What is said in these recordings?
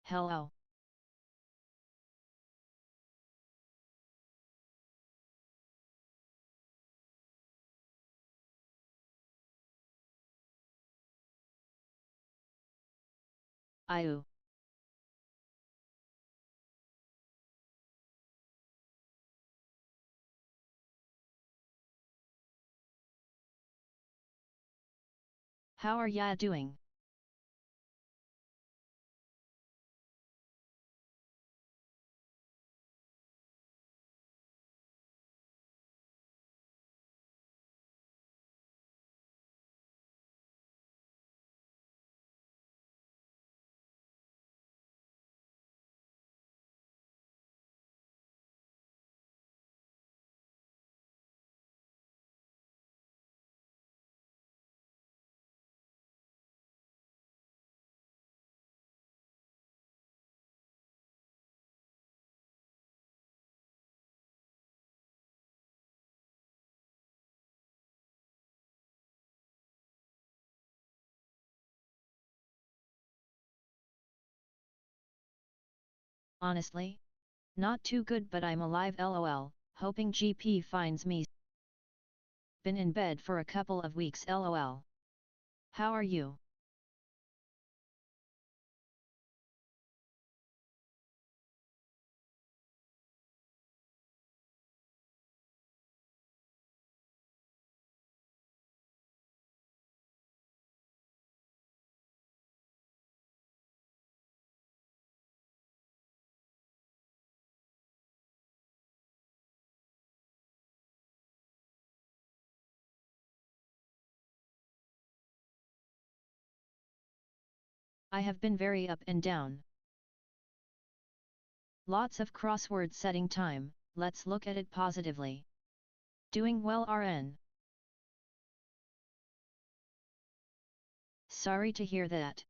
Hello. Iu. How are ya doing? Honestly? Not too good, but I'm alive lol, hoping GP finds me. Been in bed for a couple of weeks lol. How are you? I have been very up and down. Lots of crossword setting time, let's look at it positively. Doing well RN. Sorry to hear that.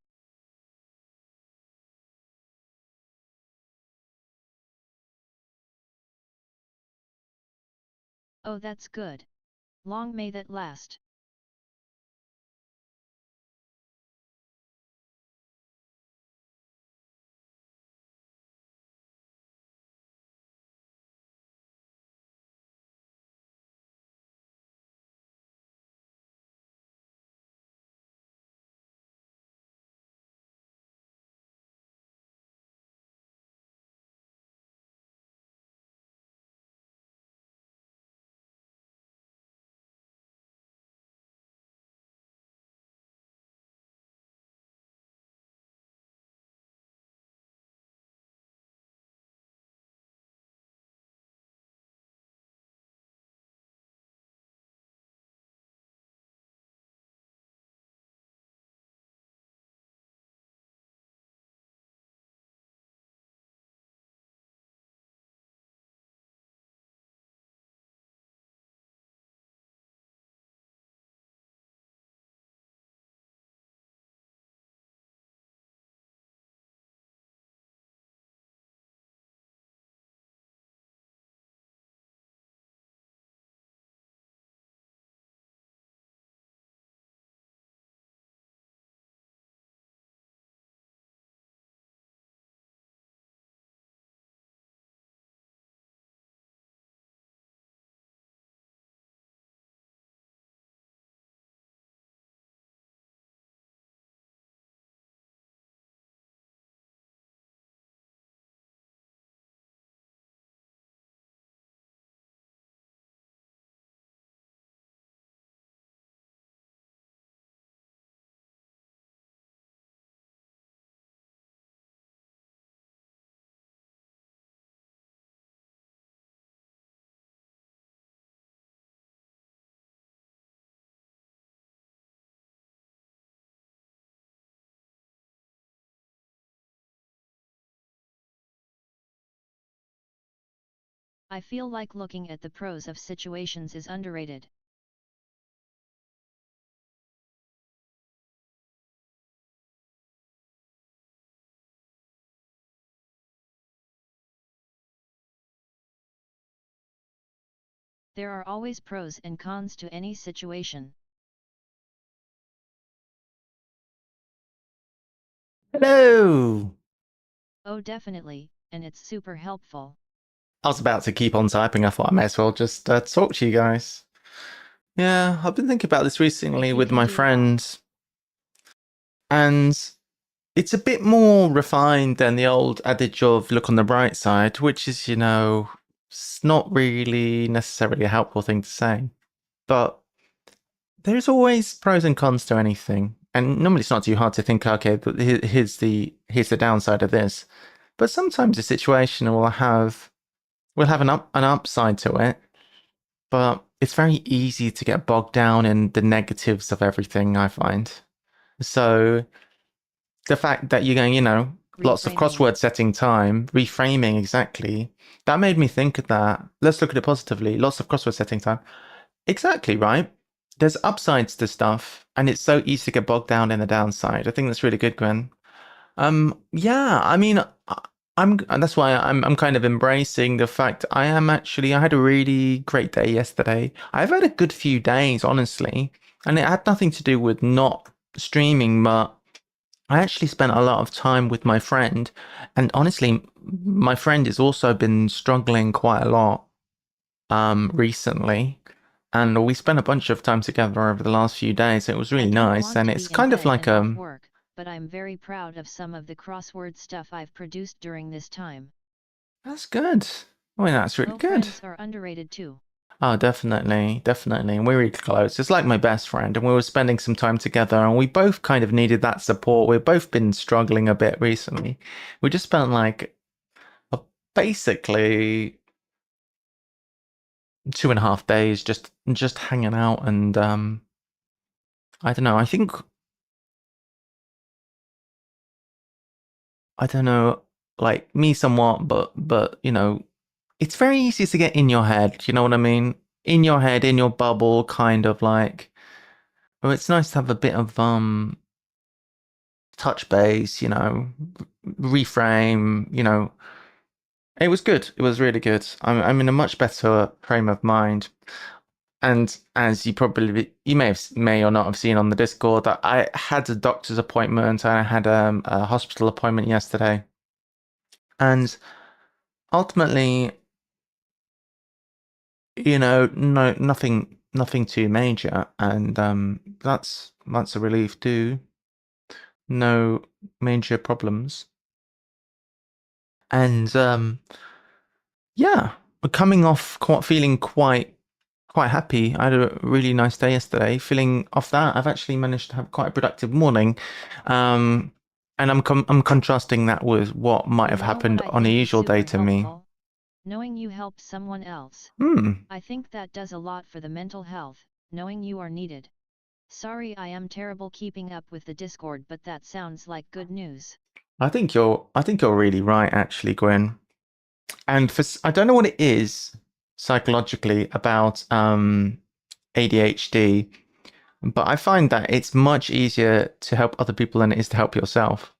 Oh, that's good. Long may that last. I feel like looking at the pros of situations is underrated. There are always pros and cons to any situation. Hello! Oh, definitely, and it's super helpful. I was about to keep on typing. I thought I may as well just talk to you guys. Yeah, I've been thinking about this recently You with can my do that. friends, and it's a bit more refined than the old adage of look on the bright side, which is, it's not really necessarily a helpful thing to say. But there's always pros and cons to anything. And normally it's not too hard to think, okay, but here's the downside of this. But sometimes a situation will have an upside to it, but it's very easy to get bogged down in the negatives of everything, I find. So the fact that you're going, lots of Reframing. crossword setting time, reframing exactly, that made me think of that. Let's look at it positively. Lots of crossword setting time. Exactly, right? There's upsides to stuff, and it's so easy to get bogged down in the downside. I think that's really good, Gwen. Yeah, I mean, and that's why I'm kind of embracing the fact I had a really great day yesterday. I've had a good few days, honestly, and it had nothing to do with not streaming, but I actually spent a lot of time with my friend, and honestly, my friend has also been struggling quite a lot recently, and we spent a bunch of time together over the last few days. It was I really don't nice, want and to it's be in kind of bed like and not work, but I'm very proud of some of the crossword stuff I've produced during this time. that's good. I mean, that's really Oh, good. friends are underrated too. Oh, definitely, definitely. And we're really close. It's like my best friend, and we were spending some time together, and we both kind of needed that support. We've both been struggling a bit recently. We just spent like a, basically 2.5 days just hanging out, and I don't know. I don't know, like me somewhat, but it's very easy to get in your head. You know what I mean? In your head, in your bubble, kind of like. Well, it's nice to have a bit of touch base, reframe, It was good. It was really good. I'm in a much better frame of mind. And as you may or not have seen on the Discord, that I had a doctor's appointment. I had a hospital appointment yesterday, and ultimately, no, nothing too major, and that's a relief too. No major problems, and yeah, we're coming off feeling quite happy. I had a really nice day yesterday. Feeling off that, I've actually managed to have quite a productive morning, um, and I'm contrasting that with what might You have know what happened I on a think is usual day super to me. helpful? Knowing you helped someone else. Hmm. I think that does a lot for the mental health, knowing you are needed. Sorry, I am terrible keeping up with the Discord, but that sounds like good news. I think you're really right, actually, Gwen. And I don't know what it is psychologically about ADHD, but I find that it's much easier to help other people than it is to help yourself.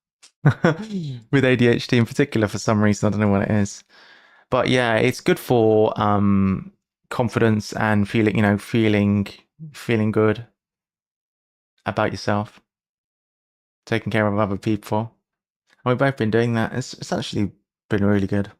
With ADHD in particular, for some reason, I don't know what it is. But yeah, it's good for confidence and feeling good about yourself, taking care of other people. And we've both been doing that. It's actually been really good.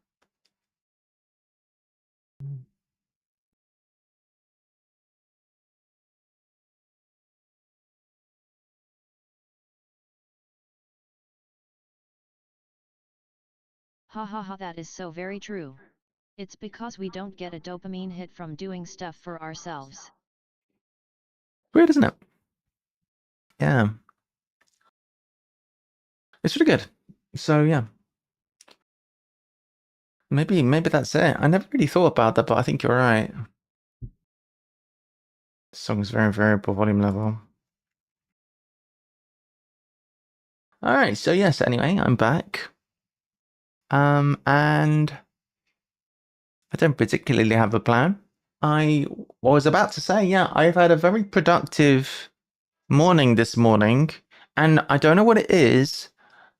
Ha ha ha, that is so very true. It's because we don't get a dopamine hit from doing stuff for ourselves. Weird, isn't it? Yeah, it's really good. So yeah, maybe that's it. I never really thought about that, but I think you're right. Song's very variable volume level. All right, so yes. Anyway, I'm back. And I don't particularly have a plan. I was about to say, yeah, I've had a very productive morning this morning, and I don't know what it is,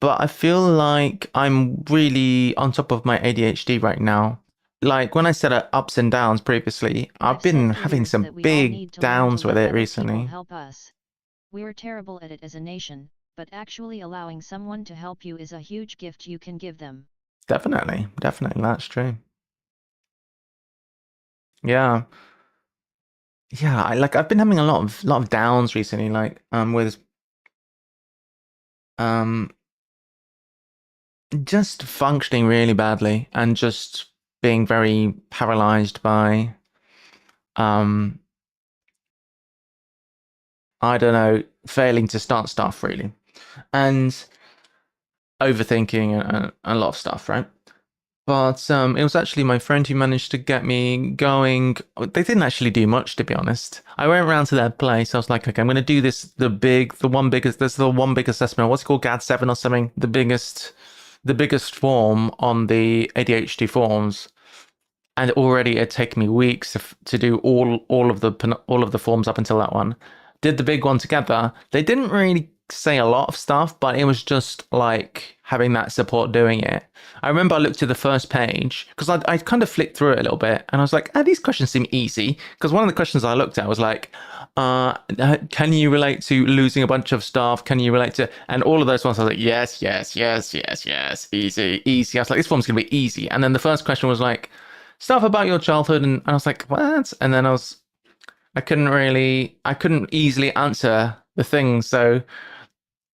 but I feel like I'm really on top of my ADHD right now. Like when I said ups and downs previously, I've I've said been for having years some that we all big need to learn to downs with let it other people recently. help us. We're terrible at it as a nation, but actually allowing someone to help you is a huge gift you can give them. Definitely, that's true. Yeah. Yeah, I've been having a lot of downs recently, like with um just functioning really badly and just being very paralyzed by um I don't know, failing to start stuff really, and overthinking and a lot of stuff, right? But it was actually my friend who managed to get me going. They didn't actually do much, to be honest. I went around to their place. I was like, okay, I'm going to do this. There's the one big assessment. What's it called? GAD 7 or something? The biggest form on the ADHD forms. And already it taken me weeks to do all of the forms up until that one. Did the big one together. They didn't really say a lot of stuff, but it was just like having that support doing it. I remember I looked at the first page because I kind of flicked through it a little bit, and I was like, these questions seem easy. Because one of the questions I looked at was like, can you relate to losing a bunch of stuff? Can you relate to, and all of those ones I was like, yes, easy. I was like, this form's gonna be easy. And then the first question was like, stuff about your childhood, and I was like, what? And then I couldn't easily answer the thing. So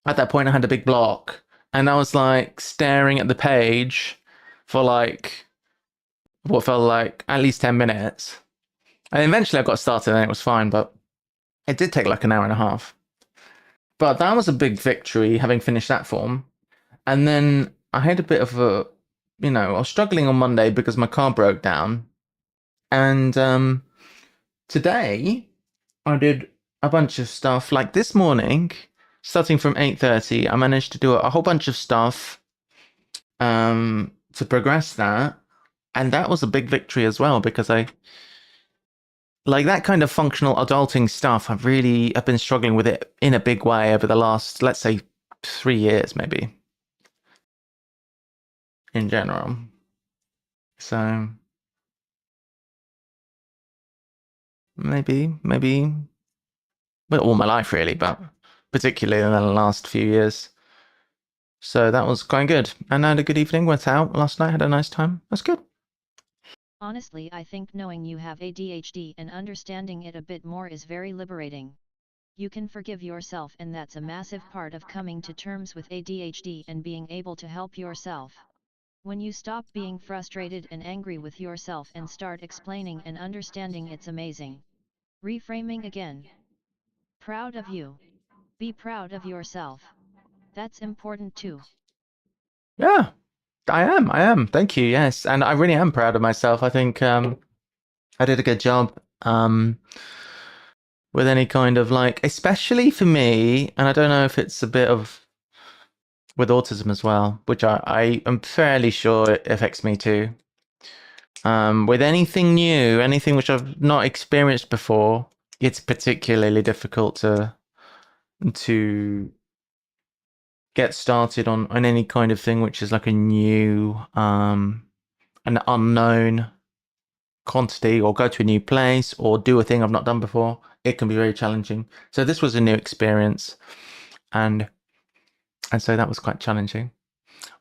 at that point I had a big block, and I was like staring at the page for like what felt like at least 10 minutes. And eventually I got started and it was fine, but it did take like an hour and a half. But that was a big victory, having finished that form. And then I had a bit of a, I was struggling on Monday because my car broke down. And today I did a bunch of stuff. Like this morning, starting from 8:30, I managed to do a whole bunch of stuff to progress that. And that was a big victory as well, because I like that kind of functional adulting stuff. I've been struggling with it in a big way over the last, let's say, 3 years, maybe, in general. So maybe, well, all my life really, but particularly in the last few years. So that was quite good. And I had a good evening, went out last night, had a nice time. That's good. Honestly, I think knowing you have ADHD and understanding it a bit more is very liberating. You can forgive yourself, and that's a massive part of coming to terms with ADHD and being able to help yourself. When you stop being frustrated and angry with yourself and start explaining and understanding, it's amazing. Reframing again. Proud of you. Be proud of yourself. That's important too. Yeah, I am. Thank you. Yes. And I really am proud of myself. I think I did a good job with any kind of like, especially for me, and I don't know if it's a bit of with autism as well, which I am fairly sure it affects me too. With anything new, anything which I've not experienced before, it's particularly difficult to get started on any kind of thing which is like a new, an unknown quantity, or go to a new place, or do a thing I've not done before. It can be very challenging. So this was a new experience, and so that was quite challenging.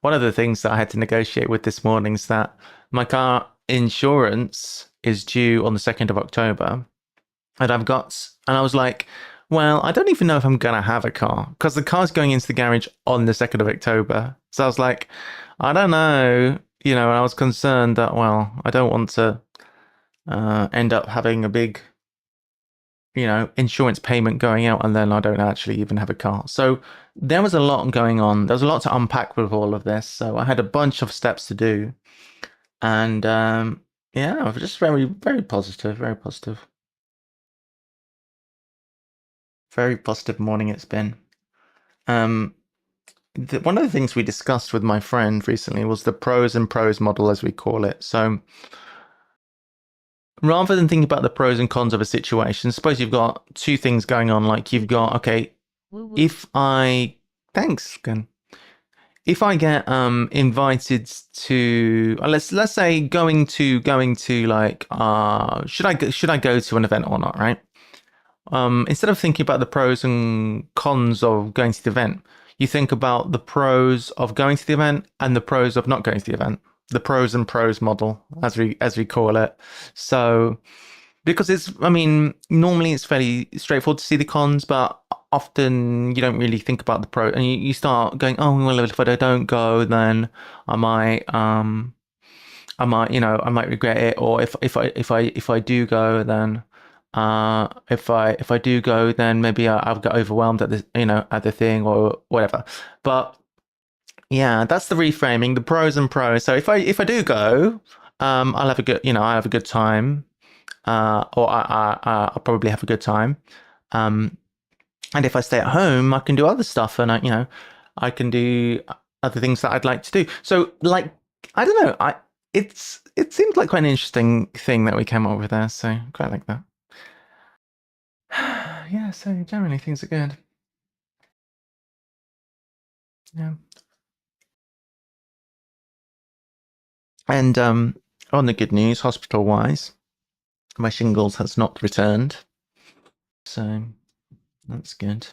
One of the things that I had to negotiate with this morning is that my car insurance is due on the 2nd of October. And I was like, well, I don't even know if I'm going to have a car, because the car's going into the garage on the 2nd of October. So I was like, I don't know, and I was concerned that, well, I don't want to end up having a big, insurance payment going out, and then I don't actually even have a car. So there was a lot going on. There was a lot to unpack with all of this. So I had a bunch of steps to do. And yeah, just very, very positive, very positive. Very positive morning it's been. One of the things we discussed with my friend recently was the pros and pros model, as we call it. So rather than thinking about the pros and cons of a situation, suppose you've got two things going on. Like you've got, okay, thanks, Ken. If I get invited to, let's say going to like, should I go to an event or not, right? Instead of thinking about the pros and cons of going to the event, you think about the pros of going to the event and the pros of not going to the event. The pros and pros model, as we call it. So because I mean, normally it's fairly straightforward to see the cons, but often you don't really think about the pro, and you start going, oh well, if I don't go, then I might I might regret it, or if I do go, then if I do go, then maybe I'll get overwhelmed at the at the thing or whatever. But yeah, that's the reframing, the pros and pros. So if I do go, I'll have a good I'll have a good time, or I'll probably have a good time. And if I stay at home, I can do other stuff, and I can do other things that I'd like to do. So like I don't know, it seems like quite an interesting thing that we came up with there. So quite like that. Yeah. So generally things are good. Yeah. And on the good news, hospital wise, my shingles has not returned, so that's good.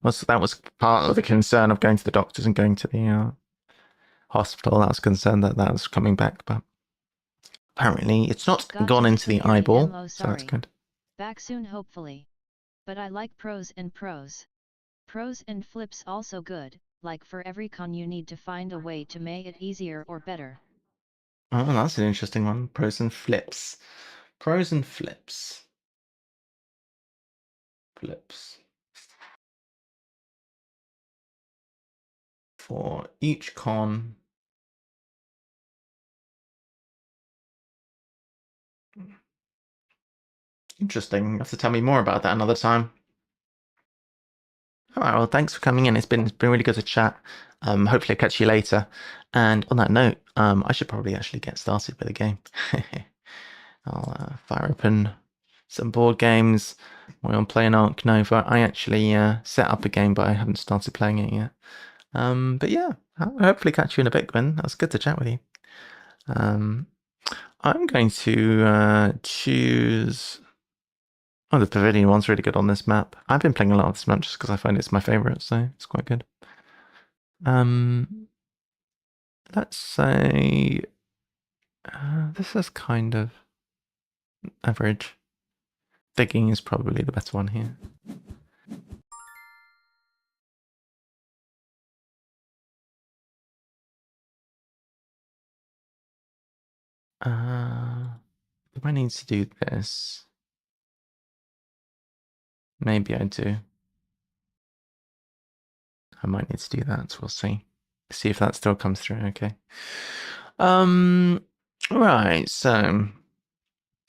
That was part of the concern of going to the doctors and going to the hospital. I was concerned that was coming back, but apparently it's not gone into the eyeball, so that's good. Back soon, hopefully. But I like pros and pros. Pros and flips also good, like for every con you need to find a way to make it easier or better. Oh, that's an interesting one. Pros and flips. Pros and flips. Flips. For each con. Interesting. You have to tell me more about that another time. All right, well, thanks for coming in. It's been really good to chat. Hopefully I'll catch you later. And on that note, I should probably actually get started with the game. I'll fire open some board games. We're on playing Ark Nova. I actually set up a game, but I haven't started playing it yet. But yeah, I'll hopefully catch you in a bit, Gwen. That was good to chat with you. I'm going to choose... Oh, the Pavilion one's really good on this map. I've been playing a lot of this map just because I find it's my favourite, so it's quite good. Let's say... this is kind of average. Digging is probably the best one here. Do I need to do this? Maybe I do. I might need to do that, so we'll see. See if that still comes through, okay. Right, so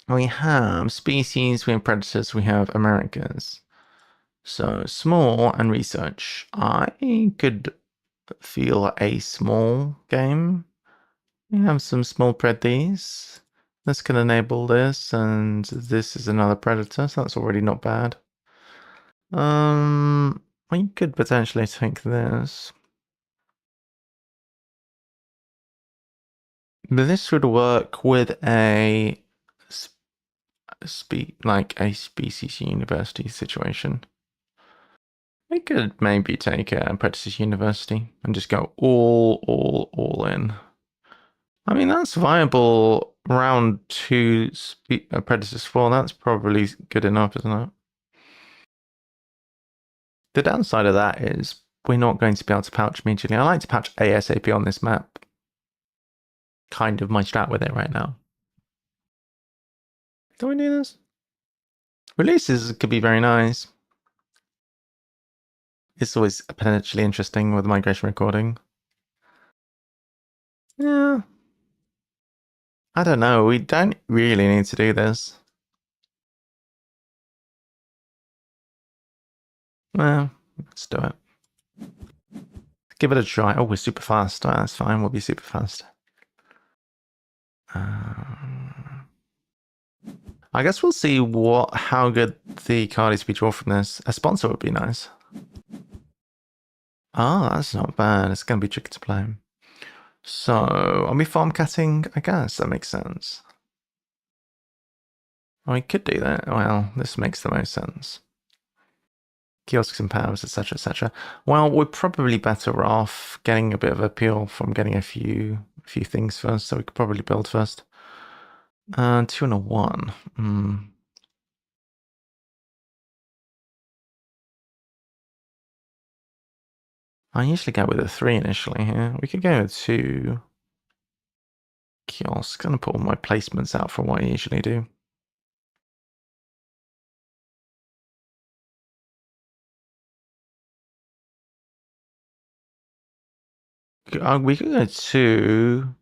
we have species, we have predators, we have Americas. So small and research. I could feel a small game. We have some small preddies. This can enable this, and this is another predator, so that's already not bad. We could potentially take this. But this would work with a species university situation. We could maybe take a Predators University and just go all in. I mean, that's viable. Round 2 Predators 4, that's probably good enough, isn't it? The downside of that is we're not going to be able to pouch immediately. I like to pouch ASAP on this map. Kind of my strat with it right now. Do we do this? Releases could be very nice. It's always potentially interesting with migration recording. Yeah. I don't know. We don't really need to do this. Well, let's do it. Give it a try. Oh, we're super fast. Oh, that's fine. We'll be super fast. I guess we'll see how good the card is we draw from this. A sponsor would be nice. Oh, that's not bad. It's going to be tricky to play. So, are we farm catting? I guess that makes sense. Oh, we could do that. Well, this makes the most sense. kiosks and pavs, etc., etc. Well, we're probably better off getting a bit of appeal from getting a few things first, so we could probably build first. 2 and a 1. I usually go with a 3 initially here. We could go with 2 kiosks. I'm gonna put all my placements out for what I usually do. We could go 2,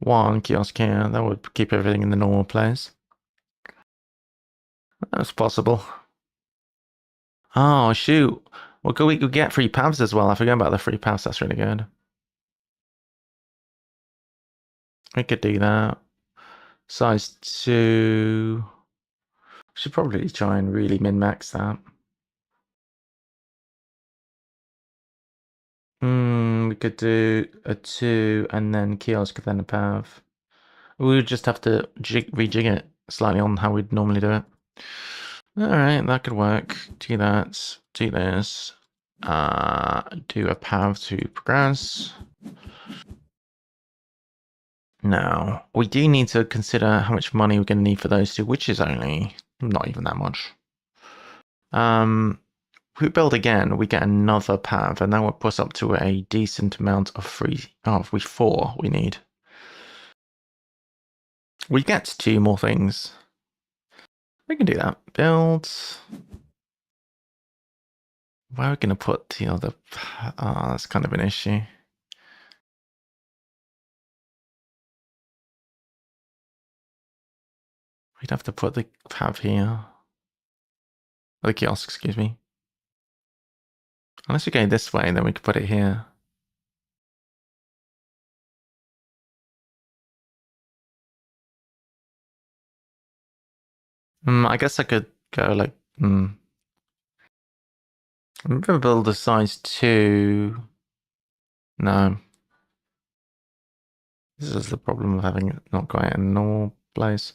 1 kiosk here. That would keep everything in the normal place. That's possible. Oh, shoot. Well, we could get free pavs as well. I forgot about the free pavs. That's really good. We could do that. Size 2. Should probably try and really min-max that. We could do a 2 and then kiosk, then a pav. We would just have to rejig it slightly on how we'd normally do it. Alright, that could work. Do that. Do this. Do a pav to progress. Now, we do need to consider how much money we're going to need for those two, which is only not even that much. If we build again, we get another pav, and that will put us up to a decent amount of free. Oh, we 4 we need. We get 2 more things. We can do that. Build. Where are we going to put the other? Oh, that's kind of an issue. We'd have to put the pav here. The kiosk, excuse me. Unless we go this way, then we could put it here. I guess I could go like, I'm gonna build a size 2. No. This is the problem of having it not quite in a normal place.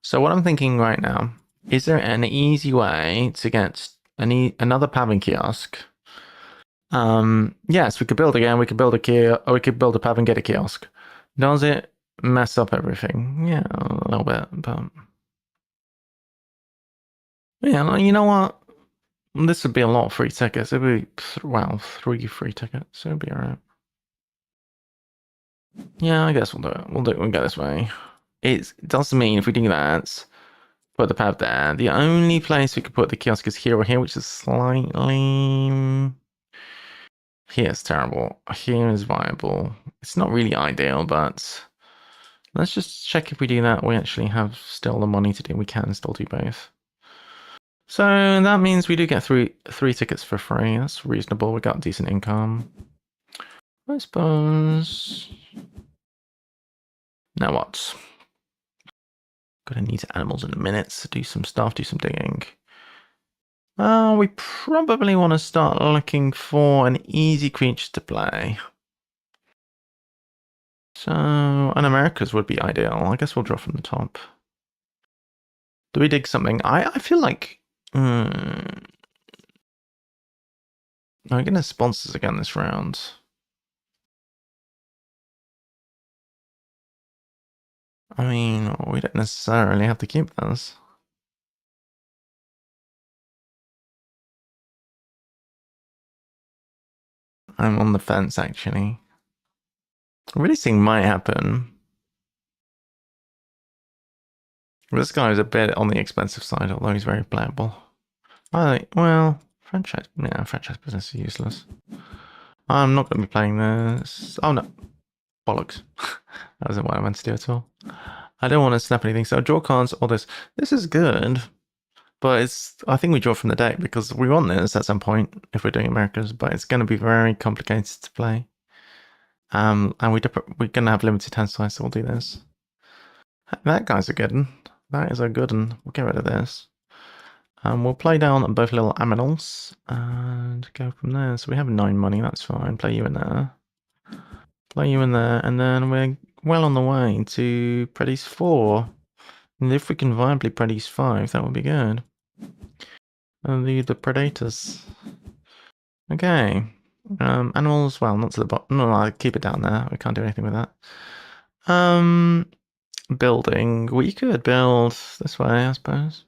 So what I'm thinking right now, is there an easy way to get another paving kiosk? Yes, we could build again. We could build a kiosk, or we could build a pav and get a kiosk. Does it mess up everything? Yeah, a little bit, but yeah, you know what? This would be a lot of free tickets. It'd be, well, 3 free tickets. It'd be alright. Yeah, I guess we'll do it. We'll go this way. It does mean if we do that, put the pav there. The only place we could put the kiosk is here or here, which is slightly... Here's terrible. Here is viable. It's not really ideal, but let's just check if we do that. We actually have still the money to do. We can still do both. So that means we do get three tickets for free. That's reasonable. We got decent income. I suppose. Now what? Gonna need animals in a minute to do some stuff, do some digging. We probably want to start looking for an easy creature to play. So, an Americas would be ideal. I guess we'll draw from the top. Do we dig something? I feel like... I'm going to sponsors again this round. I mean, we don't necessarily have to keep those. I'm on the fence, actually. Releasing might happen. This guy is a bit on the expensive side, although he's very playable. Well, franchise business is useless. I'm not going to be playing this. Oh, no. Bollocks. That wasn't what I meant to do at all. I don't want to snap anything, so draw cards, all this. This is good. But I think we draw from the deck because we want this at some point if we're doing Americas, but it's going to be very complicated to play. And we're going to have limited hand size, so we'll do this. That guy's a good one. That is a good one. We'll get rid of this. We'll play down both little aminals and go from there. So we have 9 money, that's fine. Play you in there. Play you in there, and then we're well on the way to Predis 4. And if we can viably Predis 5, that would be good. And the Predators. Okay. Animals, well, not to the bottom. No, I'll keep it down there. We can't do anything with that. Building. We could build this way, I suppose.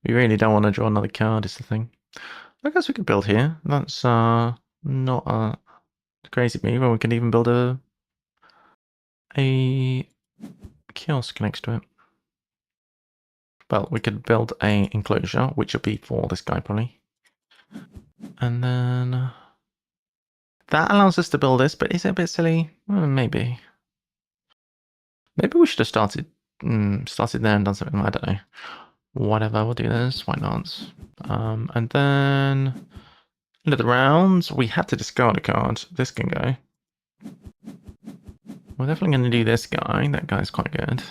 We really don't want to draw another card, is the thing. I guess we could build here. That's not a crazy move. Or we can even build a kiosk next to it. Well, we could build a enclosure, which would be for this guy probably. And then that allows us to build this, but is it a bit silly? Well, maybe. Maybe we should have started there and done something. I don't know. Whatever, we'll do this. Why not? And then into the rounds, we had to discard a card. This can go. We're definitely going to do this guy. That guy's quite good.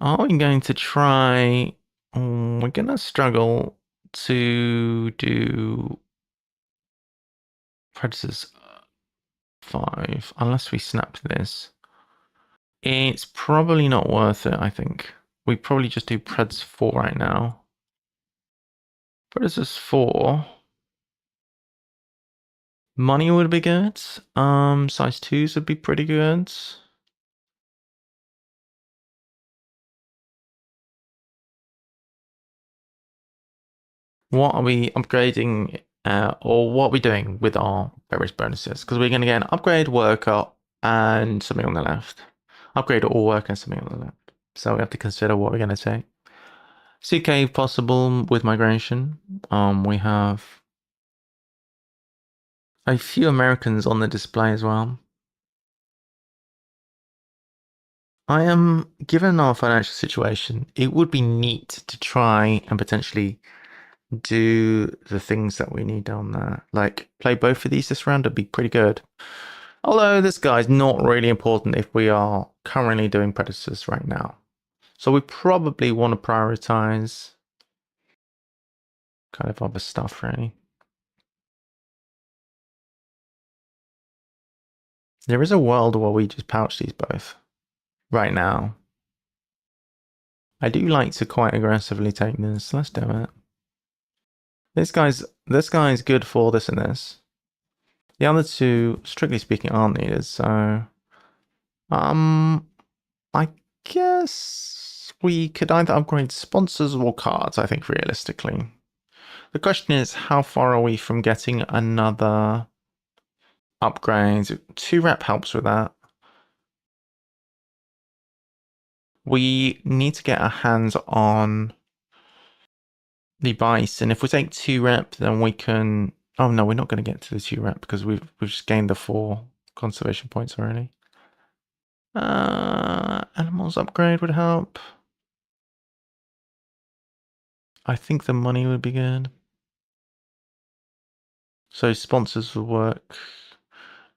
Are we going to try... we're going to struggle to do Predators 5 unless we snap this. It's probably not worth it, I think. We probably just do Preds 4 right now. Predators 4. Money would be good. Size 2s would be pretty good. What are we upgrading, or what are we doing with our various bonuses? Because we're going to get an upgrade, worker, and something on the left. Upgrade or worker and something on the left. So we have to consider what we're going to take. CK if possible with migration. We have a few Americans on the display as well. I am, given our financial situation, it would be neat to try and potentially do the things that we need down there. Like, play both of these this round would be pretty good. Although this guy's not really important if we are currently doing Predators right now. So we probably want to prioritize kind of other stuff, really. There is a world where we just pouch these both right now. I do like to quite aggressively take this. Let's do it. This guy's good for this and this. The other two, strictly speaking, aren't needed, so I guess we could either upgrade sponsors or cards, I think, realistically. The question is, how far are we from getting another upgrade? 2-rep helps with that. We need to get our hands on the Bice, and if we take 2-rep, then we can... Oh no, we're not going to get to the 2-rep because we've just gained the 4 conservation points already. Animals upgrade would help. I think the money would be good. So sponsors will work.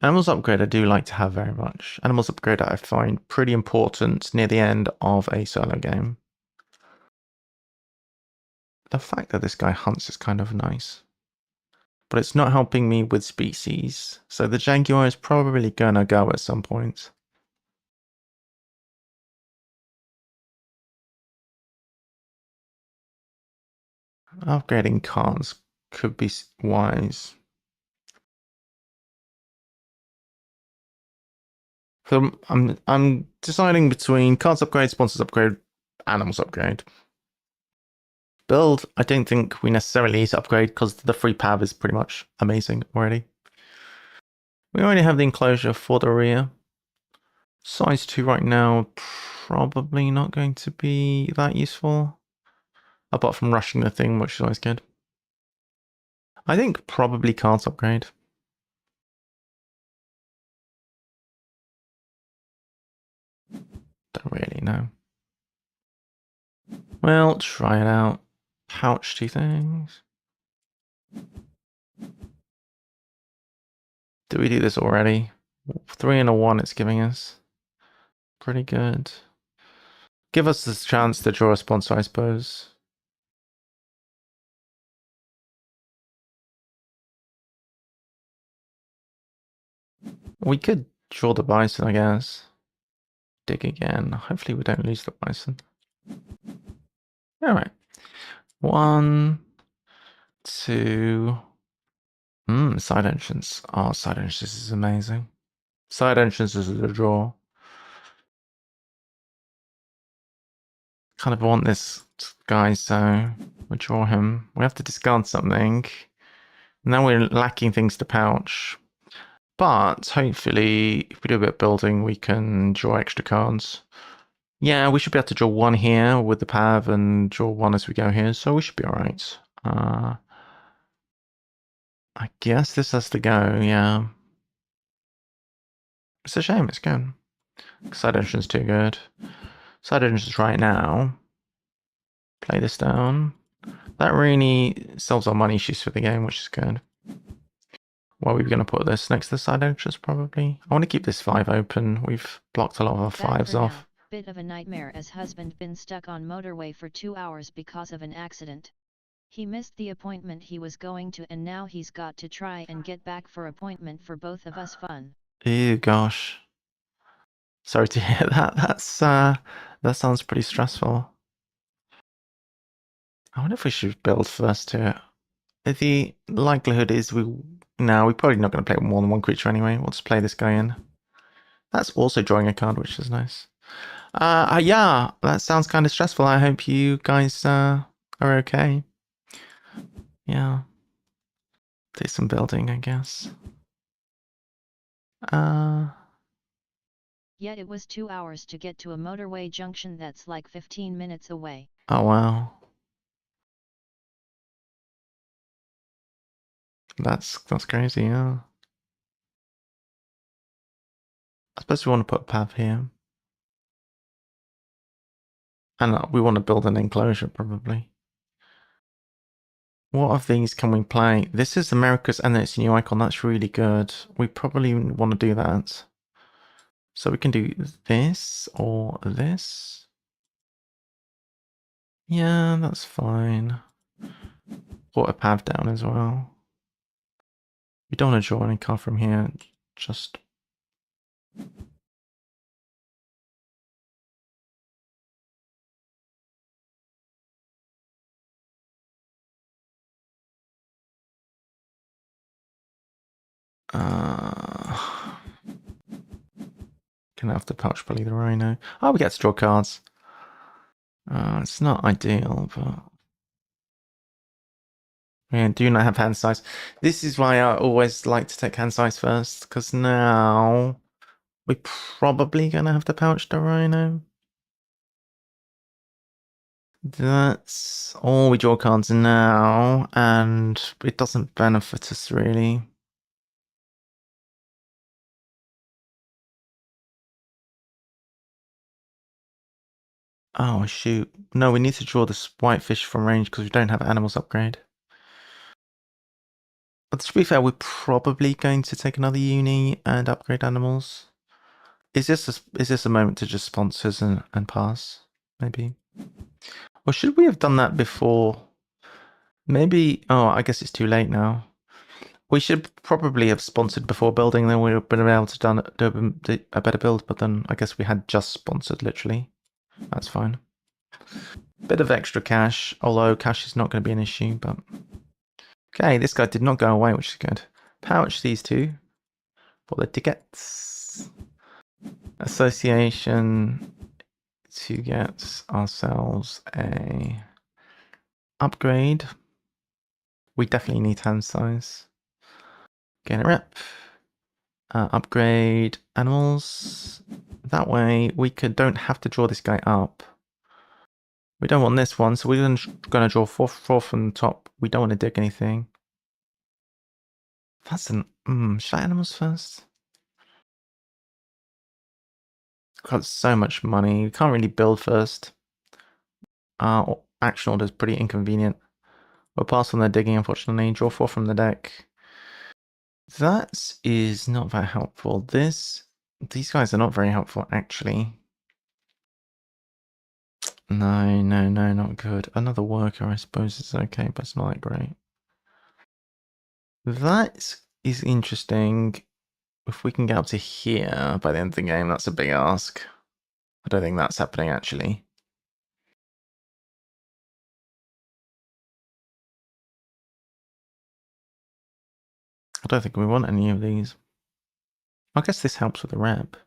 Animals upgrade I do like to have very much. Animals upgrade I find pretty important near the end of a solo game. The fact that this guy hunts is kind of nice. But it's not helping me with species. So the Jaguar is probably gonna go at some point. Upgrading cards could be wise. So I'm deciding between cards upgrade, sponsors upgrade, animals upgrade. Build, I don't think we necessarily need to upgrade because the free pav is pretty much amazing already. We already have the enclosure for the rear. Size 2 right now, probably not going to be that useful. Apart from rushing the thing, which is always good. I think probably cards upgrade. Don't really know. Well, try it out. Pouch, do you think? Did we do this already? 3 and a 1 it's giving us. Pretty good. Give us this chance to draw a sponsor, I suppose. We could draw the bison, I guess. Dig again. Hopefully we don't lose the bison. Alright. 1, 2. Side entrance. Oh, side entrance is amazing. Side entrance is a draw. Kind of want this guy, so we draw him. We have to discard something. Now we're lacking things to pouch. But hopefully, if we do a bit of building, we can draw extra cards. Yeah, we should be able to draw 1 here with the pav and draw 1 as we go here, so we should be alright. I guess this has to go, yeah. It's a shame, it's good. Side entrance too good. Side entrance right now. Play this down. That really solves our money issues for the game, which is good. Where are we going to put this? Next to the side entrance, probably? I want to keep this 5 open. We've blocked a lot of our 5s off. Now, bit of a nightmare as husband been stuck on motorway for 2 hours because of an accident. He missed the appointment he was going to and now he's got to try and get back for appointment for both of us fun. Ew, gosh. Sorry to hear that. That sounds pretty stressful. I wonder if we should build first here. The likelihood is we're probably not going to play more than 1 creature anyway. We'll just play this guy in. That's also drawing a card, which is nice. Yeah, that sounds kind of stressful. I hope you guys are okay. Yeah. Do some building, I guess. Yet it was 2 hours to get to a motorway junction that's like 15 minutes away. Oh, wow. That's crazy, yeah. I suppose we want to put a path here. And we want to build an enclosure, probably. What of these can we play? This is America's and its new icon. That's really good. We probably want to do that. So we can do this or this. Yeah, that's fine. Put a path down as well. We don't want to draw any card from here. Just... Gonna have to pouch probably the rhino. Oh, we get to draw cards. It's not ideal, but... Yeah, do not have hand size. This is why I always like to take hand size first, because now we're probably gonna have to pouch the rhino. That's all we draw cards now, and it doesn't benefit us really. Oh shoot. No, we need to draw this whitefish from range because we don't have animals upgrade. But to be fair, we're probably going to take another uni and upgrade animals. Is this a moment to just sponsors and pass? Maybe. Or should we have done that before? Maybe. Oh, I guess it's too late now. We should probably have sponsored before building, then we would have been able to do a better build, but then I guess we had just sponsored, literally. That's fine. Bit of extra cash, although cash is not going to be an issue, but... Okay, this guy did not go away, which is good. Pouch these two for the tickets. Association to get ourselves a upgrade. We definitely need hand size. Get a rep. Upgrade animals. That way we don't have to draw this guy up. We don't want this one, so we're going to draw four from the top. We don't want to dig anything. That's an... should I animals first? Got so much money. We can't really build first. Our action order is pretty inconvenient. We'll pass on their digging, unfortunately. Draw 4 from the deck. That is not very helpful. These guys are not very helpful, actually. No, not good. Another worker, I suppose, is okay, but it's not that great. That is interesting. If we can get up to here by the end of the game, that's a big ask. I don't think that's happening, actually. I don't think we want any of these. I guess this helps with the rep.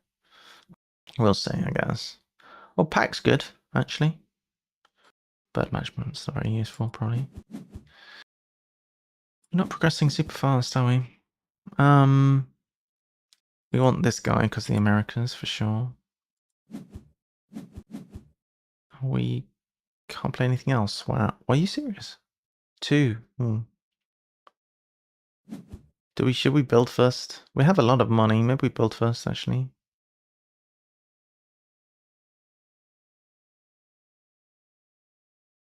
We'll see, I guess. Well, pack's good, actually. Bird management's not very useful, probably. We're not progressing super fast, are we? We want this guy because the Americans, for sure. We can't play anything else. Wow. Are you serious? 2. Should we build first? We have a lot of money. Maybe we build first, actually.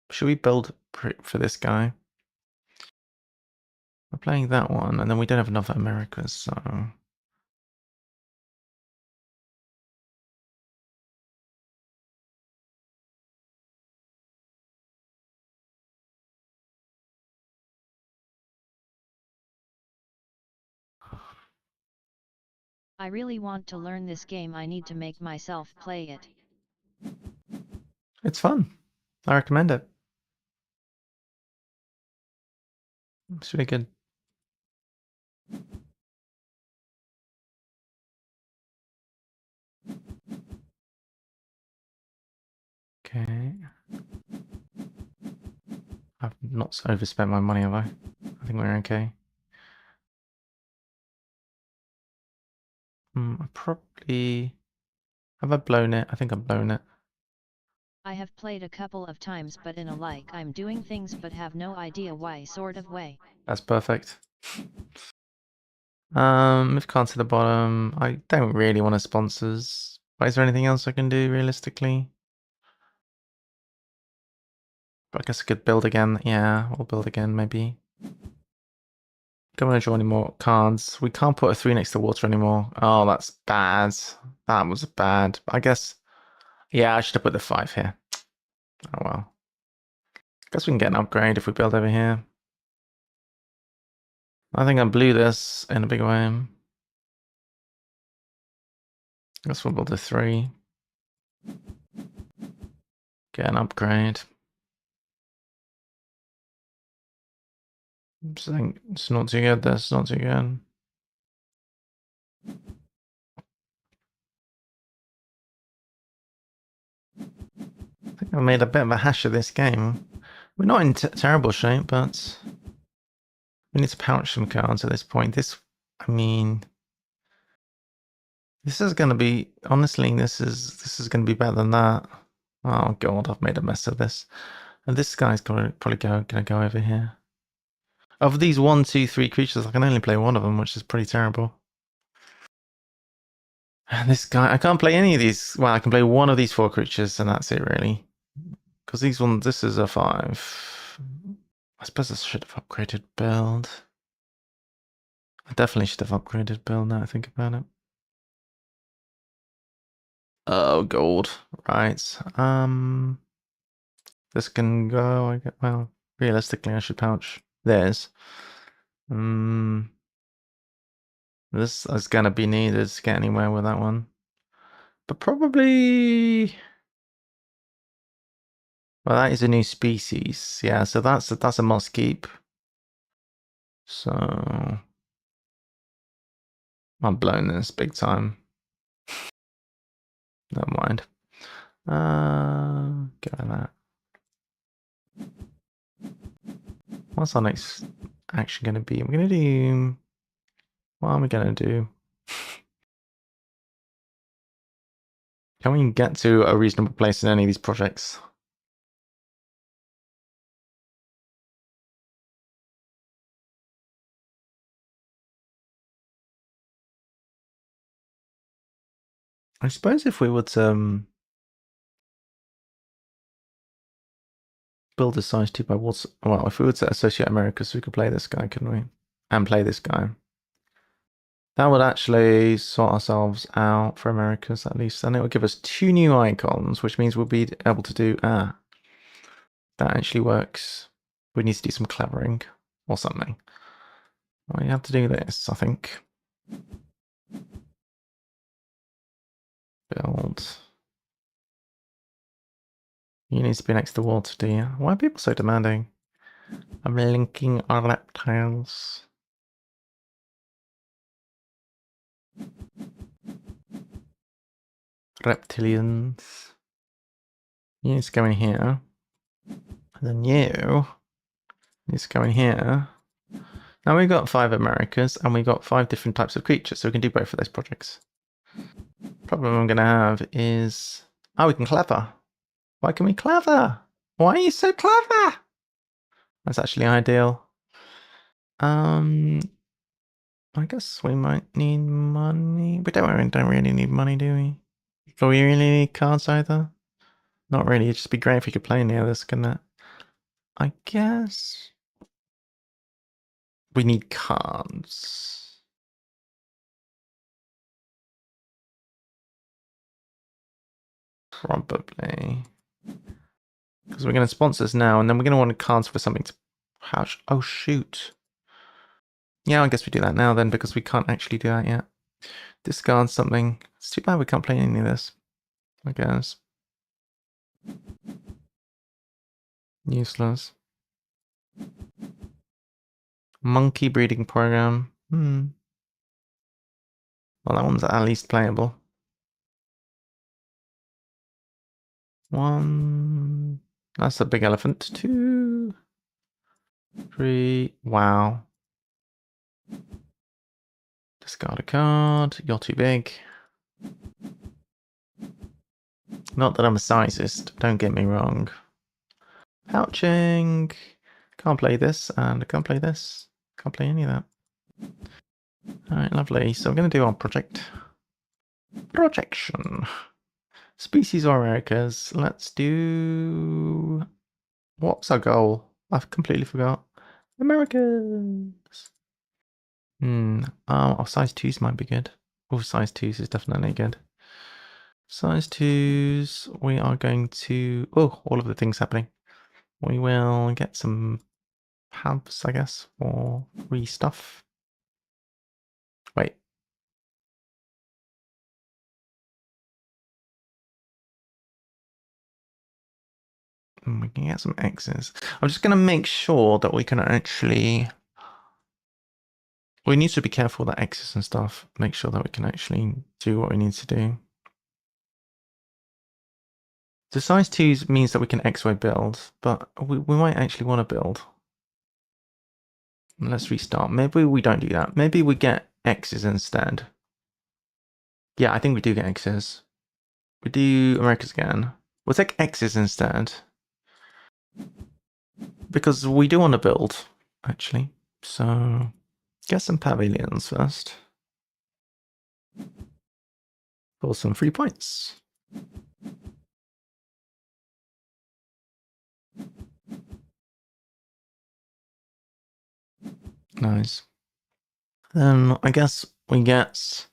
Should we build for this guy? We're playing that one, and then we don't have enough Americas, so... I really want to learn this game. I need to make myself play it. It's fun. I recommend it. It's really good. Okay. I've not overspent my money, have I? I think we're okay. I probably... Have I blown it? I think I've blown it. I have played a couple of times, but in a like I'm doing things but have no idea why sort of way. That's perfect. Move cards to the bottom. I don't really want to sponsors. But is there anything else I can do realistically? I guess I could build again. Yeah, we'll build again maybe. Don't want to draw any more cards. We can't put a 3 next to water anymore. Oh, that's bad. That was bad. I guess, yeah, I should have put the 5 here. Oh well. Guess we can get an upgrade if we build over here. I think I blew this in a big way. Guess we'll build a 3. Get an upgrade. It's not too good, that's not too good. I think I made a bit of a hash of this game. We're not in terrible shape, but we need to pouch some cards at this point. I mean, this is going to be, honestly, this is going to be better than that. Oh god, I've made a mess of this. And this guy's probably going to go over here. Of these 1, 2, 3 creatures, I can only play one of them, which is pretty terrible. And this guy, I can't play any of these. Well, I can play one of these 4 creatures, and that's it, really. Because these ones, this is a 5. I suppose I should have upgraded build. I definitely should have upgraded build now I think about it. Oh, gold. Right. This can go, well, realistically, I should pouch this. This is going to be needed to get anywhere with that one. But probably... Well, that is a new species. Yeah, so that's a must keep. So... I'm blowing this big time. Never mind. Get rid of that. What's our next action going to be? We're going to do... What are we going to do? Can we get to a reasonable place in any of these projects? I suppose if we were to... build a size 2 by what's... Well, if we were to associate Americas, we could play this guy, couldn't we? And play this guy. That would actually sort ourselves out for Americas, at least. And it would give us 2 new icons, which means we'll be able to do... that actually works. We need to do some clevering or something. We have to do this, I think. Build. You need to be next to the water, do you? Why are people so demanding? I'm linking our reptiles. Reptilians. You need to go in here. And then you need to go in here. Now we've got 5 Americas and we've got 5 different types of creatures, so we can do both of those projects. Problem I'm going to have is... Oh, we can clever. Why can we clever? Why are you so clever? That's actually ideal. I guess we might need money. We don't really need money, do we? Do we really need cards either? Not really. It'd just be great if we could play near this, couldn't it? I guess we need cards. Probably. Because we're going to sponsor this now, and then we're going to want cards for something to... Oh, shoot. Yeah, I guess we do that now then, because we can't actually do that yet. Discard something. It's too bad we can't play any of this, I guess. Useless. Monkey breeding program. Well, that one's at least playable. 1. That's a big elephant. 2. 3. Wow. Discard a card. You're too big. Not that I'm a sizist, don't get me wrong. Pouching. Can't play this, and I can't play this. Can't play any of that. Alright, lovely. So we're going to do our project. Projection. Species or Americas. Let's do... What's our goal? I've completely forgot. Americas. Our size 2s might be good. Oh, size 2s is definitely good. Size 2s, we are going to... Oh, all of the things happening. We will get some hubs, I guess, for free stuff. Wait. We can get some X's. I'm just going to make sure that we can actually... We need to be careful with the X's and stuff. Make sure that we can actually do what we need to do. The size 2s means that we can XY build, but we might actually want to build. Let's restart. Maybe we don't do that. Maybe we get X's instead. Yeah, I think we do get X's. We do Americas again. We'll take X's instead. Because we do want to build, actually. So, get some pavilions first. For some free points. Nice. Then I guess we get...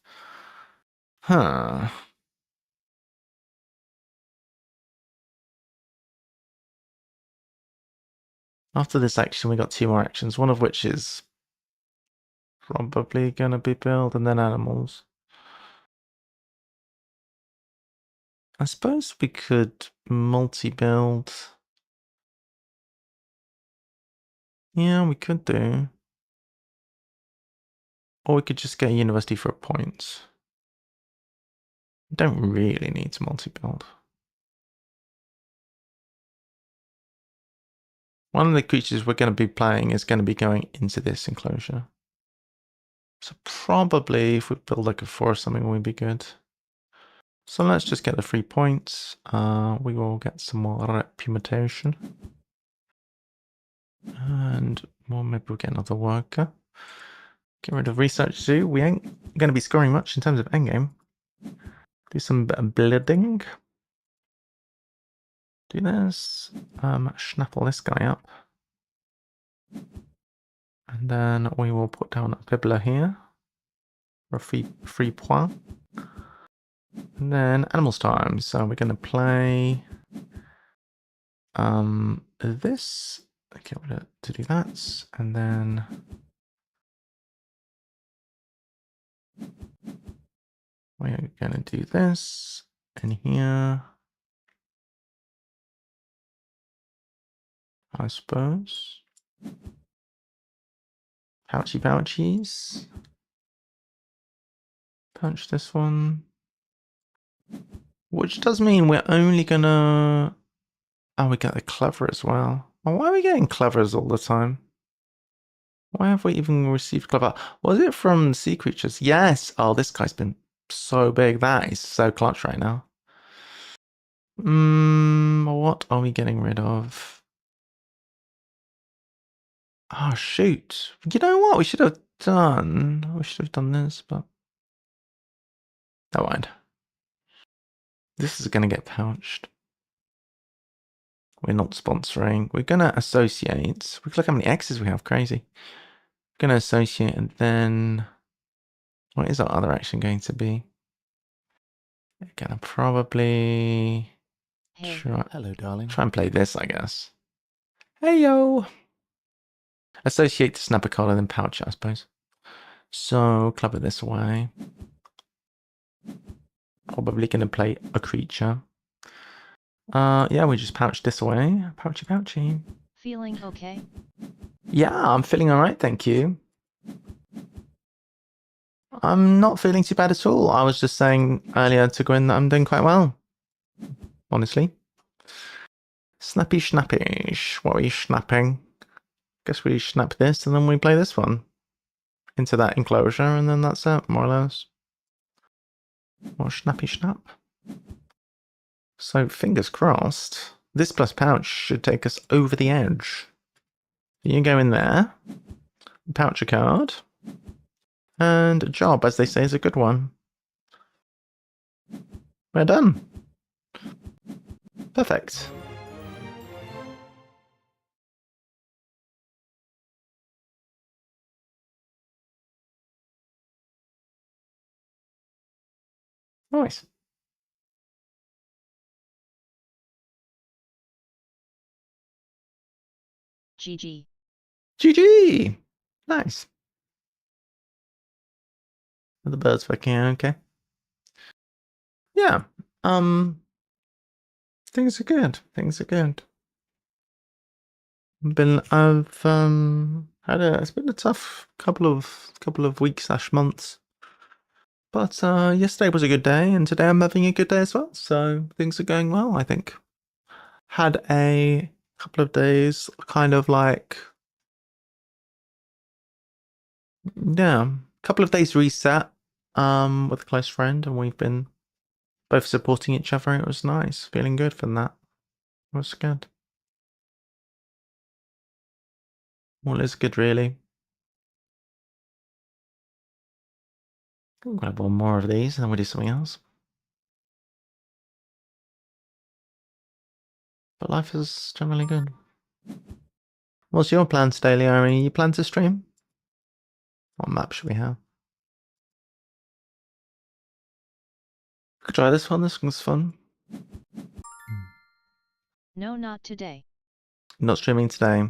After this action, we got 2 more actions, one of which is probably going to be build and then animals. I suppose we could multi-build. Yeah, we could do. Or we could just get a university for a point. Don't really need to multi-build. One of the creatures we're going to be playing is going to be going into this enclosure. So probably if we build like a 4 or something, we'd be good. So let's just get the 3 points. We will get some more reputation. And well, maybe we'll get another worker. Get rid of research zoo. We ain't going to be scoring much in terms of endgame. Do some bleeding. do this. Schnappel this guy up. And then we will put down a bibbler here. For a free point. And then animals time. So we're going to play this. Okay, we're going to do that. And then we're going to do this in here. I suppose. Pouchies. Punch this one. Which does mean we're only gonna... Oh, we get the clever as well. Oh, why are we getting clevers all the time? Why have we even received clever? Was it from sea creatures? Yes! Oh, this guy's been so big. That is so clutch right now. What are we getting rid of? Oh, shoot. You know what? We should have done this, but... Never mind. This is going to get pouched. We're not sponsoring. We're going to associate. Look how many X's we have. Crazy. We're going to associate, and then... What is our other action going to be? We're going to probably... Hey. Hello, darling. Try and play this, I guess. Hey, yo! Associate to snap a card and then pouch it, I suppose. So, club it this way. Probably going to play a creature. Yeah, we just pouch this away. Pouchy. Feeling okay? Yeah, I'm feeling alright, thank you. I'm not feeling too bad at all. I was just saying earlier to Gwyn that I'm doing quite well. Honestly. Snappy. What are we snapping? Guess we snap this and then we play this one. Into that enclosure and then that's it, more or less. More snappy. So, fingers crossed, this plus pouch should take us over the edge. You go in there, pouch a card, and a job, as they say, is a good one. We're done. Perfect. Nice. GG. GG! Nice. Are the birds fucking okay? Yeah. Things are good. It's been a tough couple of weeks / months. But yesterday was a good day, and today I'm having a good day as well. So things are going well, I think. Had a couple of days, kind of like, yeah, couple of days reset with a close friend, and we've been both supporting each other. It was nice, feeling good from that. It was good. All is good, really. I'll grab one more of these, and then we'll do something else. But life is generally good. What's your plan today, Leo? You plan to stream? What map should we have? Could try this one. This one's fun. No, not today. Not streaming today.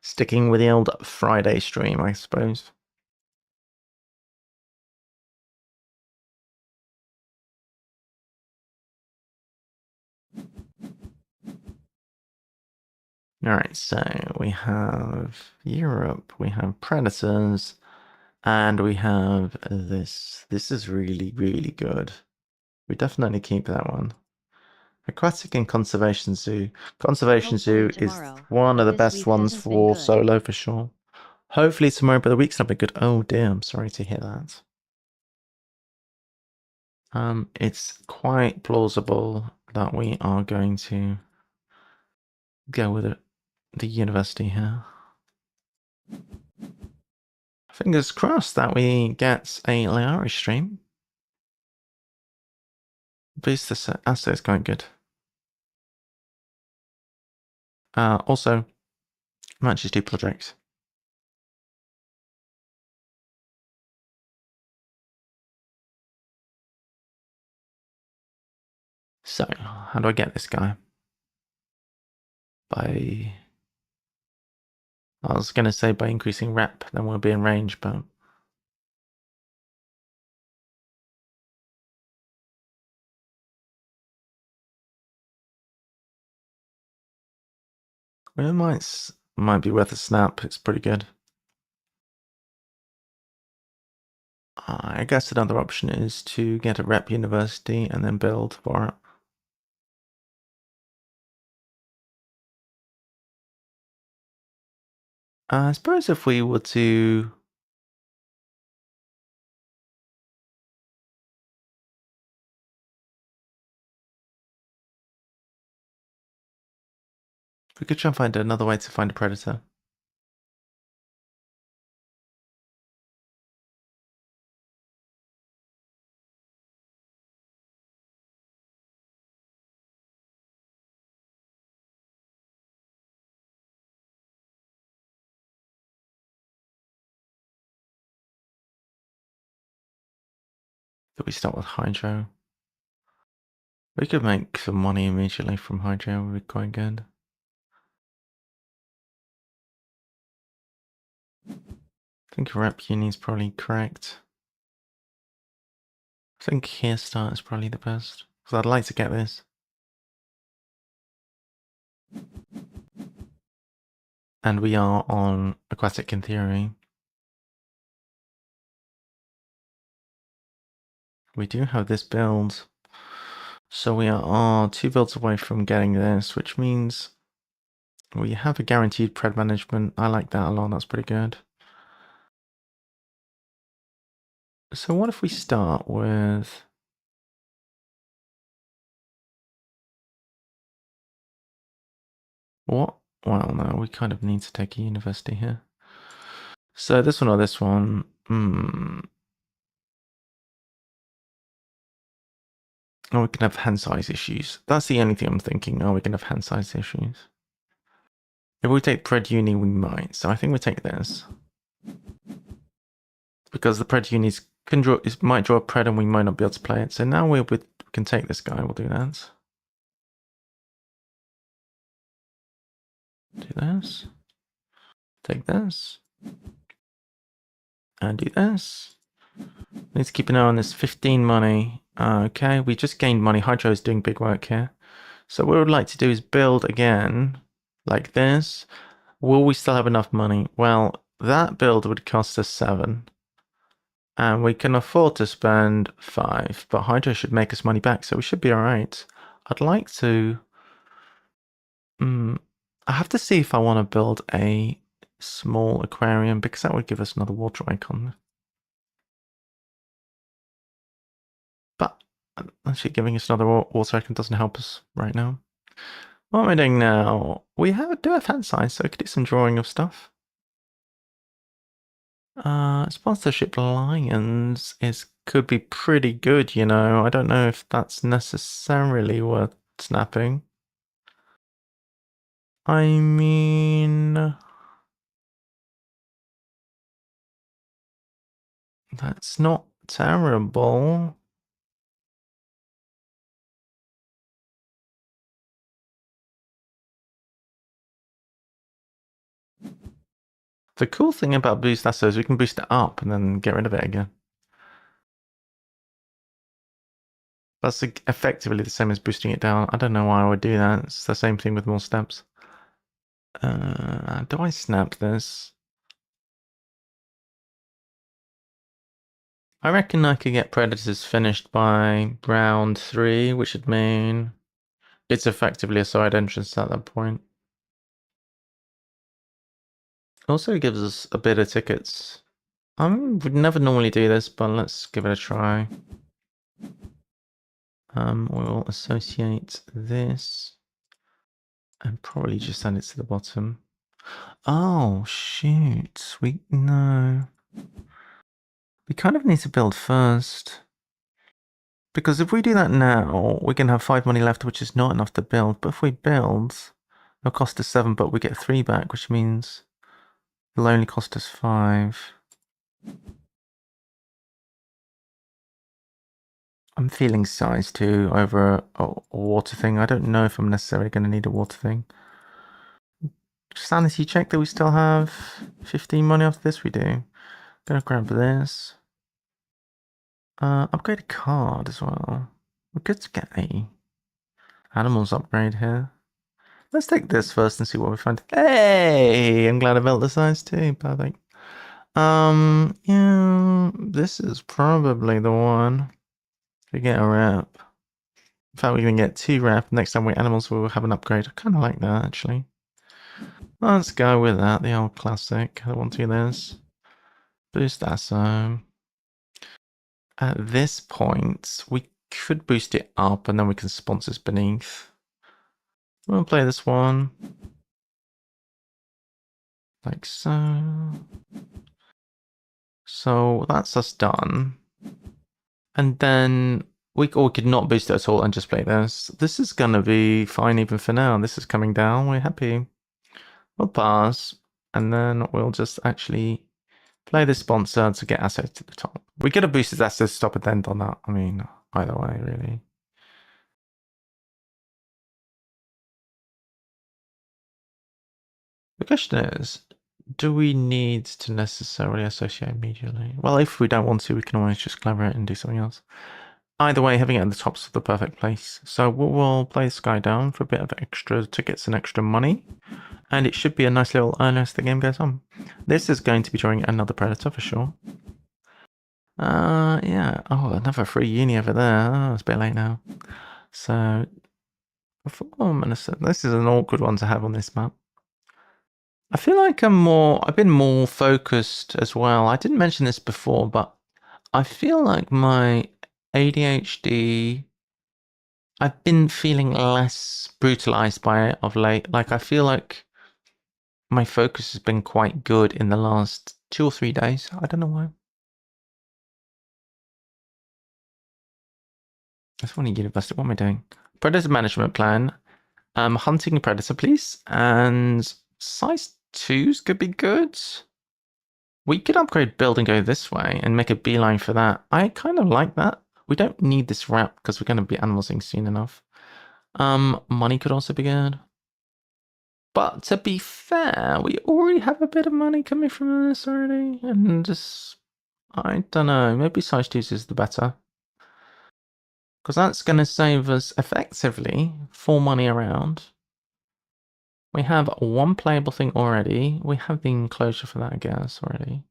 Sticking with the old Friday stream, I suppose. Alright, so we have Europe, we have Predators, and we have this. This is really, really good. We definitely keep that one. Aquatic and Conservation Zoo. Conservation Zoo is one of the best ones for solo, for sure. Hopefully tomorrow, but the week's not been good. Oh dear, I'm sorry to hear that. It's quite plausible that we are going to go with the university here. Fingers crossed that we get a Leari stream. Boost this Asto is quite good. Also, I might just do projects. So, how do I get this guy? I was going to say by increasing rep, then we'll be in range, but... Well, it might be worth a snap. It's pretty good. I guess another option is to get a rep university and then build for it. I suppose if we were to... We could try and find another way to find a predator. Could we start with Hydro? We could make some money immediately from Hydro, it would be quite good. I think rep uni is probably correct. I think here start is probably the best, because I'd like to get this. And we are on Aquatic in theory. We do have this build. So we are 2 builds away from getting this, which means we have a guaranteed pred management. I like that a lot, that's pretty good. So what if we start with... What? Well, no, we kind of need to take a university here. So this one or this one? Oh, we can have hand size issues. That's the only thing I'm thinking. Oh, we can have hand size issues. If we take pred uni, we might. So I think we take this. Because the pred unis might draw a pred and we might not be able to play it. So now we can take this guy. We'll do that. Do this. Take this. And do this. Need to keep an eye on this 15 money. Okay, we just gained money. Hydro is doing big work here. So what we would like to do is build again, like this. Will we still have enough money? Well, that build would cost us 7. And we can afford to spend 5. But Hydro should make us money back, so we should be alright. I'd like to... I have to see if I want to build a small aquarium, because that would give us another water icon. But actually giving us another water icon doesn't help us right now. What am I doing now? We do have hand size, so I could do some drawing of stuff. Sponsorship Lions could be pretty good, you know. I don't know if that's necessarily worth snapping. I mean... That's not terrible. The cool thing about Boost Lasso is we can boost it up and then get rid of it again. That's effectively the same as boosting it down. I don't know why I would do that. It's the same thing with more steps. Do I snap this? I reckon I could get Predators finished by round 3, which would mean it's effectively a side entrance at that point. Also gives us a bit of tickets. I would never normally do this, but let's give it a try. We'll associate this and probably just send it to the bottom. Oh, shoot. No. We kind of need to build first. Because if we do that now, we can have 5 money left, which is not enough to build. But if we build, It'll cost us 7, but we get 3 back, which means it'll only cost us 5. I'm feeling size 2 over a water thing. I don't know if I'm necessarily going to need a water thing. Sanity check that we still have 15 money off this. We do. Gonna grab this. Upgrade a card as well. We're good to get a animals upgrade here. Let's take this first and see what we find. Hey, I'm glad I built the size 2. Perfect. Yeah, this is probably the one to get a rep. In fact, we're gonna get 2 rep. Next time we animals, we'll have an upgrade. I kind of like that actually. Let's go with that. The old classic. I want to do this. Boost that some. At this point, we could boost it up and then we can sponsors beneath. We'll play this one. Like so. So that's us done. And then we could not boost it at all and just play this. This is gonna be fine even for now. This is coming down. We're happy. We'll pass. And then we'll just actually play this sponsor to get assets to the top. We could have boosted assets to top and then done that. I mean, either way, really. The question is, do we need to necessarily associate immediately? Well, if we don't want to, we can always just collaborate and do something else. Either way, having it at the top's the perfect place. So we'll play this guy down for a bit of extra tickets and extra money. And it should be a nice little earner as the game goes on. This is going to be drawing another Predator for sure. Yeah. Oh, another free uni over there. Oh, it's a bit late now. So, this is an awkward one to have on this map. I feel like I've been more focused as well. I didn't mention this before, but I feel like my ADHD, I've been feeling less brutalized by it of late. Like, I feel like my focus has been quite good in the last 2 or 3 days. I don't know why. That's one university. What am I doing? Predator management plan. Hunting predator, please. And size 2s could be good. We could upgrade build and go this way and make a beeline for that. I kind of like that. We don't need this route because we're going to be animalsing soon enough. Money could also be good. But to be fair, we already have a bit of money coming from this already. And just, I don't know, maybe size 2s is the better. Because that's going to save us effectively 4 money around. We have 1 playable thing already. We have the enclosure for that, I guess, already.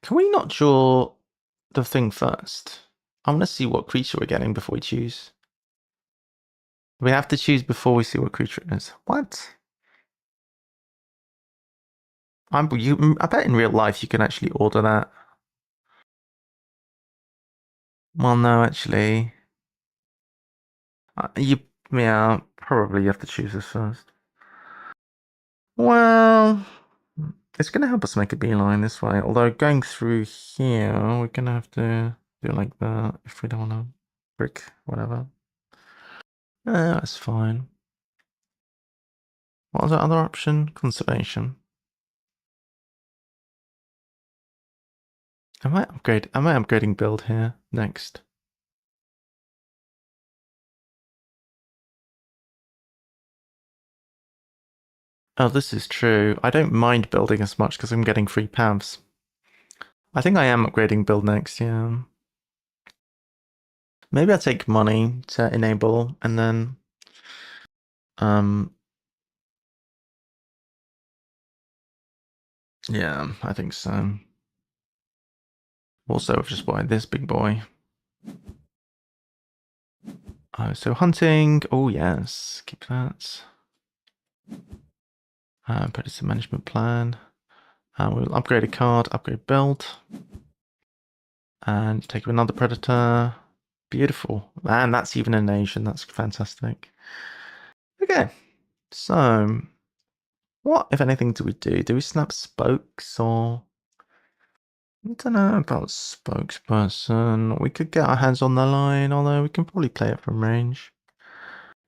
Can we not draw the thing first? I want to see what creature we're getting before we choose. We have to choose before we see what creature it is. What? I bet in real life you can actually order that. Well, no, actually. Yeah, probably you have to choose this first. Well, it's going to help us make a beeline this way. Although going through here, we're going to have to do it like that if we don't want to brick, whatever. That's fine. What was the other option? Conservation. Am I upgrading build here next? Oh, this is true. I don't mind building as much because I'm getting free paths. I think I am upgrading build next, yeah. Maybe I'll take money to enable and then yeah, I think so. Also, I've just bought this big boy. Oh, so hunting. Oh, yes. Keep that. Predator management plan. We'll upgrade a card, upgrade build. And take another predator. Beautiful. And that's even an Asian. That's fantastic. Okay. So, what, if anything, do we do? Do we snap spokes or... I don't know about spokesperson. We could get our hands on the line, although we can probably play it from range.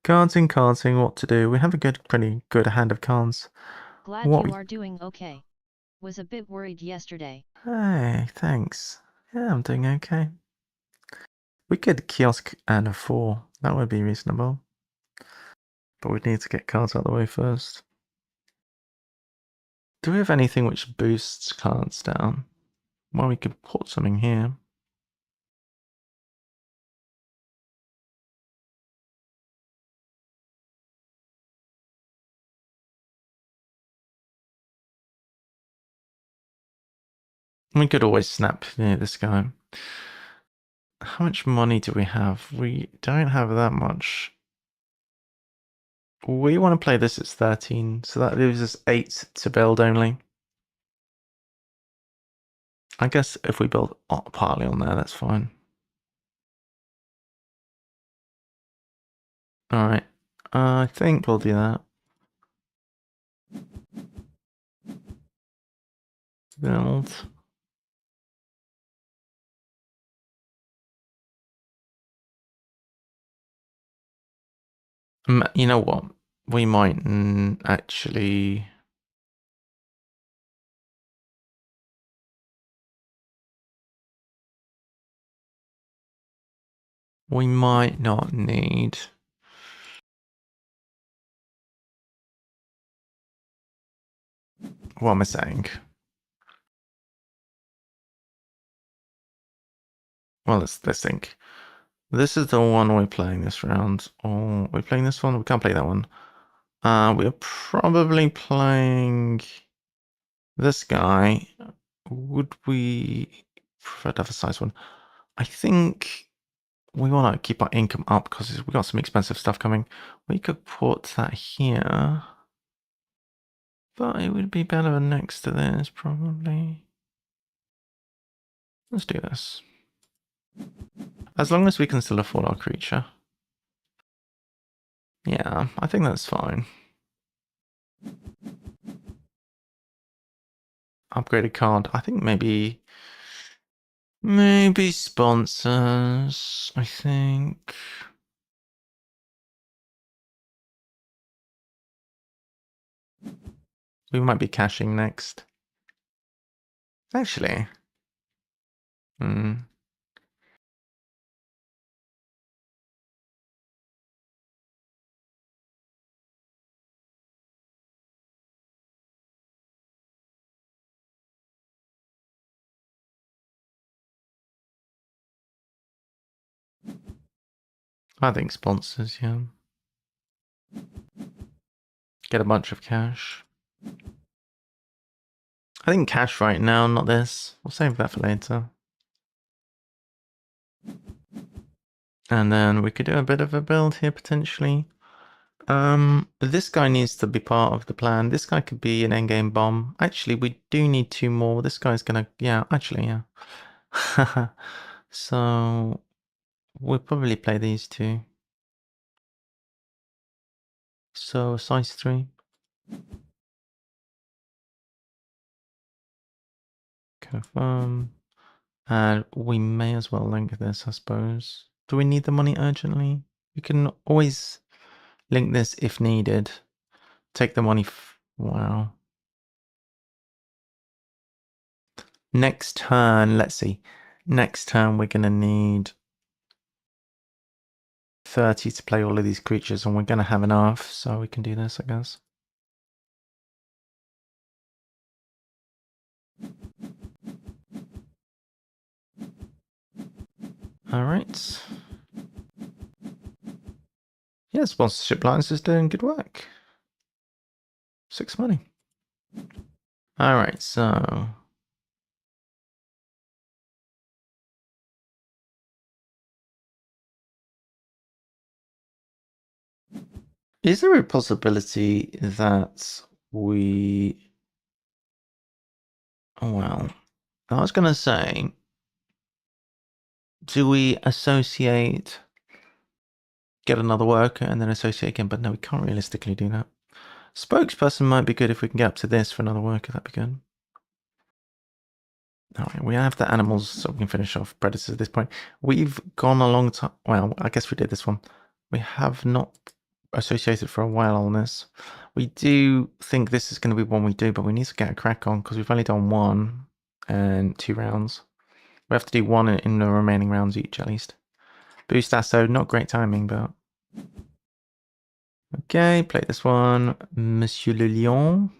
Cardsing, what to do. We have a pretty good hand of cards. Glad you are doing okay. Was a bit worried yesterday. Hey, thanks. Yeah, I'm doing okay. We could kiosk and a 4. That would be reasonable. But we'd need to get cards out of the way first. Do we have anything which boosts cards down? Well, we could put something here. We could always snap near this guy. How much money do we have? We don't have that much. We want to play this at 13, so that leaves us 8 to build only. I guess if we build partly on there, that's fine. Alright, I think we'll do that. Build. You know what? We might actually... We might not need... What am I saying? Well, let's think. This is the one we're playing this round. Oh, we're playing this one? We can't play that one. We're probably playing this guy. Would we prefer to have a size one? I think we want to keep our income up because we've got some expensive stuff coming. We could put that here. But it would be better next to this, probably. Let's do this. As long as we can still afford our creature. Yeah, I think that's fine. Upgraded card. I think maybe sponsors, I think. We might be cashing next. Actually. I think sponsors, yeah. Get a bunch of cash. I think cash right now, not this. We'll save that for later. And then we could do a bit of a build here, potentially. This guy needs to be part of the plan. This guy could be an endgame bomb. Actually, we do need 2 more. This guy's gonna... Yeah, actually, yeah. So, we'll probably play these 2. So, size 3. Confirm. And we may as well link this, I suppose. Do we need the money urgently? We can always link this if needed. Take the money. Wow. Next turn, let's see. Next turn, we're going to need 30 to play all of these creatures, and we're going to have enough, so we can do this, I guess. All right. Yeah, Sponsorship Alliance is doing good work. 6 money. All right, so... Is there a possibility that we... Well, I was going to say, do we associate, get another worker and then associate again? But no, we can't realistically do that. Spokesperson might be good if we can get up to this for another worker. That'd be good. All right, we have the animals, so we can finish off predators at this point. We've gone a long time. Well, I guess we did this one. We have not associated for a while on this. We do think this is going to be one we do, but we need to get a crack on because we've only done 1 and 2 rounds. We have to do 1 in the remaining rounds each at least. Boost Asso, not great timing, but... Okay, play this one. Monsieur le Lion.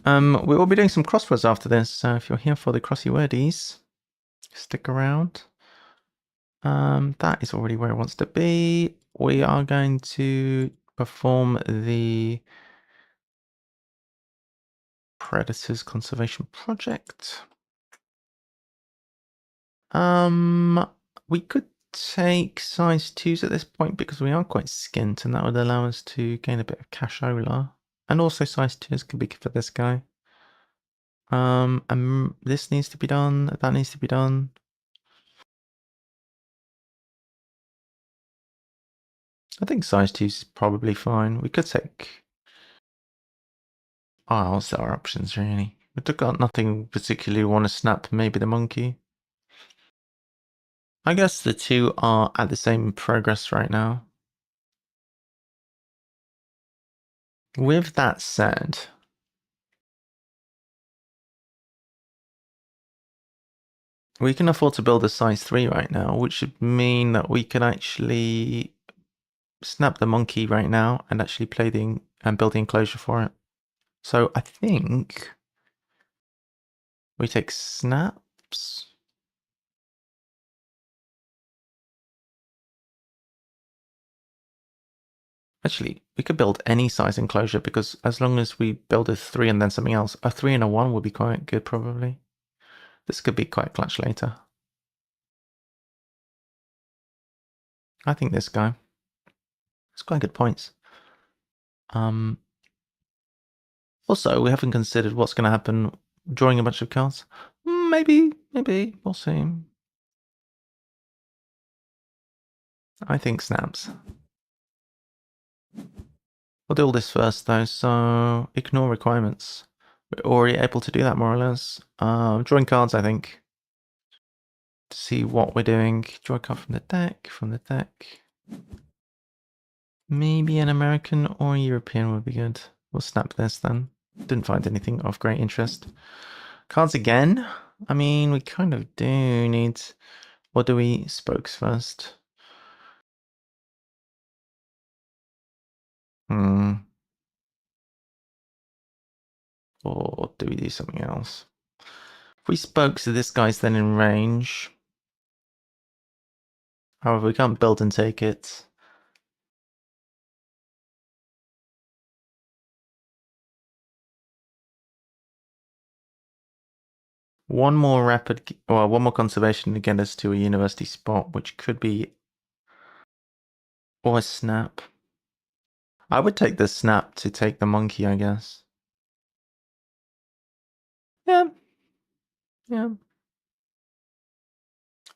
We will be doing some crosswords after this, so if you're here for the crossy wordies, stick around. That is already where it wants to be. We are going to perform the Predators Conservation Project. We could take size 2s at this point because we are quite skint, and that would allow us to gain a bit of cashola. And also size 2s could be good for this guy. And this needs to be done, that needs to be done. I think size 2 is probably fine. We could take... Oh, what's our options really? We've got nothing particularly want to snap, maybe the monkey. I guess the 2 are at the same progress right now. With that said, we can afford to build a size 3 right now, which should mean that we can actually snap the monkey right now and actually play and build the enclosure for it. So I think we take snaps. Actually, we could build any size enclosure because as long as we build a 3 and then something else, a 3 and a 1 would be quite good probably. This could be quite clutch later. I think this guy. It's quite good points. Also, we haven't considered what's going to happen drawing a bunch of cards. Maybe, we'll see. I think snaps. We'll do all this first though, so ignore requirements. We're already able to do that more or less. Drawing cards, I think. To see what we're doing. Draw a card from the deck, Maybe an American or European would be good. We'll snap this then. Didn't find anything of great interest. Cards again? I mean, we kind of do need... Or do we spokes first? Or do we do something else? If we spoke, so this guy's then in range. However, we can't build and take it. One more conservation to get us to a university spot, which could be... Or a snap. I would take the snap to take the monkey, I guess. Yeah.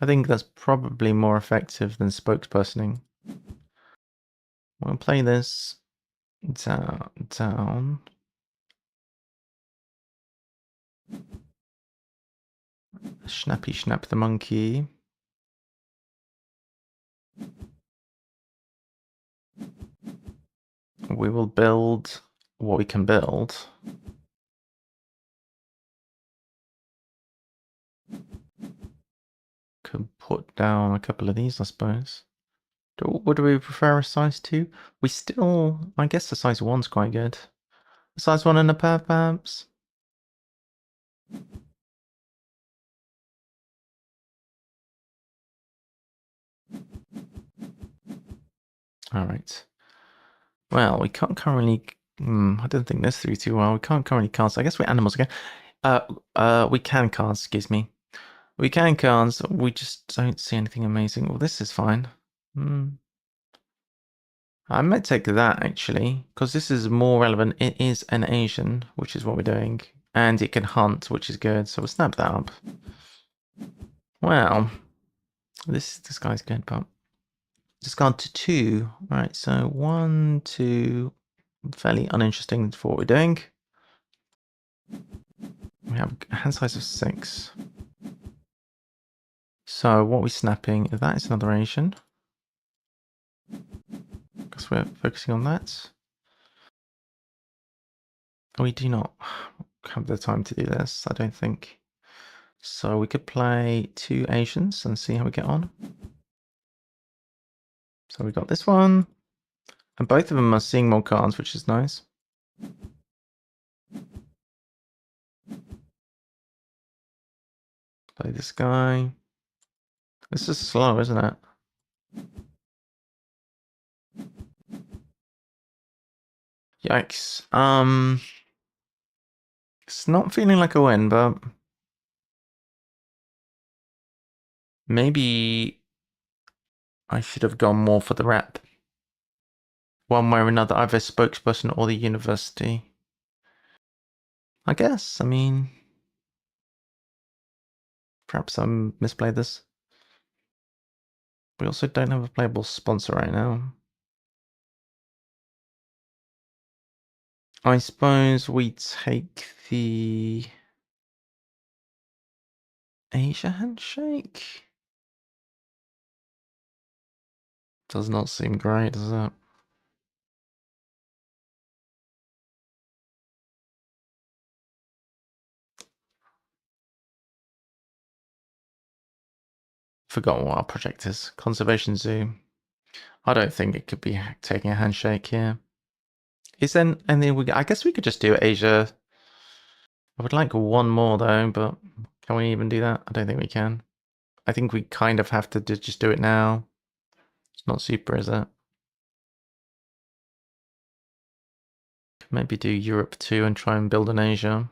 I think that's probably more effective than spokespersoning. We'll play this down. Snappy snap the monkey. We will build what we can build. Could put down a couple of these, I suppose. Would we prefer a size 2? We still... I guess the size 1's quite good. A size 1 and a pair, perhaps? Alright. Well, we can't currently... I don't think this through too well. We can't currently cast... I guess we're animals again. We can cast, excuse me. We can cast, we just don't see anything amazing. Well, this is fine. I might take that, actually, because this is more relevant. It is an Asian, which is what we're doing. And it can hunt, which is good. So we'll snap that up. Well, this guy's good, but... Discard to 2. Right, so 1, 2... Fairly uninteresting for what we're doing. We have a hand size of 6. So what are we snapping? That is another Asian. Because guess we're focusing on that. We do not have the time to do this, I don't think. So we could play 2 Asians and see how we get on. So we got this one. And both of them are seeing more cards, which is nice. Play this guy. This is slow, isn't it? Yikes. It's not feeling like a win, but maybe I should have gone more for the rep. One way or another, either spokesperson or the university. I guess, I mean, perhaps I misplayed this. We also don't have a playable sponsor right now. I suppose we take the Asia handshake? Does not seem great, does it? Forgotten what our project is. Conservation Zoo. I don't think it could be taking a handshake here. Is then and then I guess we could just do Asia. I would like one more though, but can we even do that? I don't think we can. I think we kind of have to just do it now. It's not super, is it? Maybe do Europe too and try and build an Asia.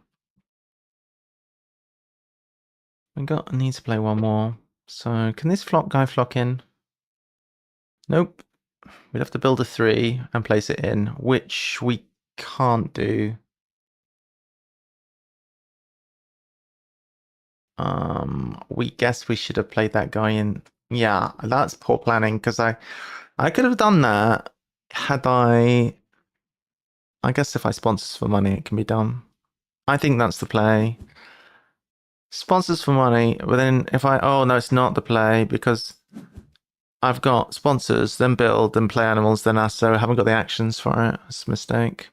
We need to play one more. So can this guy flock in? Nope. We'd have to build a 3 and place it in, which we can't do. We guess we should have played that guy in. Yeah, that's poor planning because I could have done that had I guess if I sponsors for money, it can be done. I think that's the play. Sponsors for money, but then if oh no, it's not the play because I've got sponsors, then build, then play animals, then us, so I haven't got the actions for it. It's a mistake.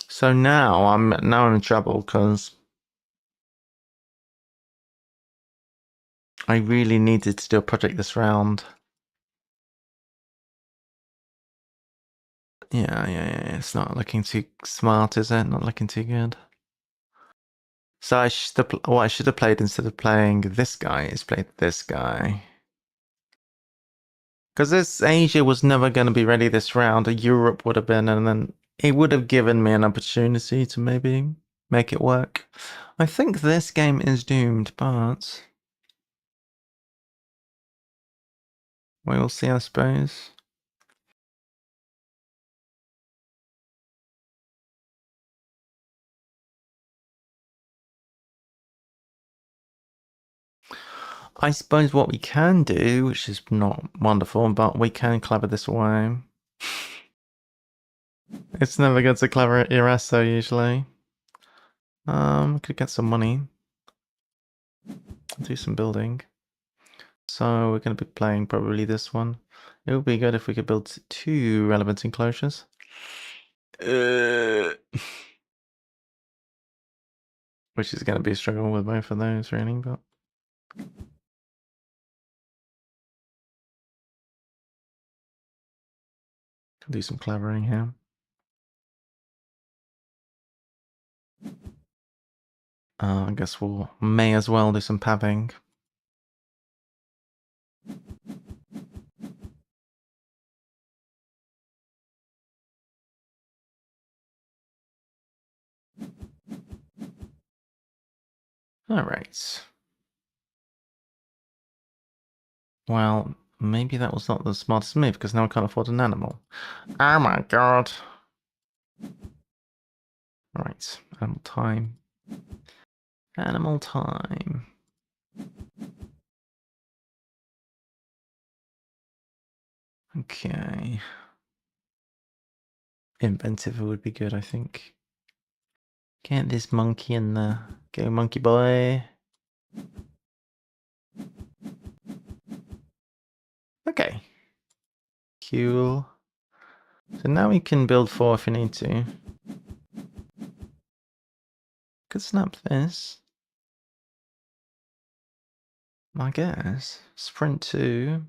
So now I'm in trouble because I really needed to do a project this round. Yeah. It's not looking too smart, is it? Not looking too good. So what I should have played instead of playing this guy is played this guy. Because this Asia was never going to be ready this round. Europe would have been, and then it would have given me an opportunity to maybe make it work. I think this game is doomed, but we will see, I suppose. I suppose what we can do, which is not wonderful, but we can clever this away. It's never good to clever Eraso usually. Could get some money. Do some building. So we're going to be playing probably this one. It would be good if we could build 2 relevant enclosures. Which is going to be a struggle with both of those, really, but... do some clevering here. I guess we'll may as well do some pabbing. Alright. Well, maybe that was not the smartest move, because now I can't afford an animal. Oh my god. Right, animal time. Animal time. Okay. Inventive would be good, I think. Get this monkey in there. Go, monkey boy. Okay. cool. So now we can build 4 if we need to. Could snap this, I guess. Sprint 2.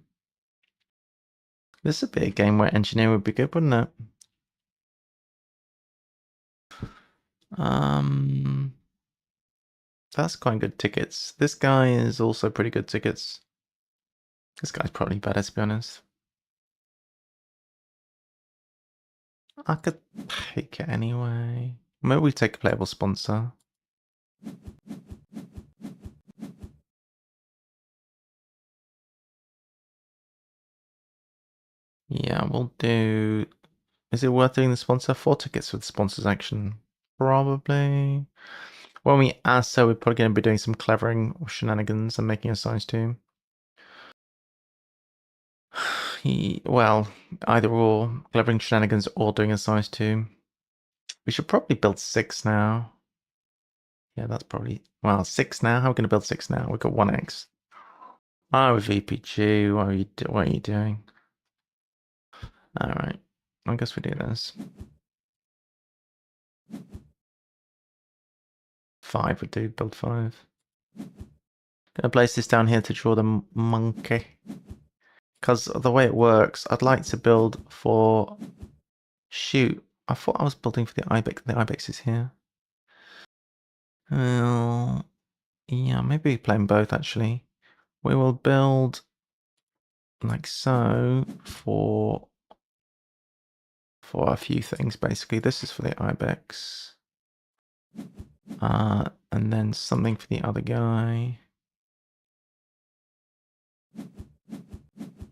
This would be a game where engineer would be good, wouldn't it? That's quite good tickets. This guy is also pretty good tickets. This guy's probably better, to be honest. I could pick it anyway. Maybe we take a playable sponsor. Yeah, we'll do... Is it worth doing the sponsor? 4 tickets with sponsors action. Probably. When we ask, so we're probably going to be doing some clevering or shenanigans and making a size 2. Well, either or. Clevering shenanigans or doing a size 2. We should probably build 6 now. Yeah, that's probably... Well, 6 now? How are we going to build 6 now? We've got 1x. Oh, VPG, what are you doing? Alright, I guess we do this. 5 would do, build 5. Gonna place this down here to draw the monkey. Because the way it works, I'd like to build for... Shoot, I thought I was building for the ibex. The ibex is here. Well, yeah, maybe we play them both actually. We will build like so for a few things basically. This is for the ibex. And then something for the other guy.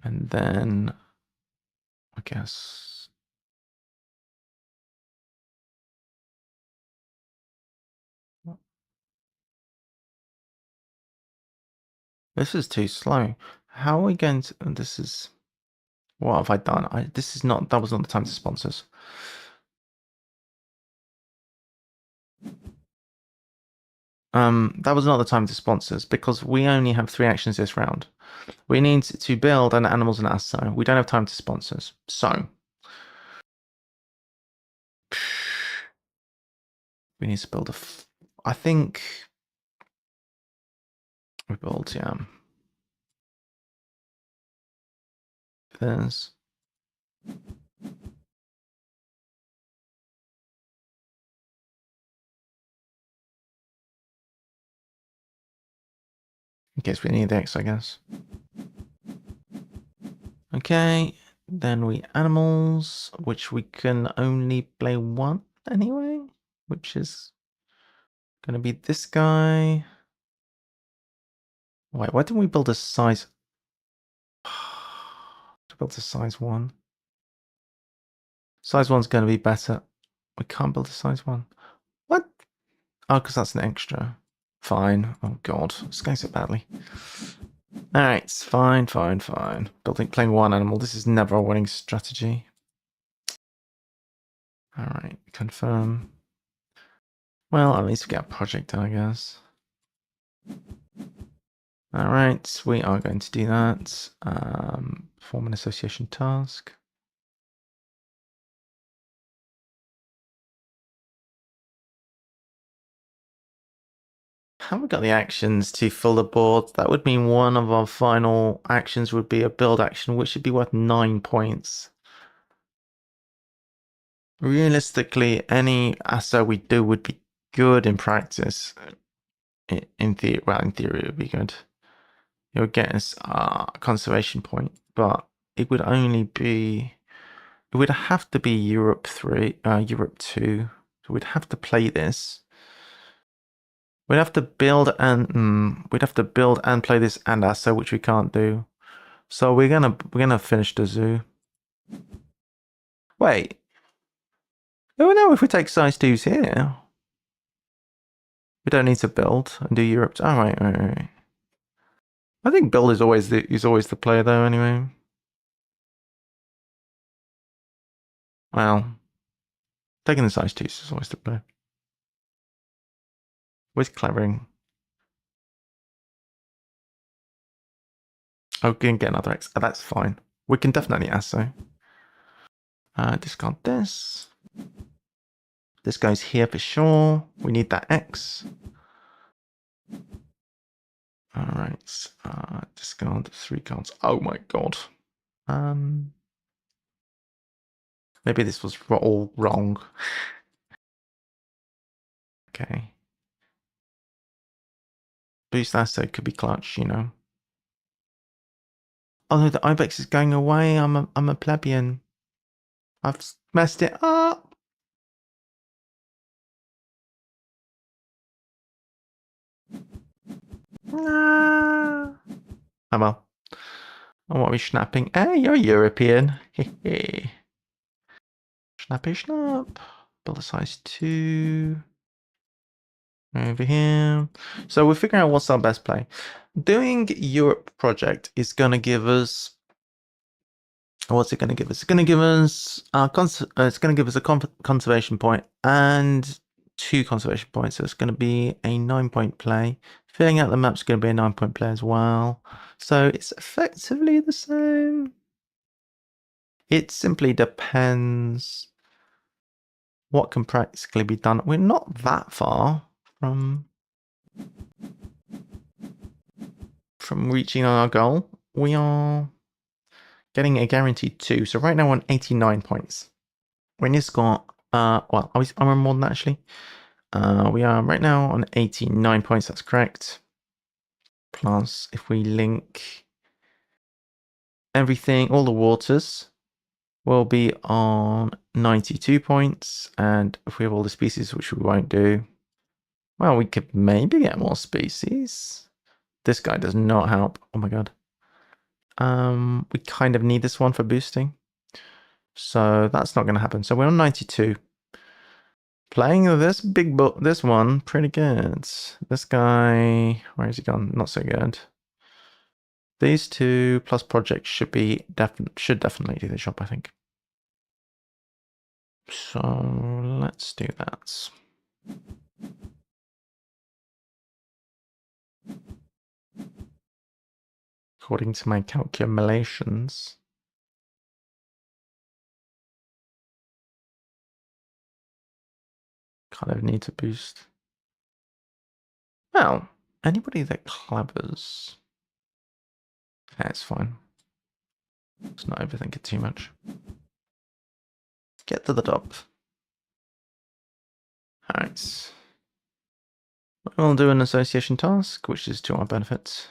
And then I guess this is too slow. How are we going to... This is... What have I done? That was not the time to sponsors. That was not the time to sponsors because we only have 3 actions this round. We need to build an animals and asso. We don't have time to sponsors. So we need to build I think we build, yeah. There's in case we need the X, I guess. Okay, then we animals, which we can only play 1 anyway, which is gonna be this guy. Wait, why didn't we build a size? To build a size 1. Size 1's gonna be better. We can't build a size 1. What? Oh, because that's an extra. Fine. Oh god, it's going so badly. Alright, fine. Playing 1 animal. This is never a winning strategy. Alright, confirm. Well, at least we get a project done, I guess. Alright, we are going to do that. Form an association task. Haven't got the actions to fill the board. That would mean one of our final actions would be a build action, which should be worth 9 points. Realistically, any asso we do would be good in practice. In theory, it would be good. It would get us a conservation point, but it would only be... It would have to be Europe 2. So we'd have to play this. We'd have to build and play this and asso, which we can't do. So we're gonna finish the zoo. Wait. Oh no, if we take size 2s here, we don't need to build and do Europe. Oh right. I think build is always the player though. Anyway. Well, taking the size 2s is always the player. With clevering. Oh, we can get another X. Oh, that's fine. We can definitely asso. Discard this. This goes here for sure. We need that X. Alright. Discard 3 cards. Oh my god. Maybe this was all wrong. Okay. Boost asset could be clutch, you know. Oh no, the Ibex is going away. I'm a plebeian. I've messed it up. Ah. Oh well. Oh, what are we snapping? Hey, you're European. Snappy snap. Build size 2. Over here. So we're figuring out what's our best play. Doing Europe project is going to give us. What's it going to give us? It's going to give us it's going to give us a conservation point and 2 conservation points. So it's going to be a 9-point play. Filling out the map's going to be a 9-point play as well. So it's effectively the same. It simply depends what can practically be done. We're not that far from reaching our goal. We are getting a guaranteed 2. So right now we're on 89 points. When it's got well, I'm on more than that actually. We are right now on 89 points, that's correct. Plus, if we link everything, all the waters, we'll be on 92 points. And if we have all the species, which we won't do, well, we could maybe get more species. This guy does not help. Oh my god. We kind of need this one for boosting. So that's not going to happen. So we're on 92. Playing this one, pretty good. This guy, where has he gone? Not so good. These 2 plus projects should definitely do the job, I think. So let's do that. According to my calculations. Kind of need to boost. Well, anybody that clavers. That's fine. Let's not overthink it too much. Get to the top. Alright. We'll do an association task, which is to our benefit.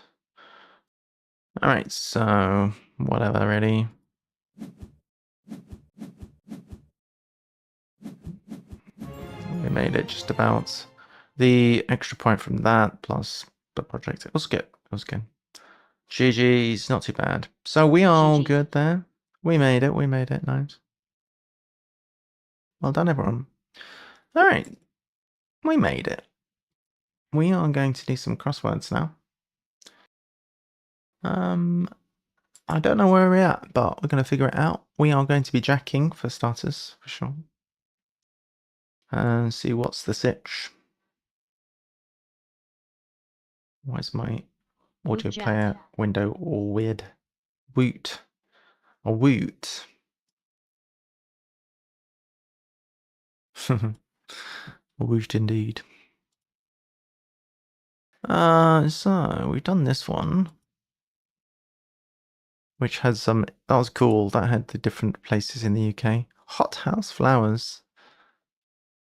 Alright, so whatever, ready. We made it just about. The extra point from that plus the project. It was good. It was good. GG's, not too bad. So we are all good there. We made it. We made it. Nice. Well done, everyone. All right. We made it. We are going to do some crosswords now. I don't know where we're at, but we're going to figure it out. We are going to be jacking for starters, for sure. And see what's the sitch. Why is my audio player window all weird? Woot. A woot. Woot indeed. So we've done this one, which has some. That was cool. That had the different places in the UK. Hothouse flowers.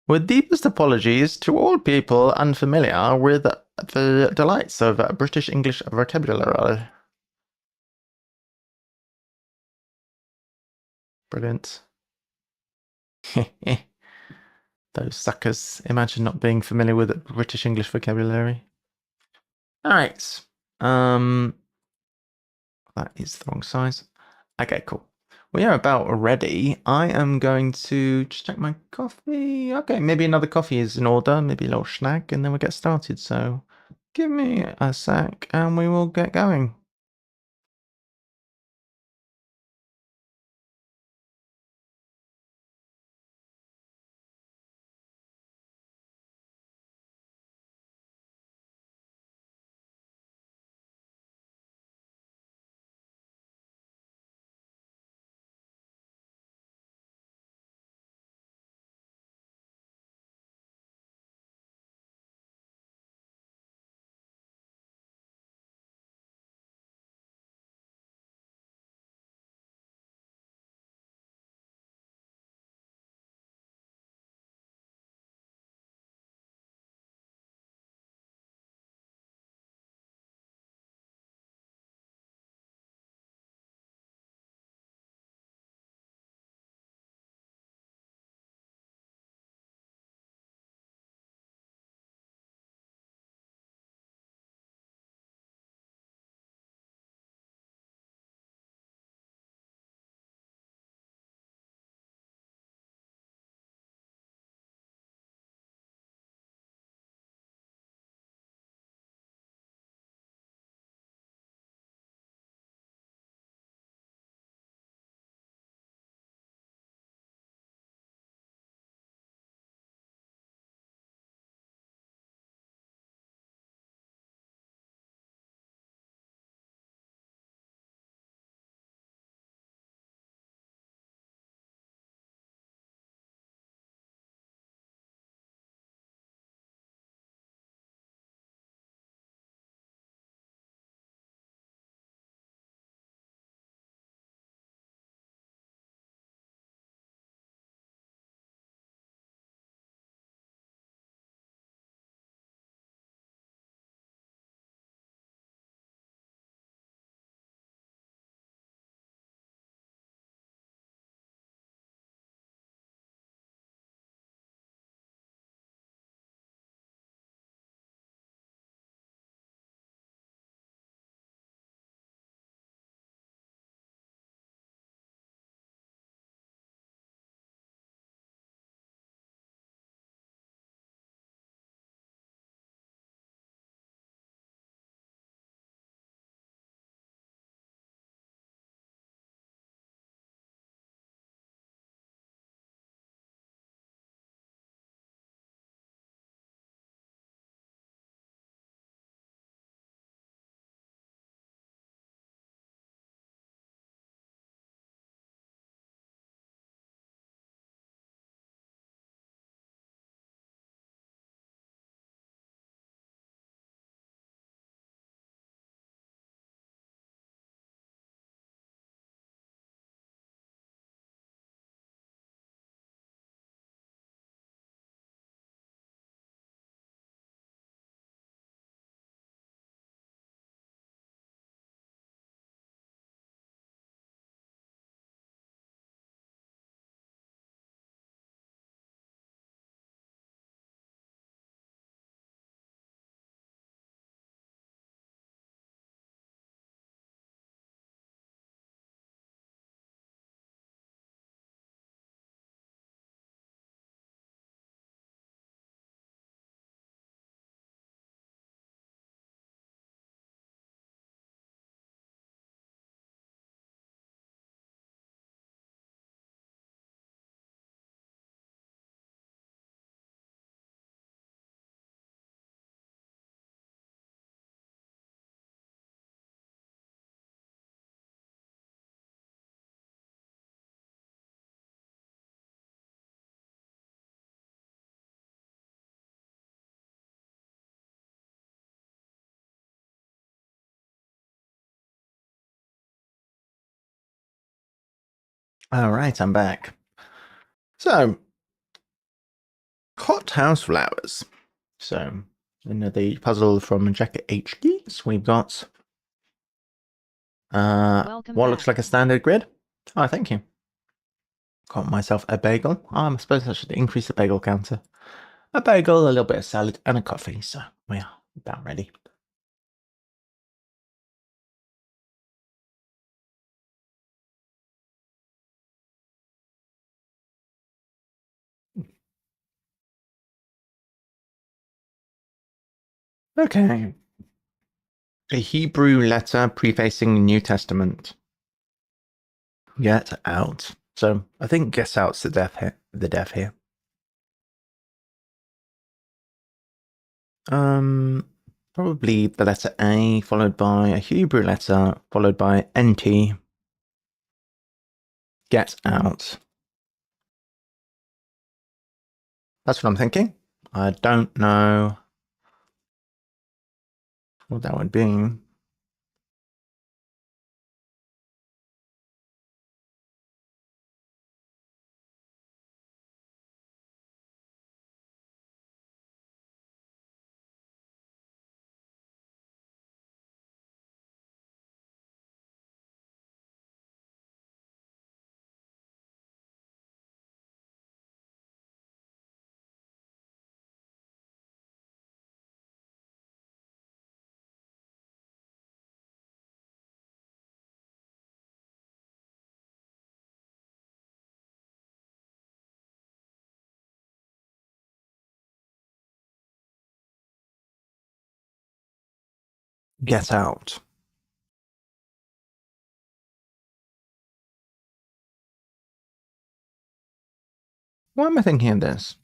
With deepest apologies to all people unfamiliar with the delights of British English vocabulary. Brilliant. Those suckers. Imagine not being familiar with British English vocabulary. Alright. That is the wrong size. Okay, cool. We are about ready. I am going to just check my coffee. Okay, maybe another coffee is in order. Maybe a little snack, and then we'll get started. So give me a sec, and we will get going. All right, I'm back. So, hot house flowers. So, in the puzzle from Jacket HDs, we've got Welcome what looks back. like a standard grid. Oh, thank you. Got myself a bagel. I suppose I should increase the bagel counter. A bagel, a little bit of salad, and a coffee. So, we are about ready. Okay. A Hebrew letter prefacing the New Testament. Get out. So I think get out's the deaf here. Probably the letter A followed by a Hebrew letter followed by NT. Get out. That's what I'm thinking. I don't know what that would be. Get out. Why am I thinking of this?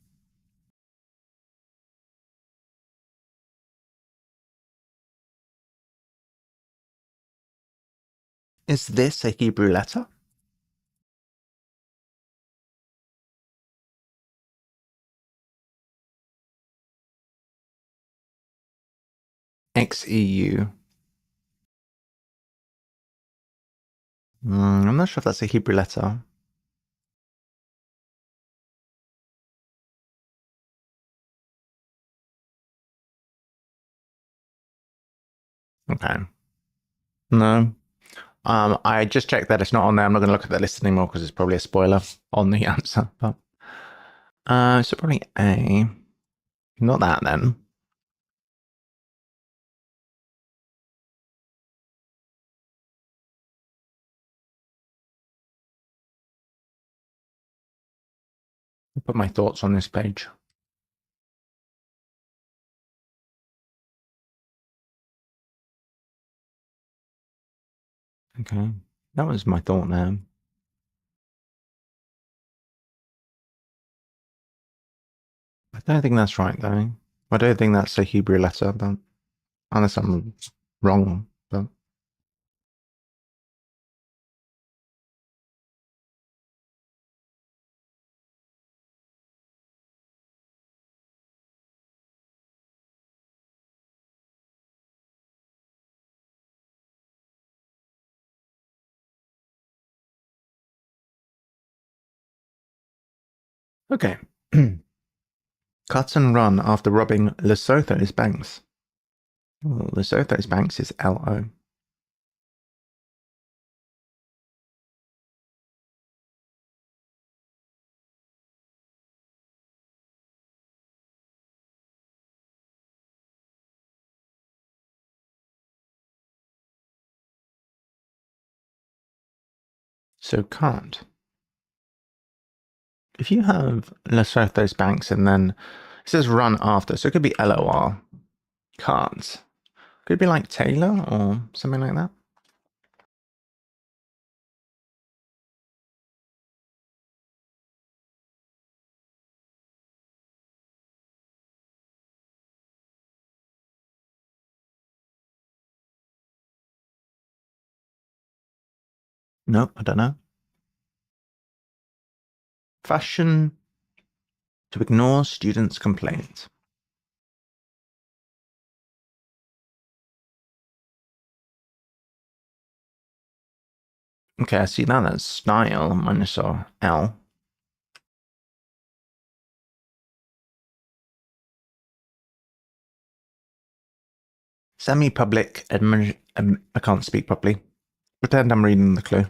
Is this a Hebrew letter? XEU. I'm not sure if that's a Hebrew letter. Okay. No. I just checked that it's not on there. I'm not going to look at that list anymore because it's probably a spoiler on the answer. But so probably A. Not that then. I'll put my thoughts on this page. Okay, that was my thought there. I don't think that's right though. I don't think that's a Hebrew letter, but unless I'm wrong. But okay. Cut and run after robbing Lesotho's banks. Oh, Lesotho's banks is LO. So can't. If you have Lesotho's banks and then it says run after, so it could be LOR. Can't. Could it be like Taylor or something like that? Nope, I don't know. Fashion to ignore students' complaints. Okay, I see now that's style minus L. Semi-public I can't speak properly. Pretend I'm reading the clue.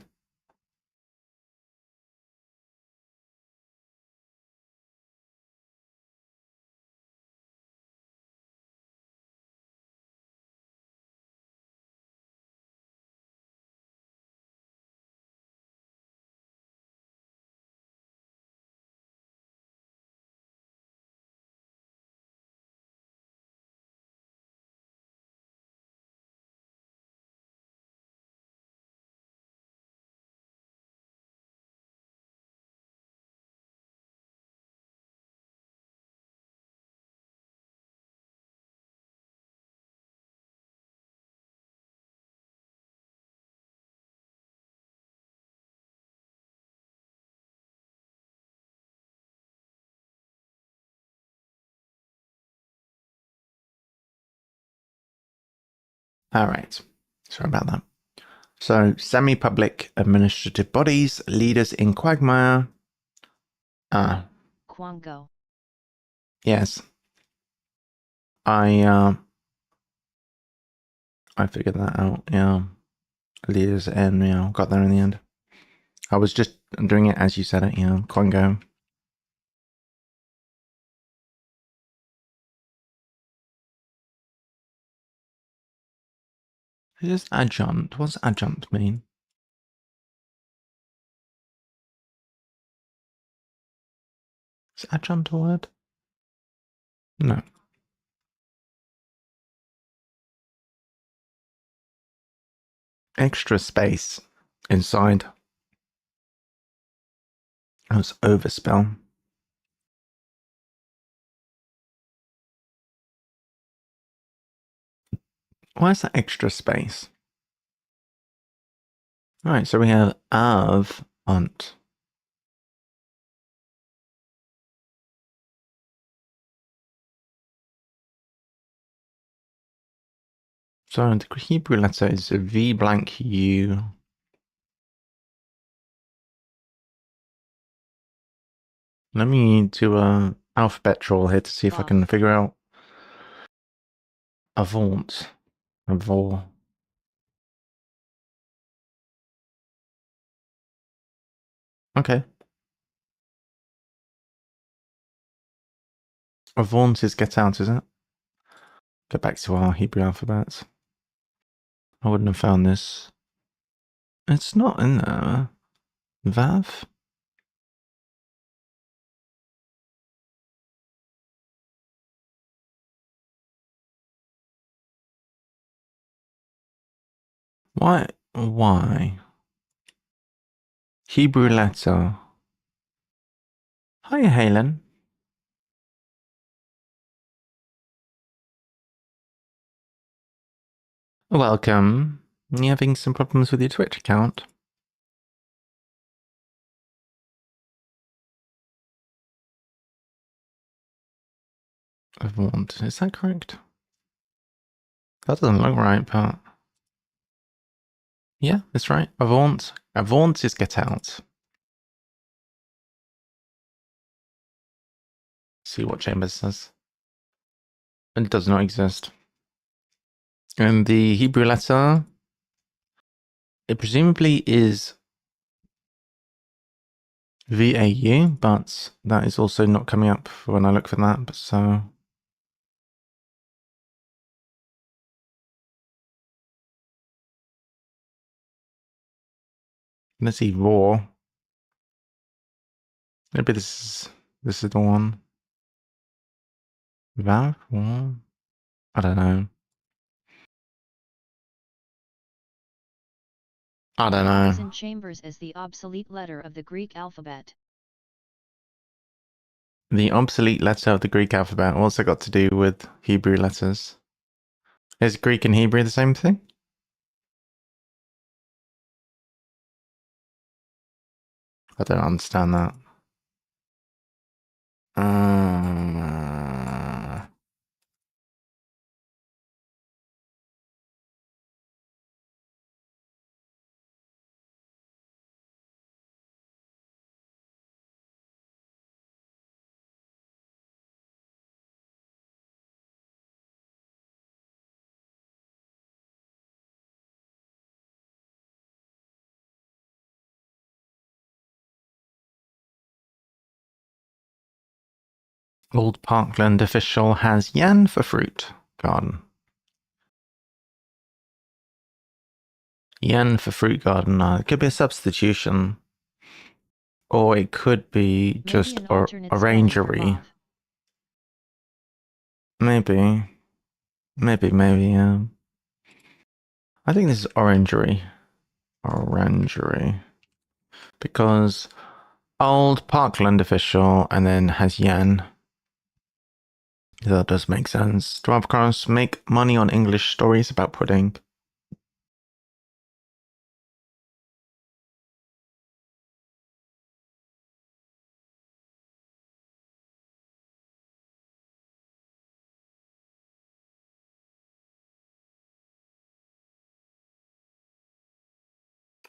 All right. Sorry about that. So, semi-public administrative bodies, leaders in quagmire. 𝘠𝘳𝘰𝘴𝘴𝘸𝘰𝘳𝘥𝘴. Yes. I figured that out. Yeah. Leaders in, got there in the end. I was just doing it as you said it, Congo. Who's adjunct? What's adjunct mean? Is adjunct a word? No. Extra space inside. Oh, it's overspell. Why is that extra space? Right, so we have of unt. So the Hebrew letter is V blank U. Let me do a alphabet troll here to see if I can figure out avant. Avor. Okay. Avant is get out, is it? Go back to our Hebrew alphabet. I wouldn't have found this. It's not in there. Vav? Why? Why? Hebrew letter. Hiya, Helen. Welcome. You having some problems with your Twitch account? Avant. Is that correct? That doesn't look right, but... Yeah, that's right. Avant. Avant is get out. See what Chambers says. It does not exist. And the Hebrew letter... It presumably is VAU, but that is also not coming up when I look for that, so... Let's see, raw. Maybe this is the one. Vav? I don't know. I don't know. Isn't Chambers is the obsolete letter of the Greek alphabet? The obsolete letter of the Greek alphabet. What's it got to do with Hebrew letters? Is Greek and Hebrew the same thing? I don't understand that. Old Parkland official has yen for fruit garden. Yen for fruit garden. It could be a substitution. Or it could be Maybe just an alternate spelling for orangery. off. Maybe, yeah. I think this is orangery. Orangery. Because old Parkland official and then has yen. That does make sense. 12 crowns make money on English stories about pudding.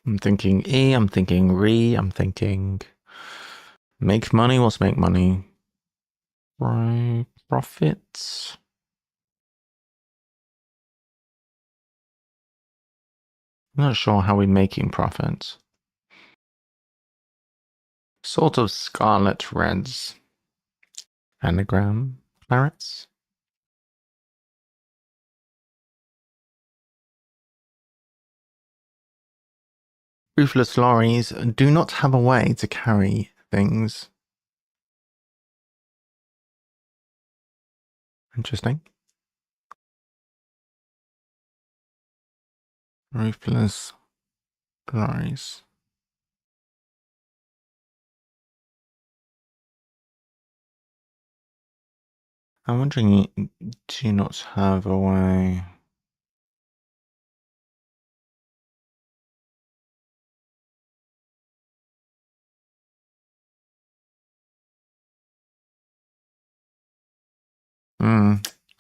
I'm thinking E, I'm thinking re, I'm thinking make money, what's make money? Right, profits. I'm not sure how we're making profits. Sort of scarlet reds. Anagram, clarets. Roofless lorries do not have a way to carry things. Interesting. Roofless lorries. I'm wondering, do not have a way.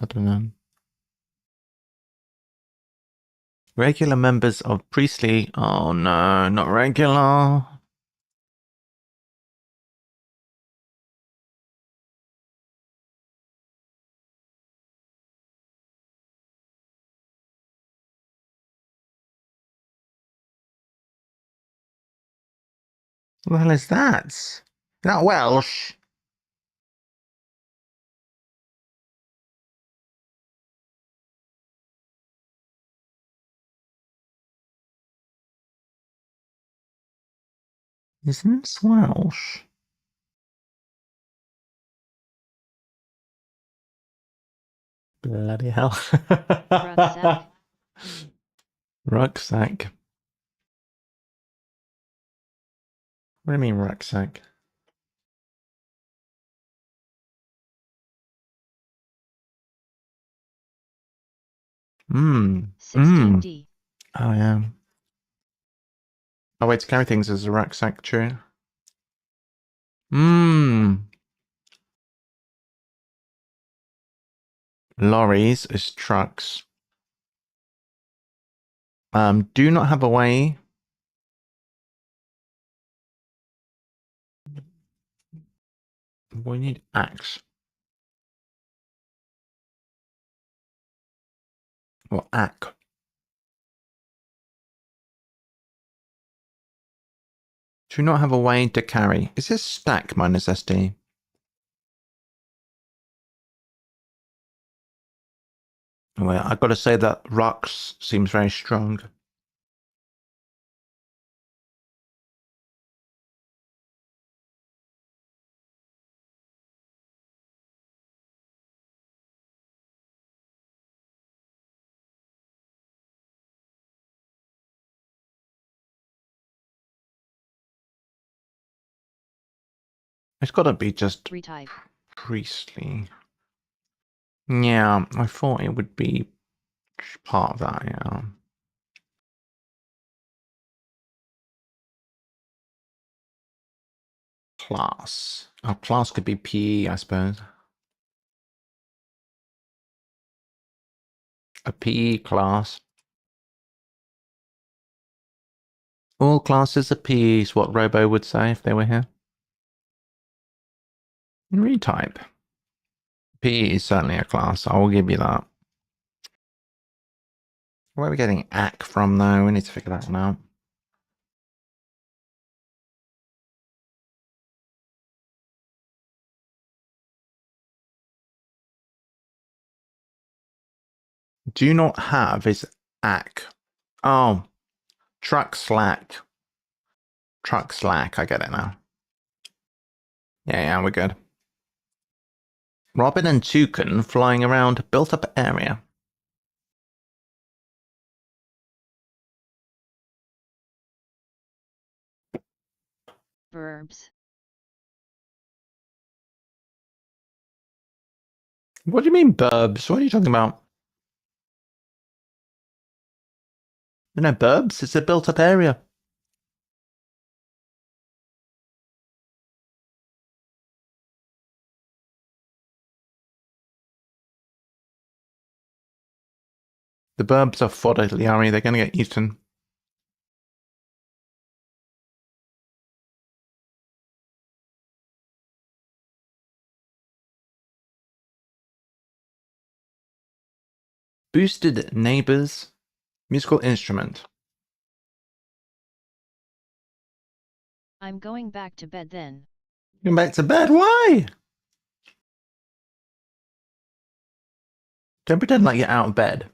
I don't know. Regular members of Priestley. Oh no, not regular. What the hell is that? Is that Welsh? Isn't this Welsh? Bloody hell. Rucksack. Rucksack. What do you mean rucksack? Mmm. 16D. Oh yeah. Oh wait, to carry things as a rucksack, true. Lorries is trucks. Do not have a way. We need axe. Or ack. Do not have a way to carry. Is this stack minus SD? Well, I've got to say that rocks seems very strong. It's got to be just Retype. Priestley. Yeah, I thought it would be part of that, yeah. Class. Oh, class could be PE, I suppose. A PE class. All classes are PE is what Robo would say if they were here. Retype. PE is certainly a class, I will give you that. Where are we getting ACK from though? We need to figure that one out. Do not have is ack. Oh, truck slack. Truck slack. I get it now. Yeah, we're good. Robin and toucan flying around built-up area. Verbs. What do you mean, burbs? What are you talking about? No, burbs. It's a built-up area. The burbs are fodder, Liari. They're going to get eaten. Boosted neighbors. Musical instrument. I'm going back to bed then. Going back to bed? Why? Don't pretend like you're out of bed.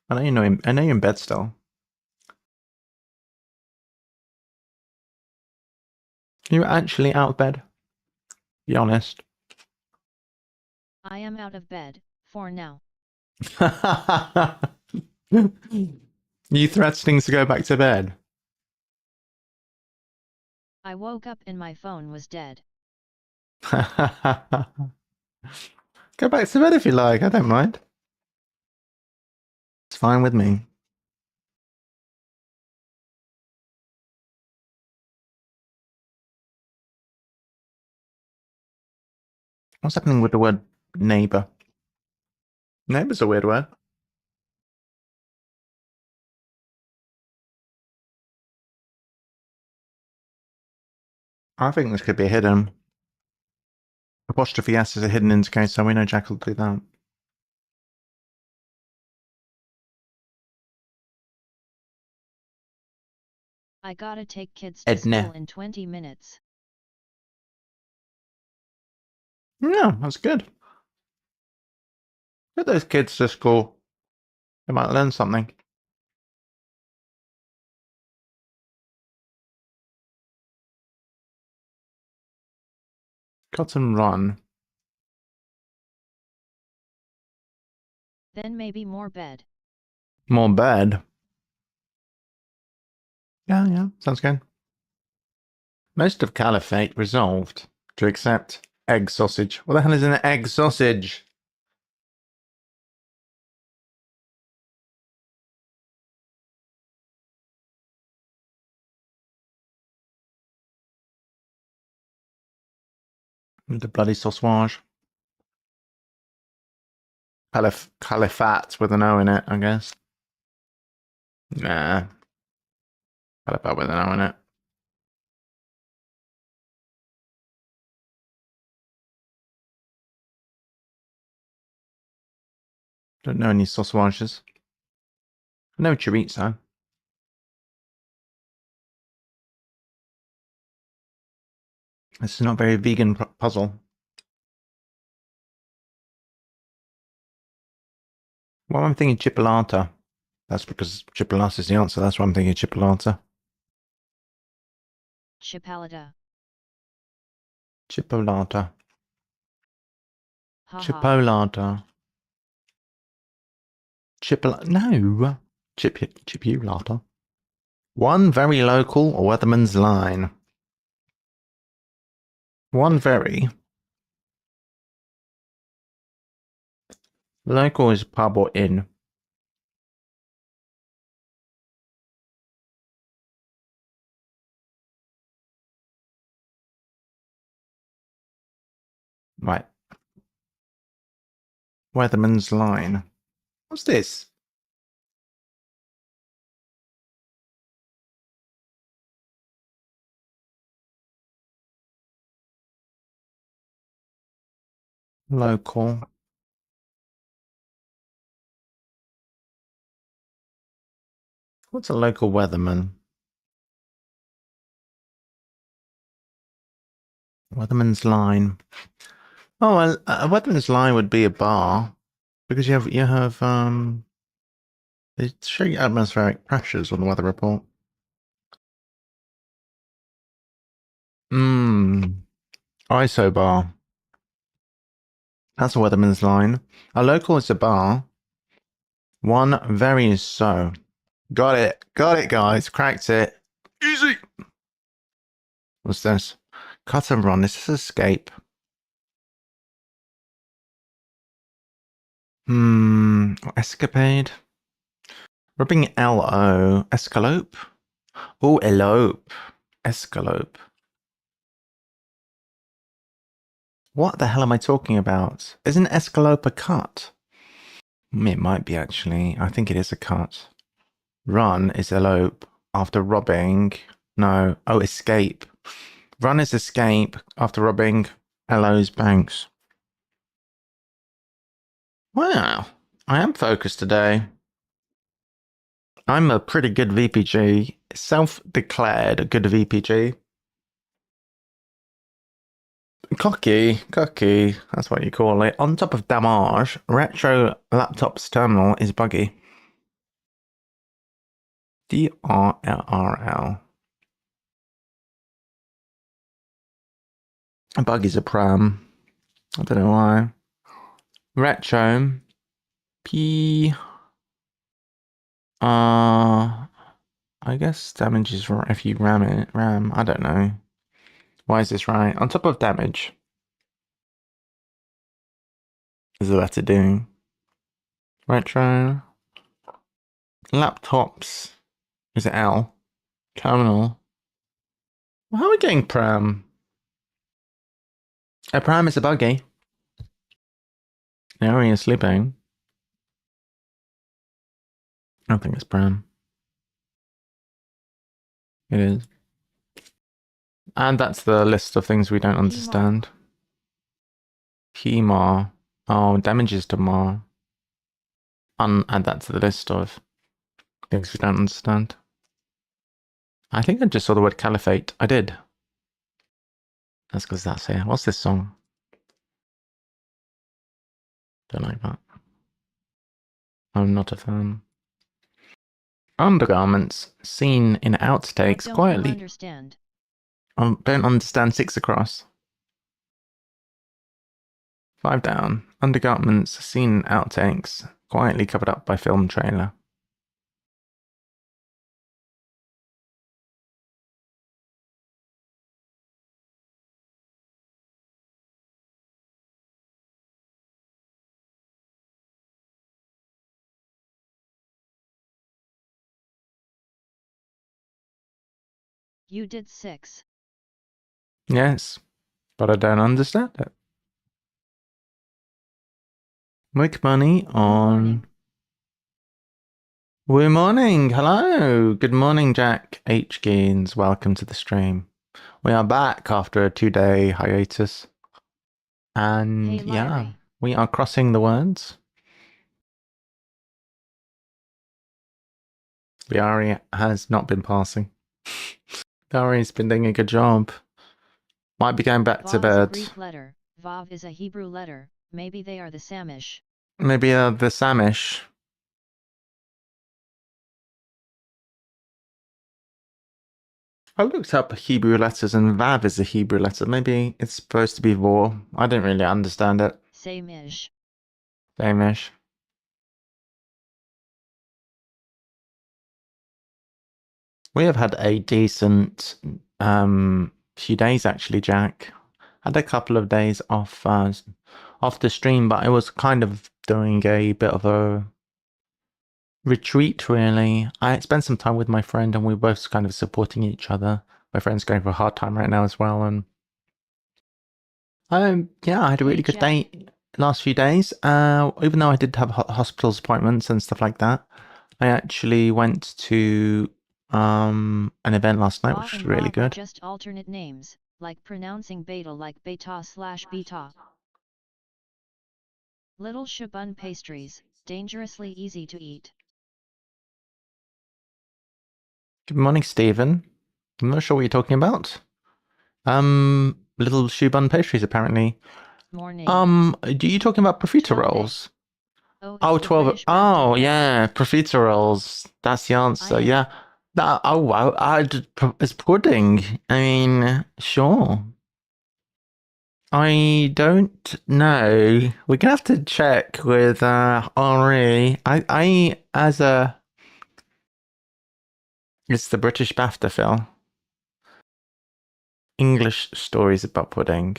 I know you're in bed still. You're actually out of bed. Be honest. I am out of bed, for now. You threatening to go back to bed? I woke up and my phone was dead. Go back to bed if you like, I don't mind. It's fine with me. What's happening with the word neighbor? Neighbor's a weird word. I think this could be hidden. Apostrophe S is a hidden indicator, so we know Jack will do that. I gotta take kids to Edna. school in 20 minutes. Yeah, that's good. Get those kids to school. They might learn something. Cut and run. Then maybe more bed. More bed. Yeah, sounds good. Most of Caliphate resolved to accept egg sausage. What the hell is an egg sausage? The bloody sausage. Califat with an O in it, I guess. Nah. Califat with an O in it. Don't know any sausages. I know chorizo. This is not a very vegan puzzle. Well, I'm thinking chipolata. That's because chipolata is the answer. That's why I'm thinking chipolata. Chipolata. Chipolata. Ha ha. Chipolata. No. Chipolata. One very local Weatherman's line. One very local is pub or inn. Right. Weatherman's line. What's this? Local. What's a local weatherman? Weatherman's line. Oh, well, a weatherman's line would be a bar because you have They show you atmospheric pressures on the weather report. ISO bar. That's a weatherman's line. A local is a bar. One very is so. Got it. Got it, guys. Cracked it. Easy. What's this? Cut and run. This is escape. Escapade. Rubbing L-O. Escalope. Oh, elope. Escalope. What the hell am I talking about? Isn't escalope a cut? It might be, actually. I think it is a cut. Run is elope. After robbing. No. Oh, escape. Run is escape. After robbing. Elo's banks. Wow. I am focused today. I'm a pretty good VPG. Self-declared good VPG. Cocky. That's what you call it. On top of damage, retro laptop's terminal is buggy. DRLRL. A buggy's a pram. I don't know why. Retro. P. I guess damage is right if you ram it. I don't know. Why is this right? On top of damage. Is the letter doing? Retro. Laptops. Is it L? Terminal. Well, how are we getting pram? A pram is a buggy. Now you're sleeping. I don't think it's pram. It is. And that's the list of things we don't understand. PMAR. Oh, damages to MAR. Add that to the list of things we don't understand. I think I just saw the word caliphate. I did. That's because that's here. What's this song? Don't like that. I'm not a fan. Undergarments seen in outtakes quietly. Understand. Don't understand 6 across. 5 down. Undergarments seen in outtakes quietly covered up by film trailer. You did 6. Yes, but I don't understand it. Make money on... Good morning. Hello. Good morning, Jack H. Gaines. Welcome to the stream. We are back after a 2-day hiatus. And hey, yeah, we are crossing the words. Larry has not been passing. Larry's been doing a good job. Might be going back to bed. Is a Greek letter. Vav is a Hebrew letter. Maybe they are the Samish. Maybe the Samish. I looked up Hebrew letters and Vav is a Hebrew letter. Maybe it's supposed to be Vor. I don't really understand it. Samish. Samish. We have had a decent few days actually, Jack. Had a couple of days off the stream, but I was kind of doing a bit of a retreat, really. I spent some time with my friend and we were both kind of supporting each other. My friend's going for a hard time right now as well, and yeah, I had a really good day last few days. Even though I did have hospital appointments and stuff like that, I actually went to an event last night, which was really good. Just alternate names, like pronouncing beta like beta/beta. Little Shabun pastries, dangerously easy to eat. Good morning, Stephen. I'm not sure what you're talking about. Little shoe bun pastries, apparently. Morning. Are you talking about profiterolles? Oh, Oh, it's the 12. British route to Oh, Paris. yeah. Profiteroles. That's the answer. am. Yeah. That, oh, wow. It's pudding. I mean, sure. I don't know. We're gonna have to check with Henri. It's the British BAFTA film. English stories about pudding.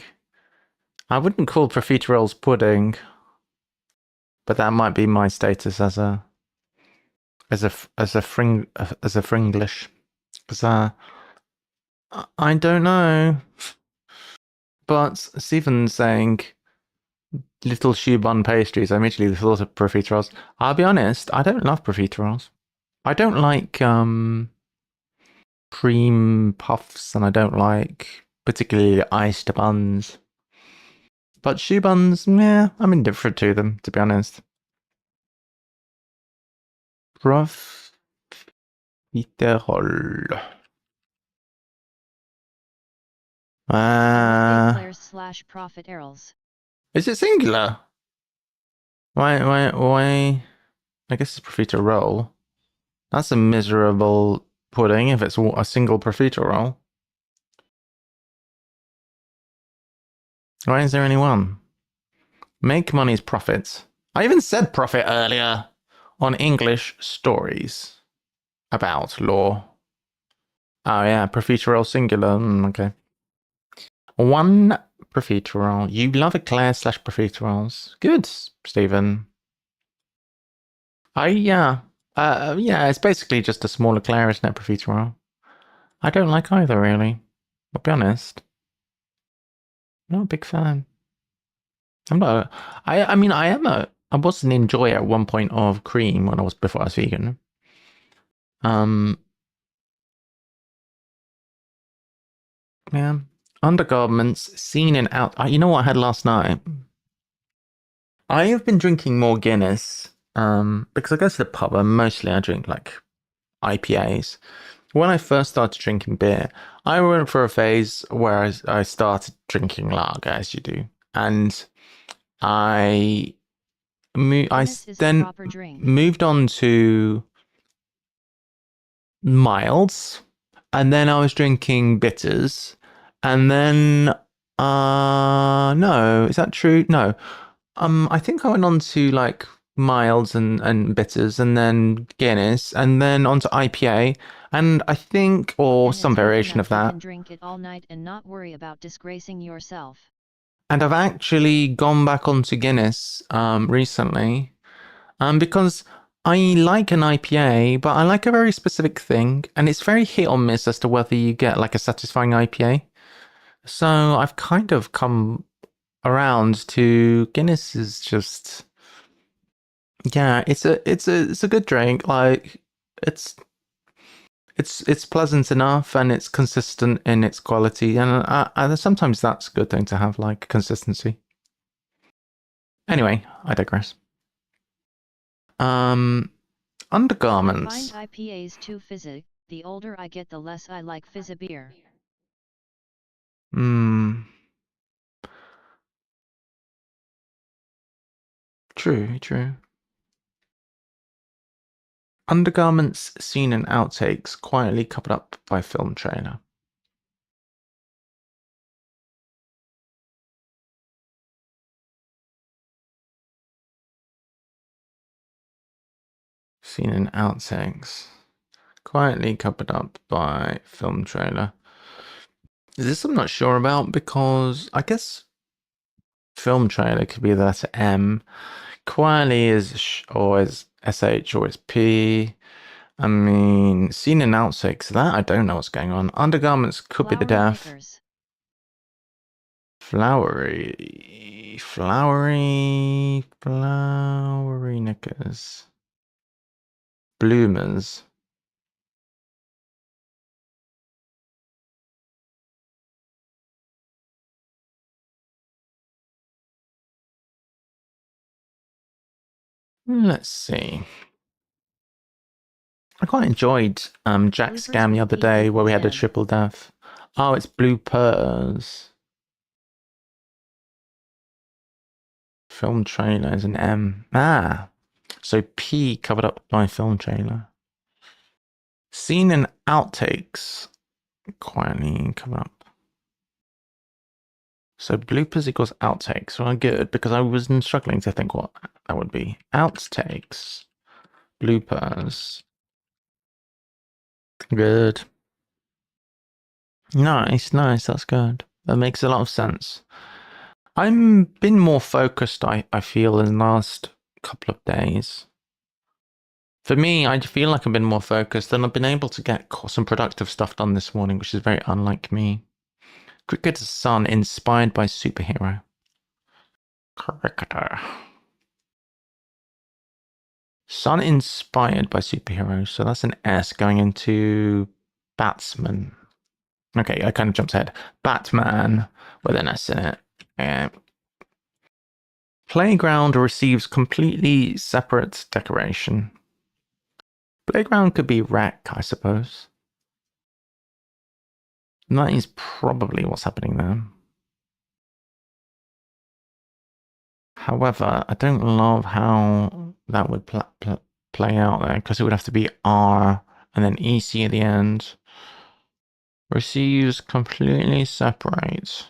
I wouldn't call profiteroles pudding, but that might be my status as a fringlish. Because I don't know. But Stephen's saying little shoe bun pastries. I immediately thought of profiteroles. I'll be honest, I don't love profiteroles. I don't like cream puffs, and I don't like particularly iced buns. But shoe buns, yeah, I'm indifferent to them, to be honest. Profiterole. /profiteroles. Is it singular? Why? I guess it's profiterole. That's a miserable pudding if it's a single profiterole. Why is there only one? Make money's profits. I even said profit earlier on English stories about law. Oh yeah, profiterole singular. Okay. One profiterole. You love eclair/profiteroles. Good, Stephen. Yeah, it's basically just a smaller eclair, isn't it, profiterole? I don't like either, really. I'll be honest. I'm not a big fan. I'm not. I mean, I was an enjoyer at one point of cream before I was vegan. Yeah. Undergarments, seen and out. You know what I had last night? I have been drinking more Guinness. Because I go to the pub and mostly I drink like IPAs. When I first started drinking beer, I went for a phase where I started drinking lager, as you do, and I then moved on to milds, and then I was drinking bitters, and then no, is that true? No, I think I went on to like milds and bitters, and then Guinness, and then onto IPA, and I think, or some variation of that. You can drink it all night and not worry about disgracing yourself. And I've actually gone back onto Guinness recently, because I like an IPA, but I like a very specific thing, and it's very hit or miss as to whether you get like a satisfying IPA. So I've kind of come around to Guinness is just, yeah, it's a good drink. Like it's pleasant enough, and it's consistent in its quality, and sometimes that's a good thing to have, like consistency. Anyway, I digress. Undergarments. I find IPAs too fizzy. The older I get, the less I like fizzy beer. True. Undergarments, scene and outtakes, quietly covered up by film trailer. Scene and outtakes, quietly covered up by film trailer. This I'm not sure about, because I guess film trailer could be the letter M. Quietly is sh, or is SH, or is P. I mean, scene and outtakes, that I don't know what's going on. Undergarments could be the deaf. Flowery knickers. Bloomers. Let's see. I quite enjoyed Jack's scam the other day where we had a triple death. Oh, it's bloopers. Film trailer is an M. Ah, So P covered up by film trailer. Scene in outtakes quietly covered up. So bloopers equals outtakes. Well, good, because I was struggling to think what that would be. Outtakes, bloopers. Good. Nice, nice. That's good. That makes a lot of sense. I'm been more focused, I feel, in the last couple of days. For me, I feel like I've been more focused and I've been able to get some productive stuff done this morning, which is very unlike me. Cricketer's son inspired by superhero. Cricketer. Son inspired by superheroes. So that's an S going into batsman. Okay, I kind of jumped ahead. Batman with an S in it. Playground receives completely separate decoration. Playground could be rec, I suppose. And that is probably what's happening there. However, I don't love how that would play out there, because it would have to be R and then EC at the end. Receives completely separate.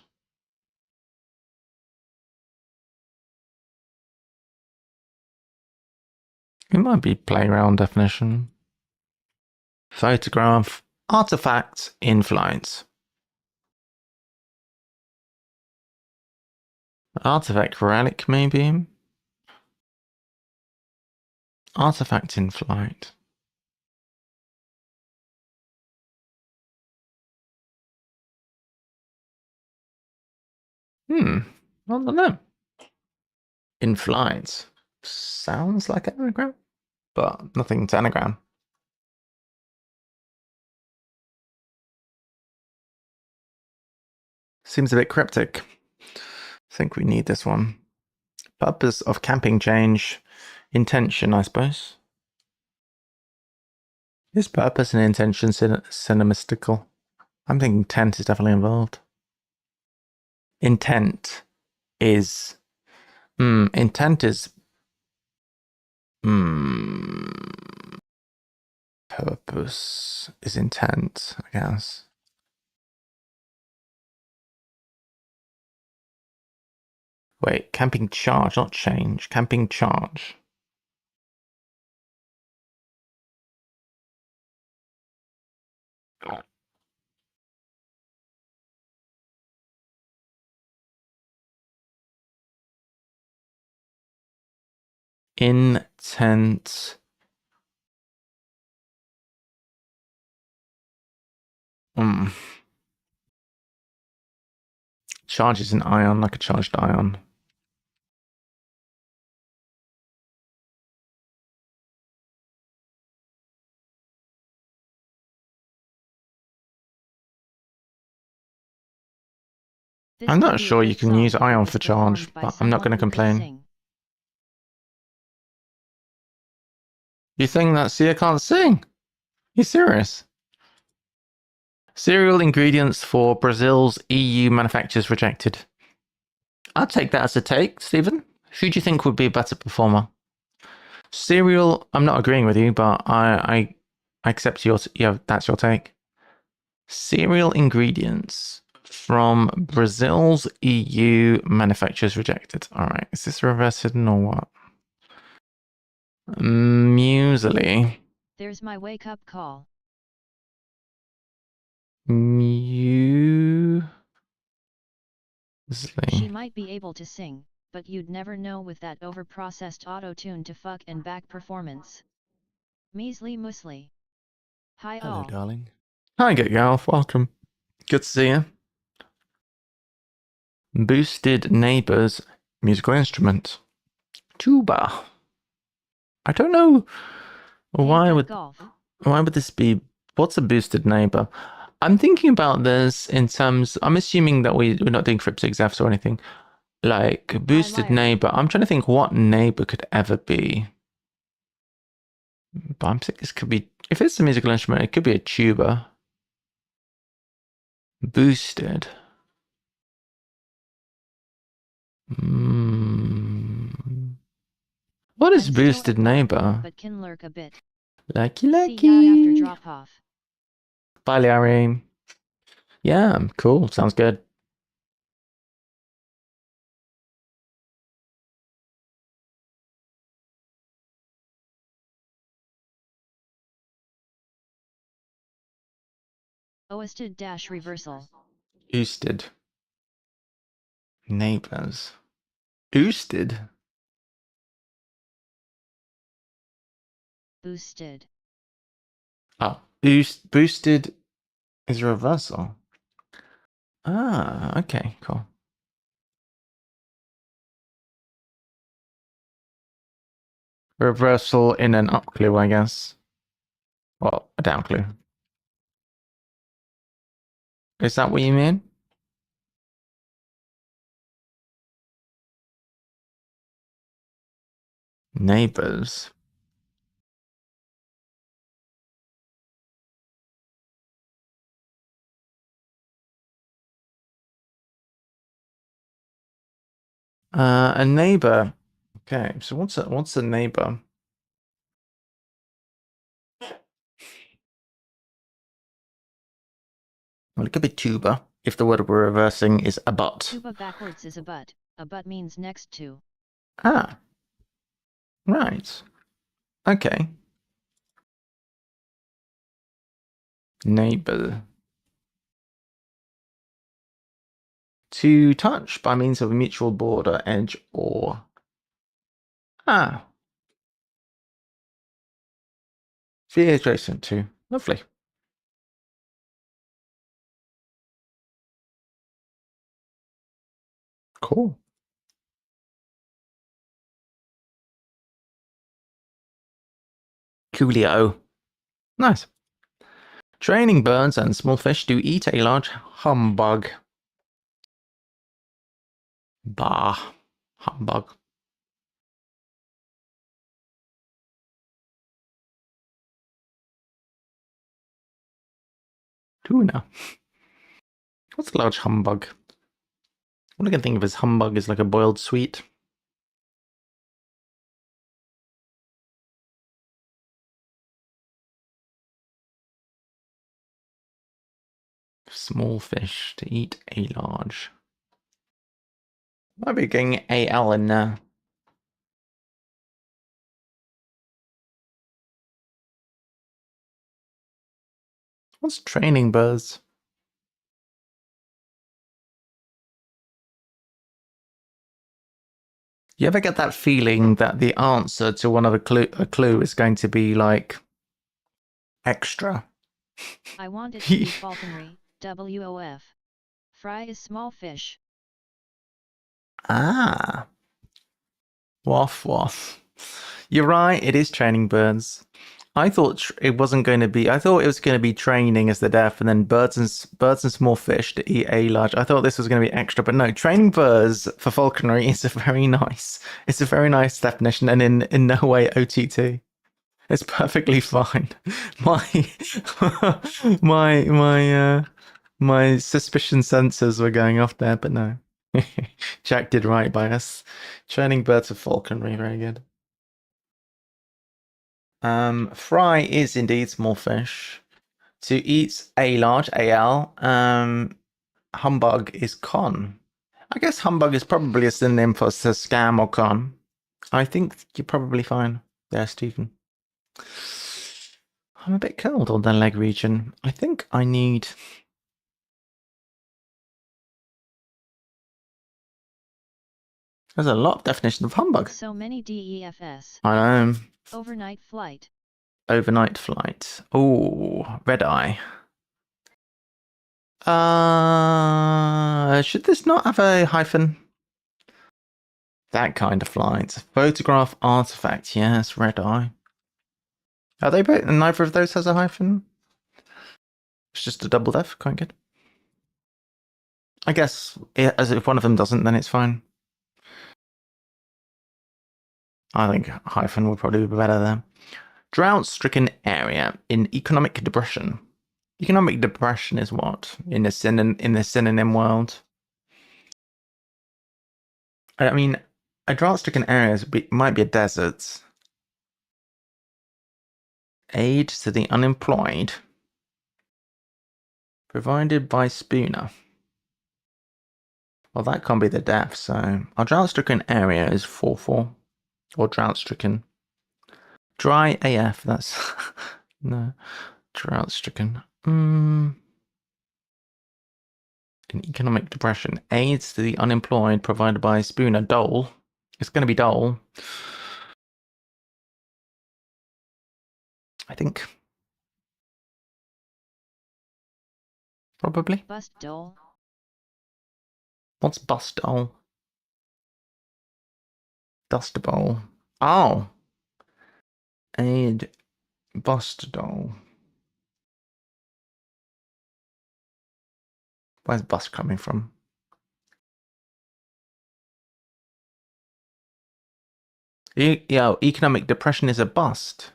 It might be playground definition. Photograph. Artifact in flight. Artifact relic, maybe? Artifact in flight. I don't know. In flight. Sounds like an anagram, but nothing's anagram. Seems a bit cryptic. I think we need this one. Purpose of camping change. Intention, I suppose. Is purpose and intention cinemastical? I'm thinking intent is definitely involved. Intent is... intent is... Purpose is intent, I guess. Wait, camping charge, not change. Camping charge. Intent. Charge is an ion, like a charged ion. I'm not sure you can use ion for charge, but I'm not going to complain. You think that Sia can't sing? You serious? Cereal ingredients for Brazil's EU manufacturers rejected. I'd take that as a take, Stephen. Who do you think would be a better performer? Cereal, I'm not agreeing with you, but I accept that's your take. Cereal ingredients from Brazil's EU manufacturers rejected. All right, is this reverse hidden or what? Muesli. There's my wake-up call. Muesli. She might be able to sing, but you'd never know with that over-processed auto-tune to fuck and back performance. Measly muesli. Hi Hello, all. darling. Hi, good gal. Welcome. Good to see you. Boosted Neighbors musical instrument. Tuba. I don't know why would this be. What's a boosted neighbor? I'm thinking about this in terms. I'm assuming that we're not doing cryptic Fs or anything. Like boosted neighbor. I'm trying to think what neighbor could ever be. But I'm thinking this could be. If it's a musical instrument, it could be a tuba. Boosted. What What is I'm still boosted at bottom, neighbor? but can lurk a bit. Lucky, See ya after lucky. drop off. Bye, Larry. Yeah, cool. Sounds good. 𝘤𝘳𝘷𝘢 Boosted neighbors. Boosted? boosted. Oh, boosted is a reversal. Ah, okay, cool. Reversal in an up clue, I guess. Well, a down clue. Is that what you mean? Neighbors. A neighbor. Okay, so what's a neighbor? Well, it could be tuba if the word we're reversing is a but. Tuba backwards is a but. A but means next to. Ah, right. Okay. Neighbor. To touch by means of a mutual border, edge, or... Ah. Be adjacent to. Lovely. Cool. Coolio. Nice. Training birds and small fish do eat a large humbug. Bah. Humbug. Tuna. What's a large humbug? What I can think of as humbug is like a boiled sweet. Small fish to eat a large. Might be getting AL in there. What's training birds? You ever get that feeling that the answer to one of a clue is going to be like extra? I want it to be falconry, WOF. Fry is small fish. Ah. Waff waff. You're right, it is training birds. I thought it wasn't going to be. I thought it was going to be training as the deaf, and then birds and small fish to eat a large. I thought this was going to be extra, but no. Training birds for falconry is a very nice. It's a very nice definition, and in no way OTT. It's perfectly fine. My my suspicion sensors were going off there, but no. Jack did right by us. Training birds for falconry, very good. Fry is indeed small fish. To eat a large, AL. Humbug is con. I guess humbug is probably a synonym for scam or con. I think you're probably fine there, Stephen. I'm a bit cold on the leg region. I think I need... There's a lot of definition of humbug. So many DEFS. I know. Overnight flight. Overnight flight. Oh, red eye. Should this not have a hyphen? That kind of flight. Photograph artifact. Yes, red eye. Are they both? Neither of those has a hyphen. It's just a double F. Quite good. I guess as if one of them doesn't, then it's fine. I think hyphen would probably be better there. Drought-stricken area in economic depression. Economic depression is what in the synonym world? I mean, A drought-stricken area might be a desert. Aid to the unemployed. Provided by Spooner. Well, that can't be the deaf, so our drought-stricken area is 4-4. Or drought-stricken. Dry AF, that's... no. Drought-stricken. An economic depression. Aids to the unemployed provided by Spooner. Dole. It's going to be Dole. I think. Probably. Bust Dole. What's Bust Dole? Dust Bowl. Oh! Aid Bust Dole. Where's bust coming from? Economic depression is a bust.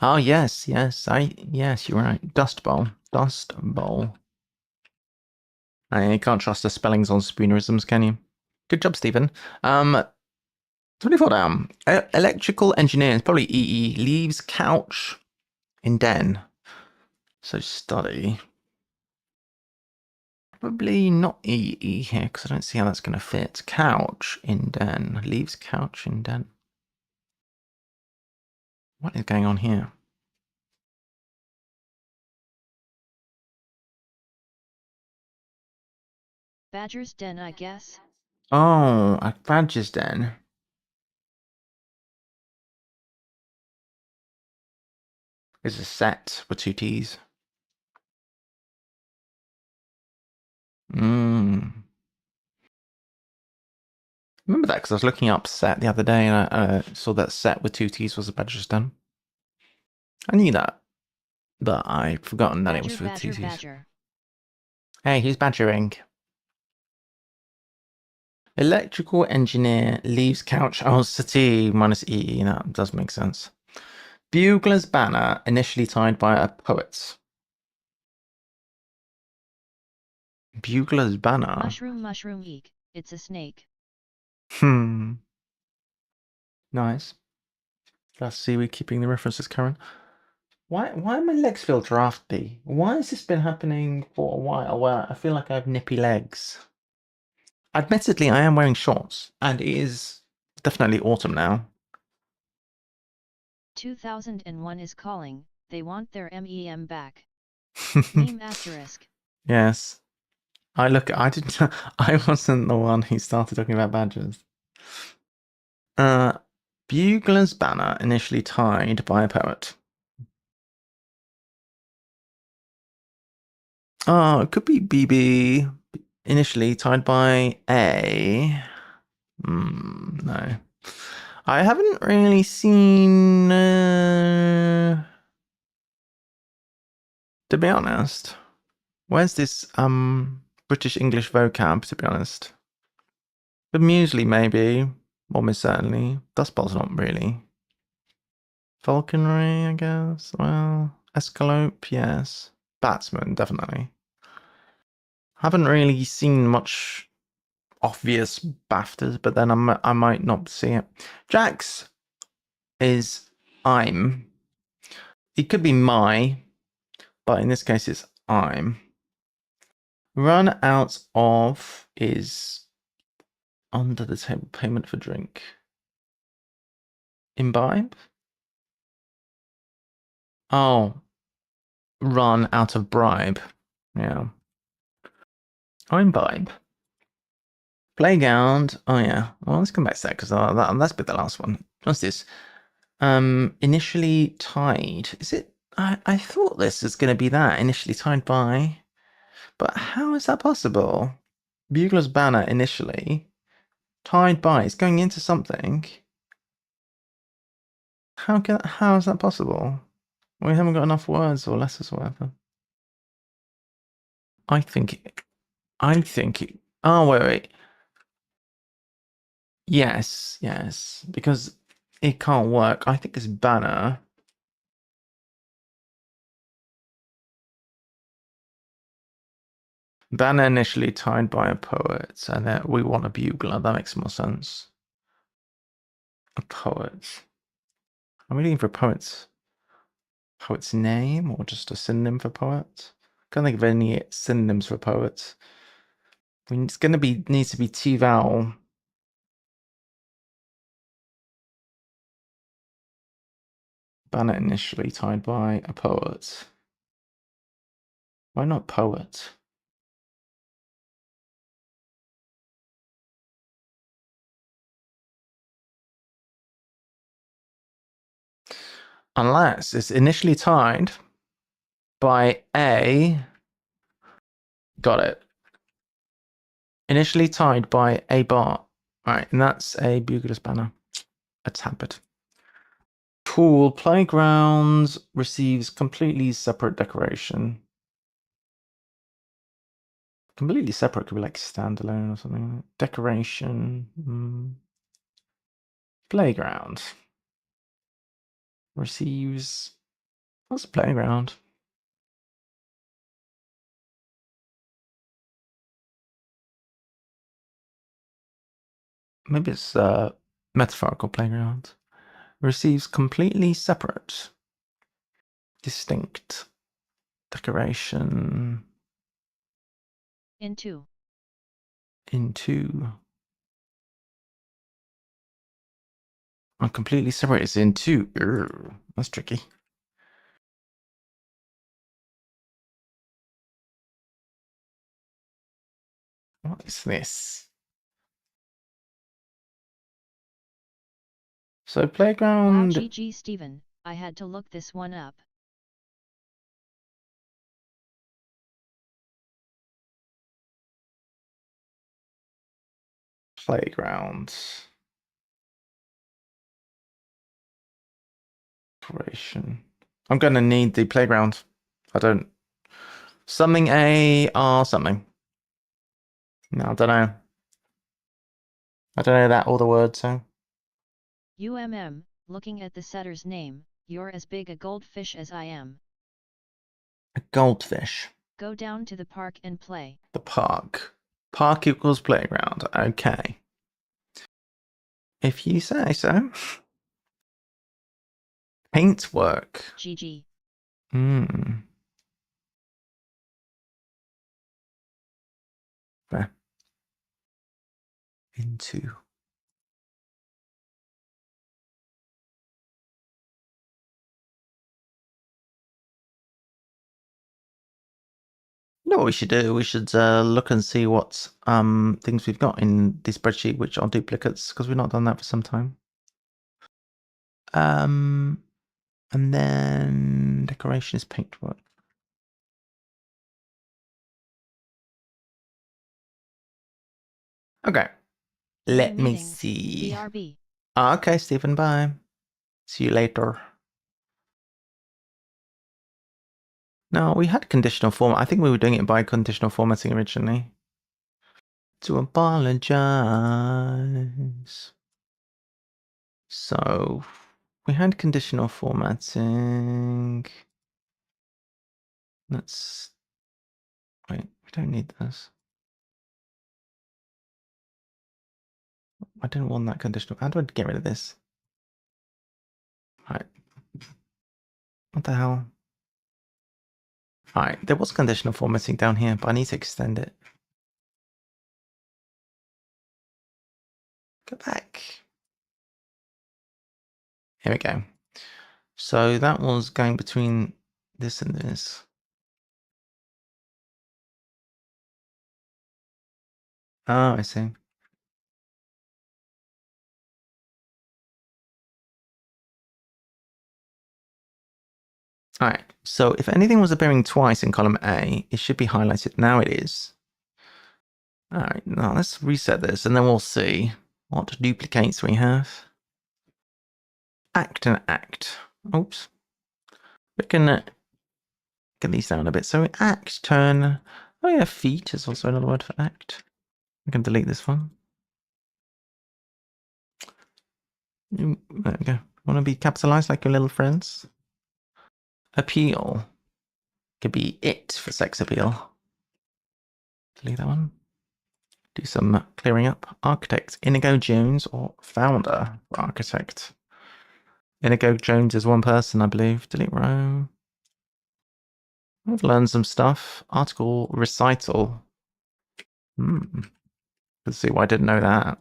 Oh, yes, yes, you're right. Dust Bowl. Dust Bowl. You can't trust the spellings on spoonerisms, can you? Good job, Stephen. 24 down. Electrical engineers, probably EE, leaves couch in den. So study. Probably not EE here, because I don't see how that's going to fit. Couch in den. Leaves couch in den. What is going on here? Badger's den, I guess. Oh, a badger's den. Is a set with 2 T's. Remember that because I was looking up set the other day and I saw that set with 2 T's was a badger's den. I knew that, but I'd forgotten that it was with 2 T's. Badger. Hey, who's badgering? Electrical engineer leaves couch. Oh, city minus EE. That does make sense. Bugler's banner initially tied by a poet. Bugler's banner. Mushroom eek. It's a snake. Nice. Let's see, we're keeping the references current. Why my legs feel drafty? Why has this been happening for a while where I feel like I have nippy legs? Admittedly, I am wearing shorts, and it is definitely autumn now. 2001 is calling. They want their MEM back. Meme asterisk. Yes. I wasn't the one who started talking about badgers. Bugler's banner initially tied by a poet. Oh, it could be BB. Initially tied by A. No. I haven't really seen... to be honest. Where's this British English vocab, to be honest? The muesli, maybe. Almost certainly. Dust Bowl's not really. Falconry, I guess. Well, escalope, yes. Batsman, definitely. Haven't really seen much obvious BAFTAs, but then I might not see it. Jax is I'm. It could be my, but in this case it's I'm. Run out of is under the table payment for drink. Imbibe? Oh. Run out of bribe. Yeah. Oh, imbibe. Playground. Oh yeah. Well, let's come back to that because that's been the last one. What's this? Initially tied. Is it? I thought this was going to be that. Initially tied by. But how is that possible? Bugler's banner initially tied by. It's going into something. How is that possible? We haven't got enough words or letters or whatever. I think. Oh wait. Yes. Because it can't work. I think it's banner. Banner initially tied by a poet, and then we want a bugler. That makes more sense. A poet. I'm looking for poet's name or just a synonym for poet. Can't think of any synonyms for poet. I mean, it's going to be needs to be two vowel. Banner initially tied by a poet. Why not poet? Unless it's initially tied by a... Got it. Initially tied by a bar. Alright, and that's a Bugler's banner. A tablet. Cool. Playgrounds receives completely separate decoration. Completely separate could be like standalone or something. Decoration. Playground. Receives... What's a playground? Maybe it's a metaphorical playground. Receives completely separate. Distinct. Decoration. Into. I'm completely separate. It's into. That's tricky. What is this? So playground. 𝘯𝘰𝘷𝘢 Stephen, I had to look this one up. Playground. Decoration. I'm going to need the playground. I don't. Something A or something. No, I don't know. I don't know that or the word, so. Looking at the setter's name, you're as big a goldfish as I am. A goldfish. Go down to the park and play. The park. Park equals playground. Okay. If you say so. Paintwork. GG. There. Into. You know what we should do? We should look and see what things we've got in this spreadsheet which are duplicates, because we've not done that for some time. And then decoration is paintwork. Okay. Let me see. BRB. Okay, Stephen, bye. See you later. No, we had conditional format. I think we were doing it by conditional formatting originally. To apologize. So we had conditional formatting. Let's wait, we don't need this. I didn't want that conditional. How do I get rid of this? Right. What the hell? Alright, there was conditional formatting down here, but I need to extend it. Go back. Here we go. So that was going between this and this. Oh, I see. Alright, so if anything was appearing twice in column A, it should be highlighted. Now it is. Alright, now let's reset this and then we'll see what duplicates we have. Act and act. Oops. We can get these down a bit. So act, turn. Oh yeah, feet is also another word for act. We can delete this one. There we go. Want to be capitalized like your little friends? Appeal. Could be it for sex appeal. Delete that one. Do some clearing up. Architect Inigo Jones or founder architect? Inigo Jones is one person, I believe. Delete row. I've learned some stuff. Article recital. Let's see why I didn't know that.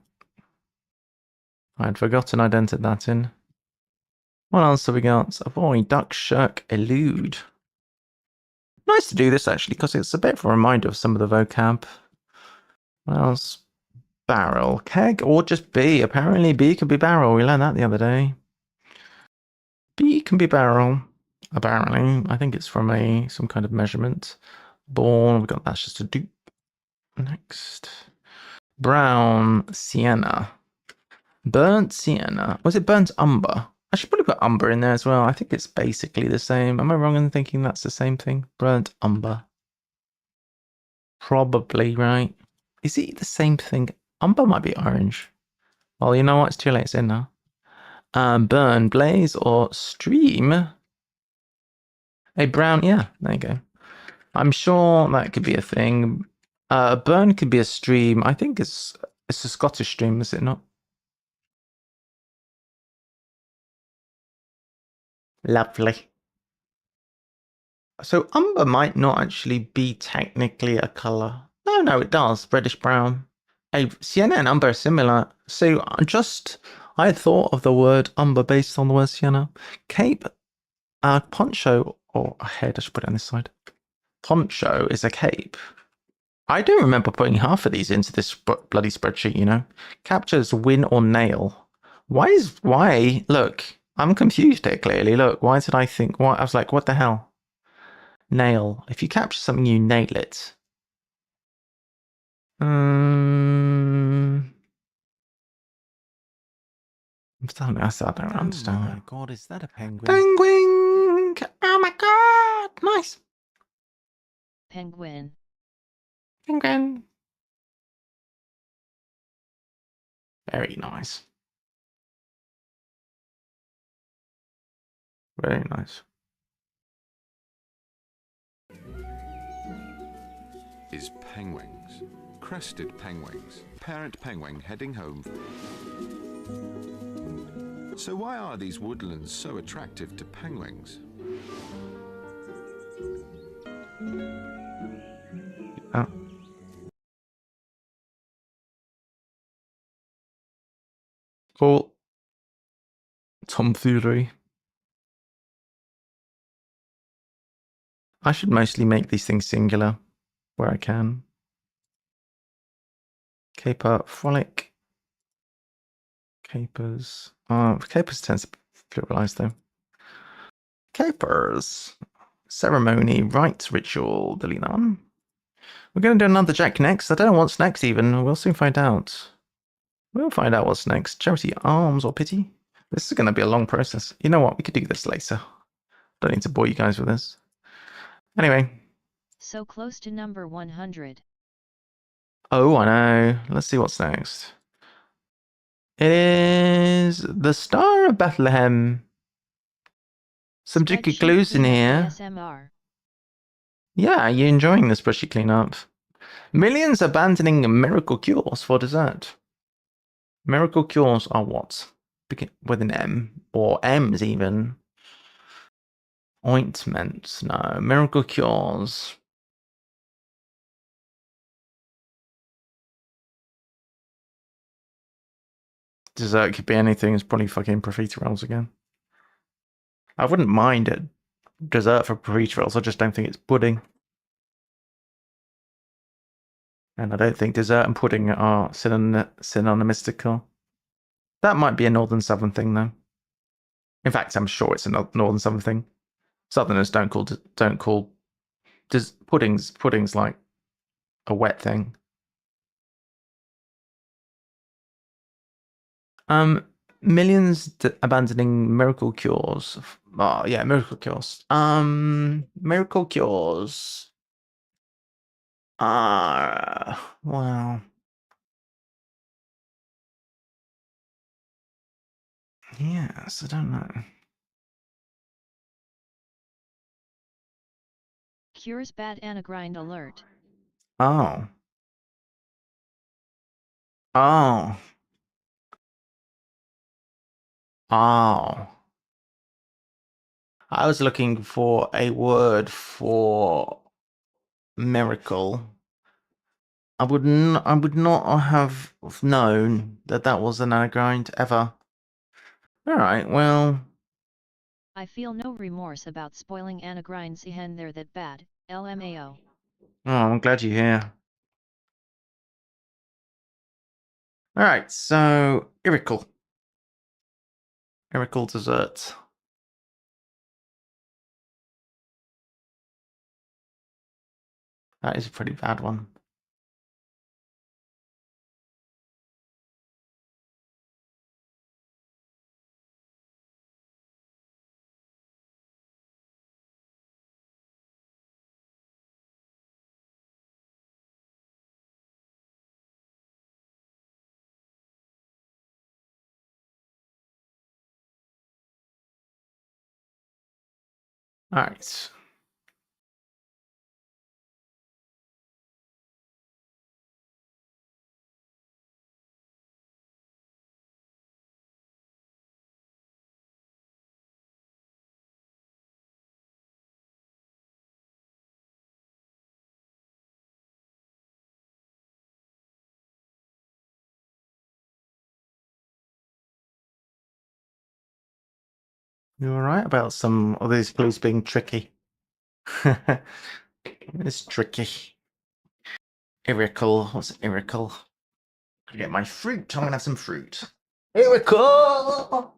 I'd forgotten I'd entered that in. What else have we got? Avoid, duck, shirk, elude. Nice to do this actually, because it's a bit of a reminder of some of the vocab. What else? Barrel, keg, or just B. Apparently B can be barrel. We learned that the other day. B can be barrel. Apparently. I think it's from some kind of measurement. Born, we got that's just a dupe. Next. Brown, sienna. Burnt sienna. Was it burnt umber? I should probably put umber in there as well. I think it's basically the same. Am I wrong in thinking that's the same thing? Burnt umber. Probably, right? Is it the same thing? Umber might be orange. Well, you know what? It's too late. It's in now. Burn, blaze, or stream. A brown, yeah, there you go. I'm sure that could be a thing. Burn could be a stream. I think it's a Scottish stream, is it not? Lovely. So umber might not actually be technically a colour. No, it does. Reddish brown. Sienna and umber are similar. So I had thought of the word umber based on the word sienna. Cape, poncho, or a head, I should put it on this side. Poncho is a cape. I don't remember putting half of these into this bloody spreadsheet, you know. Captures win or nail. Why? Look, I'm confused here clearly. Look, why did I think, what? I was like, what the hell? Nail. If you capture something, you nail it. I don't understand. Oh my god, is that a penguin? Penguin! Oh my god! Nice. Penguin. Penguin. Very nice. Very nice. Is penguins. Crested penguins. Parent penguin heading home. So why are these woodlands so attractive to penguins? Oh. Cool. Tomfoolery. I should mostly make these things singular where I can. Caper, frolic. Capers. Capers tends to pluralize though. Capers. Ceremony, rites, ritual. Delete that one. We're going to do another Jack next. I don't know what's next even. We'll soon find out. We'll find out what's next. Charity, alms, or pity. This is going to be a long process. You know what? We could do this later. Don't need to bore you guys with this. Anyway. So close to number 100. Oh, I know. Let's see what's next. It is the Star of Bethlehem. Some tricky clues in here. ASMR. Yeah, you're enjoying this brushy cleanup. Millions abandoning miracle cures for dessert. Miracle cures are what? Begin with an M. Or M's even. Ointments. No. Miracle cures. Dessert could be anything. It's probably fucking profiteroles again. I wouldn't mind it. Dessert for profiteroles. I just don't think it's pudding. And I don't think dessert and pudding are synonymistical. That might be a northern southern thing though. In fact, I'm sure it's a northern southern thing. Southerners don't call puddings like a wet thing. Millions abandoning miracle cures. Oh yeah, miracle cures. Miracle cures. Wow. Yes, I don't know. Cures bad anagrind alert. Oh. Oh. Oh. I was looking for a word for miracle. I would not have known that that was an anagram ever. All right, well. I feel no remorse about spoiling anagrines ihan they're that bad, LMAO. Oh, I'm glad you're here. All right, so 𝘰𝘳𝘰𝘴𝘴𝘸𝘰𝘳𝘥𝘴. 𝘰𝘰𝘷𝘢. That is a pretty bad one. All right. You all right about some of these clues being tricky? It's tricky. 𝘰𝘳𝘰𝘴𝘴𝘸𝘰𝘳𝘥𝘴. What's 𝘰𝘰𝘰𝘴𝘴𝘸𝘰𝘴𝘴? Gonna get my fruit. I'm gonna have some fruit. 𝘰𝘰𝘰𝘴𝘴𝘸𝘰𝘴𝘴.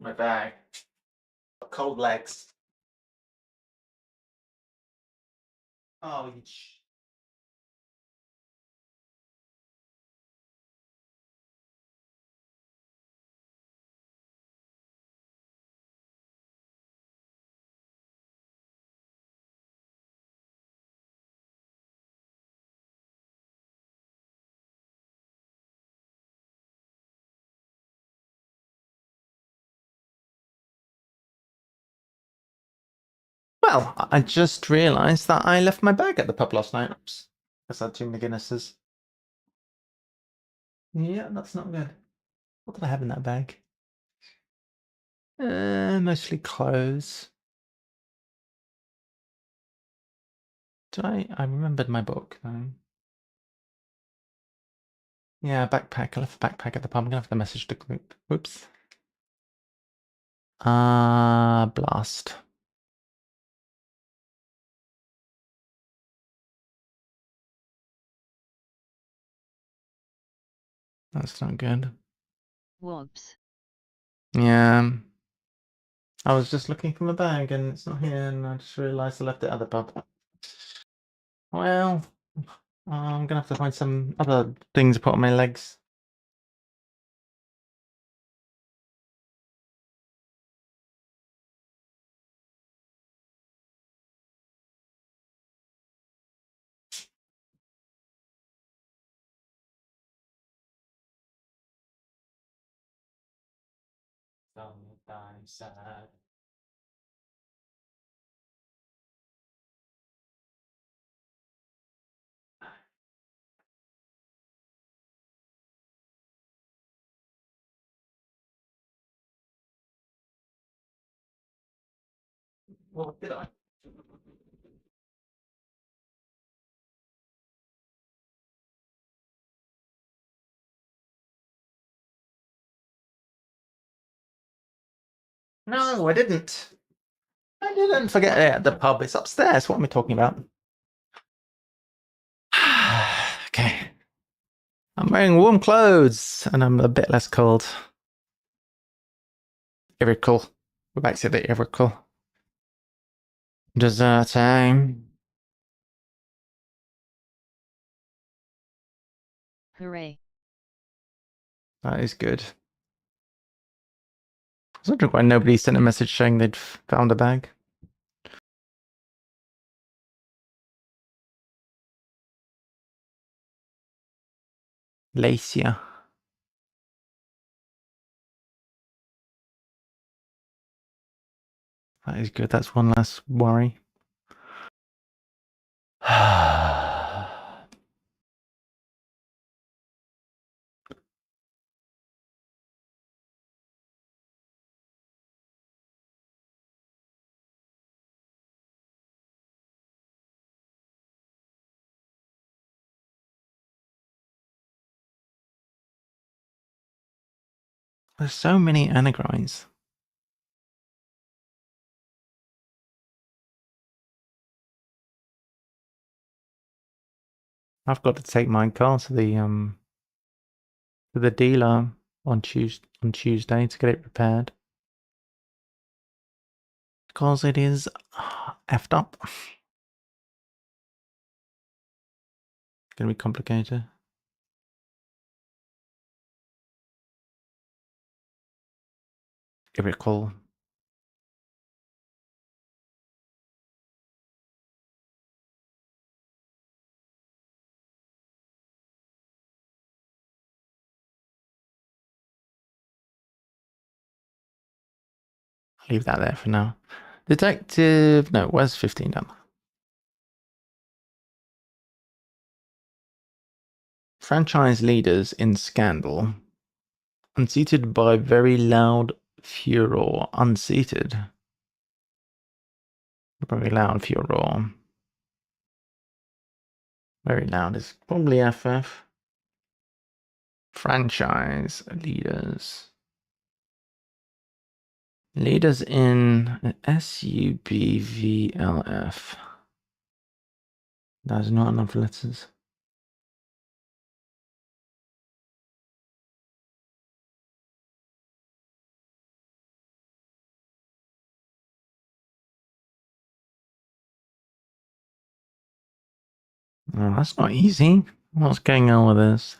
My bag. Cold legs. Oh, well, I just realised that I left my bag at the pub last night. Oops. I had too many Guinnesses. Yeah, that's not good. What did I have in that bag? Mostly clothes. Did I remembered my book though. Yeah, backpack. I left the backpack at the pub. I'm gonna have to message the group. Whoops. Blast. That's not good. Whoops. Yeah. I was just looking for my bag and it's not here, and I just realised I left it at the pub. Well, I'm gonna have to find some other things to put on my legs. Sometimes sad. What did I? No, I didn't. I didn't forget it at the pub. It's upstairs. What am I talking about? Okay. I'm wearing warm clothes and I'm a bit less cold. 𝘰𝘰𝘰𝘴𝘴𝘸𝘰𝘴𝘴𝘸𝘰𝘴𝘴. We're back to the 𝘰𝘰𝘰𝘴𝘴𝘸𝘰𝘴𝘴. Dessert time. Hooray. That is good. I was wondering why nobody sent a message saying they'd found a bag. Lacia. That is good. That's one less worry. There's so many anagrams. I've got to take my car to the dealer on Tuesday to get it repaired. Because it is effed up. Gonna be complicated. Irritable. Leave that there for now. Detective. No, where's 15 done? Franchise leaders in scandal. Unseated by very loud furor. Unseated. Very loud furor. Very loud is probably FF. Franchise leaders. Leaders in SUBVLF. That's not enough letters. Oh, that's not easy. What's going on with this?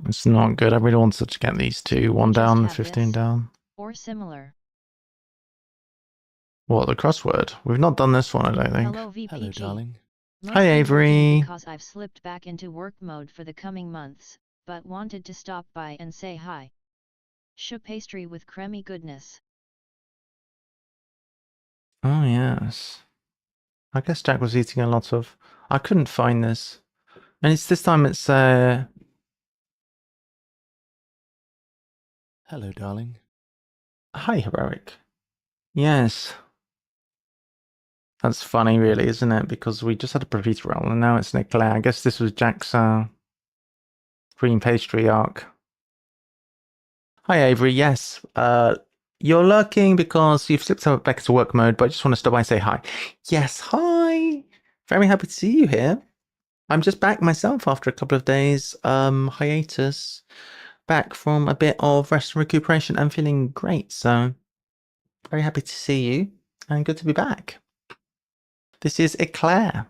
It's not good. I really wanted to get these two. One down, 15 down. Or similar. What, the crossword? We've not done this one, I don't think. Hello, VPG. Hello, darling. Hi, Avery. Because I've slipped back into work mode for the coming months, but wanted to stop by and say hi. Pastry with creamy goodness. Oh, yes. I guess Jack was eating a lot of... I couldn't find this. And it's this time it's... Hello, darling. Hi, Heroic. Yes. That's funny, really, isn't it? Because we just had a Pavita roll, and now it's an eclair. I guess this was Jack's cream pastry arc. Hi, Avery. Yes. You're lurking because you've slipped back to work mode, but I just want to stop by and say hi. Yes, hi. Very happy to see you here. I'm just back myself after a couple of days hiatus. Back from a bit of rest and recuperation and feeling great. So very happy to see you and good to be back. This is Eclair.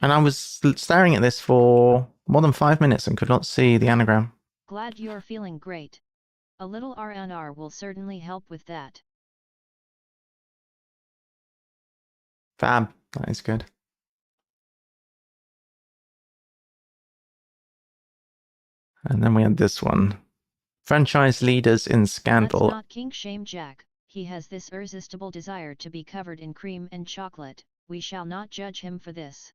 And I was staring at this for more than 5 minutes and could not see the anagram. Glad you're feeling great. A little R&R will certainly help with that. Fab. That is good. And then we had this one. Franchise leaders in scandal. Let's not kink shame Jack. He has this irresistible desire to be covered in cream and chocolate. We shall not judge him for this.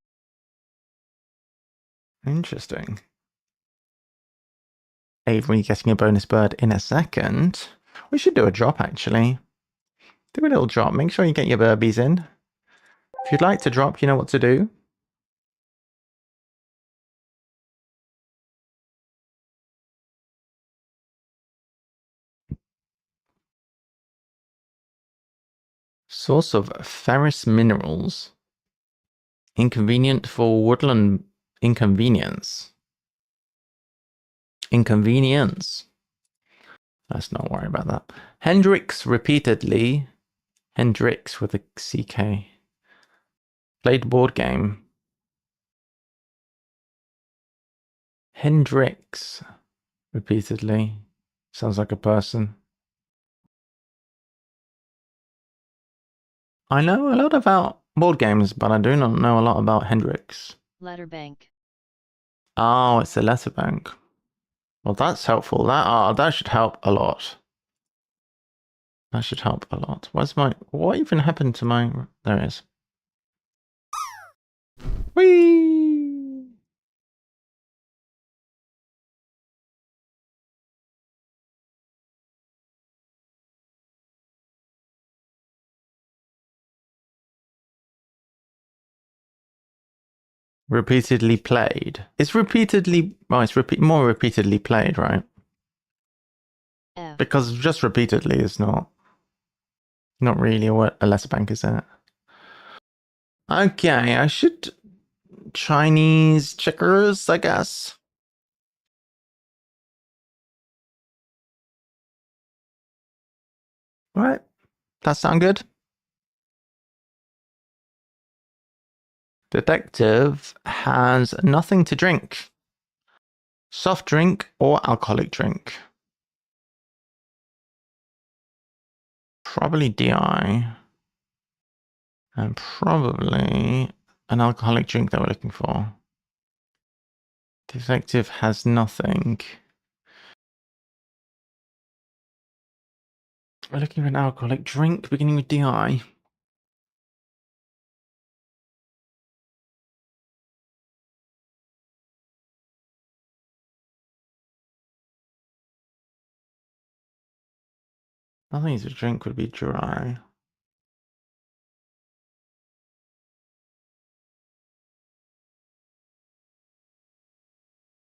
Interesting. Avery getting a bonus bird in a second. We should do a drop, actually. Do a little drop. Make sure you get your burbies in. If you'd like to drop, you know what to do. Source of ferrous minerals. Inconvenient for woodland inconvenience. Inconvenience. Let's not worry about that. Hendrix repeatedly. Hendrix with a CK. Played board game. Hendrix repeatedly. Sounds like a person. I know a lot about board games, but I do not know a lot about Hendrix. Letter bank. Oh, it's a letter bank. Well, that's helpful. That should help a lot. That should help a lot. What even happened to my... There it is. Whee! Repeatedly played. It's repeatedly... Well, it's more repeatedly played, right? F. Because just repeatedly is not really what a letter bank is, it? Okay, I should... Chinese checkers, I guess. Right. That sound good? Detective has nothing to drink. Soft drink or alcoholic drink? Probably DI. And probably an alcoholic drink that we're looking for. Detective has nothing. We're looking for an alcoholic drink beginning with DI. Nothing to drink would be dry.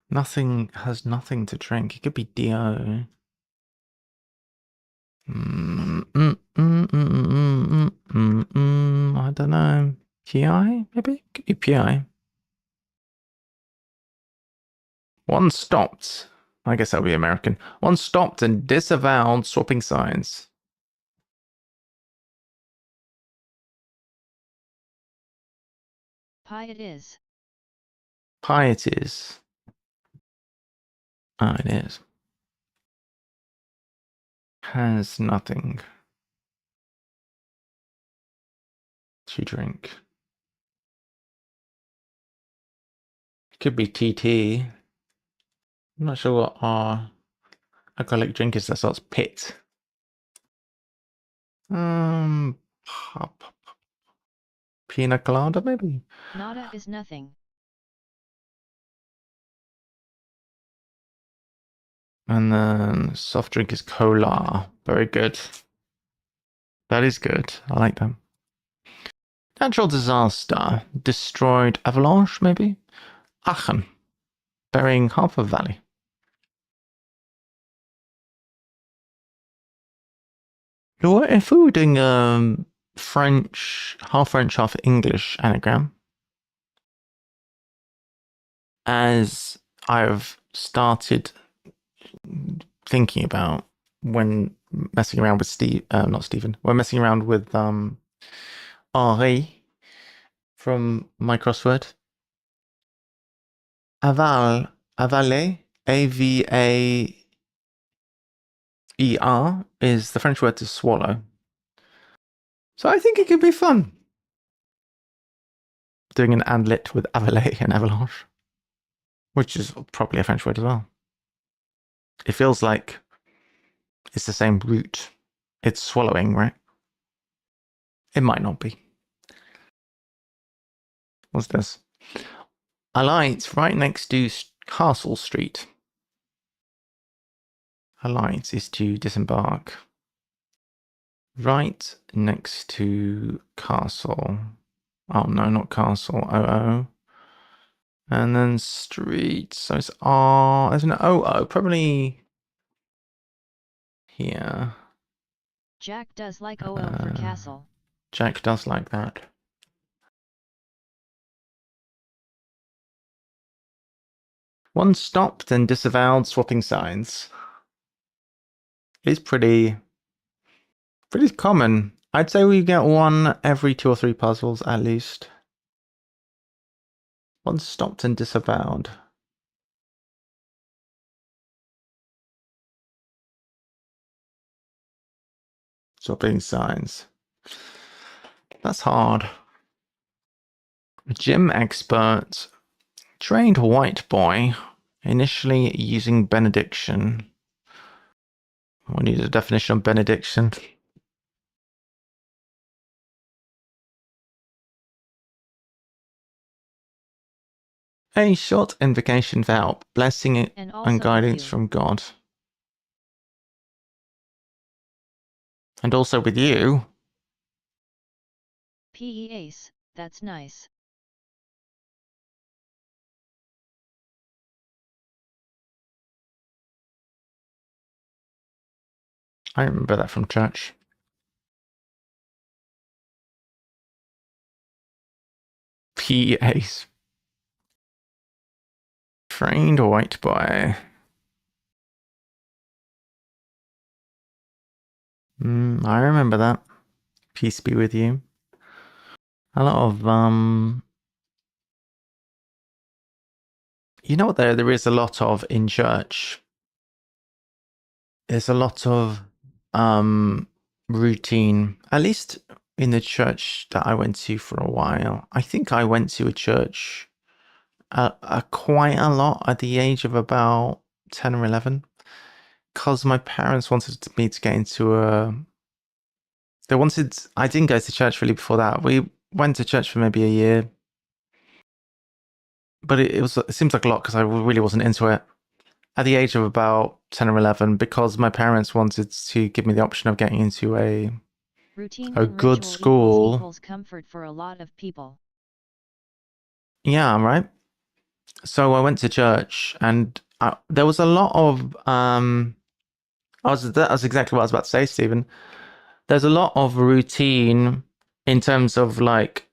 Nothing has nothing to drink. It could be DO. I don't know. PI, maybe? Could be PI. One stopped. I guess that'll be American. One stopped and disavowed swapping signs. Pie it is. Pie it is. Ah, it is. Has nothing to drink. Could be TT. I'm not sure what our alcoholic drink is that starts pit. Pina colada, maybe? Nada is nothing. And then soft drink is cola. Very good. That is good. I like that. Natural disaster. Destroyed avalanche, maybe? Aachen. Burying half a valley. If we were doing French, half English anagram, as I've started thinking about when messing around with not Stephen, when messing around with Henri from my crossword. Avaler, AVAER, is the French word to swallow. So I think it could be fun. Doing an andlet with avaler and avalanche, which is probably a French word as well. It feels like it's the same root. It's swallowing, right? It might not be. What's this? A light right next to Castle Street. A light is to disembark. Right next to Castle. Oh no, not Castle. OO. And then street. So it's R. There's an OO. Probably here. Jack does like OO for castle. Jack does like that. One stopped and disavowed swapping signs. It's pretty common. I'd say we get one every 2 or 3 puzzles at least. One stopped and disavowed. Swapping signs. That's hard. Gym expert Trained white boy, initially using benediction. We need a definition of benediction. A short invocation for help, blessing and guidance from God. And also with you. PE Ace, that's nice. I remember that from church. PE Ace. Trained white boy. I remember that. Peace be with you. A lot of you know what there is a lot of in church. There's a lot of routine, at least in the church that I went to for a while. I think I went to a church quite a lot at the age of about 10 or 11, because my parents wanted me to get into I didn't go to church really before that. We went to church for maybe a year, but it seems like a lot because I really wasn't into it at the age of about 10 or 11, because my parents wanted to give me the option of getting into a good school. Equals comfort for a lot of people. Yeah, right. So I went to church, and there was a lot of that was exactly what I was about to say, Stephen. There's a lot of routine in terms of like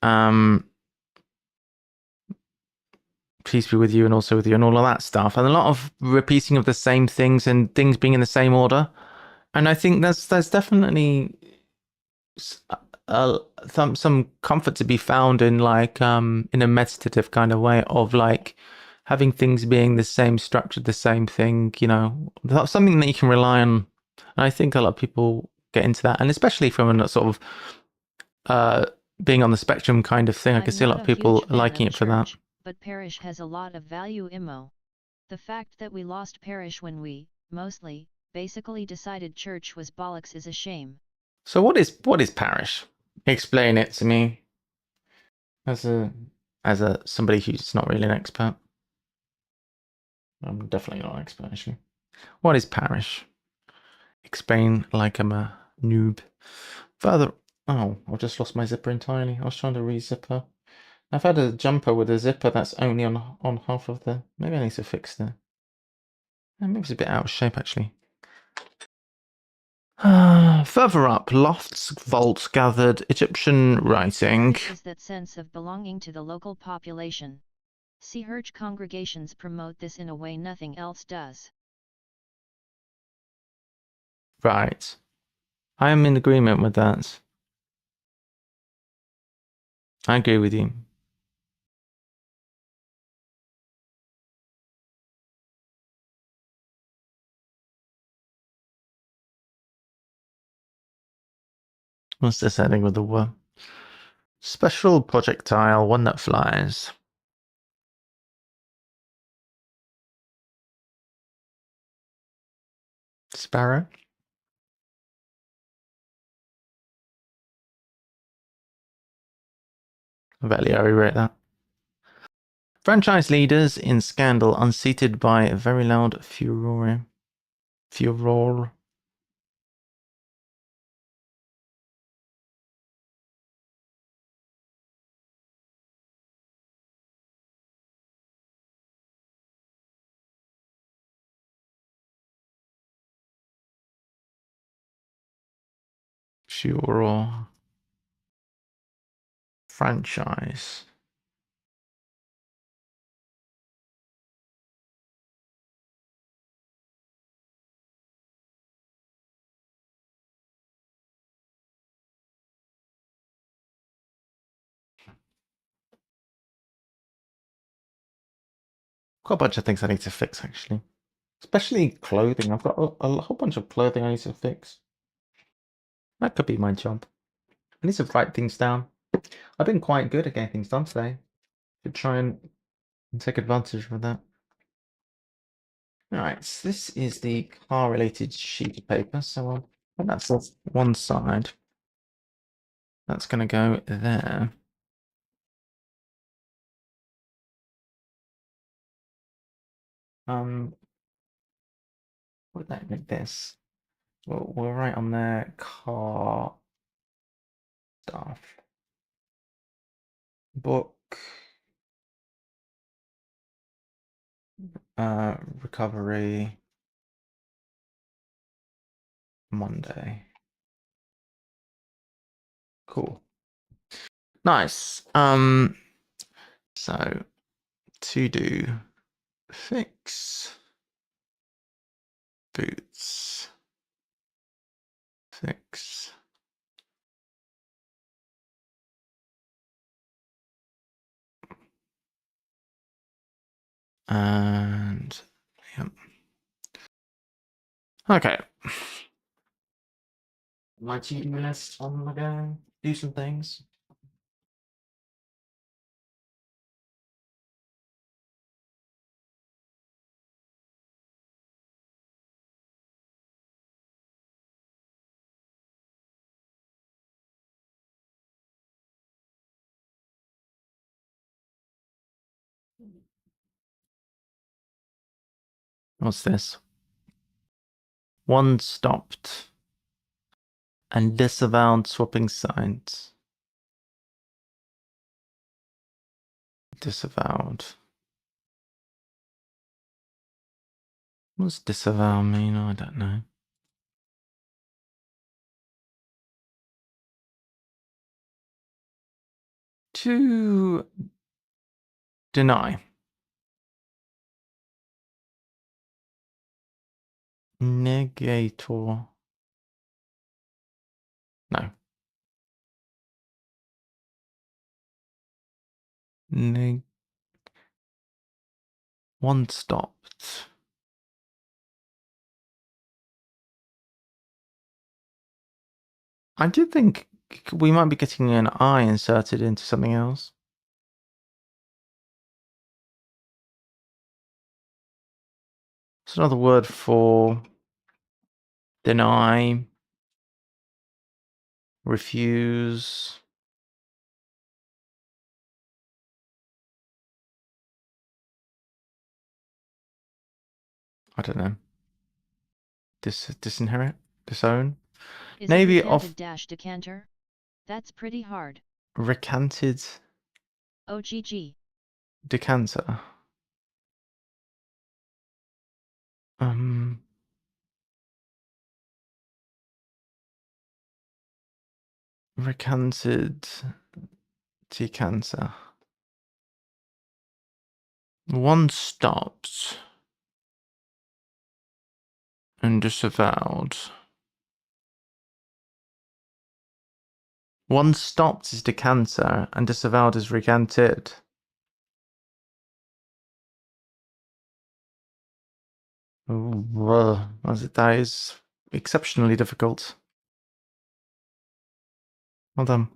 peace be with you and also with you and all of that stuff, and a lot of repeating of the same things and things being in the same order. And I think there's definitely some comfort to be found in like in a meditative kind of way of like having things being the same structure, the same thing, you know, that's something that you can rely on. And I think a lot of people get into that, and especially from a sort of being on the spectrum kind of thing, I can see a lot of people liking it for that. But parish has a lot of value. The fact that we lost parish when we, mostly, basically decided church was bollocks is a shame. So what is parish? Explain it to me. As a somebody who's not really an expert. I'm definitely not an expert, actually. What is parish? Explain like I'm a noob. Further... Oh, I've just lost my zipper entirely. I was trying to re-zipper. I've had a jumper with a zipper that's only on half of the... Maybe I need to fix the... Maybe it's a bit out of shape, actually. Further up, lofts, vaults gathered, Egyptian writing. This is that sense of belonging to the local population. 𝘰𝘳𝘰𝘴𝘴𝘸𝘰 congregations promote this in a way nothing else does. Right. I am in agreement with that. I agree with you. What's this heading with the word? Special projectile, one that flies. Sparrow. Valieri wrote that. Franchise leaders in scandal unseated by very loud furore. Furore. Furore. Franchise. Got a bunch of things I need to fix, actually. Especially clothing. I've got a whole bunch of clothing I need to fix. That could be my job. I need to write things down. I've been quite good at getting things done today. Should try and and take advantage of that. Alright, so this is the car-related sheet of paper, so I'll put that to one side. That's going to go there. What that like this? Well, we'll write on there car stuff. Book recovery Monday. Cool. Nice. So to do fix boots. Fix. And yep. Okay. My to-do list on the go. Do some things. What's this? One stopped and disavowed swapping signs. Disavowed. What does disavow mean? I don't know. To deny. Negator. No. One stopped. I did think we might be getting an I inserted into something else. It's another word for deny, refuse. I don't know. Disinherit? Disown? Is Maybe it off recanted dash decanter? That's pretty hard. recanted 𝘤𝘰𝘷𝘢. decanter. Recanted decanter. One stopped and disavowed. One stopped is decanter and disavowed is recanted. That is exceptionally difficult. Well done.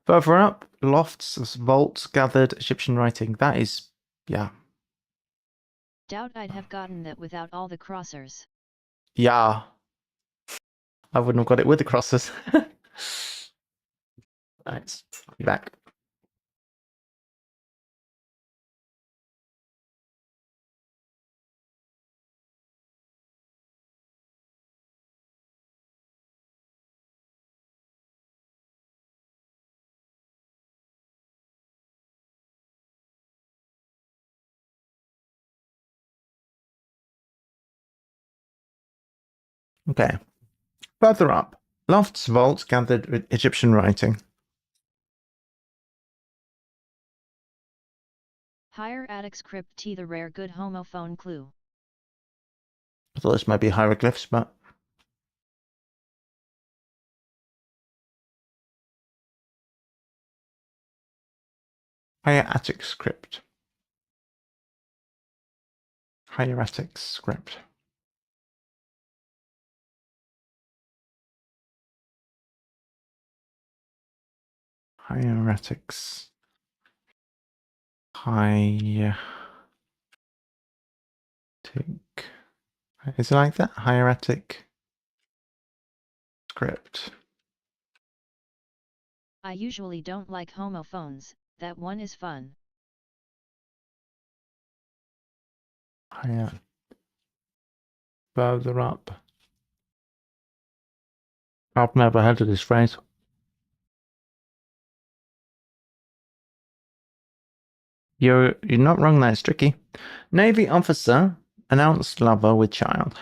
Further up, lofts, vaults, gathered, Egyptian writing. That is, yeah. Doubt I'd have gotten that without all the crossers. Yeah. I wouldn't have got it with the crosses. Right, be back. Okay. Further up, lofts, vaults, gathered, Egyptian writing. Higher attic script T the rare good homophone clue. I thought this might be hieroglyphs, but hieratic script. Hieratic script. Hieratics. Hieratic. Is it like that? Hieratic script. I usually don't like homophones, that one is fun. Yeah. Further up. I've never heard of this phrase. You're not wrong, that's tricky. Navy officer announced lover with child.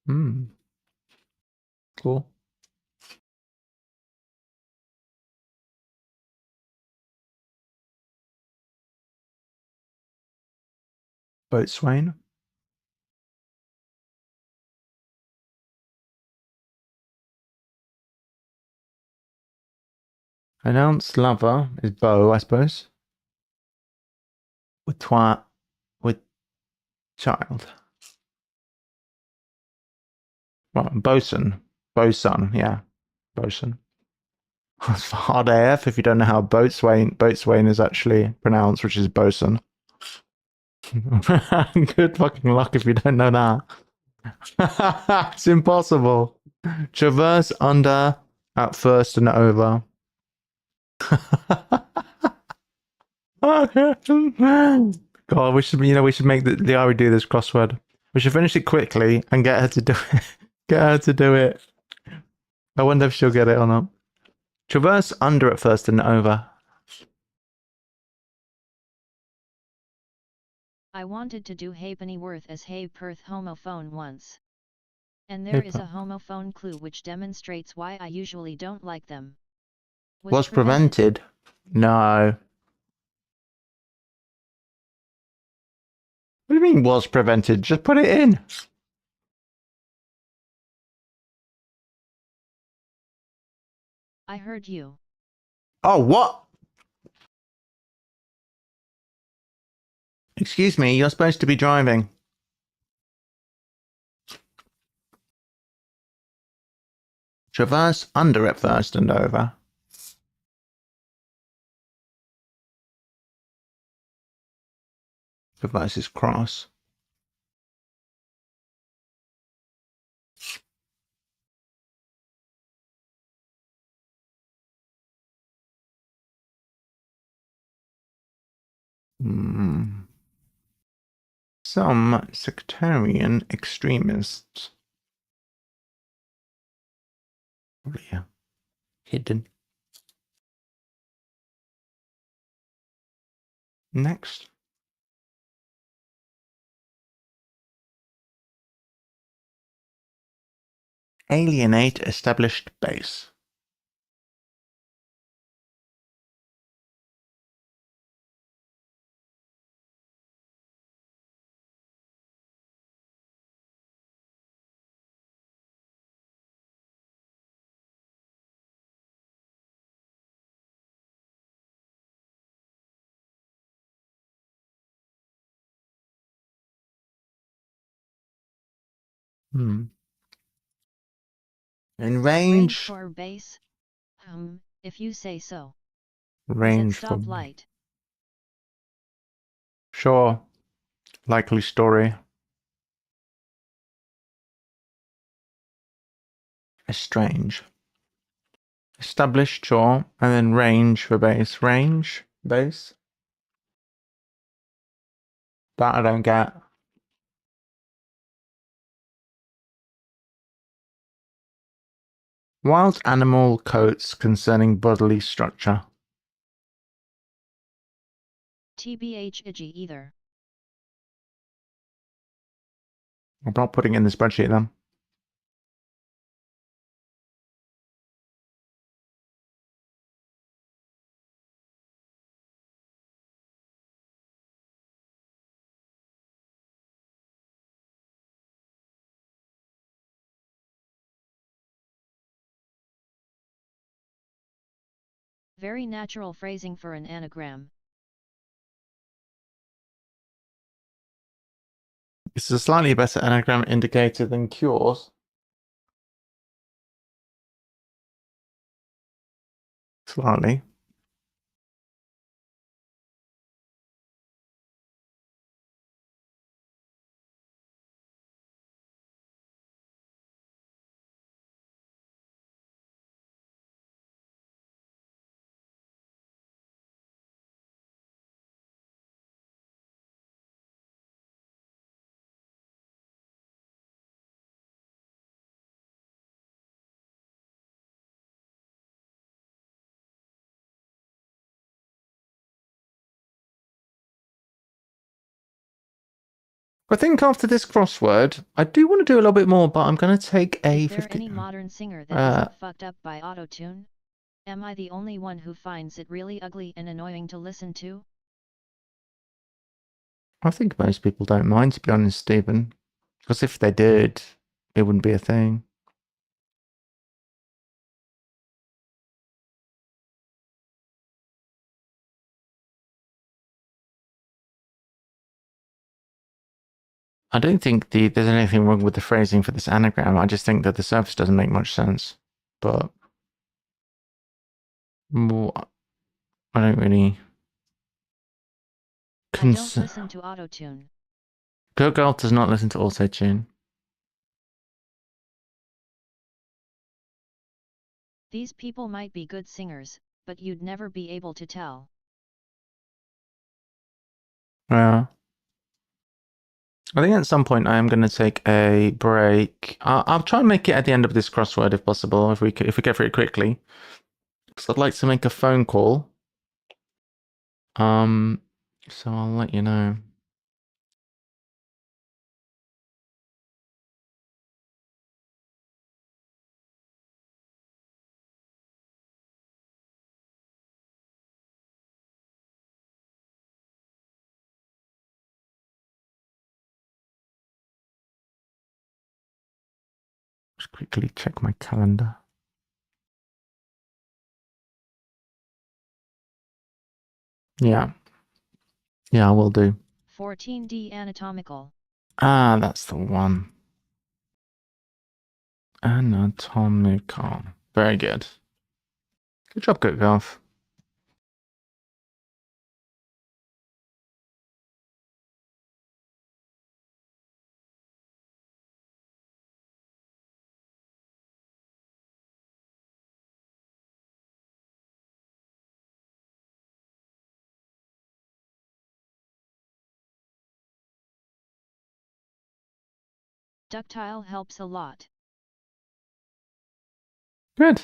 Cool. Boatswain. Announced lover is beau, I suppose. With child. Well, bosun. Bosun, yeah. Bosun. That's hard AF if you don't know how boatswain is actually pronounced, which is bosun. Good fucking luck if you don't know that. It's impossible. Traverse under at first and over. God, we should make the Liari do this crossword. We should finish it quickly and get her to do it. Get her to do it. I wonder if she'll get it or not. Traverse under at first and over. I wanted to do Ha'pennyworth as Perth homophone once. And there is a homophone clue which demonstrates why I usually don't like them. Was prevented? No. What do you mean was prevented? Just put it in. I heard you. Oh, what? Excuse me, you're supposed to be driving. Traverse under at first and over. Traverse is cross. Some sectarian extremists. Yeah. Hidden. Next. Alienate established base. In range for base? If you say so. Range for stoplight. Sure. Likely story. Estrange. Established, sure. And then range for base. Range, base. That I don't get. Wild animal codes concerning bodily structure. 𝘰𝘴𝘴𝘸𝘰𝘴𝘴 either. I'm not putting it in the spreadsheet then. Very natural phrasing for an anagram. It's a slightly better anagram indicator than cures. Slightly. I think after this crossword, I do want to do a little bit more, but I'm going to take a Is there 50. any modern singer that isn't fucked up by auto-tune? Am I the only one who finds it really ugly and annoying to listen to? I think most people don't mind, to be honest, Stephen. Because if they did, it wouldn't be a thing. I don't think there's anything wrong with the phrasing for this anagram. I just think that the surface doesn't make much sense. But well, I don't really. I don't listen to auto-tune. Girl does not listen to auto-tune. These people might be good singers, but you'd never be able to tell. Yeah. I think at some point I am going to take a break. I'll try and make it at the end of this crossword if possible, if we get through it quickly. Because I'd like to make a phone call. So I'll let you know. Just quickly check my calendar. Yeah. Yeah, I will do. 14D anatomical. Ah, that's the one. Anatomical. Very good. Good job, good golf. Ductile helps a lot. Good.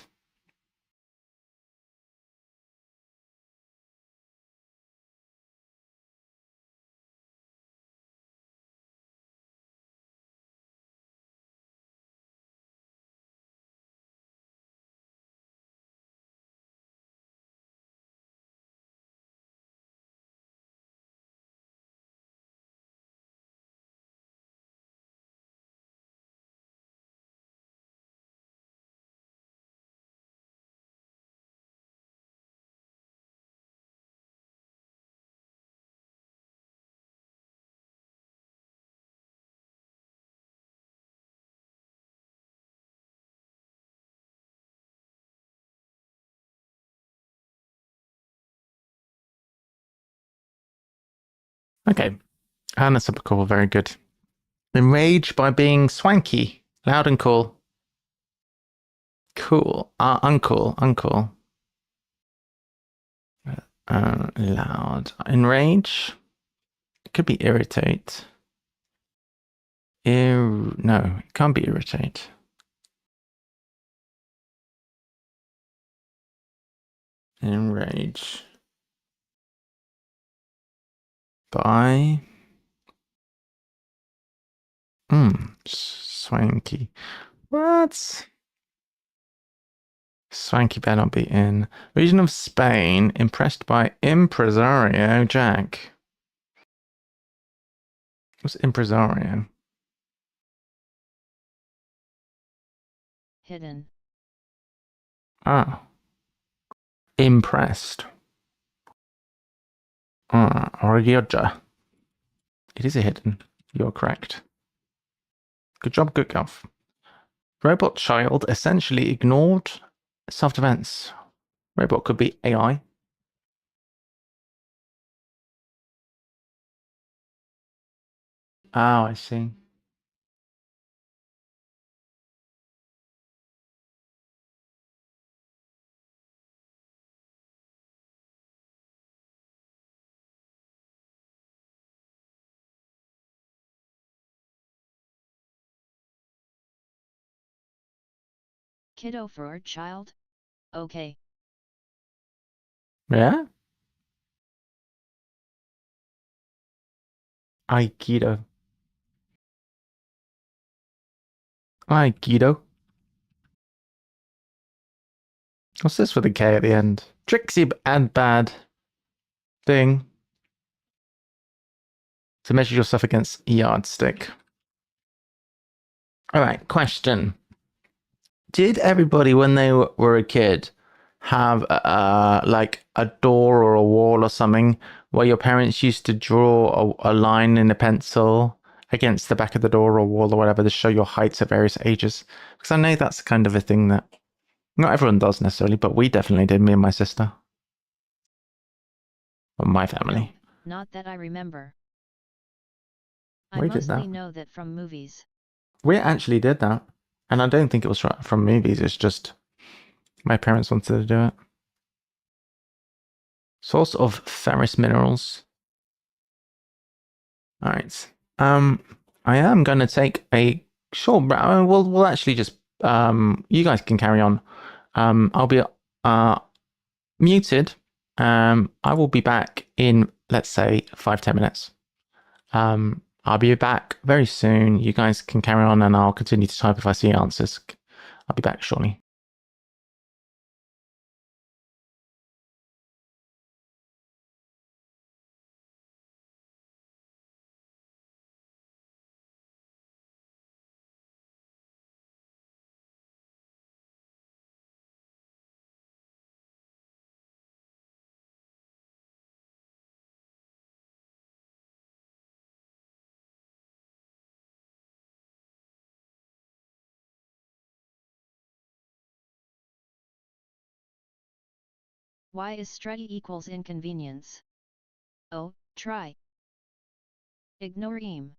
Okay. Anatomical, very good. Enraged by being swanky. Loud and cool. Cool. Uncool. Uncool. Loud. Enrage. It could be irritate. No, it can't be irritate. Enrage. By. Swanky. What? Swanky better not be in. Region of Spain, impressed by Impresario Jack. What's Impresario? Hidden. Ah. Impressed. Orgioja. It is a hidden. You're correct. Good job, good golf. Robot child essentially ignored self-defense. Robot could be AI. Oh, I see. Kiddo for child? Okay. Yeah? Aikido. Aikido. What's this with a K at the end? Tricksy and bad thing. To measure yourself against a yardstick. Alright, question. Did everybody, when they were a kid, have like a door or a wall or something where your parents used to draw a line in a pencil against the back of the door or wall or whatever to show your heights at various ages? Because I know that's kind of a thing that not everyone does necessarily, but we definitely did, me and my sister. Or my family. No, not that I remember. We I did mostly that. know that from movies. We actually did that. And I don't think it was from movies, it's just my parents wanted to do it. Source of ferrous minerals. All right. I am going to take a short break. We'll actually just you guys can carry on. I'll be muted. I will be back in, let's say, 5-10 minutes. I'll be back very soon. You guys can carry on, and I'll continue to type if I see answers. I'll be back shortly. Why is study equals inconvenience? Oh, try. 𝘤𝘳𝘰𝘴𝘴𝘸𝘰𝘳𝘥𝘴.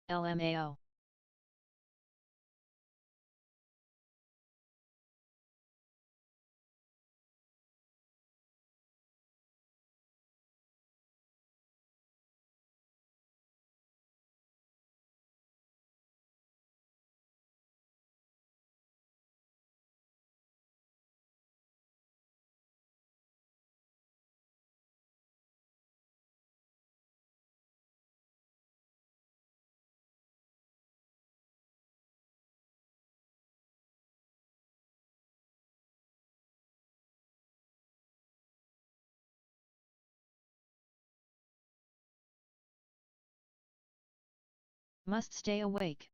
LMAO. Must stay awake.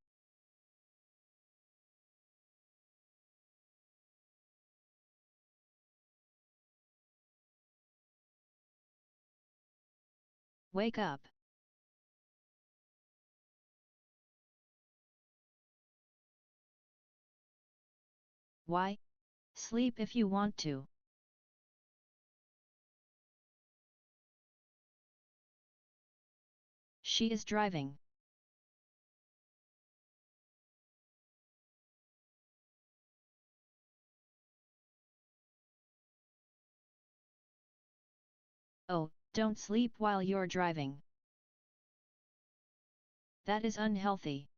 Wake up. Why? Sleep if you want to. She is driving. Oh, don't sleep while you're driving. That is unhealthy.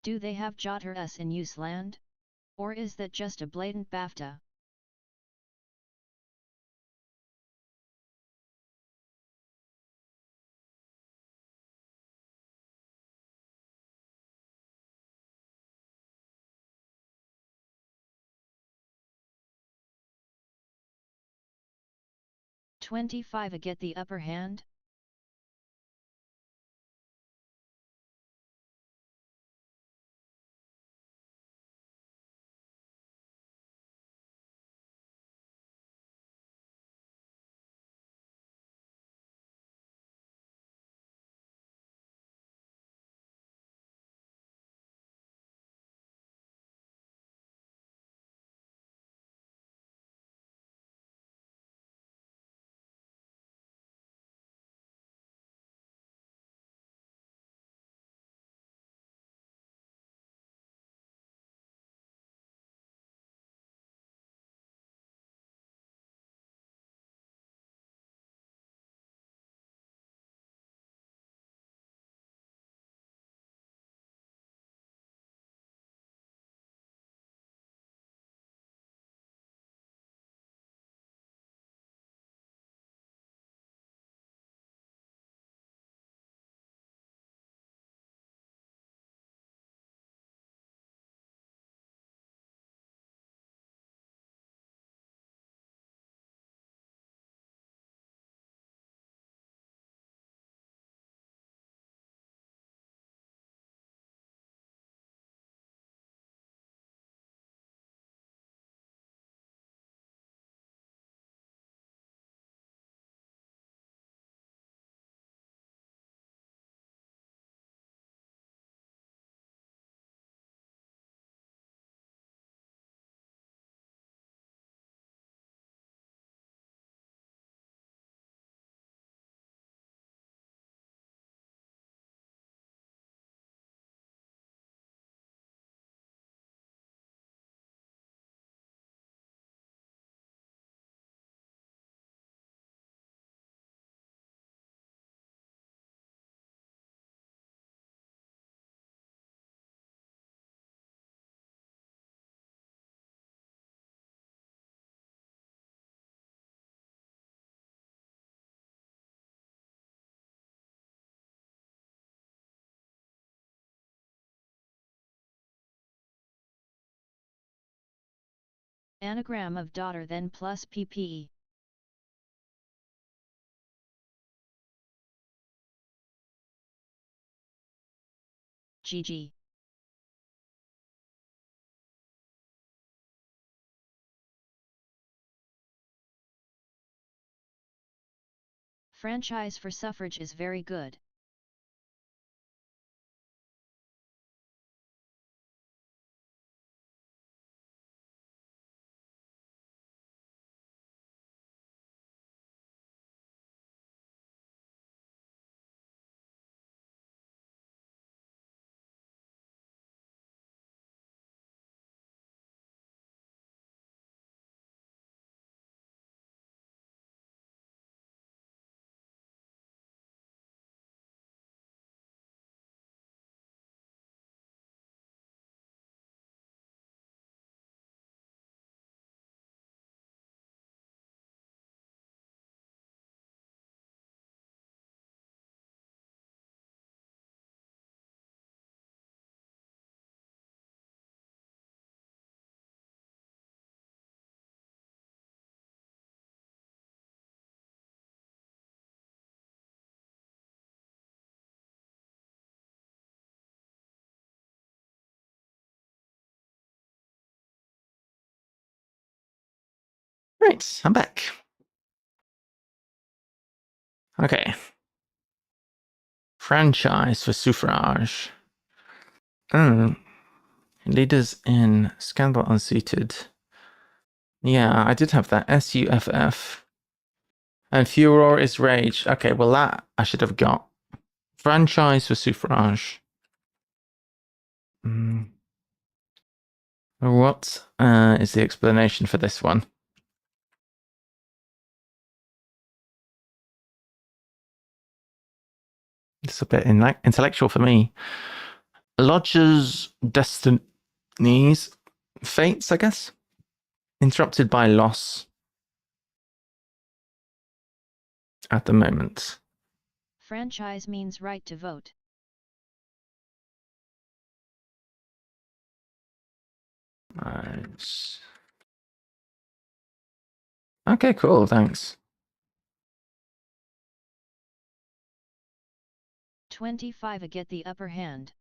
Do they have 𝘤𝘳𝘰𝘴𝘴𝘸𝘰𝘳𝘥𝘴 in use-land? Or is that just a blatant BAFTA? 𝘬𝘳𝘔 get the upper hand? Anagram of daughter then plus ppe. GG. Franchise for suffrage is very good. Right, I'm back. Okay. Franchise for suffrage. Oh. Leaders in Scandal Unseated. Yeah, I did have that. SUFF. And Furor is Rage. Okay, well that I should have got. Franchise for suffrage. What is the explanation for this one? It's a bit intellectual for me. Lodger's destinies, fates, I guess. Interrupted by loss at the moment. Franchise means right to vote. Nice. Okay, cool, thanks. 25 get the upper hand.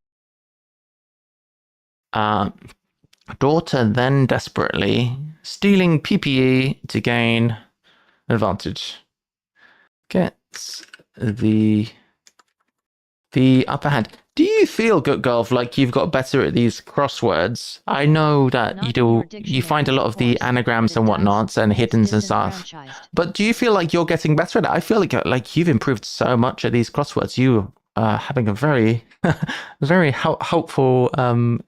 Daughter then desperately stealing PPE to gain advantage. Gets the upper hand. Do you feel, 𝘰𝘴𝘴𝘸𝘰𝘴𝘴, like you've got better at these crosswords? I know that Not in your you find a lot of the dictionary, of course, anagrams but it and does. whatnots and It's hiddens and stuff. disenfranchised. But do you feel like you're getting better at it? I feel like you've improved so much at these crosswords. You are having a very, very helpful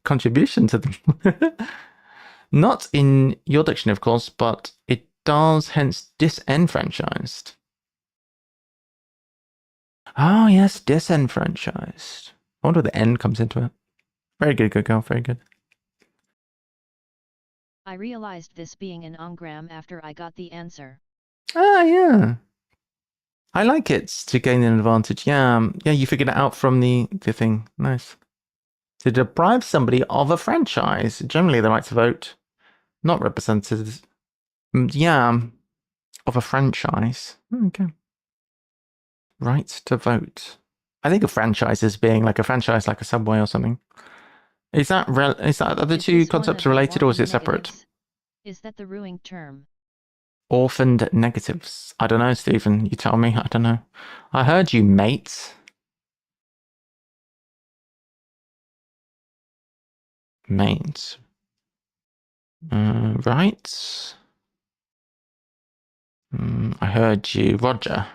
contribution to them. Not in your dictionary, of course, but it does hence disenfranchised. Oh, yes, disenfranchised. I wonder where the N comes into it. Very good, 𝘰𝘴𝘴𝘸𝘴𝘴, very good. I realized this being an anagram after I got the answer. Ah, yeah. I like it to gain an advantage. Yeah, yeah, you figured it out from the thing. Nice. To deprive somebody of a franchise, generally the right to vote, not represented. Yeah, of a franchise. Okay. Right to vote. I think of franchise as being like a franchise, like a Subway or something. Is that are the two concepts related, or is it separate? Negatives? Is that the ruining term? Orphaned negatives. I don't know, Stephen. You tell me. I don't know. I heard you, mate. Mate. Right. I heard you, Roger.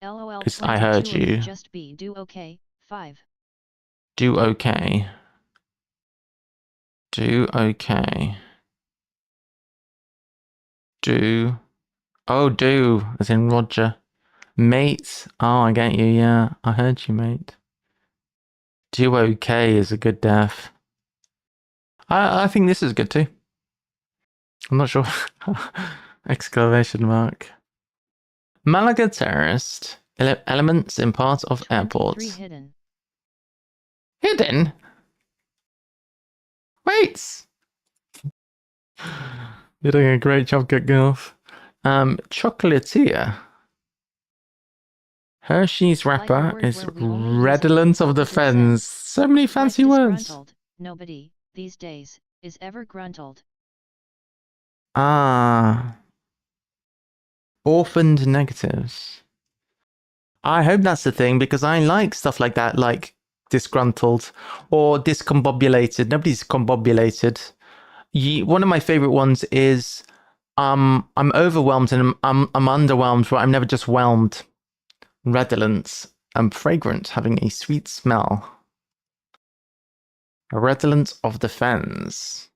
LOL. I heard you. Just be do okay. 5. Do okay. Do okay. Do. Oh, do, as in Roger. Mate. Oh, I get you, yeah. I heard you, mate. Do okay is a good def. I think this is good too. I'm not sure. Exclamation mark. Malaga terrorist. Elements in parts of airports. Hidden. Hidden? Wait! You're doing a great job, 𝘰𝘴𝘴𝘸𝘴𝘶. Chocolatier. Hershey's wrapper Like is redolent of the fens. So many fancy words. Nobody, these days, is ever gruntled. Ah. Orphaned negatives. I hope that's the thing, because I like stuff like that, like disgruntled or discombobulated. Nobody's combobulated. One of my favorite ones is I'm overwhelmed and I'm underwhelmed, but I'm never just whelmed. Redolence. Fragrant, having a sweet smell. A redolence of the fens.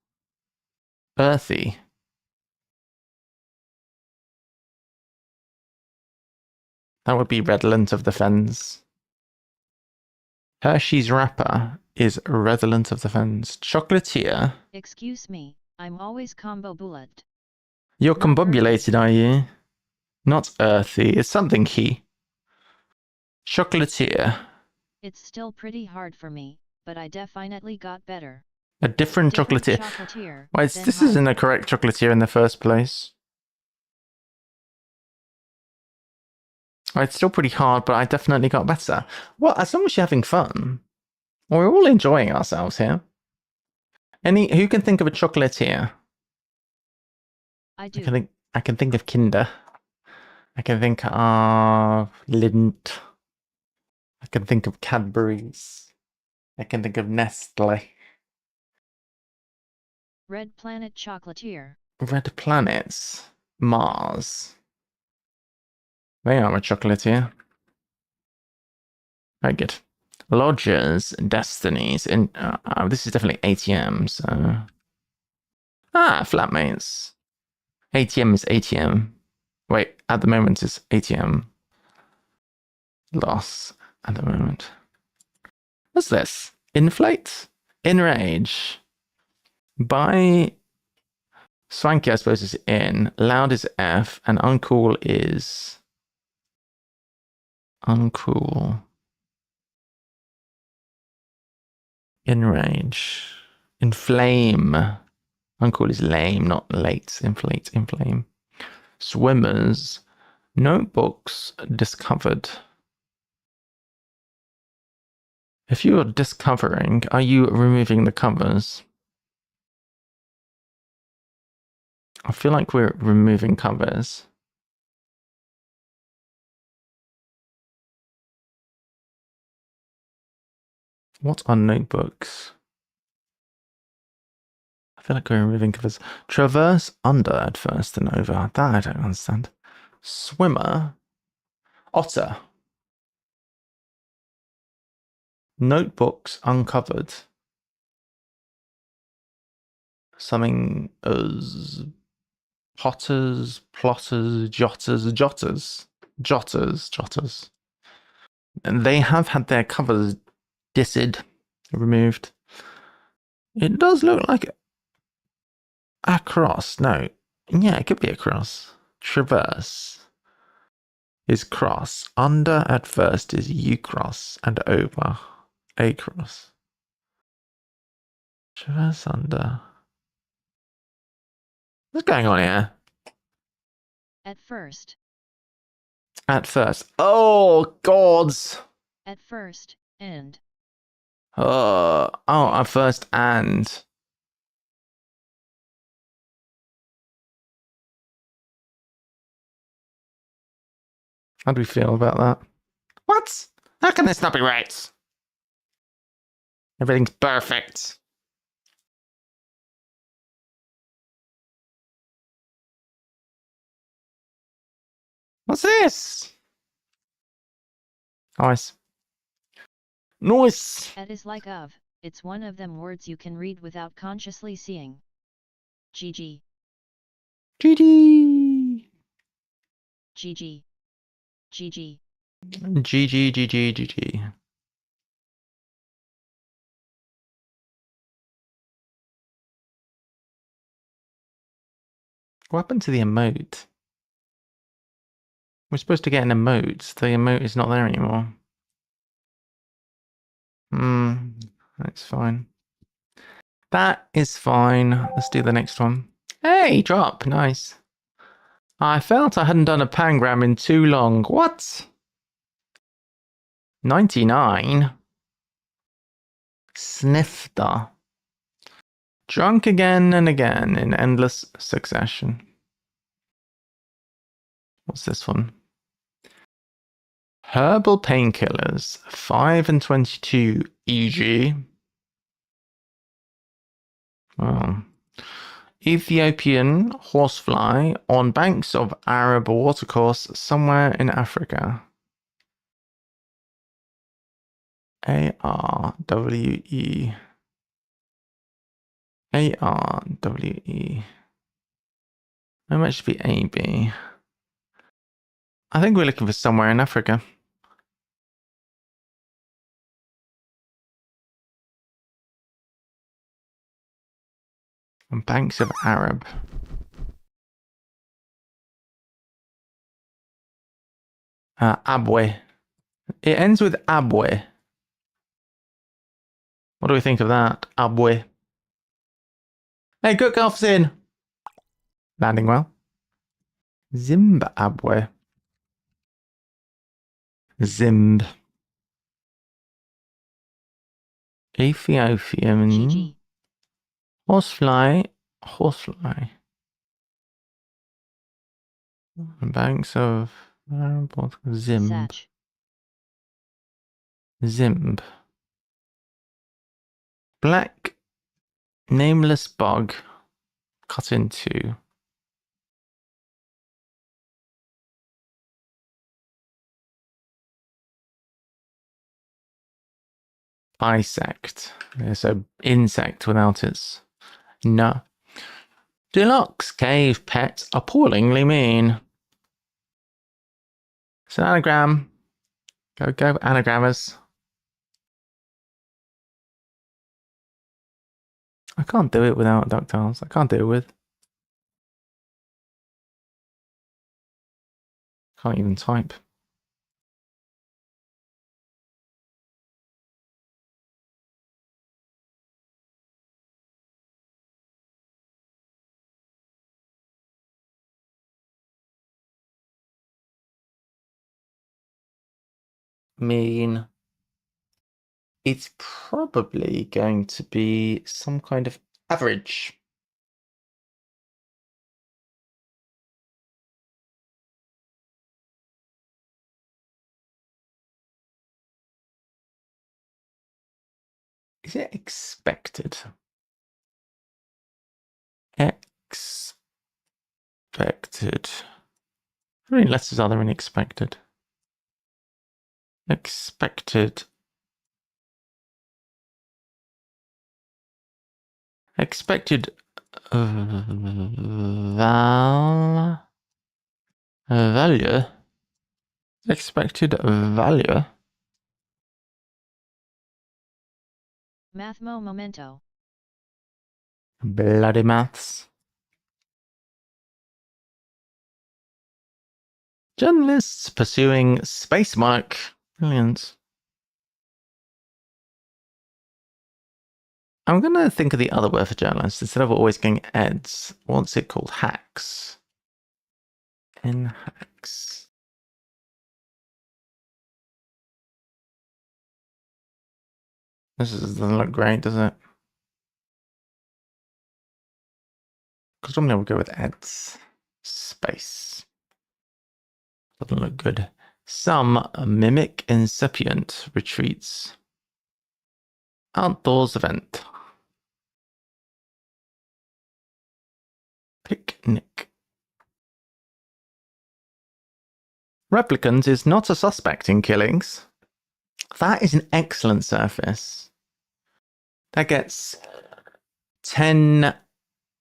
Earthy. That would be redolent of the fens. Hershey's wrapper is redolent of the fens. Chocolatier. Excuse me, I'm always combo bullet. You're combobulated, are you? Not earthy. It's something key. Chocolatier. It's still pretty hard for me, but I definitely got better. A different chocolatier. Why, this isn't a correct chocolatier in the first place. It's still pretty hard, but I definitely got better. Well, as long as you're having fun. We're all enjoying ourselves here. Who can think of a chocolatier? I do. I can think of Kinder. I can think of Lindt. I can think of Cadbury's. I can think of Nestle. Red Planet Chocolatier. Red Planets. Mars. They are a chocolatier. Very good. Lodgers, destinies, and this is definitely ATM, so... flatmates. ATM is ATM. Wait, at the moment it's ATM. Loss at the moment. What's this? Inflate? Enrage. By swanky, I suppose, is in. Loud is F. And uncool is... Uncool. Enrage. Inflame. Uncool is lame, not late. Inflate, inflame. Swimmers. Notebooks discovered. If you are discovering, are you removing the covers? I feel like we're removing covers. What are notebooks? I feel like we're removing covers. Traverse under at first and over. That I don't understand. Swimmer. Otter. Notebooks uncovered. Something as potters, plotters, jotters. And they have had their covers removed. It does look like a cross. No. Yeah, it could be a cross. Traverse is cross. Under at first is U cross and over A cross. Traverse under. What's going on here? At first. At first. Oh, gods. At first, and. At first and. How do we feel about that? What? How can this not be right? Everything's perfect. What's this? Nice. Nice. At is like of. It's one of them words you can read without consciously seeing. GG. GG. GG. GG. GG. What happened to the emote? We're supposed to get an emote. The emote is not there anymore. That's fine. That is fine. Let's do the next one. Hey, drop. Nice. I felt I hadn't done a pangram in too long. What? 99? Snifter. Drunk again and again in endless succession. What's this one? Herbal painkillers. 5 and 22 e.g. Oh. Ethiopian horsefly on banks of Arab watercourse somewhere in Africa. ARWE. ARWE. How much should be AB? I think we're looking for somewhere in Africa. On banks of Arab. Abwe. It ends with Abwe. What do we think of that? Abwe. Hey, good golf's in. Landing well. Zimbabwe. Zimb. Ethiopian. GG. Horsefly. Banks of Zimb. Satch. Zimb. Black nameless bug cut into. Bisect. So insect without its no. Deluxe cave pet appallingly mean. It's an anagram. Go anagrammers. I can't do it without ductiles. I can't deal with. Can't even type. Mean it's probably going to be some kind of average. Is it expected? Expected. How many letters are there in expected? Expected. Expected value. Expected value. Mathmo momento. Bloody maths. Journalists pursuing space monarch. Brilliant. I'm going to think of the other word for journalist instead of always getting eds. What's it called? Hacks. Hacks. This doesn't look great, does it? Because normally we'll go with eds. Space. Doesn't look good. Some mimic incipient retreats. Outdoors event. Picnic. Replicant is not a suspect in killings. That is an excellent surface. That gets 10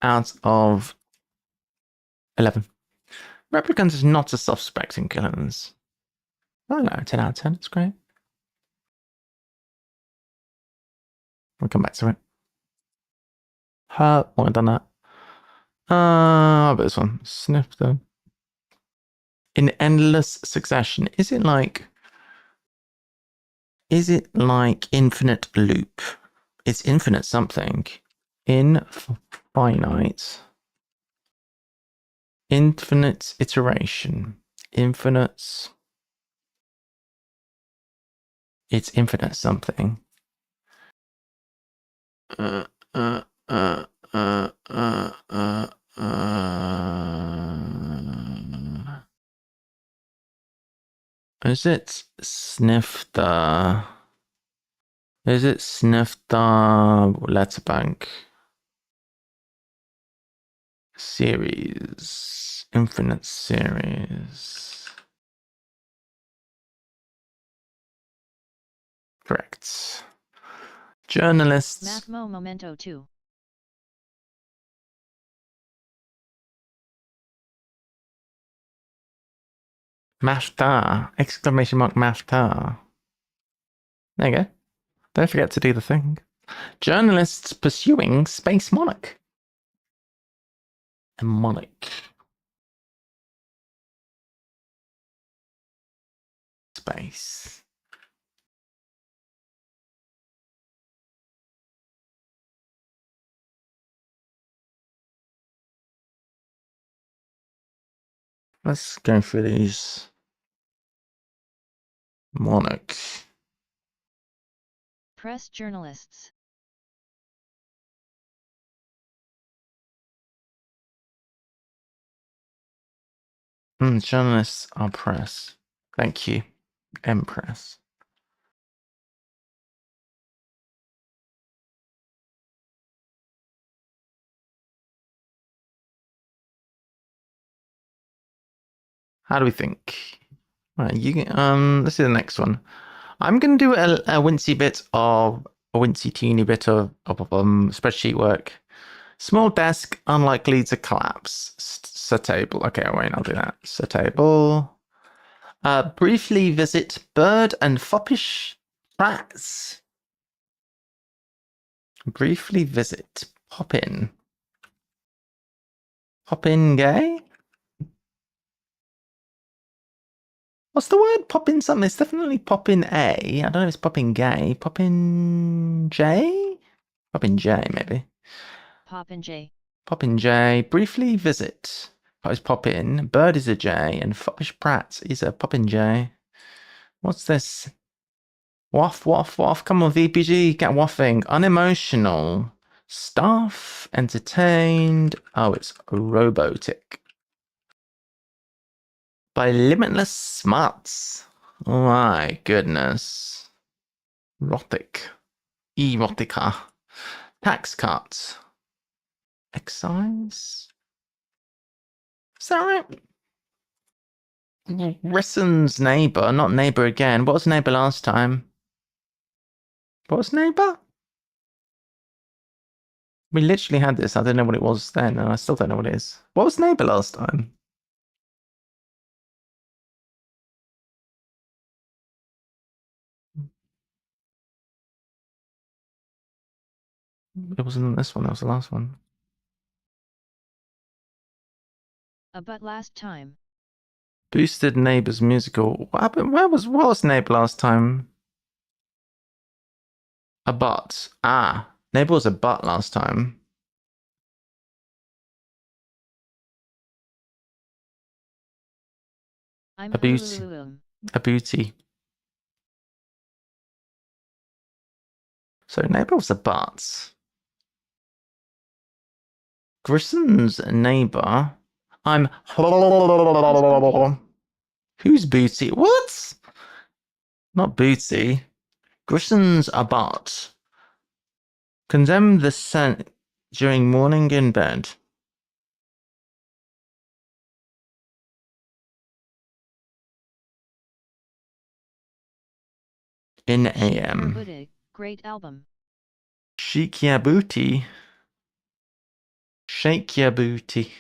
out of 11. Replicant is not a suspect in killings. Oh no, 10 out of 10. It's great. We'll come back to it. Why have I done that? But this one. Sniff them. In endless succession. Is it like infinite loop? It's infinite something. Infinite. Infinite iteration. Infinite. It's infinite something. Is it sniff the? Is it sniff the letterbank series? Infinite series. Correct. Journalists. Mathmo momento 2. Mafta! Exclamation mark Mafta. There you go. Don't forget to do the thing. Journalists pursuing space monarch. A monarch. Space. Let's go through these. Monarch. Press journalists. Journalists are press. Thank you. Empress. How do we think? Right, let's do the next one. I'm going to do a wincy teeny bit of spreadsheet work. Small desk, unlikely to collapse. Table. Okay, wait, I'll do that. Table. Briefly visit bird and foppish rats. Briefly visit Hop in. Hop in gay? What's the word? Pop in something? It's definitely pop in A. I don't know if it's pop in gay. Pop in J? Pop in J, maybe. Pop in J. Pop in J. Briefly visit. Is pop in. Bird is a J. And foppish prat is a pop in J. What's this? Waff, waff, waff. Come on, VPG. Get waffing. Unemotional. Staff. Entertained. Oh, it's robotic. By limitless smarts. Oh my goodness. Erotic. Erotica. Tax cuts. Excise? Is that right? Rissen's neighbour, not neighbour again. What was neighbour last time? What was neighbour? We literally had this. I don't know what it was then, and I still don't know what it is. What was neighbour last time? It wasn't this one, that was the last one. But last time. Boosted neighbours musical. What happened? What was neighbour last time? A butt. Ah, neighbour was a butt last time. I'm A booty. A booty. So neighbour was a butt. Grisson's neighbour. I'm. Who's booty? What? Not booty. Grisson's a butt. Condemn the scent during morning in bed. In AM. Great album. Shake ya booty. Shake ya booty.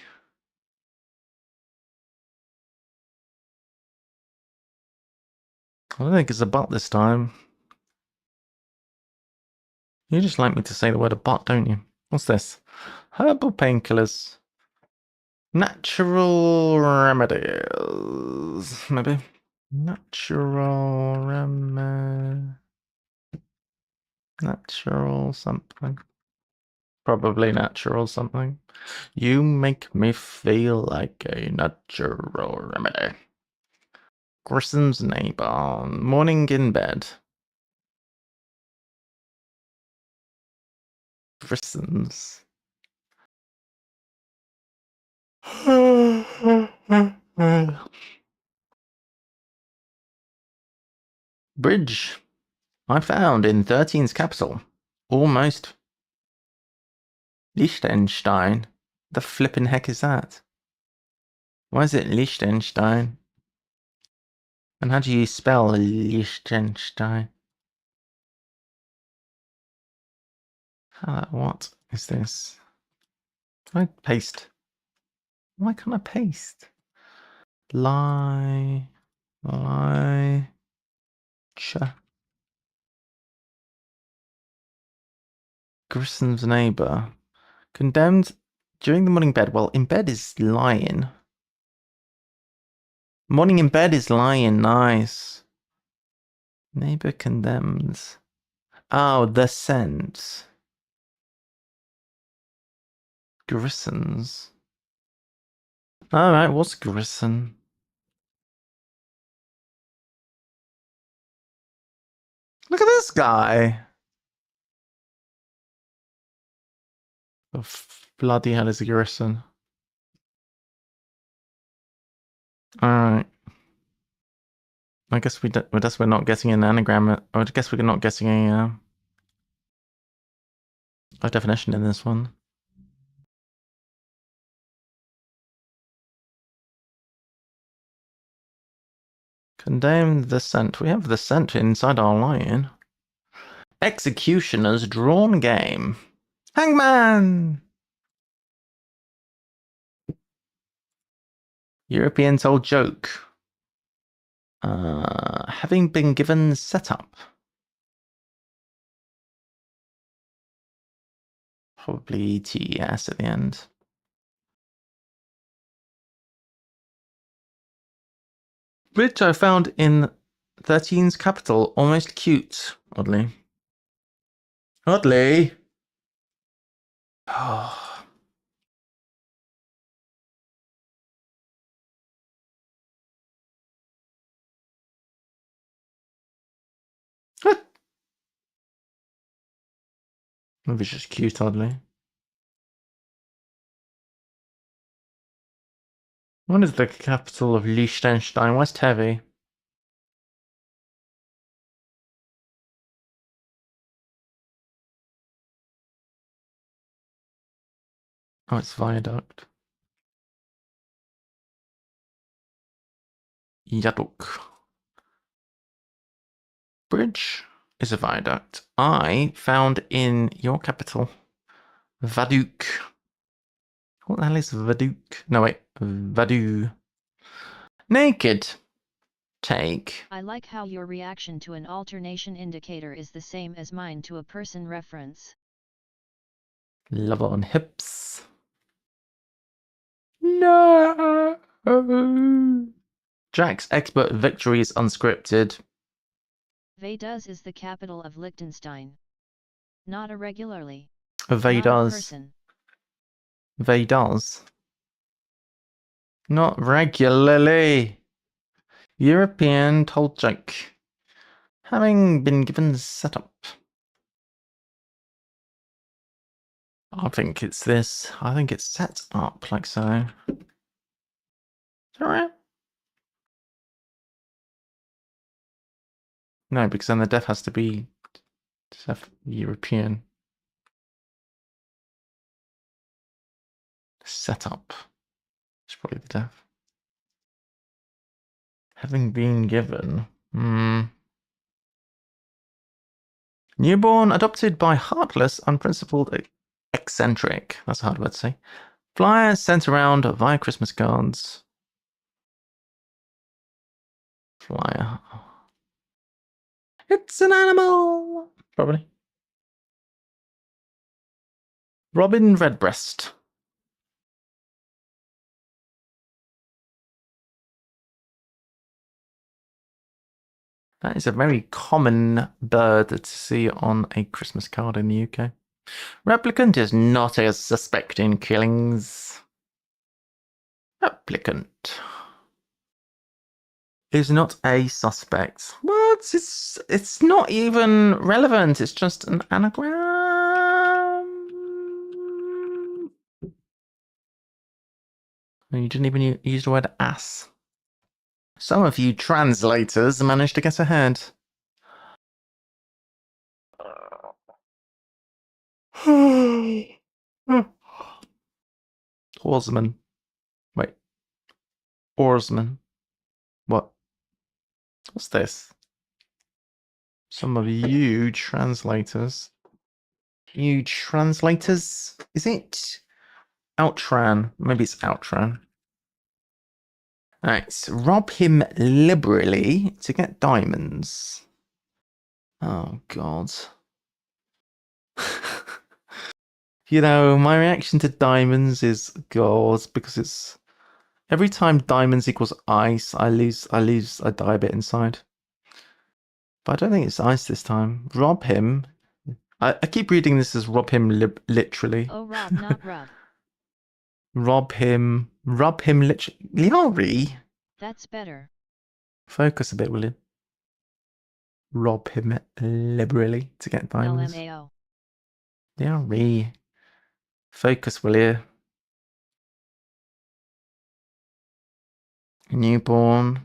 I don't think it's a butt this time. You just like me to say the word a butt, don't you? What's this? Herbal painkillers. Natural remedies. Maybe. Natural Natural something. Probably natural something. You make me feel like a natural remedy. Grissom's neighbor. Morning in bed. Grissom's. Bridge. I found in 13's capital. Almost. Liechtenstein. The flippin' heck is that? Why is it Liechtenstein? And how do you spell Liechtenstein? What is this? Can I paste? Why can't I paste? Grissom's neighbour. Condemned during the morning bed. Well, in bed is lying. Morning in bed is lying. Nice. Neighbour condemned. Oh, the scent. Grissons. Alright, what's Grisson? Look at this guy. Oh, bloody hell is a Grisson. Alright. I guess we're not getting an anagram. Or I guess we're not getting a definition in this one. Condemn the scent. We have the scent inside our line. Executioner's drawn game. Hangman! European told joke. Having been given setup. Probably TES at the end. Bridge I found in 13's capital. Almost cute, oddly. Oddly. Oh. Maybe it's just cute, oddly. What is the capital of Liechtenstein? West Heavy. Oh, it's Viaduct. Yaduk. Bridge is a viaduct. I found in your capital, Vaduk. What the hell is Vaduk? No, wait. Vadu. Naked. Take. I like how your reaction to an alternation indicator is the same as mine to a person reference. Love on hips. No. Jack's expert victory is unscripted. 𝘰𝘳𝘷𝘢 is the capital of Liechtenstein. Not irregularly. 𝘰𝘳𝘷𝘢. 𝘰𝘳𝘷𝘢. Not regularly. European told Jack. Having been given the setup. I think it's this. I think it's set up like so. Is that right? No, because then the def has to be European. Setup. It's probably the def. Having been given. Newborn, adopted by heartless, unprincipled, eccentric. That's a hard word to say. Flyer sent around via Christmas cards. Flyer. It's an animal! Probably. Robin Redbreast. That is a very common bird to see on a Christmas card in the UK. Replicant is not a suspect in killings. Replicant is not a suspect. What? It's not even relevant. It's just an anagram. You didn't even use the word ass. Some of you translators managed to get ahead. Oarsman. Wait. Oarsman. What? What's this? Some of you translators. You translators? Is it Outran? Maybe it's Outran. Alright, so rob him liberally to get diamonds. Oh, God. You know, my reaction to diamonds is God, because it's every time diamonds equals ice, I die a bit inside. But I don't think it's ice this time. Rob him. I keep reading this as rob him literally. Oh, rob, not rub. Rob him literally. Liari. That's better. Focus a bit, will you? Rob him liberally to get diamonds. LMAO. Liari. Focus, will you? Newborn.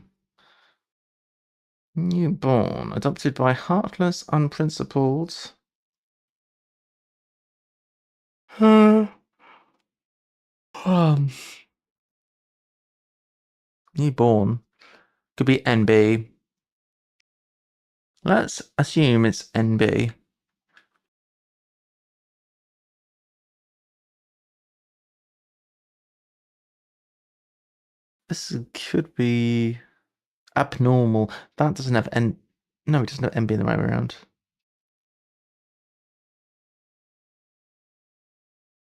Newborn. Adopted by heartless, unprincipled. Newborn. Could be NB. Let's assume it's NB. This could be abnormal. That doesn't have N. No, it doesn't have NB in the right way around.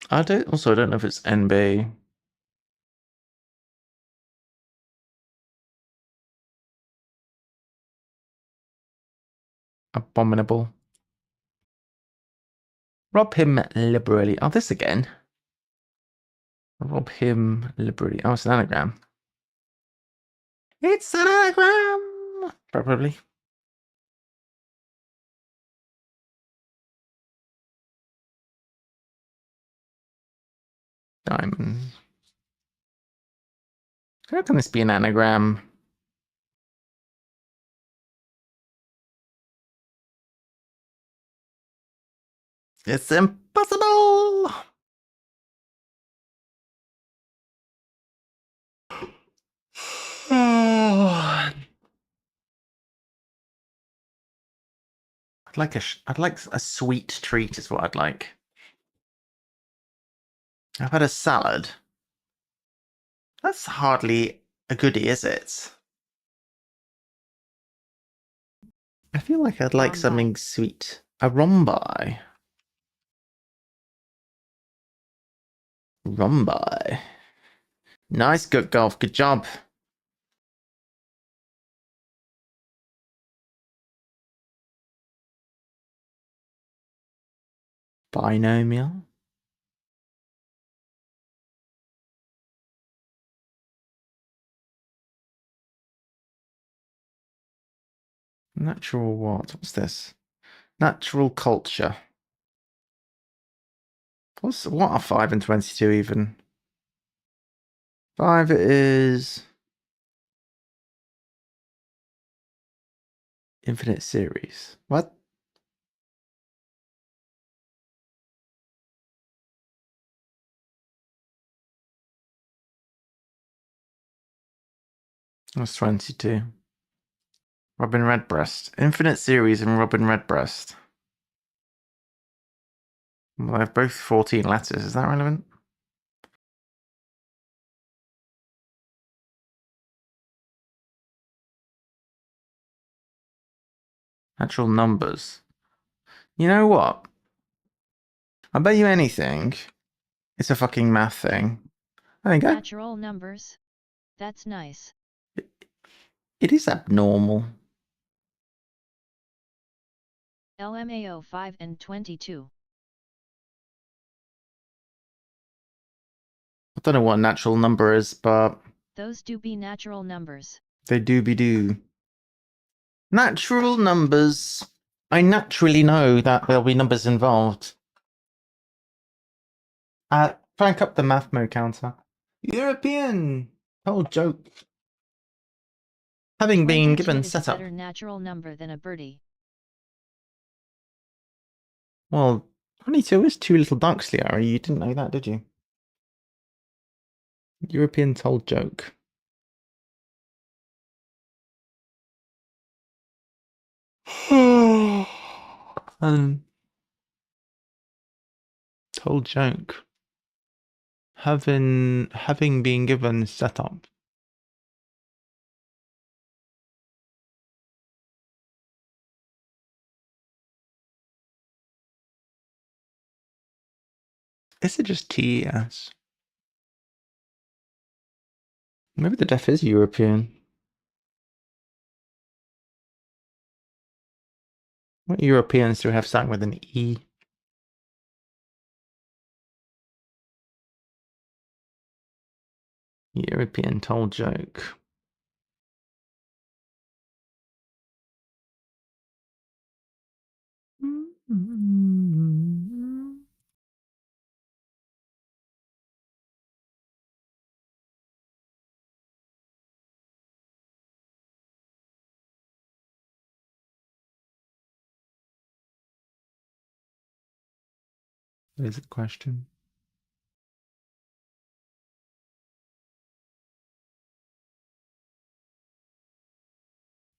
I don't know if it's NB. Abominable. Rob him liberally. Oh, this again. Rob him liberally. Oh, it's an anagram. It's an anagram! Probably. Diamonds. How can this be an anagram? It's impossible! I'd like a sweet treat is what I'd like. I've had a salad. That's hardly a goodie, is it? I feel like I'd like something sweet. A rhombi. Rhombi. Nice, good golf. Good job. Binomial. Natural what? What's this? Natural culture. What are 5 and 22 even? 5 is infinite series. What? That's 22. Robin Redbreast. Infinite series and Robin Redbreast. Well, they have both 14 letters. Is that relevant? Natural numbers. You know what? I bet you anything. It's a fucking math thing. There you go. Natural numbers. That's nice. It is abnormal. LMAO 5 and 22. I don't know what a natural number is, but Those do be natural numbers. they do be do. Natural numbers. I naturally know that there'll be numbers involved. Crank up the math mode counter. European. Whole joke. Having been given is setup. a better natural number than a birdie. Well, 22 is 2 little ducks, Leo. You didn't know that, did you? European told joke. Told joke. Having been given setup. Is it just TES? Maybe the def is European. What Europeans do we have starting with an E? European told joke. What is the question?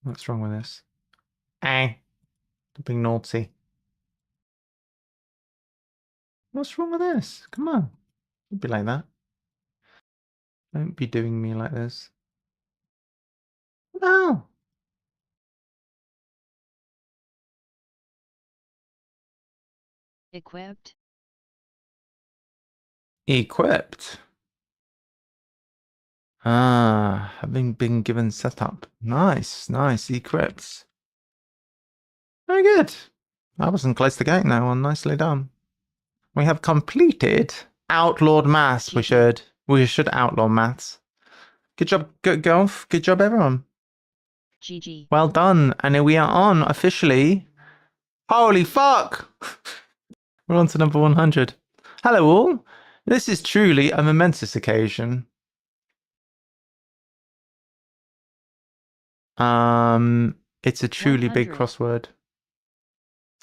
What's wrong with this? Don't be naughty. What's wrong with this? Come on. Don't be like that. Don't be doing me like this. No. Equipped. Equipped. Ah, having been given setup. Nice, nice. Equipped. Very good. I wasn't close to getting that one. Nicely done. We have completed outlawed maths. We should outlaw maths. Good job, good golf. Good job, everyone. GG. Well done. And we are on officially. Holy fuck! We're on to number 100. Hello all. This is truly a momentous occasion. It's a truly big 100. crossword.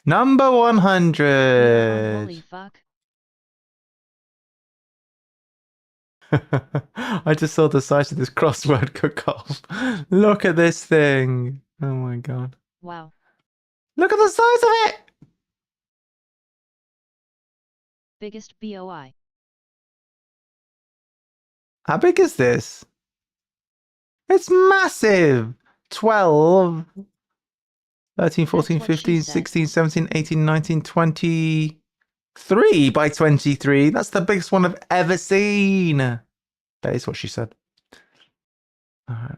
Number 100. Holy fuck. I just saw the size of this crossword cook-off. Look at this thing. Oh my god. Wow. Look at the size of it. Biggest BOI. How big is this? It's massive. 12, 13, 14, That's what 15, she said. 16, 17, 18, 19, 23 by 23. That's the biggest one I've ever seen. That is what she said. All right.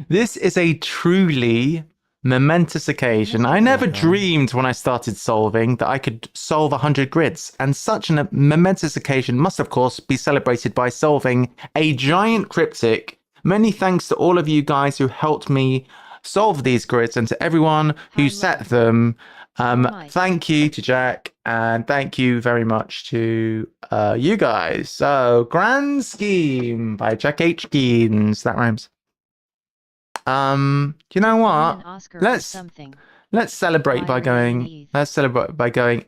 This is a truly momentous occasion. I never dreamed when I started solving that I could solve 100 grids, and such a momentous occasion must of course be celebrated by solving a giant cryptic. Many thanks to all of you guys who helped me solve these grids, and to everyone who set them. Thank you to Jack, and thank you very much to you guys. So, Grand Scheme by Jack H. Geens. That rhymes. You know what? Let's celebrate by going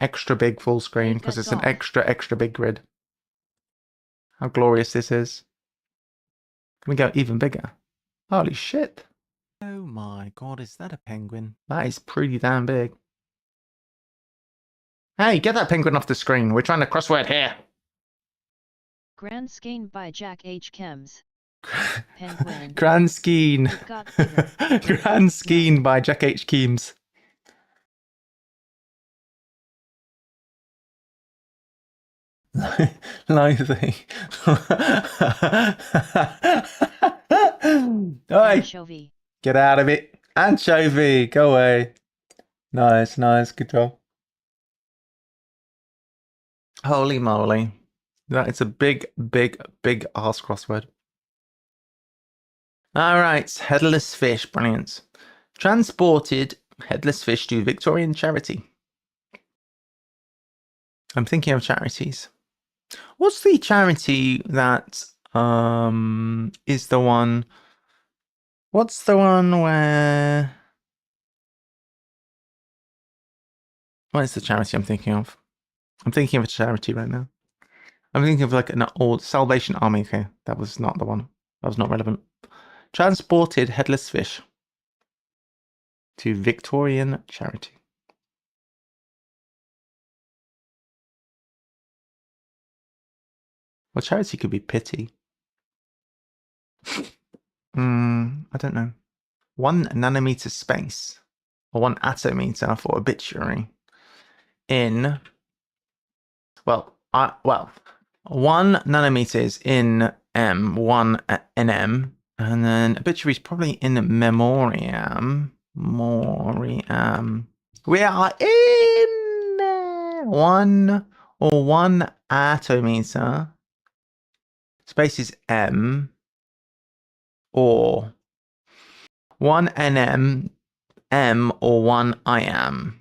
extra big full screen, because it's an extra big grid. How glorious this is. Can we go even bigger? Holy shit. Oh my god, is that a penguin? That is pretty damn big. Hey, get that penguin off the screen. We're trying to crossword here. Grand Scheme by Jack H. Chems. Penguin. Grand Scheme. Grand Scheme by Jack H. Keems. Lively. Anchovy. Get out of it. Anchovy. Go away. Nice, nice. Good job. Holy moly. That is a big ass crossword. Alright, headless fish. Brilliant. Transported headless fish to Victorian charity. I'm thinking of charities. What's the charity that is the one? What's the one where? What is the charity I'm thinking of? I'm thinking of a charity right now. I'm thinking of like an old Salvation Army. Okay, that was not the one. That was not relevant. Transported headless fish to Victorian charity. Well, charity could be pity. I don't know. 1 nanometer space, or 1 atometer for obituary. In 1 nanometer is in M, 1 nm, and then obituary is probably in memoriam. Moriam. We are in 1 or 1 atometer. Space is M, or 1 nm, M, or 1 IM.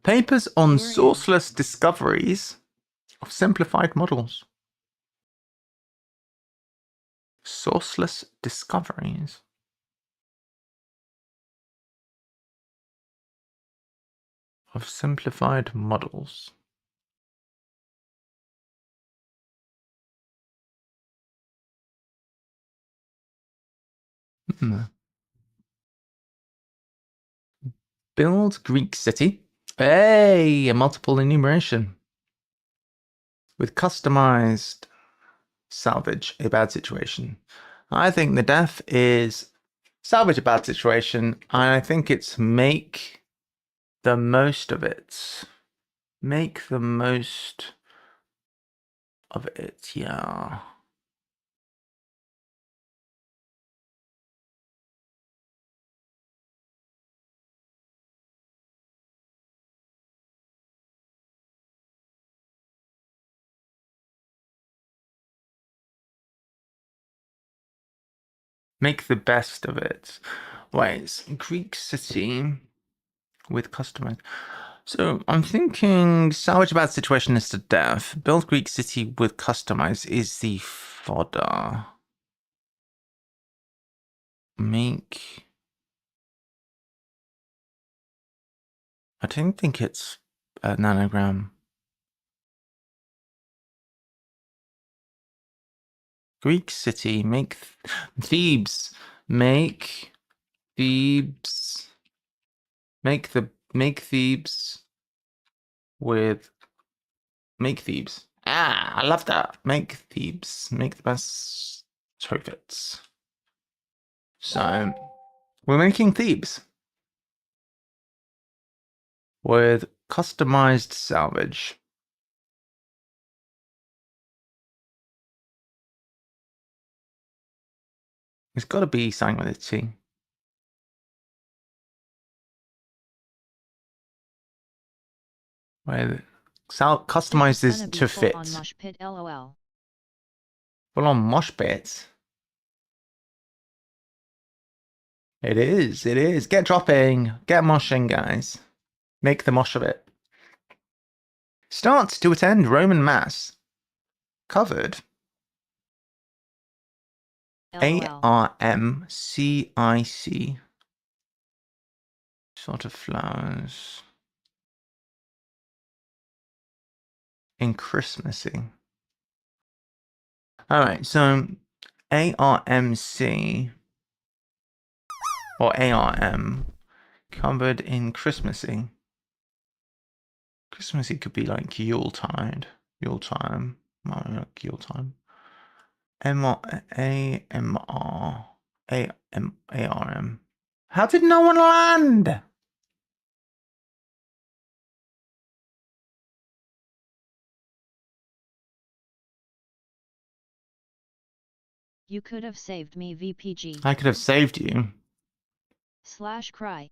Papers on sourceless discoveries of simplified models. Sourceless discoveries. Of simplified models. Build Greek city. Hey, a multiple enumeration. With customized salvage, a bad situation. I think the death is Salvage a bad situation. I think it's make the most of it. Make the most of it, yeah. Make the best of it. Wait, Greek city with customers. So I'm thinking salvage a bad situation is to death. Build Greek city with customize is the fodder. Make. I don't think it's a nanogram. Greek city, make Thebes, make Thebes, make Thebes with Thebes. Ah, I love that. Make Thebes, make the best trophies. So we're making Thebes with customized salvage. It's got to be something with a T. With customize this to fit. On mosh pit, lol. Full on mosh pit. It is, it is. Get dropping, get moshing, guys. Make the mosh of it. Start to attend Roman Mass. Covered. ARMCIC. Sort of flowers. In Christmassy. Alright, so ARMC or ARM covered in Christmassy. Christmassy could be like Yuletide. Yuletime. Like Yuletime. ARM. How did no one land? You could have saved me, VPG. I could have saved you. /cry.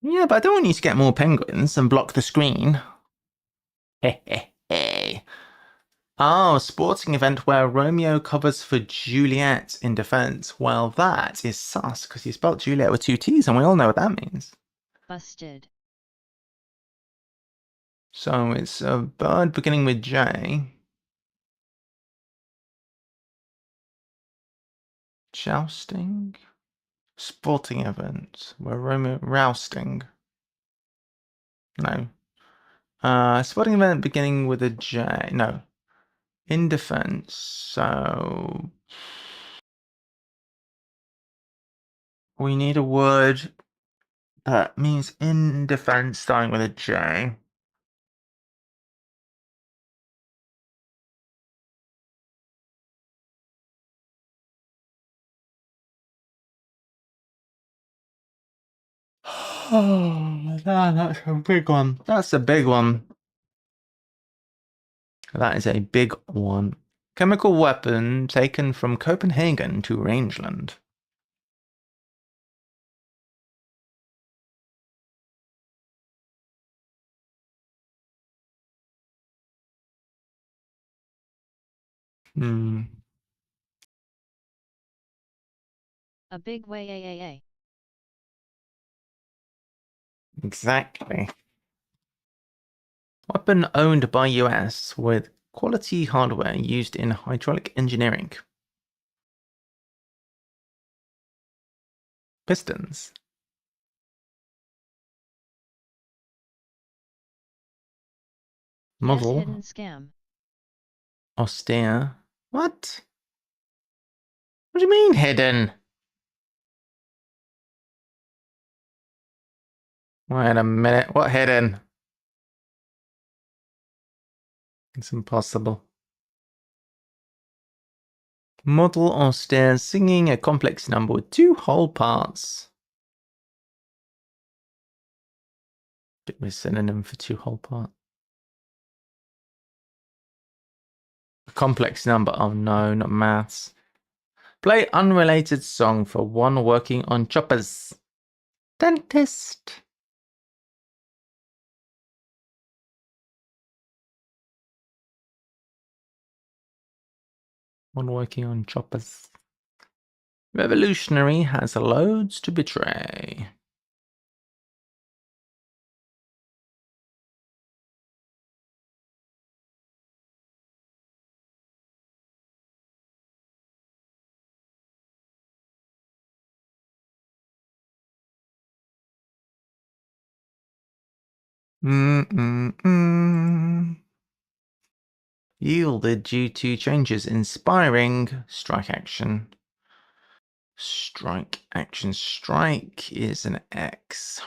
Yeah, but I don't want you to get more penguins and block the screen. Hey. Oh, sporting event where Romeo covers for Juliet in defense. Well, that is sus, because you spelled Juliet with 2 T's, and we all know what that means. Busted. So it's a bird beginning with J. Jousting? Sporting event where Romeo... Rousting. No. Sporting event beginning with a J. No. In defense, so... we need a word that means in defense starting with a J. Oh, that's a big one. That's a big one. That is a big one. Chemical weapon taken from Copenhagen to Rangeland. A big way. Exactly. Weapon owned by US with quality hardware used in hydraulic engineering. Pistons. Muzzle. Yes, hidden scam. Austere. What? What do you mean hidden? Wait a minute. What hidden? It's impossible. Model on stairs singing a complex number with 2 whole parts. Bit of a synonym for 2 whole part. A complex number. Oh no, not maths. Play unrelated song for one working on choppers. Dentist. One working on choppers. Revolutionary has loads to betray. Yielded due to changes inspiring strike action. Strike action. Strike is an X.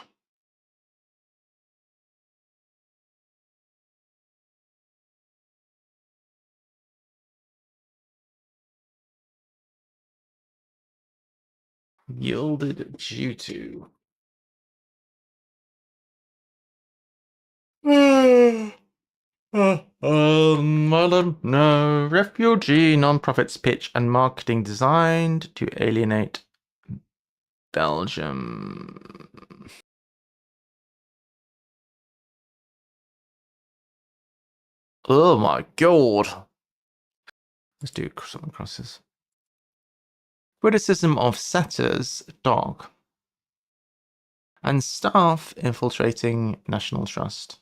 Yielded due to. I don't know. Refugee non-profits pitch and marketing designed to alienate Belgium. Oh my god. Let's do something crosses. Criticism of Satter's dog. And staff infiltrating National Trust.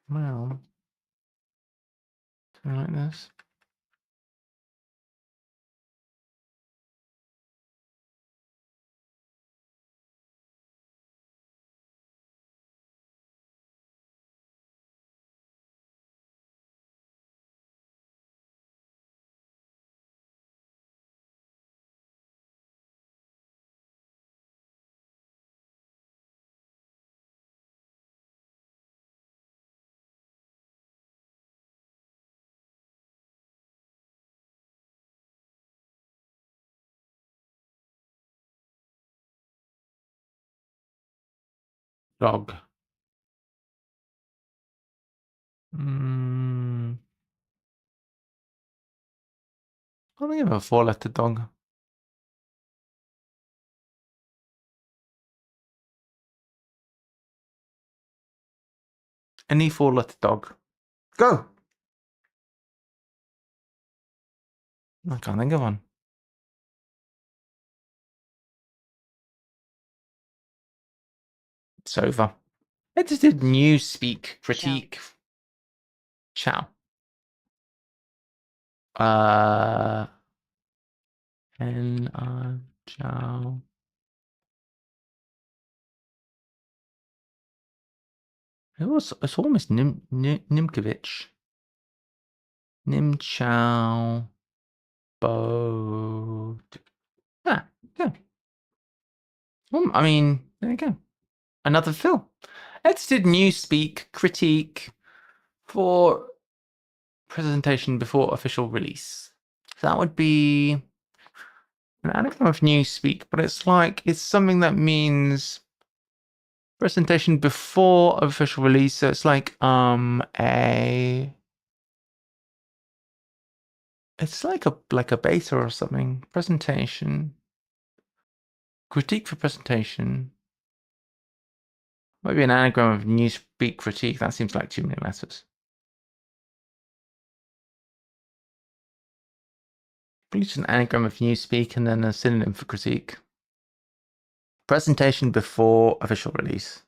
Well, something like this. Dog. I don't think I have a 4-letter dog. Any 4-letter dog. Go! I can't think of one. It's over. Edited Newspeak critique. Ciao. Ciao. It's almost Nimkovich. Nim Chow. Bo. Yeah. I mean, there you go. Another Phil. Edited Newspeak critique for presentation before official release. So that would be an anagram of Newspeak, but it's something that means presentation before official release. So it's like it's like a beta or something. Presentation. Critique for presentation. Maybe an anagram of Newspeak critique. That seems like too many letters. Probably just an anagram of Newspeak and then a synonym for critique. Presentation before official release.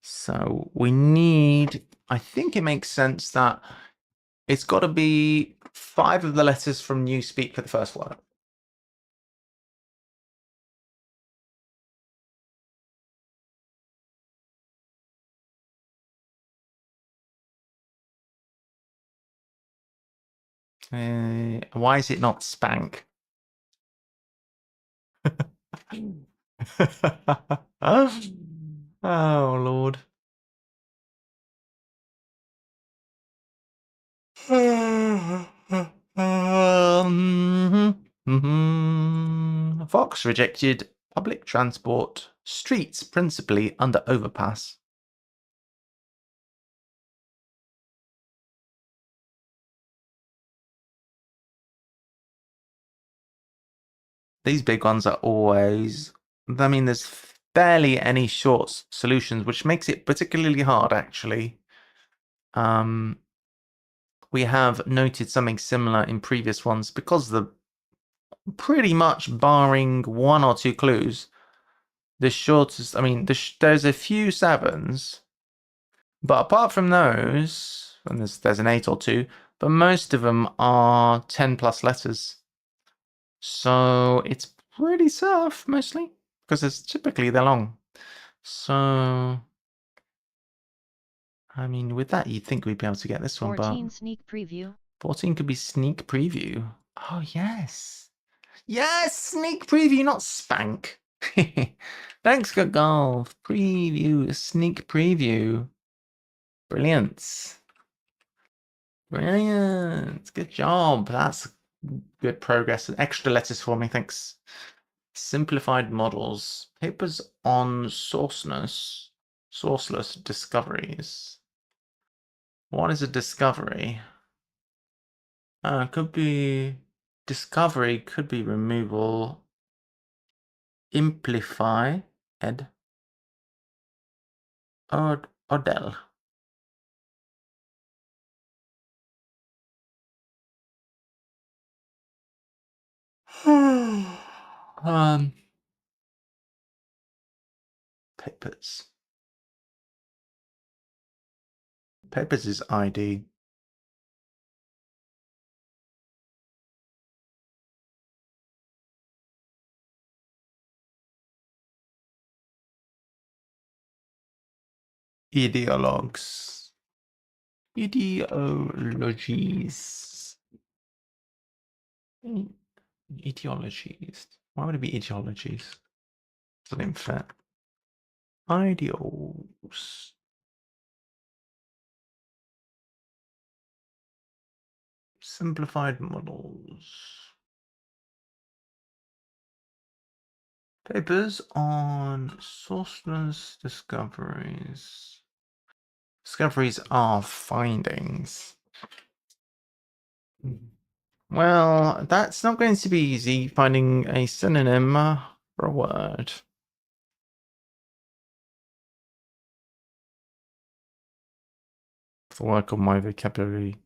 So we need, I think it makes sense that it's got to be 5 of the letters from Newspeak for the first word. Why is it not spank? Oh, Lord. Fox rejected public transport, streets principally under overpass. These big ones are always... I mean, there's barely any short solutions, which makes it particularly hard, actually. We have noted something similar in previous ones because pretty much barring one or two clues, the shortest, I mean, there's a few sevens, but apart from those, and there's an 8 or 2, but most of them are 10 plus letters. So it's pretty tough, mostly, because typically they're long. So, I mean, with that, you'd think we'd be able to get this one, 14 but... sneak preview. 14 could be sneak preview. Oh, yes. Yes, sneak preview, not spank. Thanks, good golf. Preview, sneak preview. Brilliant. Brilliant. Good job. That's good progress. Extra letters for me, thanks. Simplified models. Papers on sourceless discoveries. What is a discovery? Could be discovery, could be removal. Amplify, ed. Odell. Papers. Papers is ID. Ideologues. Ideologies. Ideologies. Why would it be ideologies? Doesn't fit. Ideals. Simplified models. Papers on sourceless discoveries. Discoveries are findings. Well, that's not going to be easy, finding a synonym for a word. The work of my vocabulary.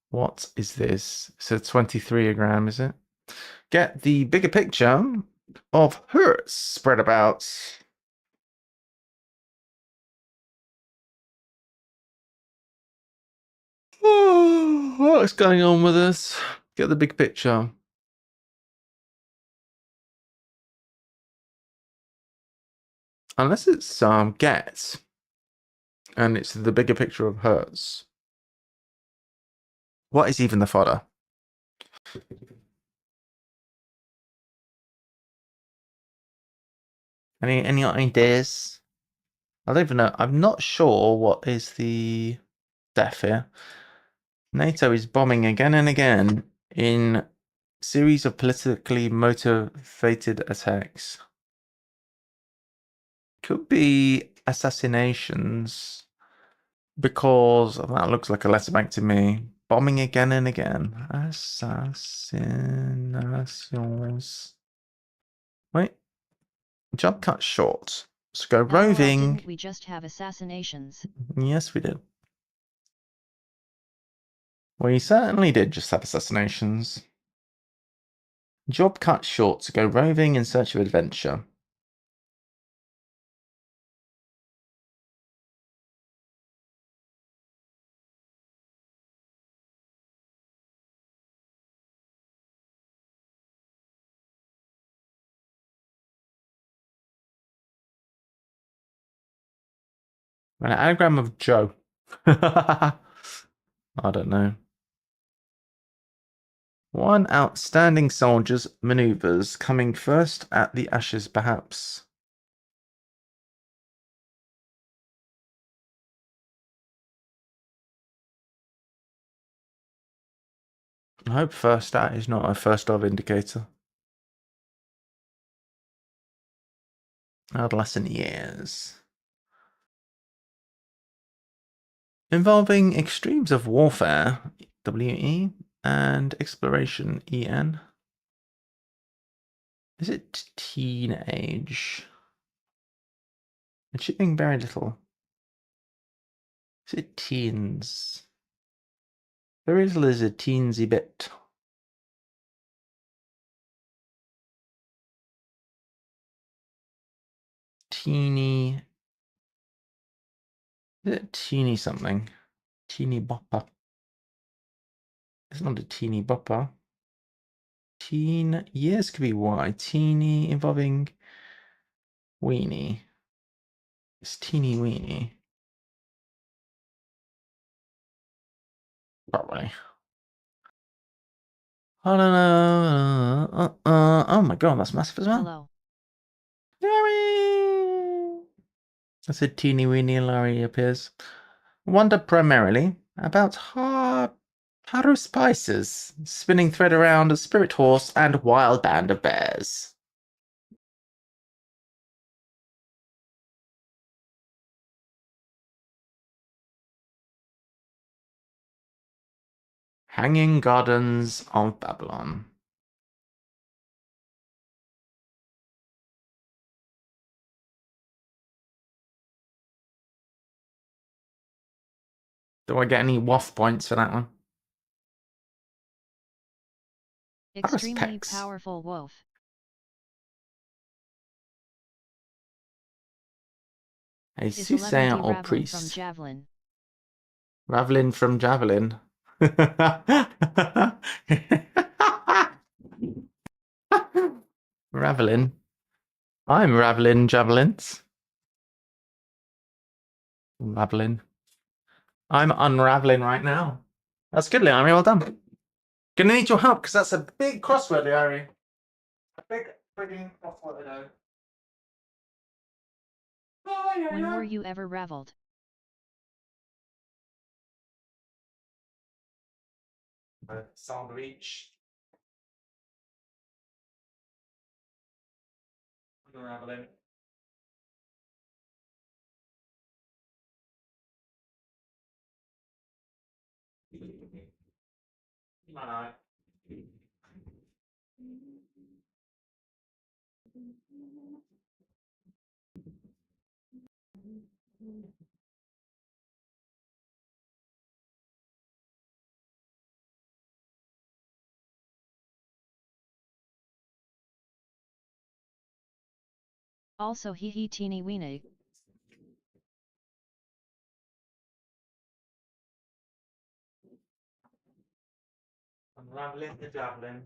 What is this? So 23-gram, is it? Get the bigger picture of hertz spread about. Oh, what's going on with this? Get the big picture. Unless it's get, and it's the bigger picture of hertz. What is even the fodder? Any ideas? I don't even know. I'm not sure what is the death here. NATO is bombing again and again in series of politically motivated attacks. Could be assassinations, because that looks like a letter bank to me. Bombing again and again. Assassinations. Wait. Job cut short. So go roving. Didn't we just have assassinations? Yes, we did. We certainly did just have assassinations. Job cut short to go roving in search of adventure. An anagram of Joe. I don't know. One outstanding soldier's maneuvers coming first at the ashes, perhaps. I hope first at is not a first of indicator. Adolescent years. Involving extremes of warfare, WE, and exploration, EN. Is it teenage? Achieving very little. Is it teens? Very little is a teensy bit. Teeny. Is it teeny something? Teeny bopper. It's not a teeny bopper. Teen years could be Y. Teeny involving weenie. It's teeny weenie. Probably. I don't know. Oh my god, that's massive as well. Hello. Larry! I said teeny weeny Larry appears. Wonder primarily about Haru spices, spinning thread around a spirit horse and wild band of bears. Hanging Gardens of Babylon. Do I get any waff points for that one? Extremely Pecs. powerful wolf. A Is soothsayer 11D or Ravelin priest? from Javelin. Ravelin from Javelin. Ravelin. I'm Ravelin Javelins. Ravelin. I'm unraveling right now. That's good, Leary. Well done. Gonna need your help because that's a big crossword, Leary. A big frigging crossword. When were you ever raveled? Sandwich. Unraveling. Right. Also hee teeny weeny. Unraveling the javelin.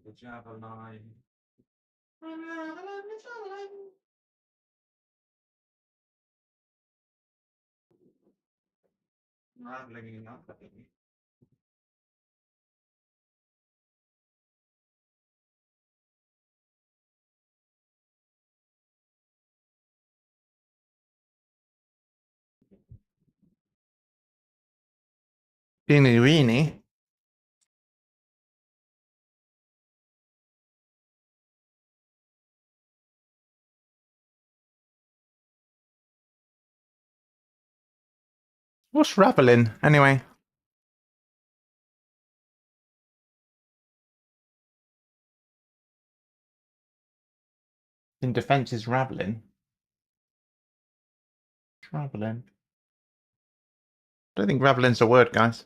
The javelin. Unraveling the javelin. Unraveling enough. Teeny weeny. What's raveling, anyway? In defense is raveling. Raveling. I don't think raveling's a word, guys.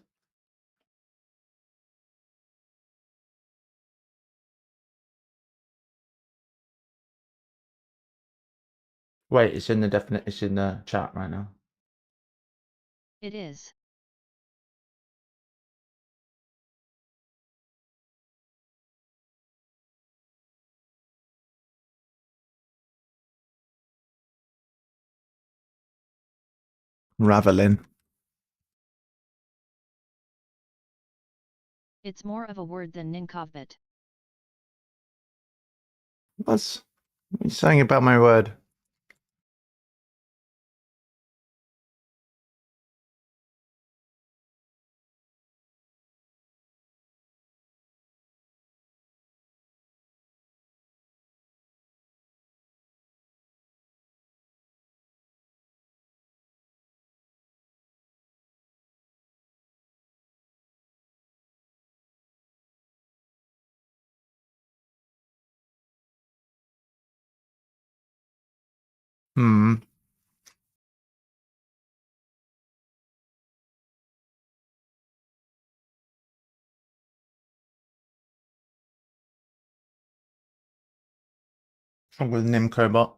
Wait, it's in the definite. It's in the chat right now. It is. Ravelin. It's more of a word than ninkovbit. What are you saying about my word? Hmm. What's wrong with Nimcobot?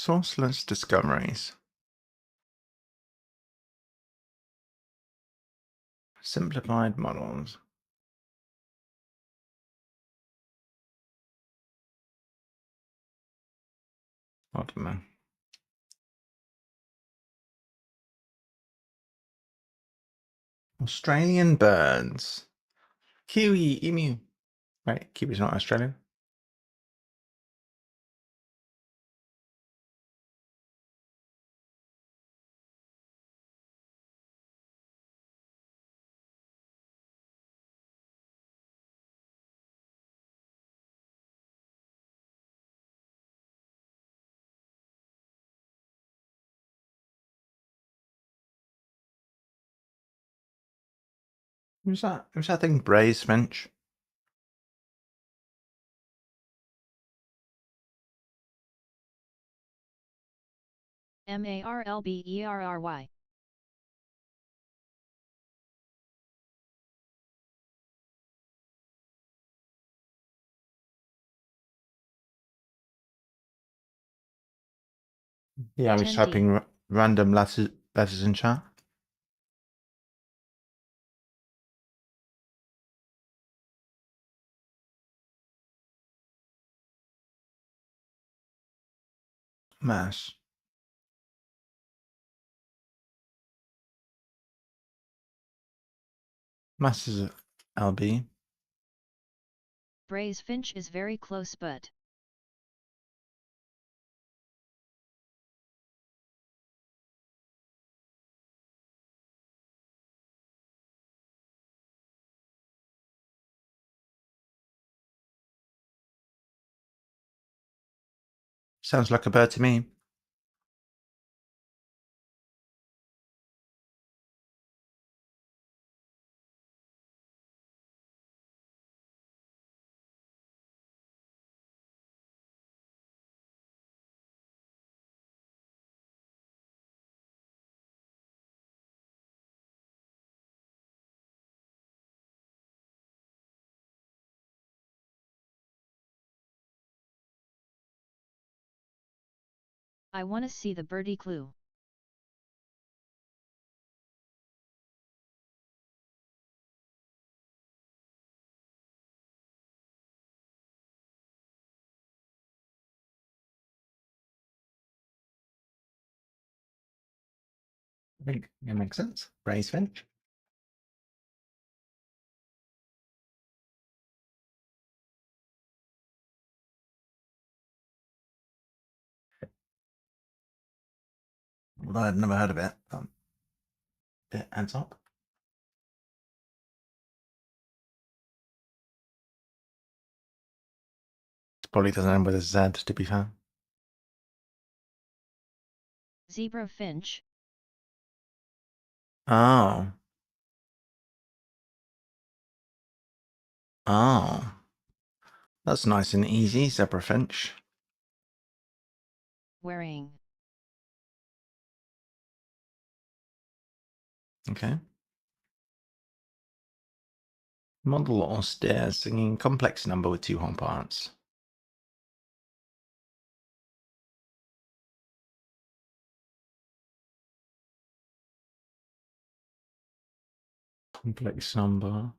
Sourceless discoveries. Simplified models. I don't know. Australian birds. Kiwi, emu. Right, kiwi's not Australian. Who's that? Who's that thing? Braze Finch? MARLBERRY. Yeah, I was 10D. typing random letters in chat. Mass. Mass is LB. Braze finch is very close but. Sounds like a bird to me. I wanna see the birdie clue. I think it makes sense. Braze Finch. Although I've never heard of it. It adds up. Probably doesn't end with a Z, to be fair. Zebra finch. Oh. Oh. That's nice and easy, zebra finch. Wearing. Okay. Model or steer singing complex number with 2 whole parts. Complex number.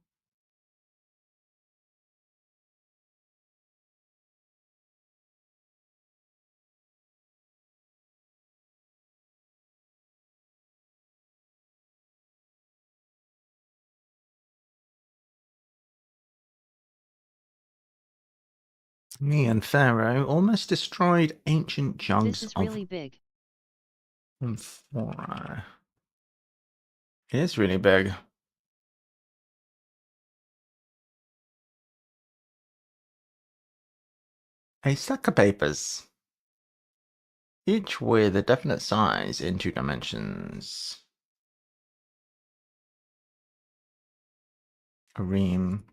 Me and Pharaoh almost destroyed ancient This chunks is of really big. It is really big. A stack of papers, each with a definite size in 2 dimensions. A ream.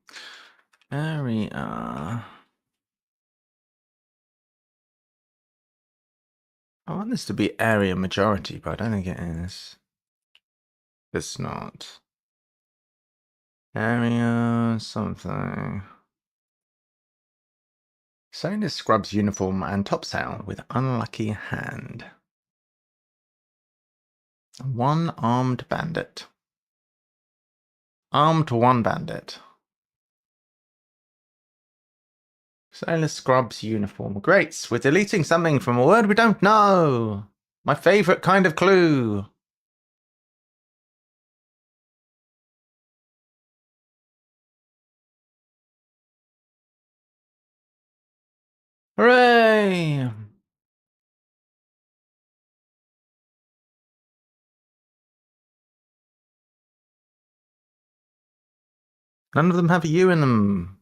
Area. I want this to be area majority, but I don't think it is. It's not. Area something. Sailor scrubs uniform and topsail with unlucky hand. One armed bandit. Armed one bandit. Sailor scrubs uniform. Great, we're deleting something from a word we don't know. My favorite kind of clue. Hooray! None of them have a U in them.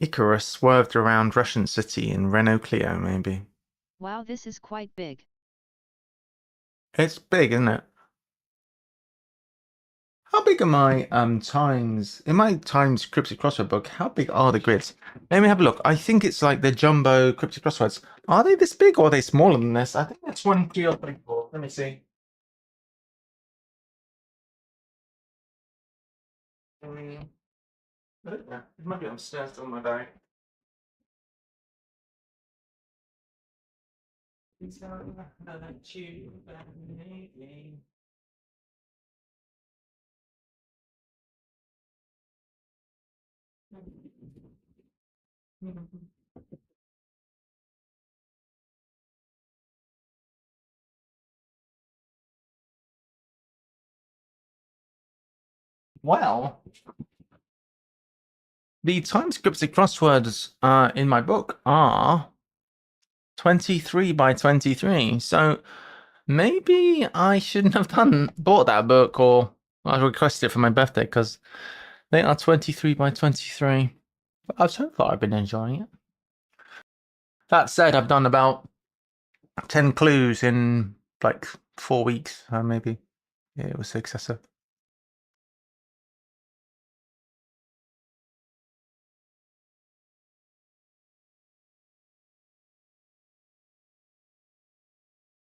Icarus swerved around Russian city in Renault Clio, maybe. Wow, this is quite big. It's big, isn't it? How big are my times in my times cryptic crossword book? How big are the grids? Let me have a look. I think it's like the jumbo cryptic crosswords. Are they this big or are they smaller than this? I think that's 23 or 24. Let me see. I don't know. It might be upstairs on my bag. Well, the Times Cryptic crosswords in my book are 23 by 23. So maybe I shouldn't have bought that book, or I requested it for my birthday, because they are 23 by 23. But so far I've been enjoying it. That said, I've done about 10 clues in like 4 weeks, maybe. Yeah, it was excessive.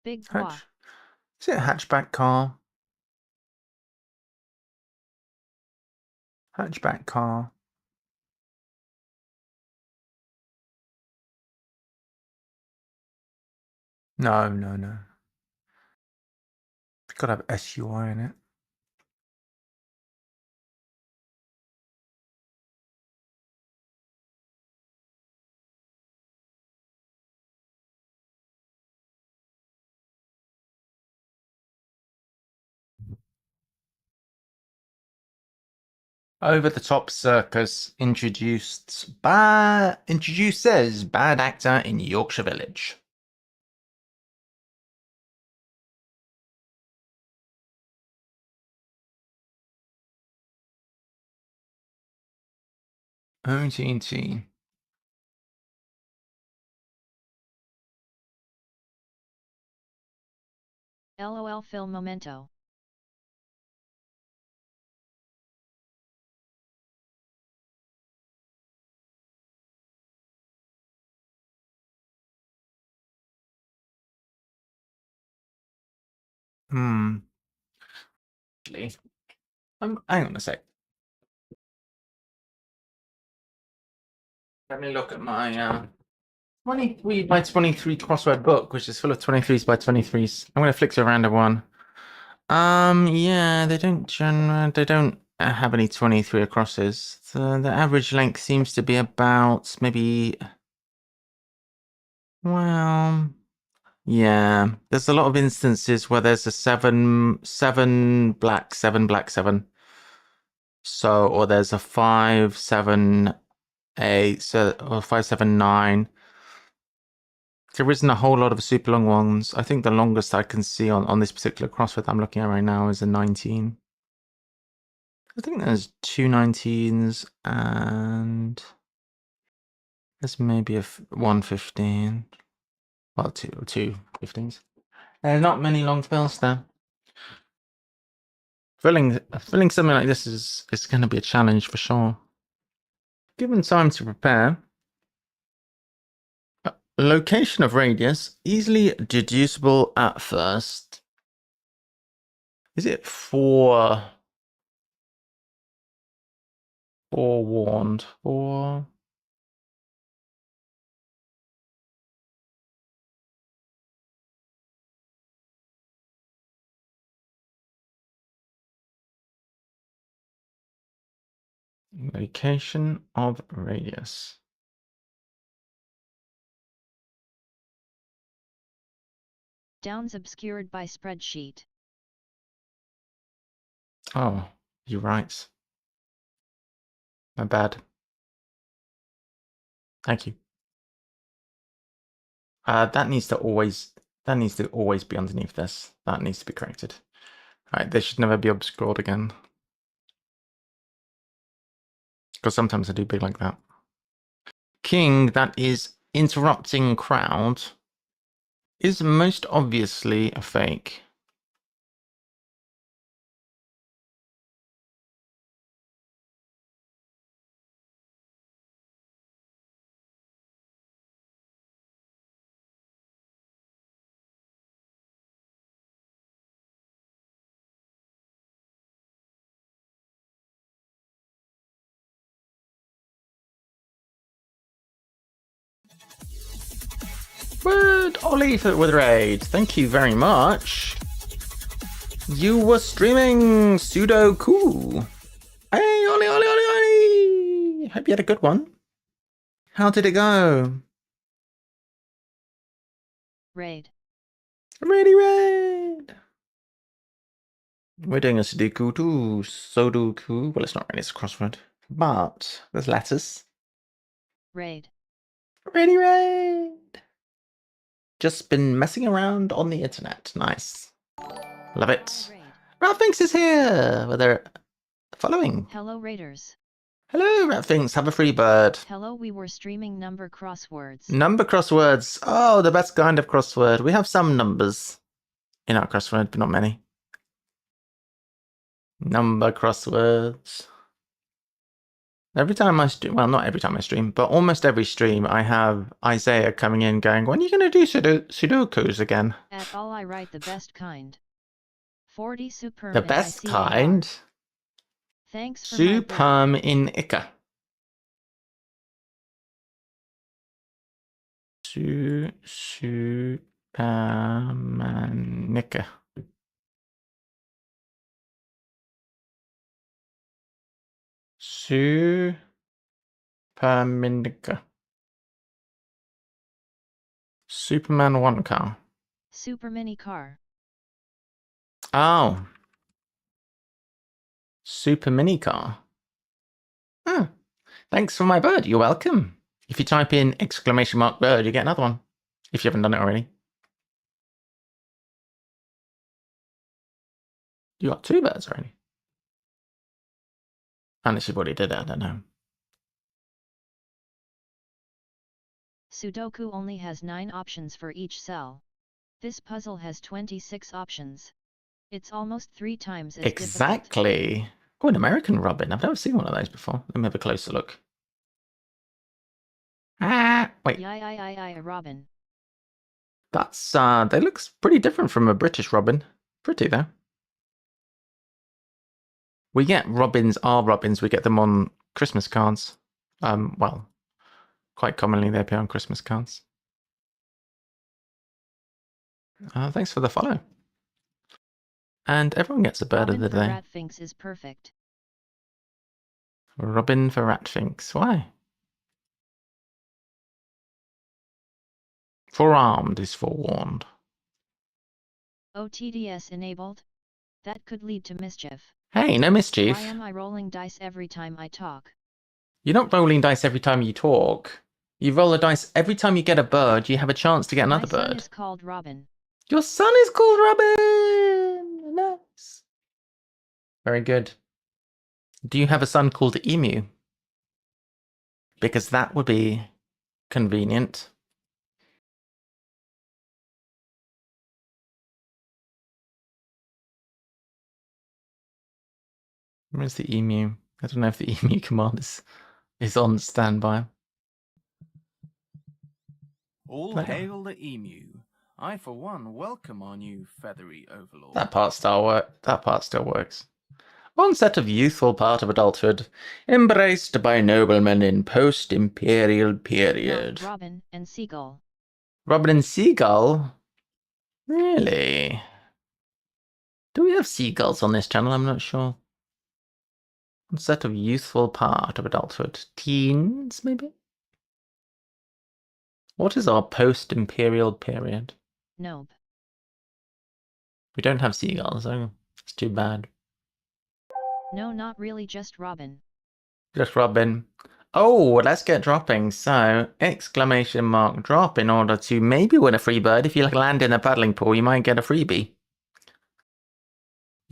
Big gua. Is it a hatchback car? Hatchback car. No, no, no. It's got to have SUI in it. Over the Top Circus introduces bad actor in Yorkshire Village. OTT. LOL film momento. Hang on a sec. Let me look at my 23 by 23 crossword book, which is full of 23s by 23s. I'm going to flick to a random one. Yeah, they don't have any 23 crosses. The average length seems to be about maybe, well, yeah. There's a lot of instances where there's a 7 black 7. So, or there's a 5 7 8 so, or 5 7 9. There isn't a whole lot of super long ones. I think the longest I can see on this particular crossword I'm looking at right now is a 19. I think there's 2 19s and there's maybe a 1 15. Well, two 15s. There's not many long spells there. Filling something like this is going to be a challenge for sure. Given time to prepare. Location of radius, easily deducible at first. Is it forewarned? Location of radius. Downs obscured by spreadsheet. Oh, you're right. My bad. Thank you. That needs to always be underneath this. That needs to be corrected. All right, this should never be obscured again. Because sometimes I do big like that. King, that is interrupting crowd, is most obviously a fake. Word, Ollie with raid. Thank you very much. You were streaming Sudoku. Hey, Ollie. Hope you had a good one. How did it go? Raid. Raid. We're doing a Sudoku too. Sudoku. Well, it's not really, it's a crossword. But there's letters. Raid. Raid. Just been messing around on the internet. Nice. Love it. Ratfinks is here. Well, they're following. Hello, Raiders. Hello, Ratfinks. Have a free bird. Hello, we were streaming number crosswords. Number crosswords. Oh, the best kind of crossword. We have some numbers in our crossword, but not many. Number crosswords. Every time I stream, well, not every time I stream, but almost every stream, I have Isaiah coming in going, when are you going to do Sudokus again? At all I write the best kind. 40 superm. The best kind? Thanks for Superm in Ika. Supermanica. Supermanica. Superman 1 car. Super mini car. Oh. Super mini car. Thanks for my bird. You're welcome. If you type in !bird, you get another one. If you haven't done it already. You got 2 birds already. Unless you've already did it, I don't know. Sudoku only has 9 options for each cell. This puzzle has 26 options. It's almost 3 times as difficult. Exactly. Oh, an American robin. I've never seen one of those before. Let me have a closer look. Ah, wait. A robin. That's, they look pretty different from a British robin. Pretty, though. We get robins, our robins, we get them on Christmas cards. Well, quite commonly they appear on Christmas cards. Thanks for the follow. And everyone gets a bird Robin of the for day. Ratfinks is perfect. Robin for Ratfinks. Why? Forearmed is forewarned. OTDS enabled? That could lead to mischief. Hey, no mischief. Why am I rolling dice every time I talk? You're not rolling dice every time you talk. You roll a dice every time you get a bird, you have a chance to get another bird. My son is called Robin. Your son is called Robin! Nice. Very good. Do you have a son called Emu? Because that would be convenient. Where's the emu? I don't know if the emu command is on standby. All hail the emu. I, for one, welcome our new feathery overlord. That part still works. One set of youthful part of adulthood, embraced by noblemen in post-imperial period. No, Robin and Seagull. Robin and Seagull? Really? Do we have seagulls on this channel? I'm not sure. One set of youthful part of adulthood. Teens, maybe? What is our post-imperial period? Nope. We don't have seagulls, so it's too bad. No, not really, just Robin. Just Robin. Oh, let's get dropping. So, !drop in order to maybe win a free bird. If you land in a paddling pool, you might get a freebie.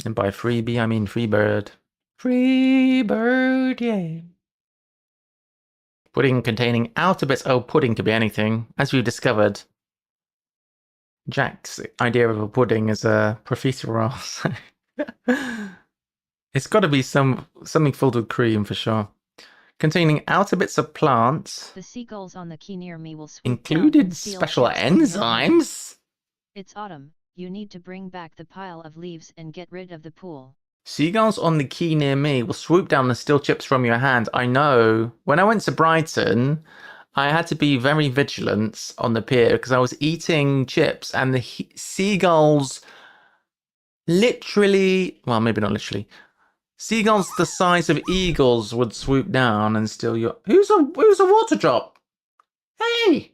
And by freebie, I mean free bird. Free bird, yeah. Pudding containing outer bits. Oh, pudding could be anything. As we've discovered, Jack's idea of a pudding is a profiterole. It's got to be something filled with cream for sure. Containing outer bits of plants. The seagulls on the key near me will swoop included down and steal special chips from your hand. enzymes. It's autumn. You need to bring back the pile of leaves and get rid of the pool. Seagulls on the quay near me will swoop down and steal chips from your hand. I know. When I went to Brighton, I had to be very vigilant on the pier because I was eating chips and the seagulls literally, well, maybe not literally, seagulls the size of eagles would swoop down and steal your... Who's a water drop? Hey!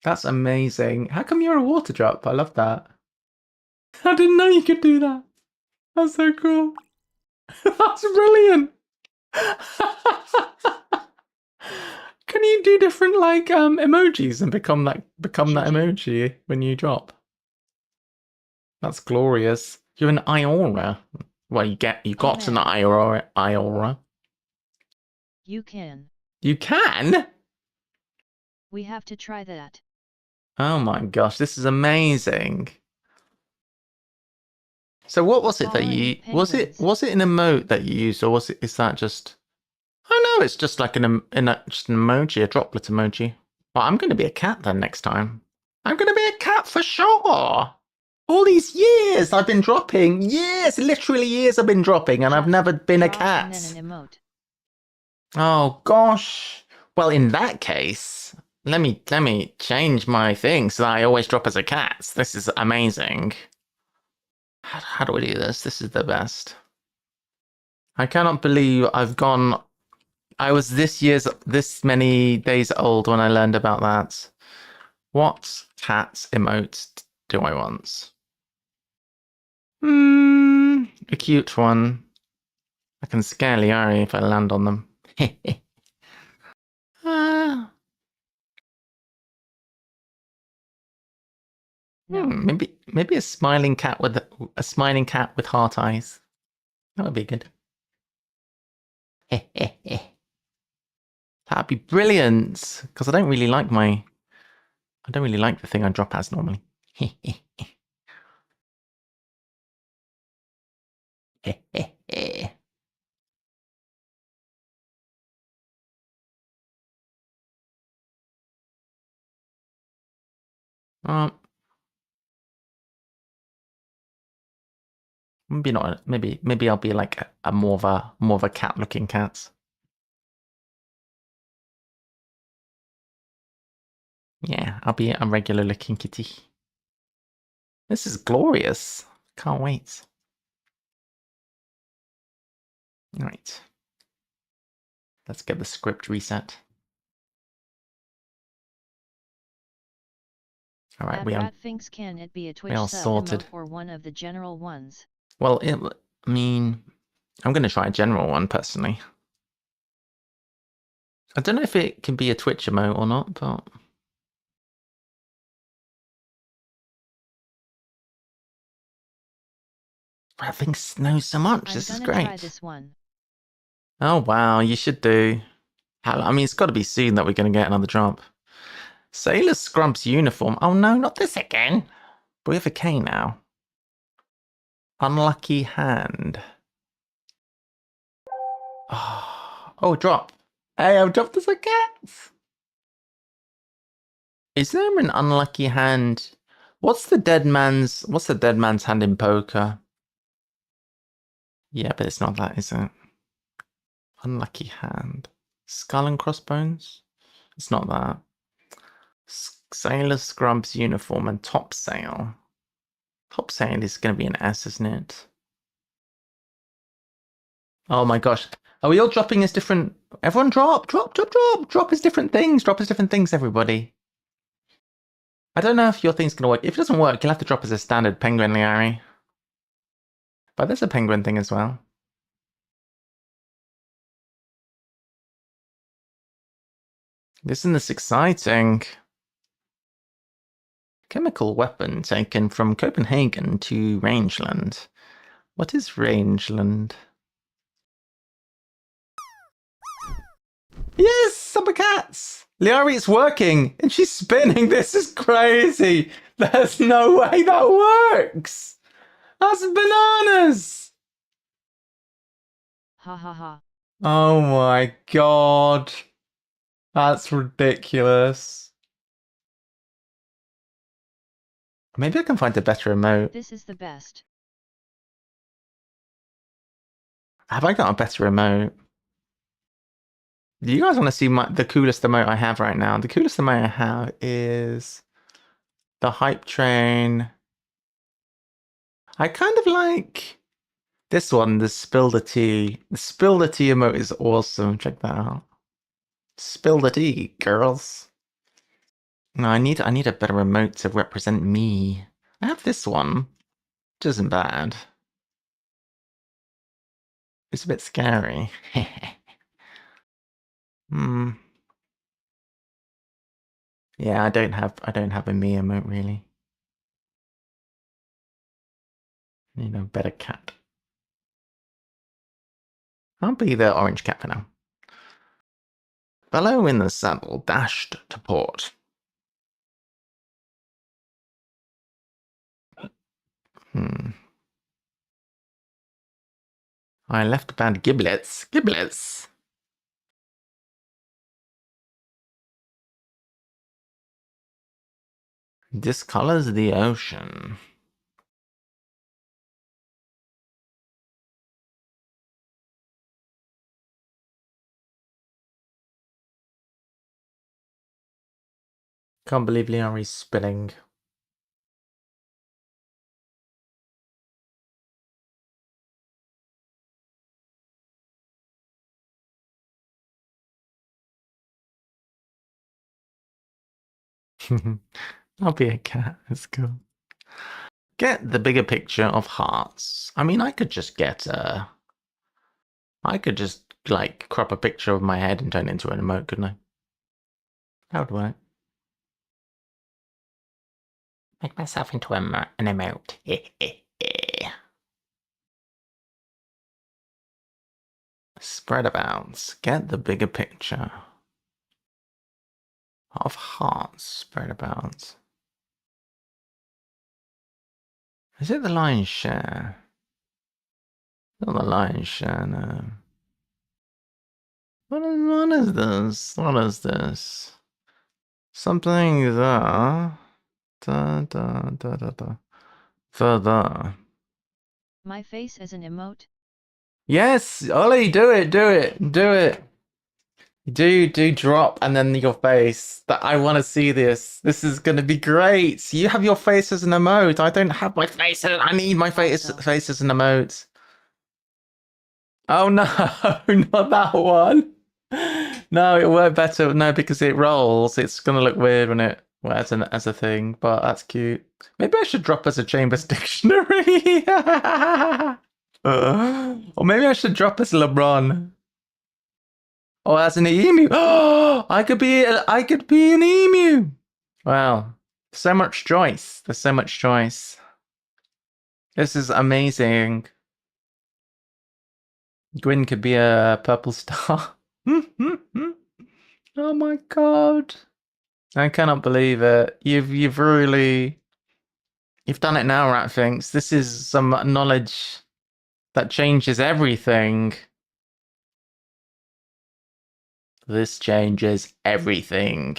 That's amazing. How come you're a water drop? I love that. I didn't know you could do that. That's so cool. That's brilliant. Can you do different like emojis and become that emoji when you drop? That's glorious. You're an Iora. Well, you got an Iora. You can. You can? We have to try that. Oh my gosh, this is amazing. So what was it that you was it an emote that you used, or is that just... Oh no, it's just like just an emoji, a droplet emoji. Well, I'm going to be a cat then next time. I'm going to be a cat for sure. All these years I've been dropping. Years, literally years I've been dropping, and I've never been a cat. And then an emote. Oh gosh. Well, in that case, let me change my thing so that I always drop as a cat. This is amazing. How do I do this? This is the best. I cannot believe I was this many days old when I learned about that. What cat emote do I want? A cute one. I can scare Liari if I land on them. Ah. No. Maybe a smiling cat with heart eyes. That would be good. That'd be brilliant. Because I don't really like the thing I drop as normally. Um, maybe not. Maybe I'll be like a more of a cat looking cat. Yeah, I'll be a regular looking kitty. This is glorious. Can't wait. Right. Let's get the script reset. All right, Rat thinks can it be a Twitch all sub sorted. emote or one of the general ones? Well, I mean, I'm going to try a general one personally. I don't know if it can be a Twitch emote or not, but Rat thinks knows so much. This is I'm gonna try great. this one. Oh wow, you should do. I mean, it's got to be soon that we're going to get another drop. Sailor Scrub's uniform. Oh no, not this again. But we have a K now. Unlucky hand. Oh, drop. Hey, I've dropped this again. Is there an unlucky hand? What's the dead man's hand in poker? Yeah, but it's not that, is it? Unlucky hand. Skull and crossbones? It's not that. Sailor Scrub's uniform and topsail. Topsail is going to be an S, isn't it? Oh my gosh. Are we all dropping as different? Everyone drop! Drop as different things. Drop as different things, everybody. I don't know if your thing's going to work. If it doesn't work, you'll have to drop as a standard penguin, Liari. But there's a penguin thing as well. Isn't this exciting? Chemical weapon taken from Copenhagen to Rangeland. What is Rangeland? Yes, summer cats! Liari, it's working! And she's spinning! This is crazy! There's no way that works! That's bananas! Ha ha ha. Oh my god. That's ridiculous. Maybe I can find a better remote. This is the best. Have I got a better remote? Do you guys want to see the coolest emote I have right now? The coolest emote I have is the hype train. I kind of like this one, the spill the tea. The spill the tea emote is awesome. Check that out. Spill the tea, girls. No, I need a better remote to represent me. I have this one, which isn't bad. It's a bit scary. Hmm. Yeah, I don't have a me emote really. Need a better cat. I'll be the orange cat for now. Fellow in the saddle dashed to port. I left bad giblets. Giblets! Discolors the ocean. Can't believe Liari's spinning. I'll be a cat. It's cool. Get the bigger picture of hearts. I mean, I could just get I could just, like, crop a picture of my head and turn it into an emote, couldn't I? That would work. Make myself into an emote. Spread about. Get the bigger picture of hearts spread about. Is it the lion's share? Not the lion's share, no. What is this? What is this? Something there. Further. My face as an emote? Yes, Ollie, do it, do it, do it. Do drop and then your face. That I want to see this. This is gonna be great. You have your face as an emote. I don't have my face. I need my face as an emote. Oh no, not that one. No, it worked better. No, because it rolls. It's gonna look weird when it as a thing. But that's cute. Maybe I should drop as a Chambers dictionary. Or maybe I should drop as LeBron. Or as an emu. Oh, I could be an emu. Wow, so much choice. There's so much choice. This is amazing. Gwyn could be a purple star. Oh my god. I cannot believe it. You've really done it now, Ratfinks. This is some knowledge that changes everything. This changes everything.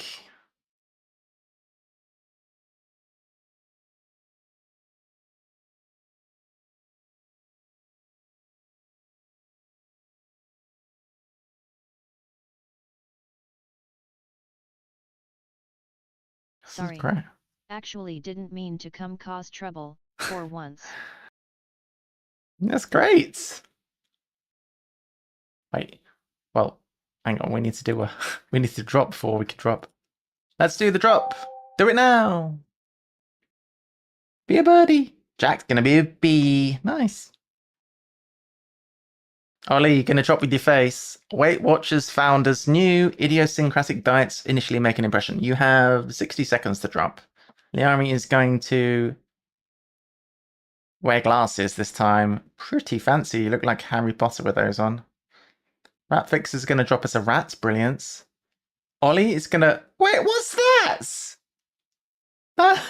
Sorry. Actually didn't mean to come cause trouble, for once. That's great. Wait. Well, hang on, we need to drop before we can drop. Let's do the drop. Do it now. Be a birdie. Jack's gonna be a bee. Nice. Ollie, you're gonna drop with your face. Weight Watchers founders' new idiosyncratic diets initially make an impression. You have 60 seconds to drop. Liami is going to wear glasses this time. Pretty fancy. You look like Harry Potter with those on. Ratfix is gonna drop us a rat. Brilliance. Ollie is gonna... Wait, what's that? That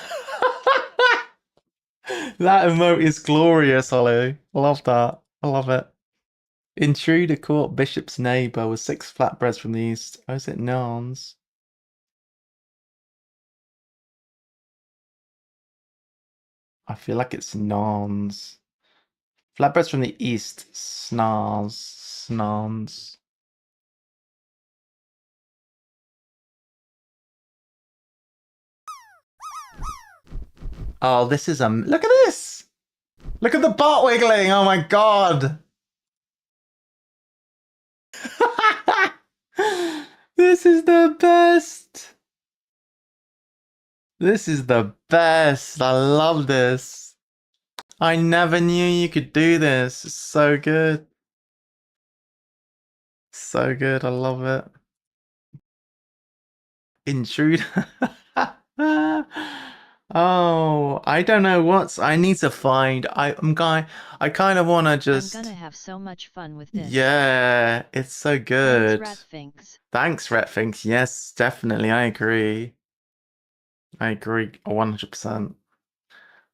emote is glorious, Ollie. I love that. I love it. Intruder caught Bishop's neighbour with 6 flatbreads from the east. Oh, is it Narns? I feel like it's Narns. Flatbreads from the east. Snarns. Oh, this is look at this! Look at the butt wiggling! Oh my god! This is the best! This is the best! I love this! I never knew you could do this. It's so good. So good, I love it. Intruder. Oh, I don't know what's... I need to find... I kind of want to just... I'm gonna have so much fun with this. Yeah, it's so good. Thanks, Ratfinks. Thanks, Ratfinks. Yes, definitely. I agree. I agree 100%.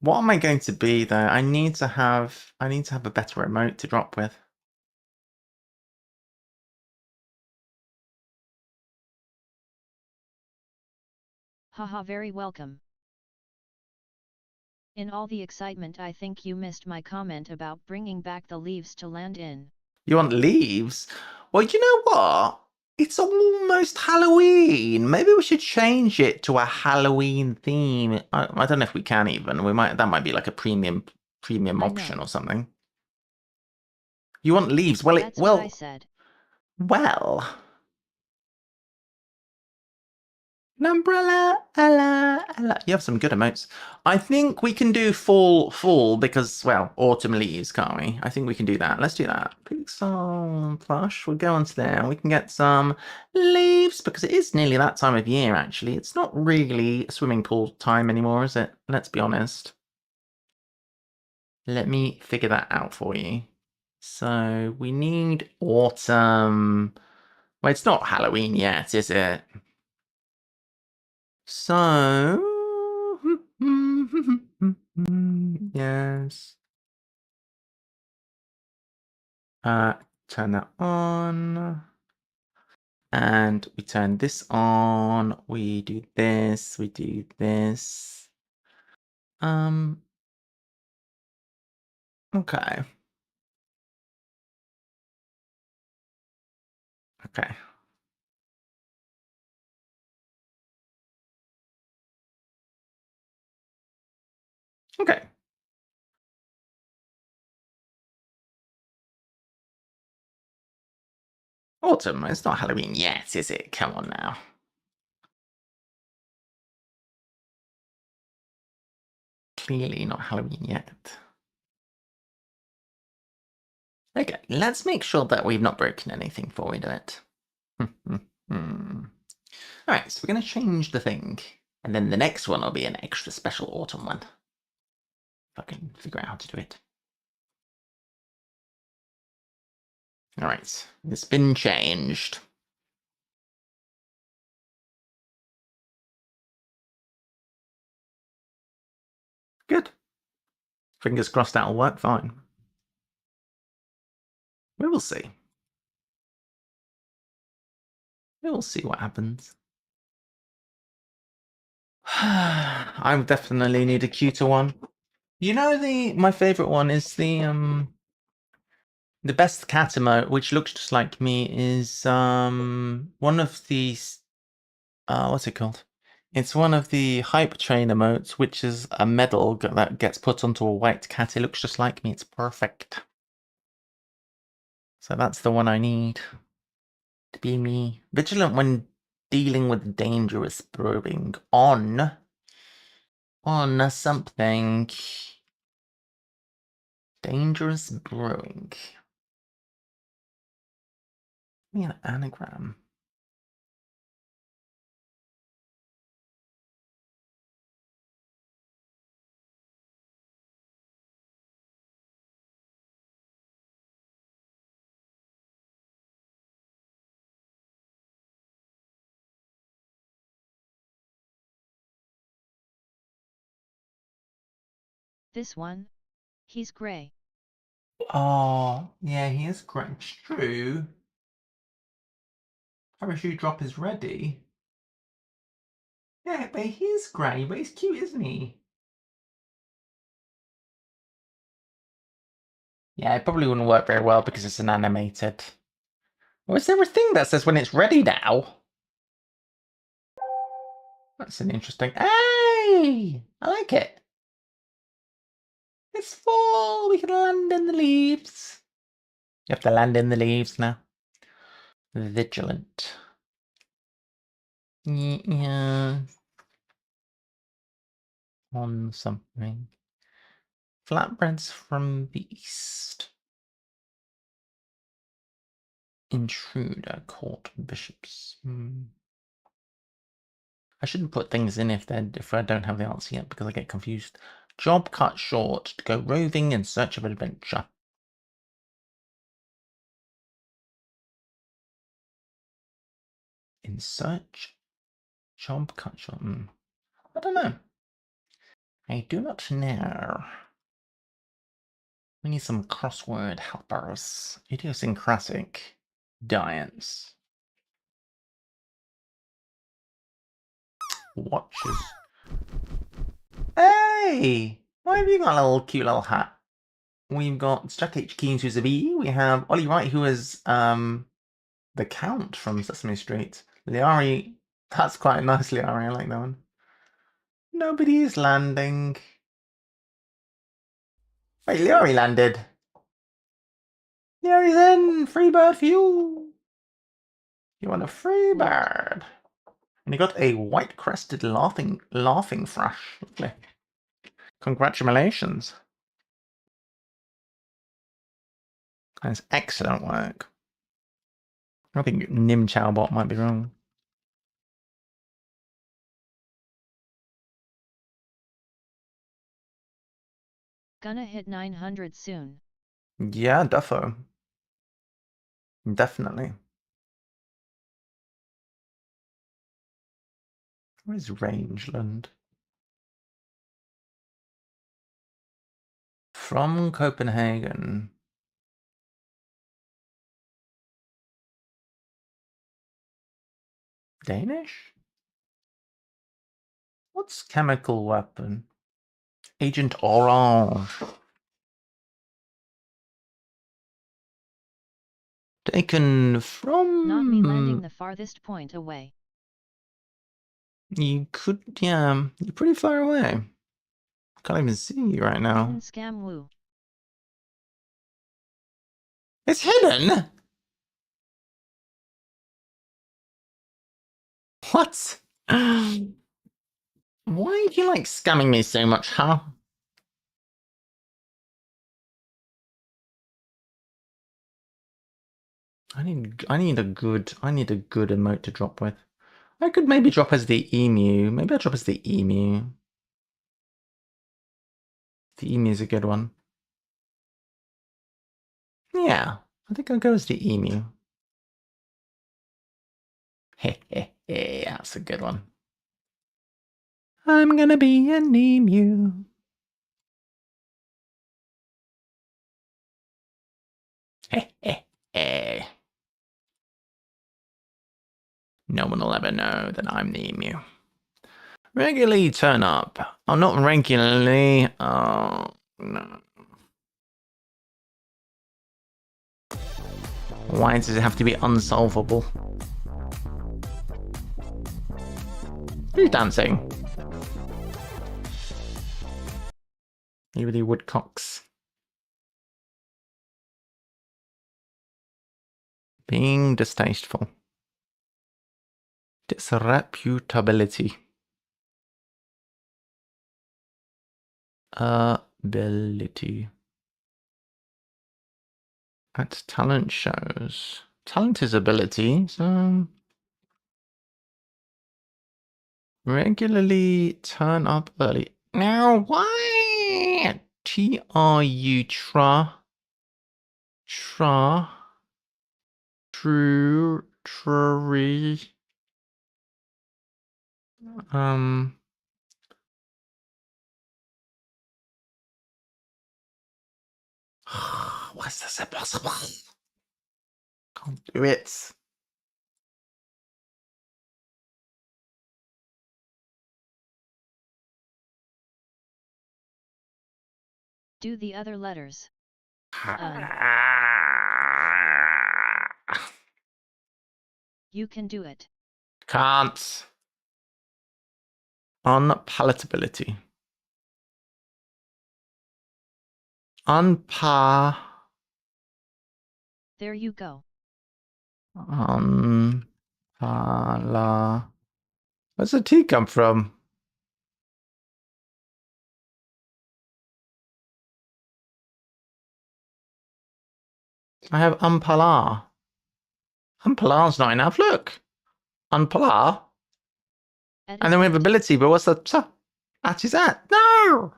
What am I going to be though? I need to have a better remote to drop with. Haha, very welcome. In all the excitement, I think you missed my comment about bringing back the leaves to land in. You want leaves? Well, you know what? It's almost Halloween. Maybe we should change it to a Halloween theme. I don't know if we can even. That might be like a premium option or something. You want leaves? Well, That's what I said. Well. An umbrella, ella. You have some good emotes. I think we can do fall because, well, autumn leaves, can't we? I think we can do that. Let's do that. Pixel plush. We'll go onto there. We can get some leaves because it is nearly that time of year, actually. It's not really swimming pool time anymore, is it? Let's be honest. Let me figure that out for you. So we need autumn. Well, it's not Halloween yet, is it? So, yes. Turn that on. And we turn this on. We do this. We do this. Okay. Okay. Okay. Autumn. It's not Halloween yet, is it? Come on now. Clearly not Halloween yet. Okay, let's make sure that we've not broken anything before we do it. Alright, so we're going to change the thing. And then the next one will be an extra special autumn one. If I can figure out how to do it. Alright, it's been changed. Good. Fingers crossed that'll work fine. We will see. We will see what happens. I definitely need a cuter one. You know, my favorite one is the best cat emote, which looks just like me, is one of these what's it called? It's one of the hype train emotes, which is a medal that gets put onto a white cat. It looks just like me. It's perfect. So that's the one I need to be me. Vigilant when dealing with dangerous brewing on something. Dangerous brewing. Give me an anagram. This one? He's grey. Oh, yeah, he is great. It's true. Parachute drop is ready. Yeah, but he is grey, but he's cute, isn't he? Yeah, it probably wouldn't work very well because it's an animated. Well, is there a thing that says when it's ready now? That's an interesting. Hey! I like it. It's fall. We can land in the leaves. You have to land in the leaves now. Vigilant. Yeah. On something. Flatbreads from the east. Intruder, court, bishops. I shouldn't put things in if I don't have the answer yet because I get confused. Job cut short to go roving in search of adventure. In search? Job cut short. I don't know. I do not know. We need some crossword helpers. Idiosyncratic diets. Watches. Hey! Why have you got a little cute little hat? We've got Jack H. Keynes, who's a V. We have Ollie Wright, who is the Count from Sesame Street. Liari, that's quite nice, Liari. I like that one. Nobody is landing. Wait, Liari landed. Liari's in. Free bird for you. You want a free bird? And you got a white-crested laughing thrush. Lovely. Congratulations. That's excellent work. I think 𝘠𝘯𝘴𝘴𝘸𝘰𝘴𝘴 might be wrong. Gonna hit 900 soon. Yeah, defo. Definitely. Where's Rangeland? From Copenhagen. Danish? What's chemical weapon? Agent Orange. Taken from... Not me landing the farthest point away. You could, yeah, you're pretty far away. Can't even see you right now. Hidden scam woo. It's hidden? What? Why do you like scamming me so much, huh? I need a good emote to drop with. I could maybe drop as the emu. Maybe I'll drop as the emu. The emu is a good one. Yeah, I think I'll go as the emu. Hey, that's a good one. I'm gonna be an emu. Hey. No one will ever know that I'm the emu. Regularly turn up. Oh, not regularly. Oh, no. Why does it have to be unsolvable? Who's dancing? You with the woodcocks. Being distasteful. Disreputability. Ability. At talent shows. Talent is ability, so... Regularly turn up early. Now, why? T-R-U, tra. True, tree. What's this impossible? Can't do it. Do the other letters. You can do it. Can't. Unpalatability. There you go. Where's the T come from? I have unpalar. Unpalar's not enough. Look. Unpalar. And then we have ability, but what's the at is that? No!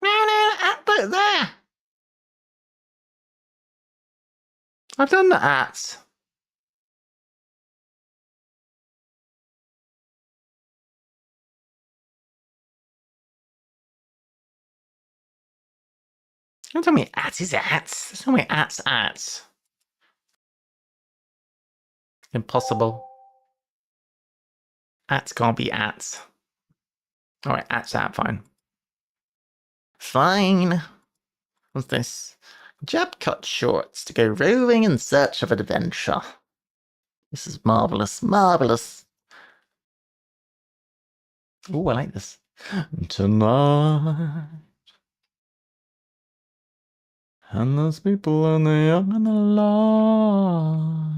No, put it there. I've done the at. Don't tell me at is at. There's no way at's at. Impossible. At can't be at. Alright, at's at, fine. Fine. What's this? Jab cut shorts to go roving in search of adventure. This is marvellous, marvellous. Ooh, I like this. Tonight. And there's people and the young and the alive.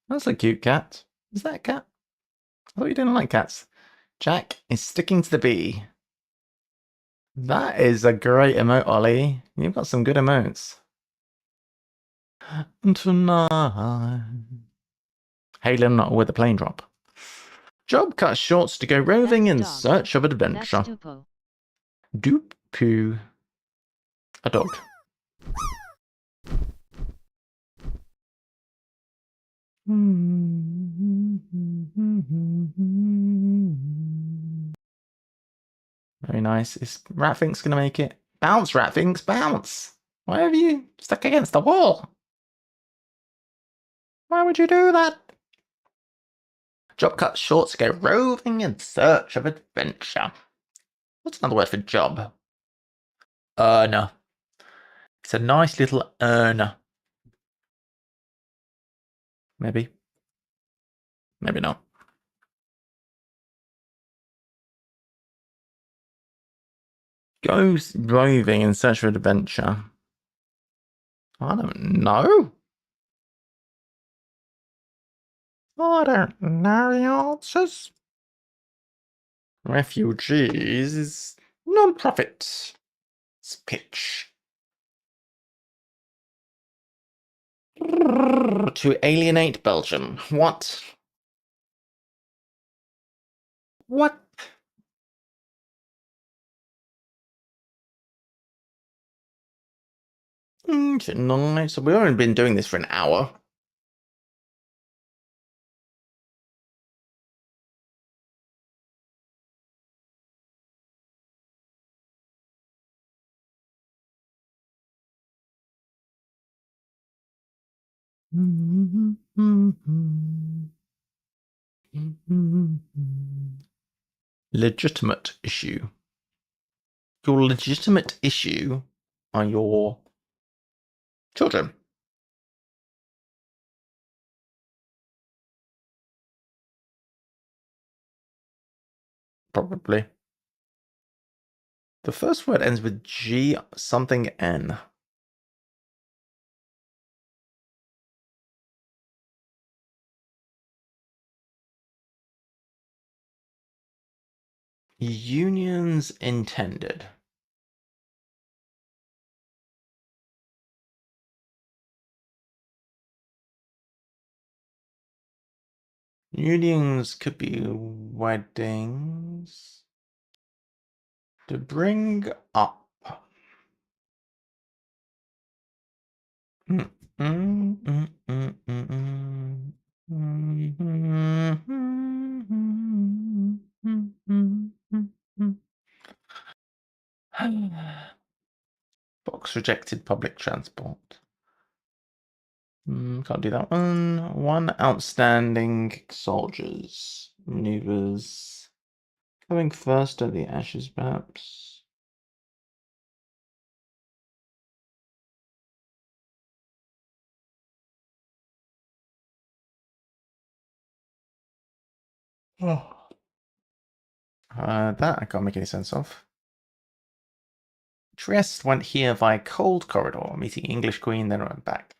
That's a cute cat. Is that a cat? I thought you didn't like cats. Jack is sticking to the bee. That is a great emote, Ollie. You've got some good emotes. Tonight. Halen with a plane drop. Job cuts short to go roving in dog. search of That's adventure. Dupo. Doop poo. A dog. Very nice. Is Ratfinks gonna make it? Bounce, Ratfinks, bounce! Why have you stuck against the wall? Why would you do that? Job cuts short to go roving in search of adventure. What's another word for job? Earner. It's a nice little earner. Maybe. Maybe not. Goes roving in search of adventure. I don't know. I don't know the answers. Refugees is non-profit. It's pitch. To alienate Belgium. What? What? Nice. So we've only been doing this for an hour. Legitimate issue. Your legitimate issue are your children. Probably. The first word ends with G something N. Unions intended. Unions could be weddings. To bring up. Box rejected public transport. Can't do that one. One outstanding soldiers. Maneuvers. Coming first at the ashes, perhaps. Oh. That I can't make any sense of. Trieste went here via cold corridor, meeting English Queen, then went back.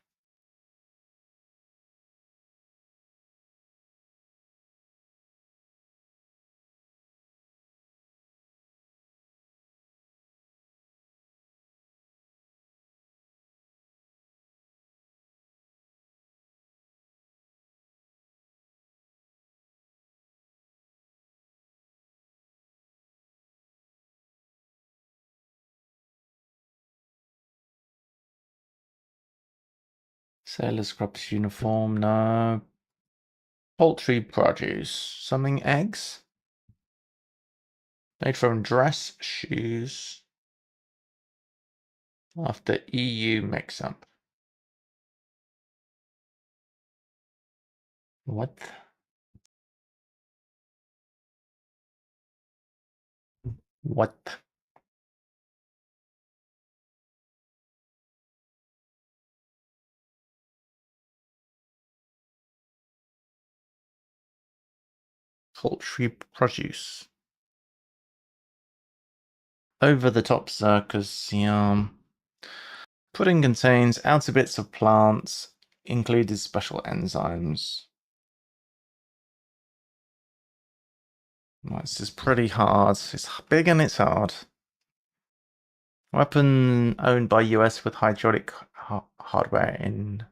Sailor scrubs uniform, no. Poultry produce, something eggs. Made from dress shoes. After EU mix-up. What? What? Poultry produce. Over the top circus, yum. Pudding contains outer bits of plants, included special enzymes. Well, this is pretty hard. It's big and it's hard. Weapon owned by US with hydraulic hardware in...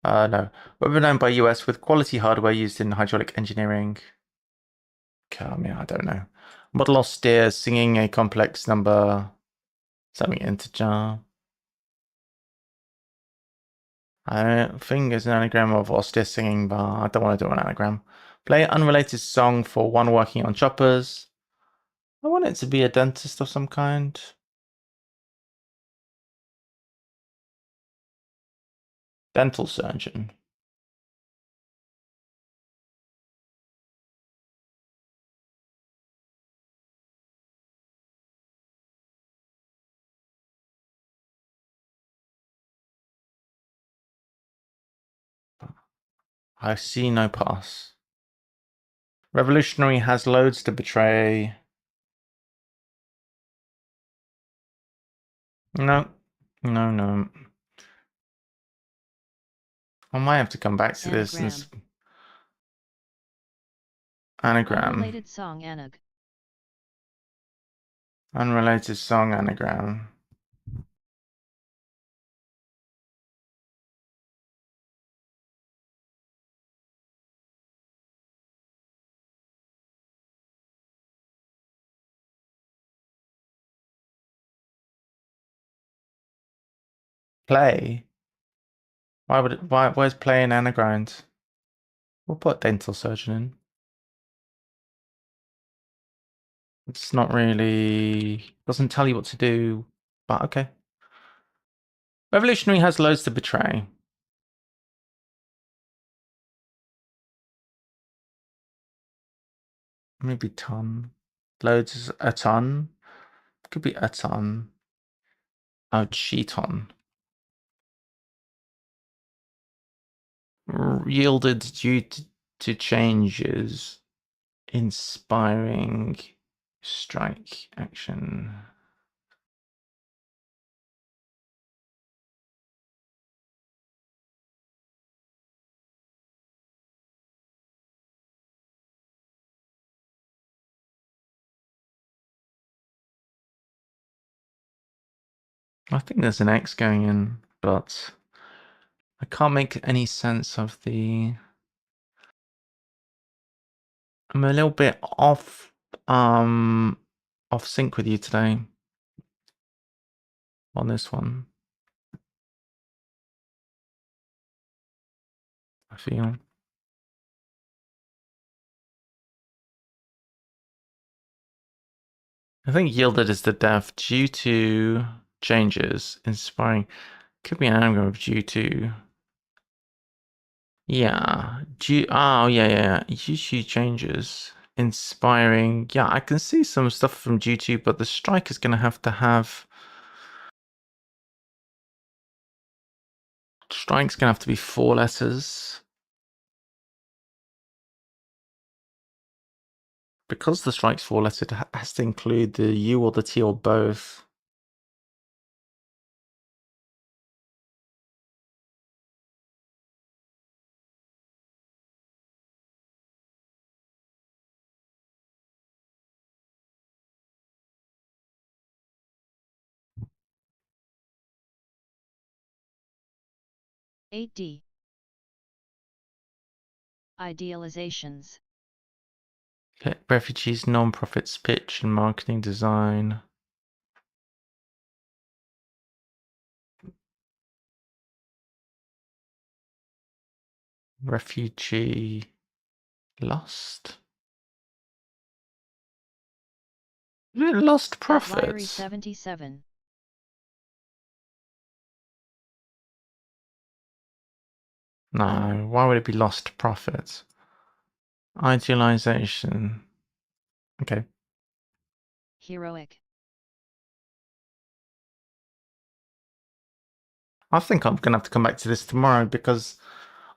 no. Weapon owned by US with quality hardware used in hydraulic engineering. I mean, I don't know. Model austere, singing a complex number, something integer. I don't think it's an anagram of austere singing, but I don't want to do an anagram. Play unrelated song for one working on choppers. I want it to be a dentist of some kind. Dental surgeon. I see no pass. Revolutionary has loads to betray. No. No, no. I might have to come back to this. Anagram. Unrelated song anag. Unrelated song anagram. Play? Why would it, where's play in anagrams? We'll put dental surgeon in. It's not really, doesn't tell you what to do, but okay. Revolutionary has loads to betray. Maybe ton. Loads is a ton. Could be a ton. Oh, cheat on. Yielded due to changes. Inspiring strike action. I think there's an X going in, but I can't make any sense of the... I'm a little bit off sync with you today on this one. I feel. I think yielded is the death due to changes. Inspiring. Could be an anagram of due to. Yeah. Yeah. Due to changes. Inspiring. Yeah, I can see some stuff from due to, but the strike is going to have. Strike's going to have to be 4 letters. Because the strike's 4 letters, it has to include the U or the T or both. (8D) Idealizations. Refugees, non-profits, pitch and marketing design. Refugee lost. Lost profits. 77. No, why would it be lost profits? Idealization. Okay. Heroic. I think I'm going to have to come back to this tomorrow because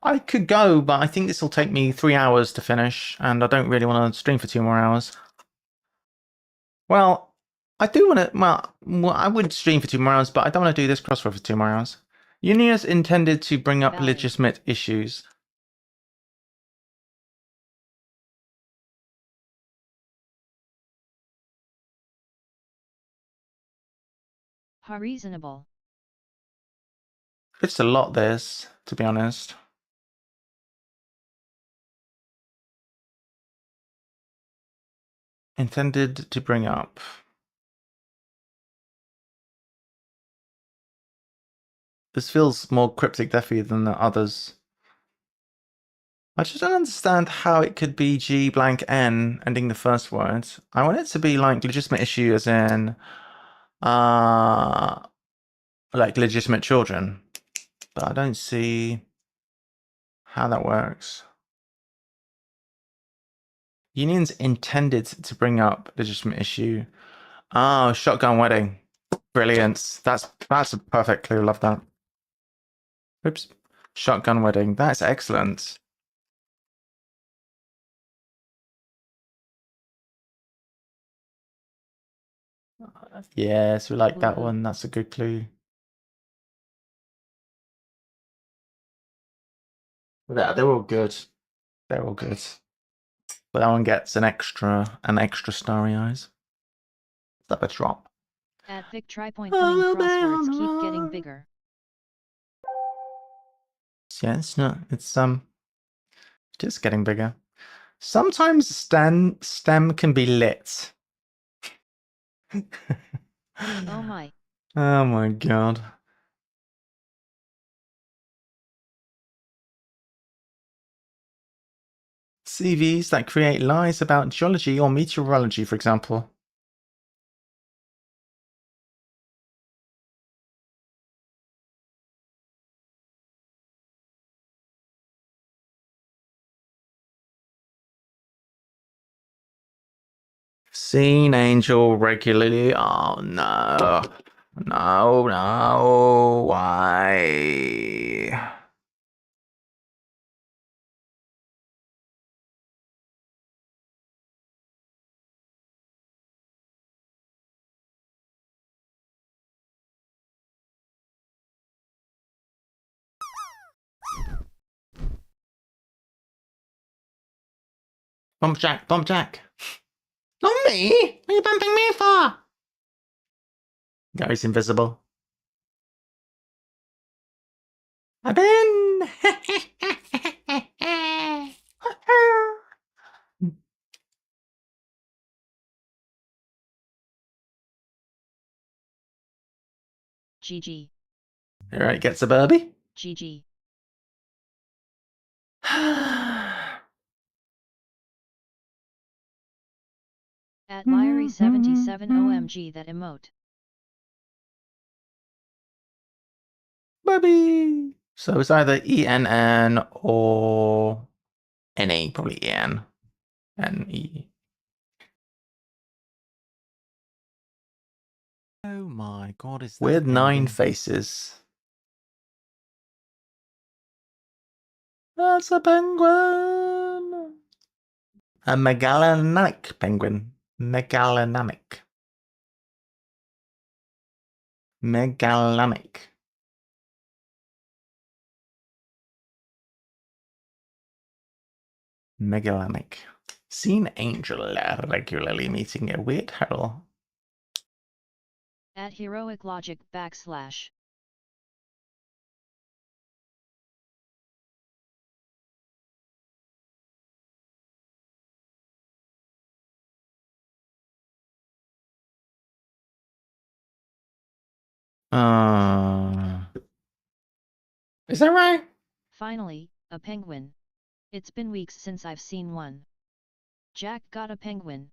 I could go, but I think this will take me 3 hours to finish, and I don't really want to stream for 2 more hours. Well, I do want to, well, I would stream for 2 more hours, but I don't want to do this crossword for 2 more hours. Unius intended to bring up legitimate issues. How reasonable. It's a lot, this, to be honest. Intended to bring up. This feels more cryptic deafy than the others. I just don't understand how it could be G blank N ending the first word. I want it to be like legitimate issue as in like legitimate children. But I don't see how that works. Unions intended to bring up legitimate issue. Oh, shotgun wedding. Brilliant. That's a perfect clue. Love that. Oops. Shotgun wedding. That's excellent. Yes, we like that one. That's a good clue. They're all good. They're all good. But that one gets an extra starry eyes. Stop a drop. At Vic Tripoint winning crosswords keep getting bigger. Yeah, it's not. It's just getting bigger. Sometimes STEM can be lit. Oh my. Oh my god. CVs that create lies about geology or meteorology, for example. Seen Angel regularly. Oh no. No, why? Bump Jack, Bump Jack. Not me! What are you bumping me for? Gary's invisible. I've been. GG. Alright, gets a Burby. GG. At 𝘯𝘰𝘷𝘢77 OMG that emote. Burby. So it's either ENN or NA, probably EN. NE. Oh my god, is that with 9 faces. That's a penguin. A Megallonic penguin. Megallonic. Megallonic. Megallonic. Seen Angel regularly meeting a weird hurdle. At heroic logic \. Is that right? Finally, a penguin. It's been weeks since I've seen one. Jack got a penguin.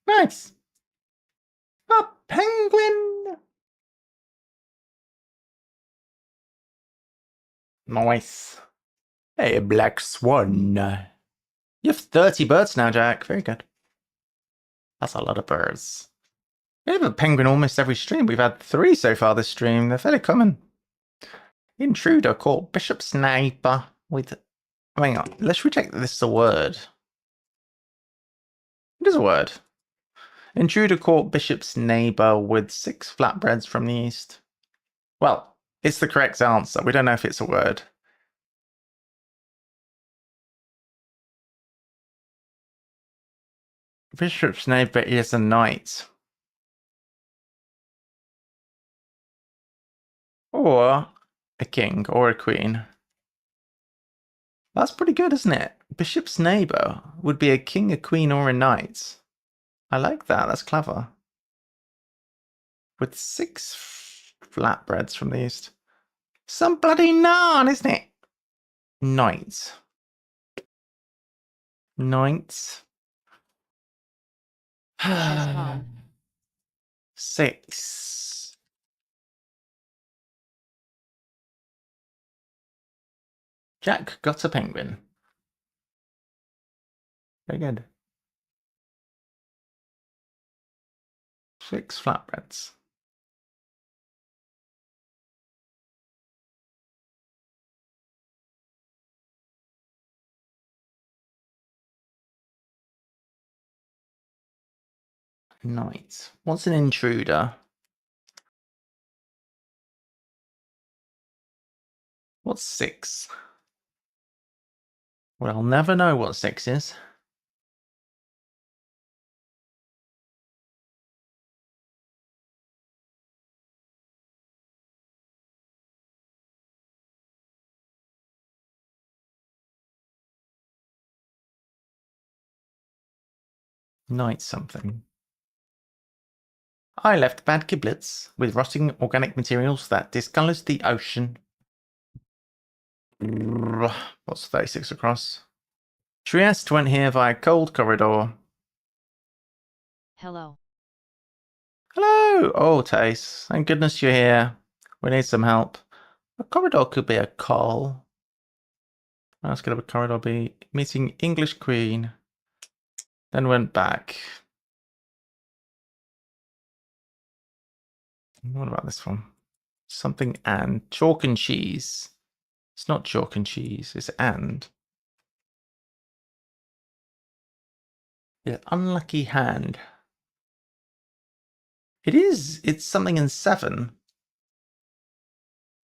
Nice. A penguin. Nice. A black swan. You have 30 birds now, Jack. Very good. That's a lot of birds. We have a penguin almost every stream. We've had 3 so far this stream. They're fairly common. Intruder caught Bishop's neighbor with... Hang on. Let's check that this is a word. It is a word. Intruder caught Bishop's neighbor with 6 flatbreads from the east. Well, it's the correct answer. We don't know if it's a word. Bishop's neighbor is a knight. Or a king or a queen. That's pretty good, isn't it? Bishop's neighbour would be a king, a queen, or a knight. I like that. That's clever. With 6 flatbreads from the east. Some bloody narn, isn't it? Knight. Knights. Chess pawn. 6. Jack got a penguin. Very good. 6 flatbreads. Knight. What's an intruder? What's 6? Well, I'll never know what 6 is. Knight something. I left bad giblets with rotting organic materials that discolours the ocean. What's 36 across? Trieste went here via cold corridor. Hello. Hello! Oh, Tace. Thank goodness you're here. We need some help. A corridor could be a call. What else could a corridor be? Meeting English Queen. Then went back. What about this one? Something and. Chalk and cheese. It's not chalk and cheese, it's and. Yeah, unlucky hand. It is. It's something in 7.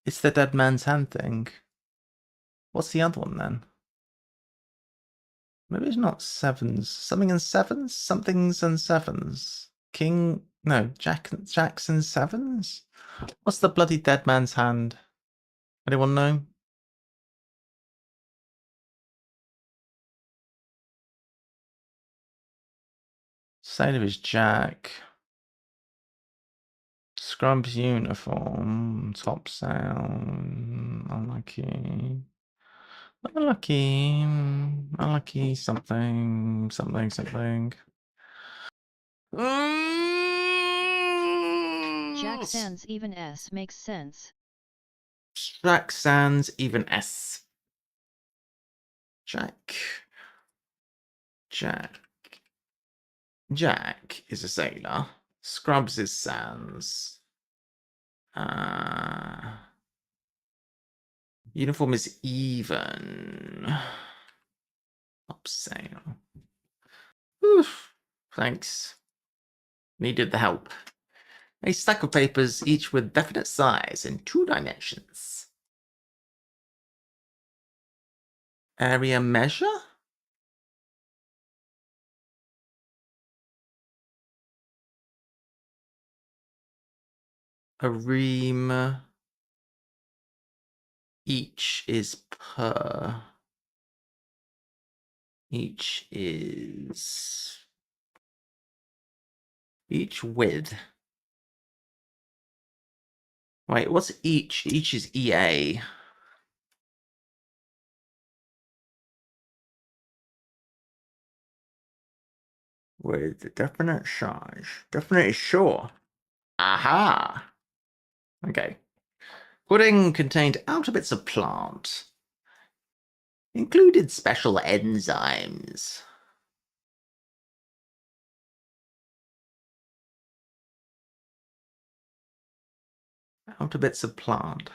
It's the dead man's hand thing. What's the other one then? Maybe it's not 7s. Something in 7s? Somethings and 7s. King. No, Jacks and 7s? What's the bloody dead man's hand? Anyone know? Side of his jack. Scrubs uniform. Top sail. Unlucky. Unlucky. Unlucky something. Something. Something. Jack sans even S makes sense. Jack sans even S. Jack. Jack. Jack is a sailor. Scrubs is sans. Uniform is even. Upsail. Oof. Thanks. Needed the help. A stack of papers, each with definite size in 2 dimensions. Area measure? A ream. Each is per. Each is. Each with. Wait, what's each? Each is EA. With definite size. Definite is sure. Aha! Okay. Pudding contained outer bits of plant. Included special enzymes. Outer bits of plant.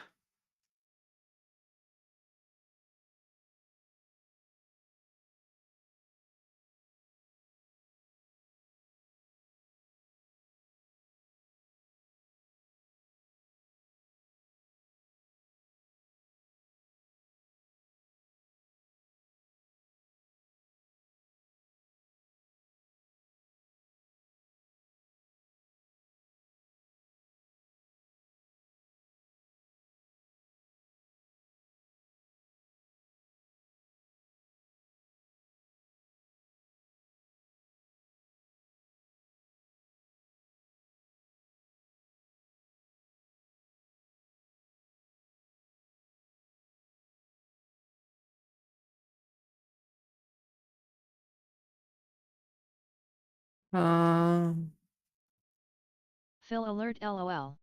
Phil alert LOL.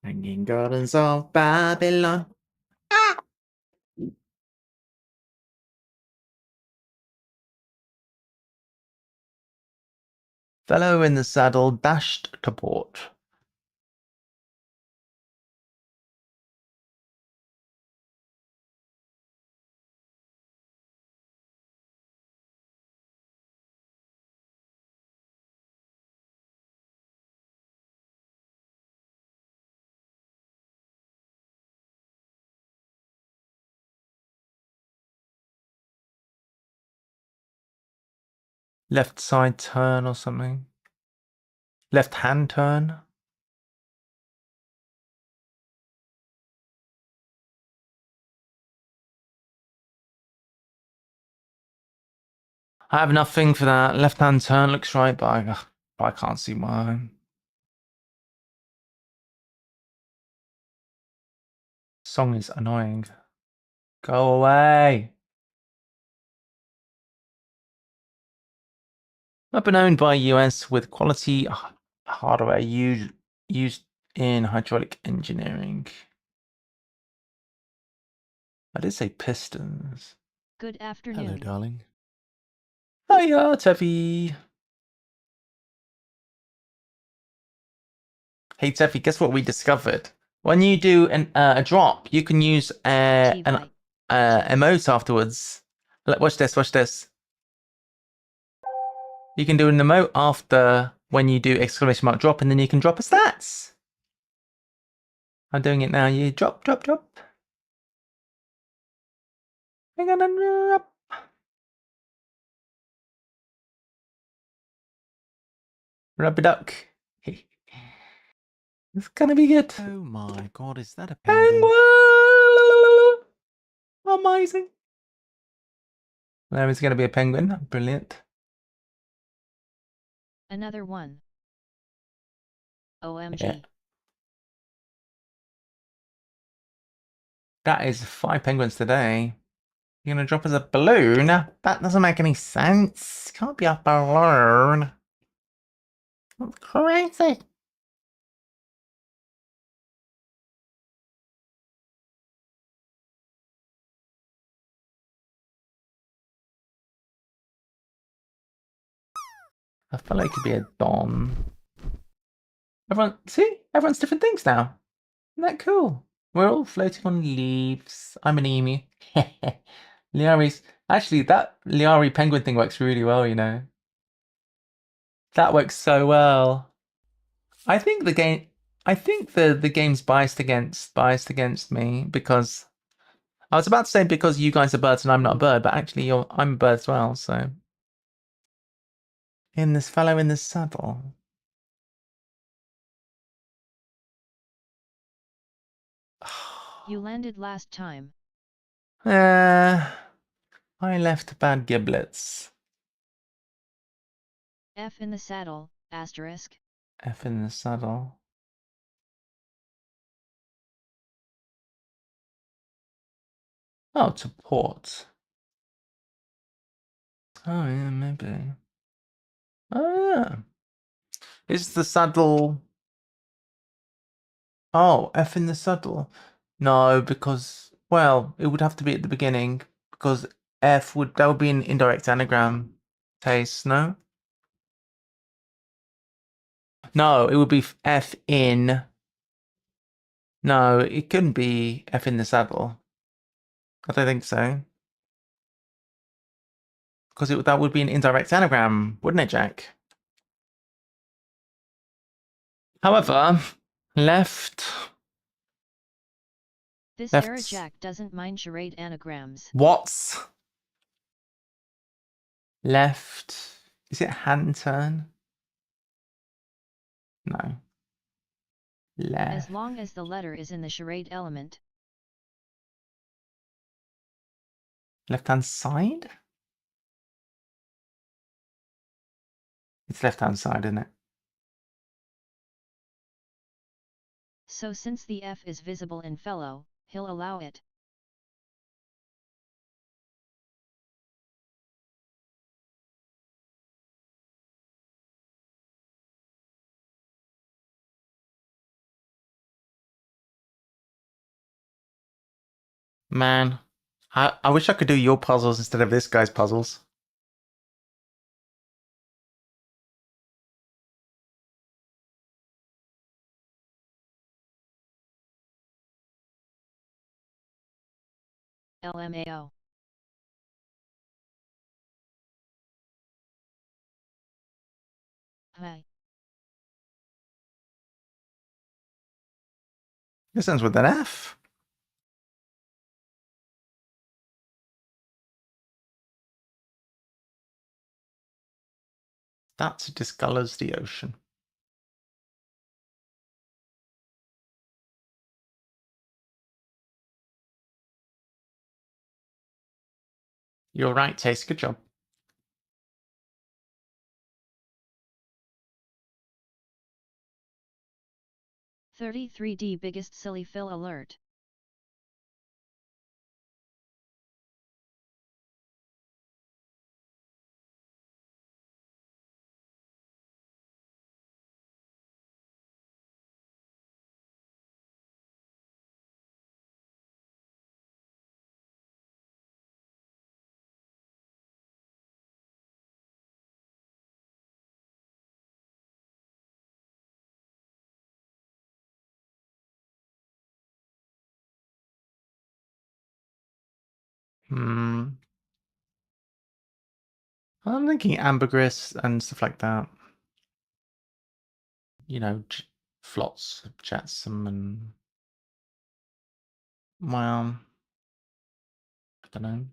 Hanging Gardens of Babylon. Fellow in the saddle dashed to port. Left side turn or something. Left hand turn. I have nothing for that. Left hand turn looks right, but I can't see why. Song is annoying. Go away. Weapon owned by US with quality hardware used in hydraulic engineering. I did say pistons. Good afternoon. Hello, darling. Hiya, Teffy. Hey, Teffy, guess what we discovered? When you do a drop, you can use an emote afterwards. Watch this, watch this. You can do an emote after when you do exclamation mark drop, and then you can drop a stats. I'm doing it now. You drop, drop, drop. I'm gonna drop. Rubber duck. It's gonna be good. Oh my god, is that a penguin? Penguin! Amazing. There is gonna be a penguin. Brilliant. Another one. OMG. Yeah. That is 5 penguins today. You're gonna drop us a balloon? That doesn't make any sense. Can't be a balloon. That's crazy. I feel like it could be a Don. Everyone's different things now. Isn't that cool? We're all floating on leaves. I'm an emu. Actually, that Liari penguin thing works really well, you know. That works so well. I think the game's biased against me because I was about to say because you guys are birds and I'm not a bird, but actually I'm a bird as well, so. In this fellow in the saddle. You landed last time. I left bad giblets. F in the saddle, asterisk. F in the saddle. Oh, to port. Oh yeah, maybe. Oh yeah. Is the saddle... Oh, F in the saddle. No, because, well, it would have to be at the beginning because that would be an indirect anagram case, no? No, it would be F in. No, it couldn't be F in the saddle. I don't think so. Because that would be an indirect anagram, wouldn't it, Jack? However, left. This Left. era Jack doesn't mind charade anagrams. What's left? Is it hand turn? No. Left. As long as the letter is in the charade element. Left hand side? It's left hand side, isn't it? So since the F is visible in fellow, he'll allow it. Man, I wish I could do your puzzles instead of this guy's puzzles. LMAO. Hi. This ends with an F. That discolors the ocean. You're right, Taste. Good job. 33D biggest silly fill alert. I'm thinking ambergris and stuff like that. You know, flots, jetsam, and well, I don't know.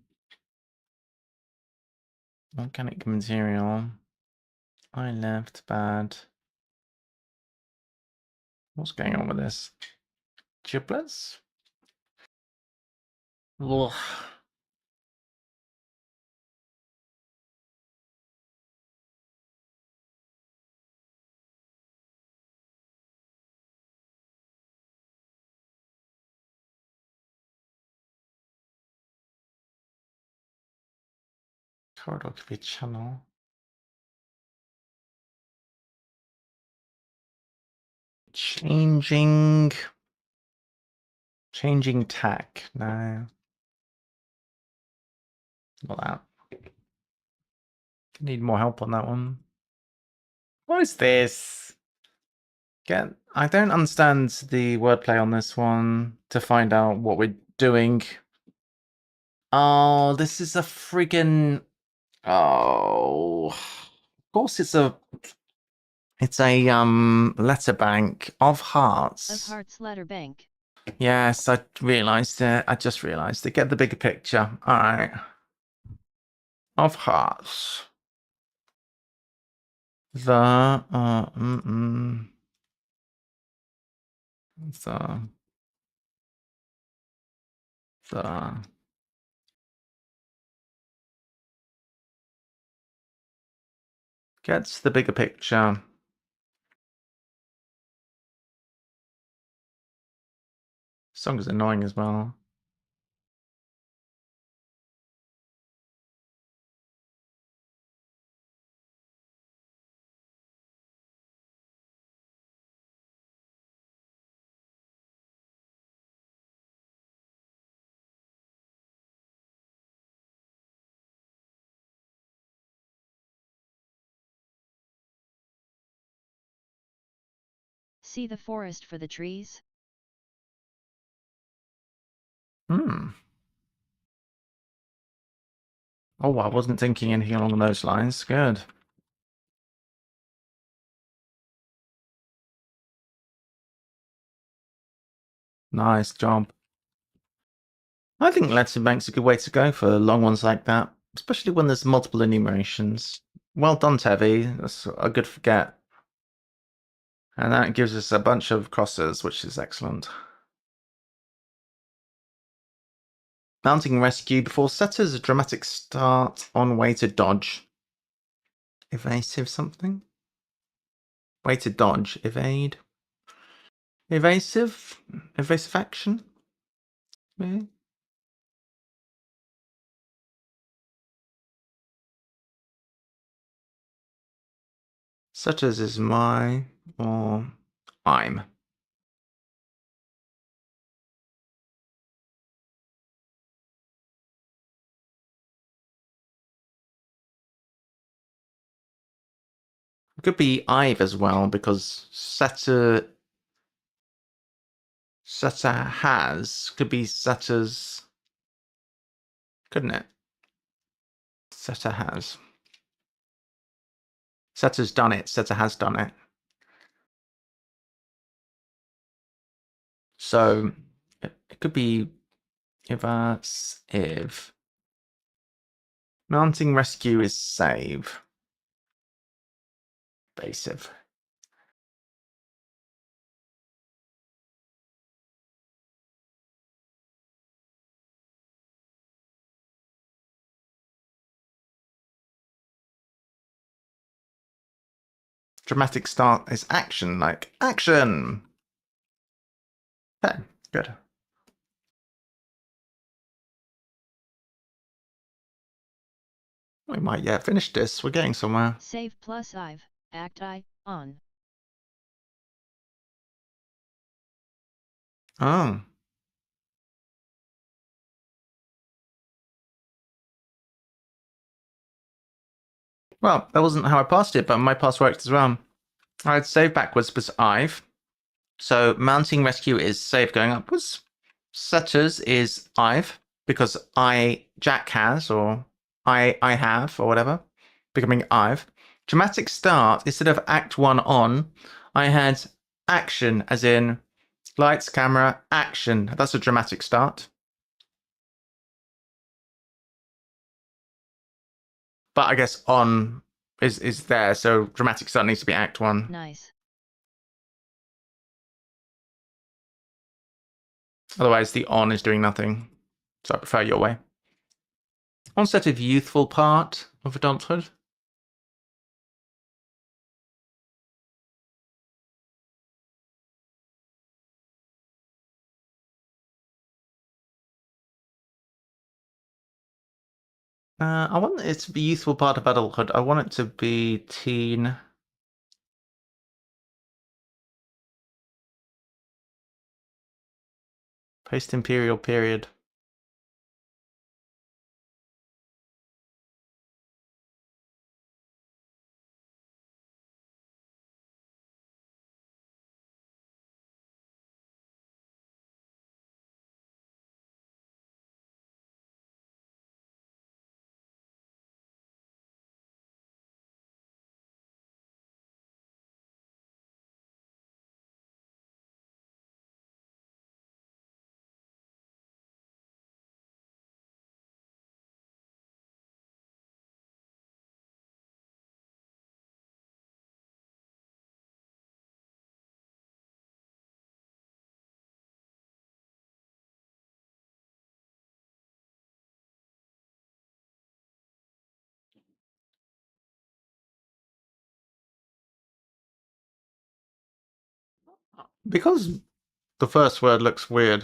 Organic material. I left bad. What's going on with this? Giblets? Ugh. Corridor could be a channel. Changing tack. No. Not that. Need more help on that one. What is this? I don't understand the wordplay on this one to find out what we're doing. Oh, this is a friggin'... Oh... Of course it's a letter bank of hearts. Of hearts letter bank. Yes, I realised it. I just realised it. Get the bigger picture. Alright. Of hearts. The gets the bigger picture. Song is annoying as well. See the forest for the trees? Oh, I wasn't thinking anything along those lines. Good. Nice job. I think letter bank's a good way to go for long ones like that, especially when there's multiple enumerations. Well done, Tevi. That's a good forget. And that gives us a bunch of crosses, which is excellent. Mounting rescue before setters, a dramatic start on way to dodge. Evasive something? Way to dodge, evade. Evasive action, maybe. Such as is my or I'm. It could be I've as well, because Seta has could be Seta's, couldn't it? Seta has. Seta's done it. Seta has done it. So it could be if mounting rescue is save. Evasive. Dramatic start is action, like action. Okay, good. We might yet finish this. We're getting somewhere. Save plus I've, act I, on. Oh. Well, that wasn't how I passed it, but my pass worked as well. I'd save backwards plus I've. So mounting rescue is save going upwards. Setters is I've, because Jack has, or I have, or whatever, becoming I've. Dramatic start, instead of act 1 on, I had action, as in lights, camera, action. That's a dramatic start. But I guess on is there, so dramatic start needs to be act 1. Nice. Otherwise, the on is doing nothing. So I prefer your way. Onset of youthful part of adulthood. I want it to be youthful part of adulthood. I want it to be teen. Post-imperial period. Because the first word looks weird.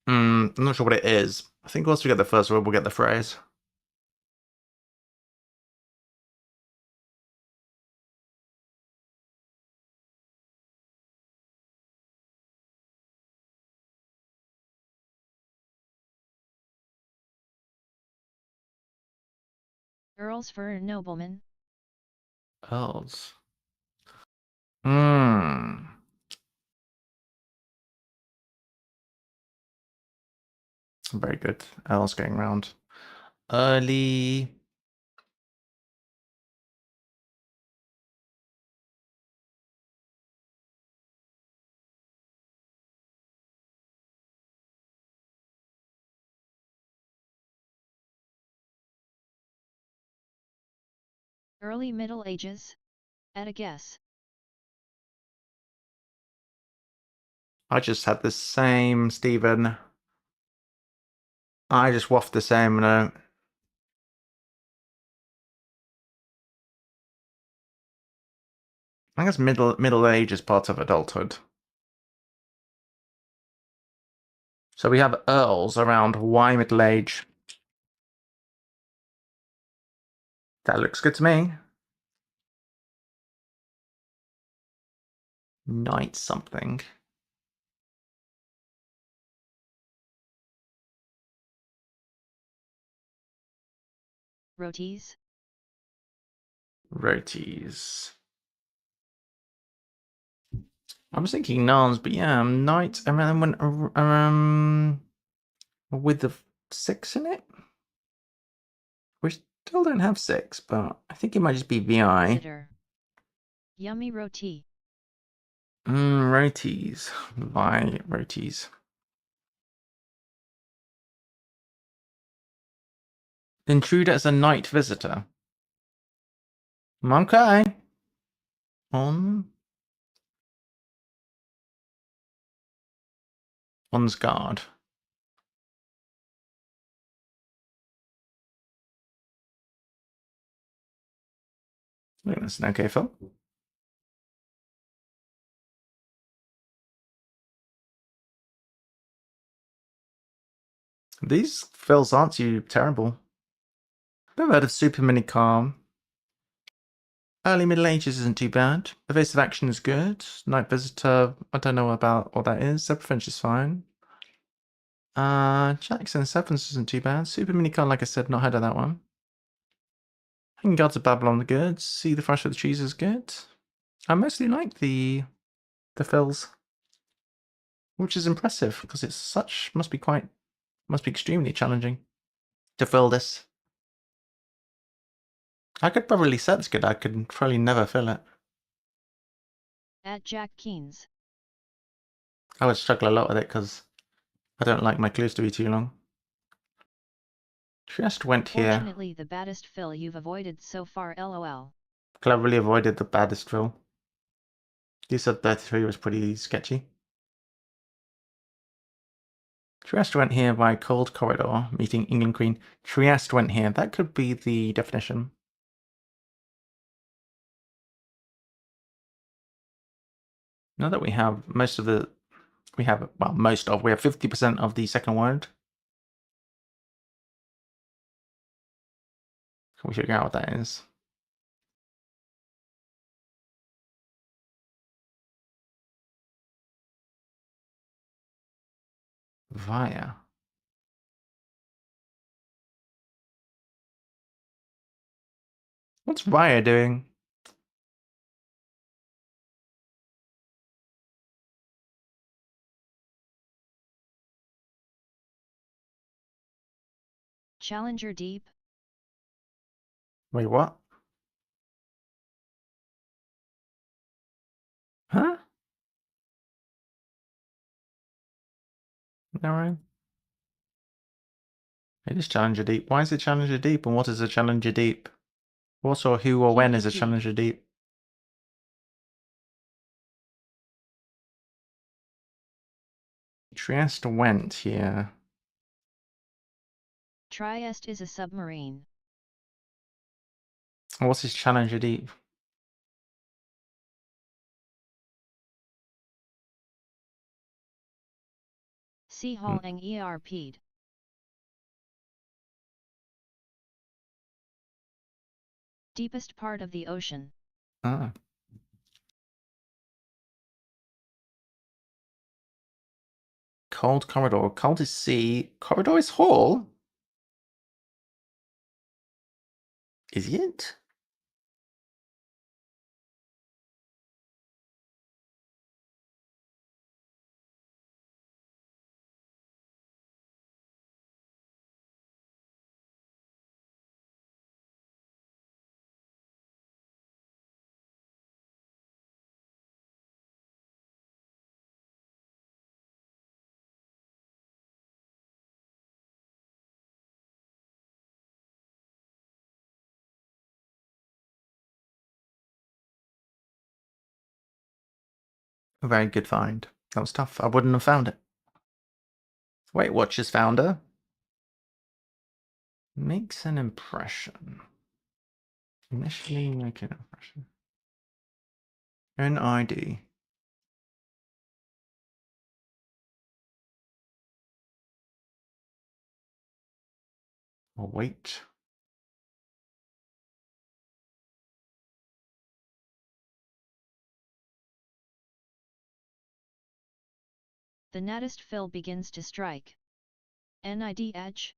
I'm not sure what it is. I think once we get the first word, we'll get the phrase. Earls for noblemen. Earls. Very good. Earls going round. Early. Early Middle Ages. At a guess. I just had the same, Stephen. I just waffed the same. No. I guess middle age is part of adulthood. So we have earls around Y middle age. That looks good to me. Knight something. Rotis? Rotis. I was thinking Nans, but yeah, Knight around with the 6 in it. We still don't have 6, but I think it might just be VI. Visitor. Yummy roti. Rotis. Vi rotis. Intruder as a night visitor. Okay. On's guard. I think that's an okay fill. These fills aren't too terrible. I've heard of Super Mini Calm. Early Middle Ages isn't too bad. Evasive Action is good. Night Visitor, I don't know about what that is. Zebra Finch is fine. Jackson Sevens isn't too bad. Super Mini Calm, like I said, not heard of that one. Hanging Gods of Babylon are good. See the Fresh with the Cheese is good. I mostly like the fills, which is impressive because it's must be extremely challenging to fill this. I could probably set this good. I could probably never fill it. At Jack Keynes. I would struggle a lot with it because I don't like my clues to be too long. Just went here. Fortunately, the baddest fill you've avoided so far, lol. Cleverly avoided the baddest fill. You said 33 was pretty sketchy. Trieste went here by Cold Corridor, meeting England Queen. Trieste went here. That could be the definition. Now that we have we have 50% of the second word. Can we figure out what that is? Via. What's Via doing? Challenger Deep. Wait, what? Huh? No, right? It is Challenger Deep. Why is it Challenger Deep? And what is a Challenger Deep? What or who or when is a Challenger Deep? Trieste went here. Trieste is a submarine. What's his Challenger Deep? 𝘯𝘳𝘰𝘴𝘴𝘸𝘰𝘳𝘥𝘴. Deepest part of the ocean. Ah. Cold Corridor. Cold is sea. Corridor is hall. Is it? A very good find. That was tough. I wouldn't have found it. Weight Watchers founder. Makes an impression. Initially make an impression. NID. Or wait. The nattest fill begins to strike. NID edge.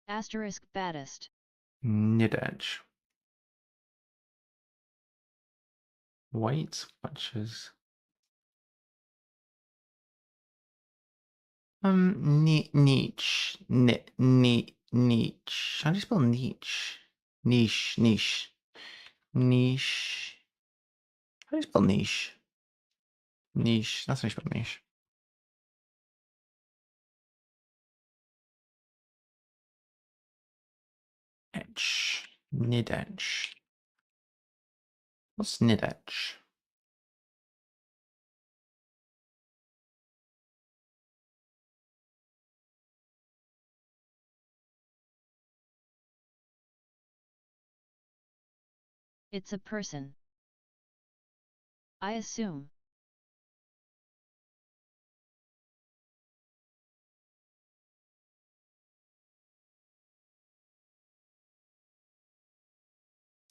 Asterisk baddest. Nid edge. Wait, bunches. Niche. Niche. How do you spell niche? Niche. Niche. How do you spell niche? Niche. That's how you spell niche. Edge. Nid edge. What's nid edge? It's a person. I assume.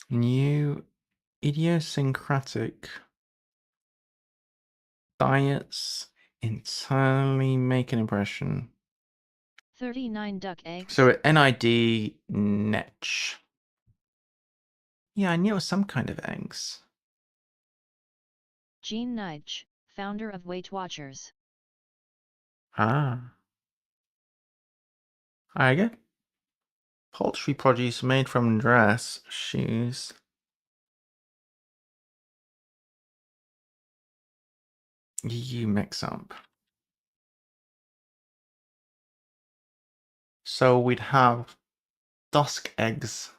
New idiosyncratic diets internally make an impression. 39 duck eggs. So NID netch. Yeah, I knew it was some kind of eggs. 𝘤𝘳𝘰𝘴𝘴𝘸𝘰, founder of Weight Watchers. Ah. I get poultry produce made from dress shoes. You mix up. So we'd have dusk eggs.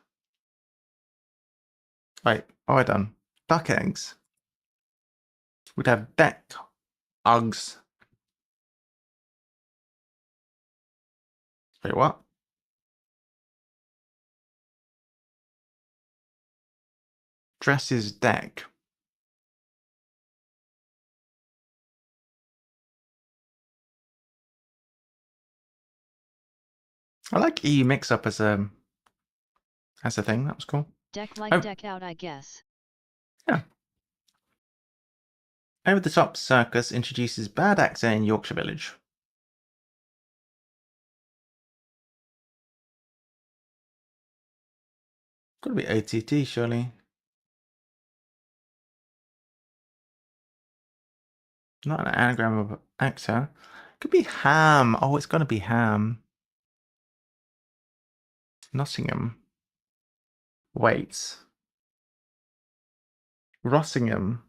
Wait, oh, I done. Duck eggs. We'd have deck Uggs. Wait, what? Dresses deck. I like EU mix up as a thing. That was cool. Deck like deck out, I guess. Yeah. Over the Top Circus introduces bad actor in Yorkshire Village. Could be OTT, surely. Not an anagram of actor. Could be Ham. Oh, it's gonna be Ham. Nottingham. Wait. Rossingham.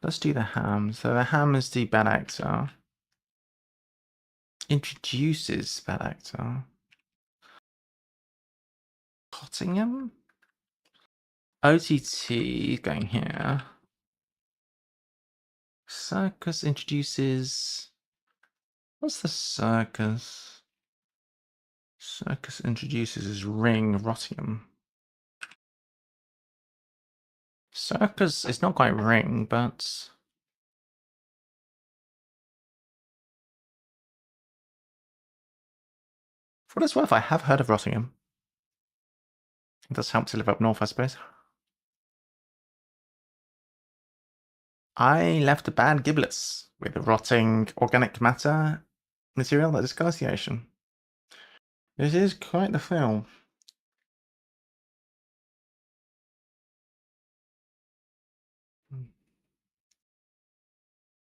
Let's do the Ham. So the Ham is the bad actor. Introduces bad actor. Cottingham? OTT going here. Circus introduces... What's the circus? Circus introduces his ring, Rottingham. Circus is not quite ring, but... For what it's worth, I have heard of Rottingham. It does help to live up north, I suppose. I left a bad giblets with rotting organic matter material that discards the ocean. This is quite the film.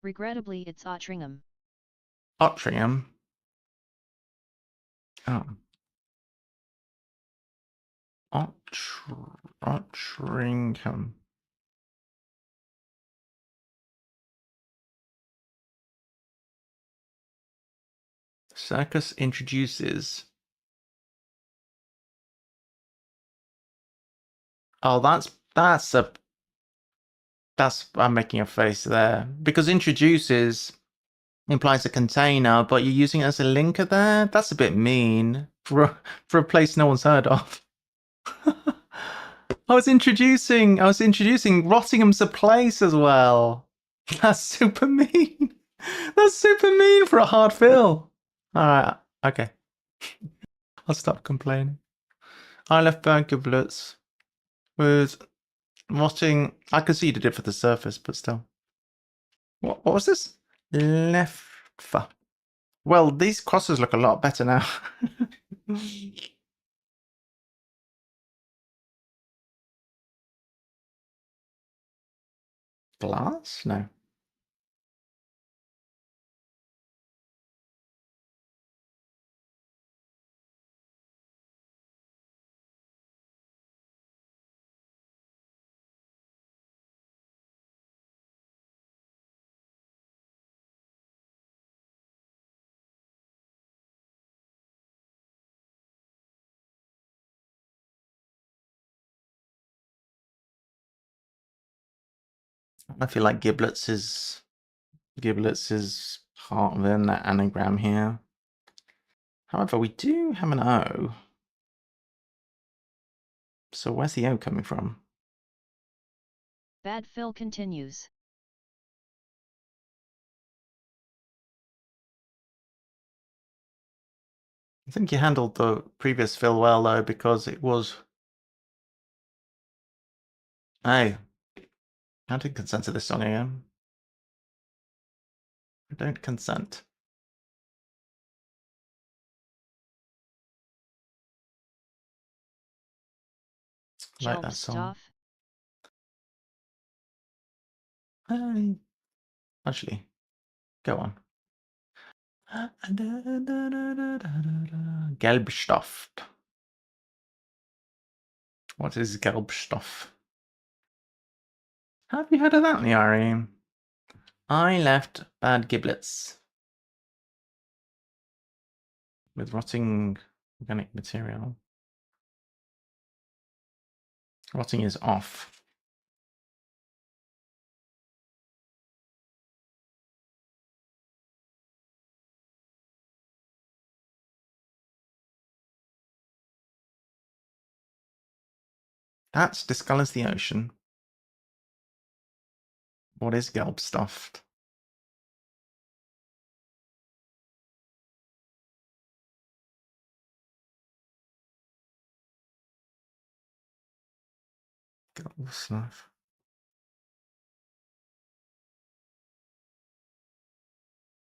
Regrettably, it's Ottringham. Ottringham. Oh. Ottringham. Circus introduces. Oh, I'm making a face there because introduces implies a container, but you're using it as a linker there? That's a bit mean for a place no one's heard of. I was introducing Rottingham's a place as well. That's super mean. That's super mean for a hard fill. Alright, okay. I'll stop complaining. I left 𝘯𝘰𝘷𝘢 with Rotting. I conceded it for the surface, but still. What was this? Left. Well, these crosses look a lot better now. Glass? No. I feel like giblets is part of that anagram here. However, we do have an O. So where's the O coming from? Bad fill continues. I think you handled the previous fill well though, because it was. Hey, I didn't consent to this song again. I don't consent. I like that song. Hey. Actually, go on. 𝘯𝘰𝘷𝘢. What is 𝘯𝘰𝘷𝘢? Have you heard of that, Niari? I left bad giblets with rotting organic material. Rotting is off. That discolors the ocean. What is 𝘯𝘰𝘷𝘢? 𝘯𝘰𝘷𝘢.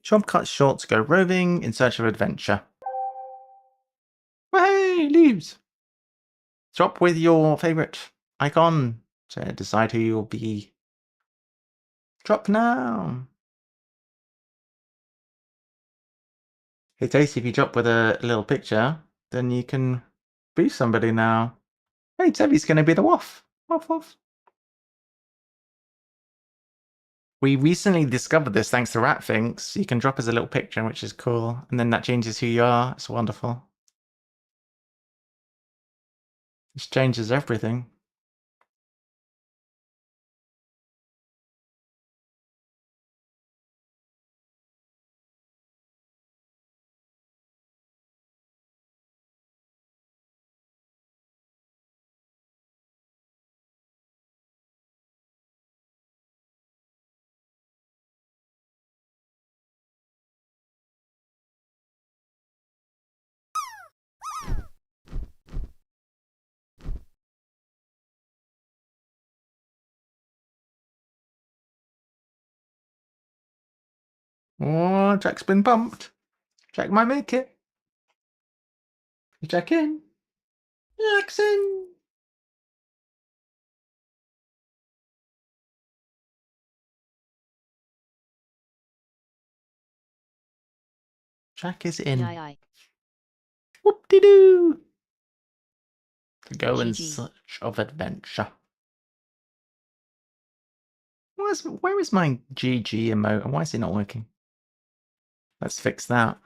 Job cut short to go roving in search of adventure. Hey, leaves! Drop with your favourite icon to decide who you'll be. Drop now! Hey, Tasty, if you drop with a little picture, then you can boost somebody now. Hey, Tevi's going to be the WOF. WOF. We recently discovered this thanks to RatThinks. You can drop as a little picture, which is cool. And then that changes who you are. It's wonderful. This changes everything. Oh, Jack's been bumped. Jack might make it. Jack in. Jack's in. Jack is in. Whoop-de-doo. To go in search of adventure. Where is my GG emote and why is it not working? Let's fix that.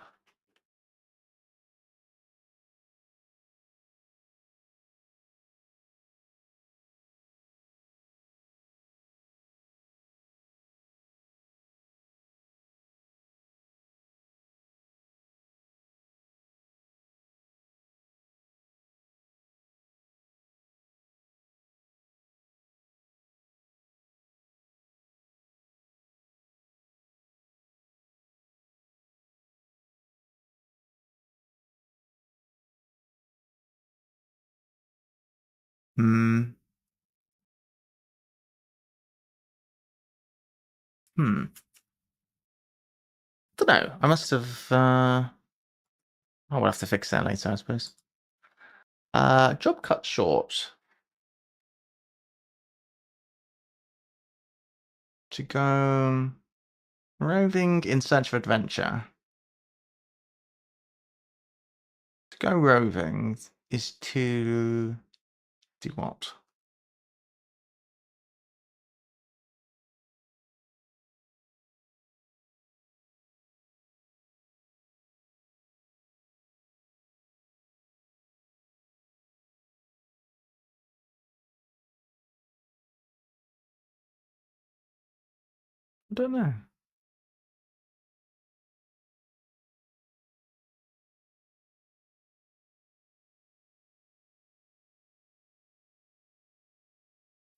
Hmm. Don't know. I must have. Oh, we'll have to fix that later, I suppose. Job cut short. To go roving in search of adventure. To go roving is to do what? I don't know.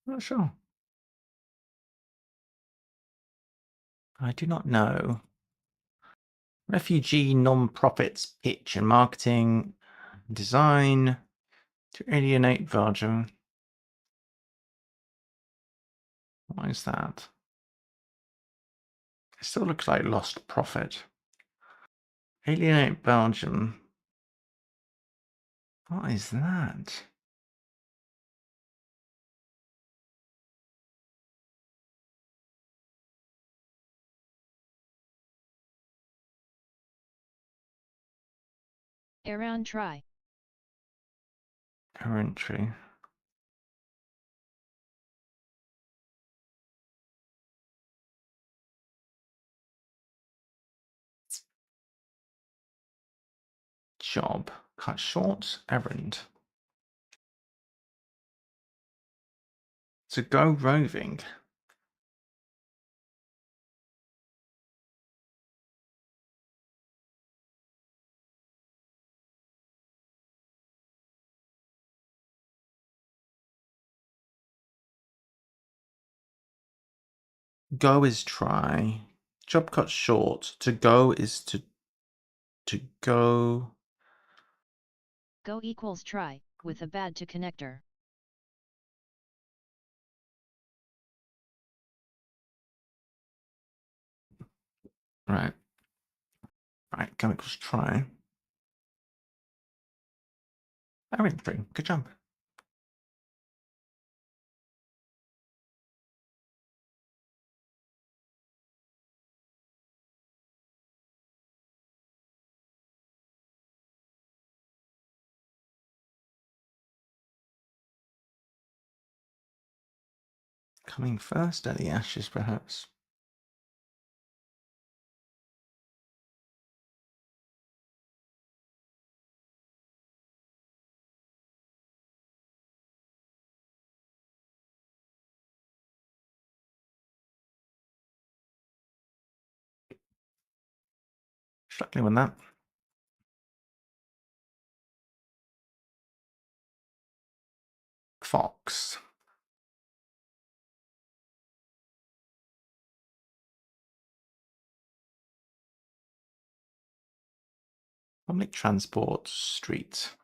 Not sure. I do not know. Refugee non-profits pitch and marketing design to alienate Belgium. What is that? It still looks like lost profit. Alienate Belgium. What is that? Around try. Currently. Job cut short. Errand. To go roving. Go is try. Job cut short. To go is to go. Go equals try, with a bad to connector. Right. Right, go equals try. Errand free. Good job. Coming first at the ashes, perhaps. Struggling with that. Fox. Public transport, street.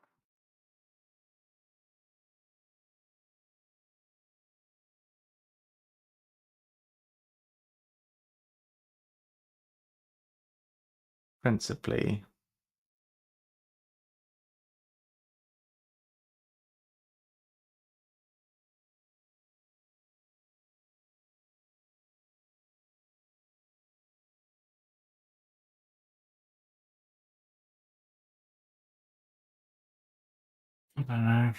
Principally. I don't know.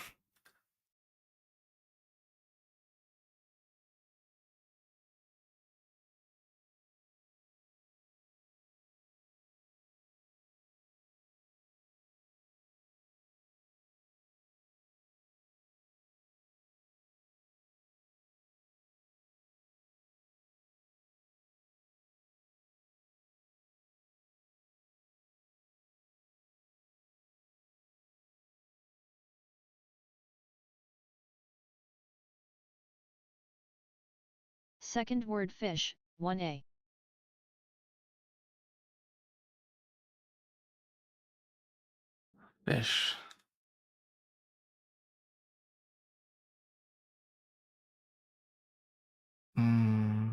Second word fish, 1a. Fish. Hmm.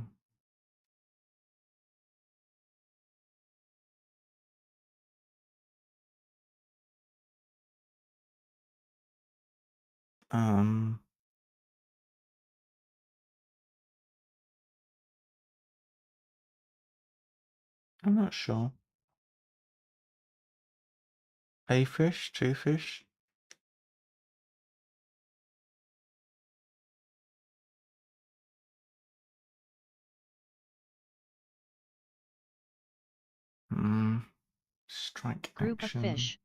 Um. I'm not sure. A fish, two fish. Hmm. Strike Group of action. fish.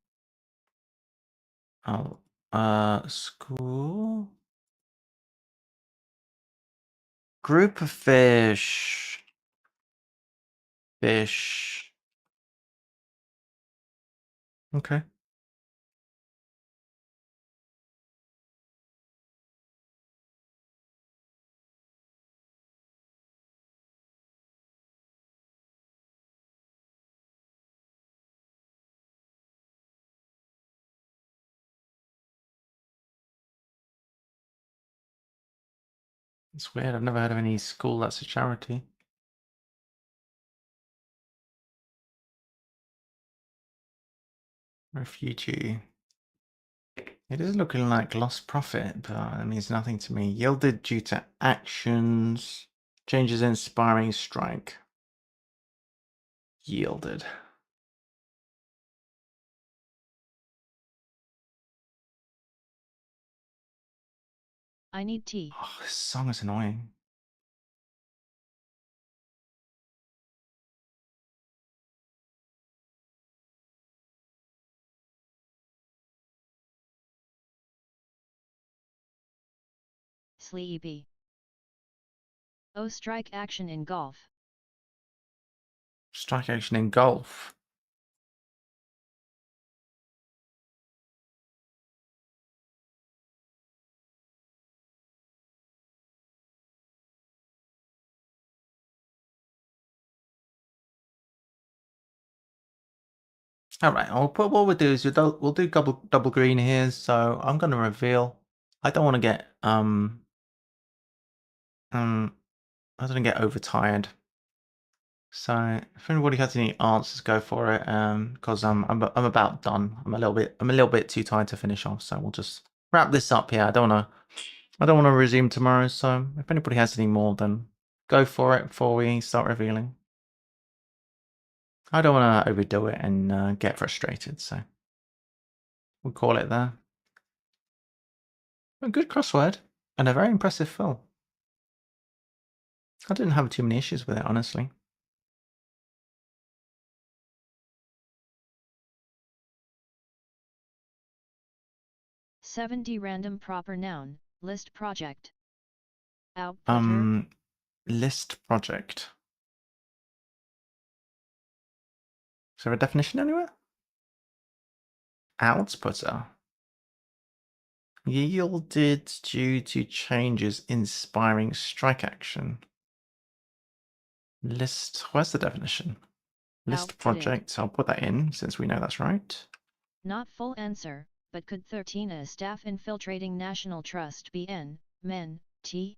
Oh. School. Group of fish. Fish. Okay. It's weird. I've never heard of any school that's a charity. Refugee. It is looking like lost profit, but that means nothing to me. Yielded due to actions. Changes inspiring strike. Yielded. I need tea. Oh, this song is annoying. Sleepy. Oh, strike action in golf. Strike action in golf. All right. What we'll do is we'll do double green here. So I'm going to reveal. I don't want to get I don't want to get overtired. So if anybody has any answers, go for it. Because I'm about done. I'm a little bit too tired to finish off. So we'll just wrap this up here. I don't want to resume tomorrow. So if anybody has any more, then go for it before we start revealing. I don't want to overdo it and get frustrated. So we'll call it there. A good crossword and a very impressive fill. I didn't have too many issues with it, honestly. 𝘤𝘳𝘰𝘴𝘴𝘸𝘰𝘳𝘥 random proper noun, list project. Outputter. List project. Is there a definition anywhere? Outputter. Yielded due to changes inspiring strike action. List. Where's the definition? List Outputted. project. I'll put that in since we know that's right. Not full answer, but could 13 a staff infiltrating National Trust BN, men, T?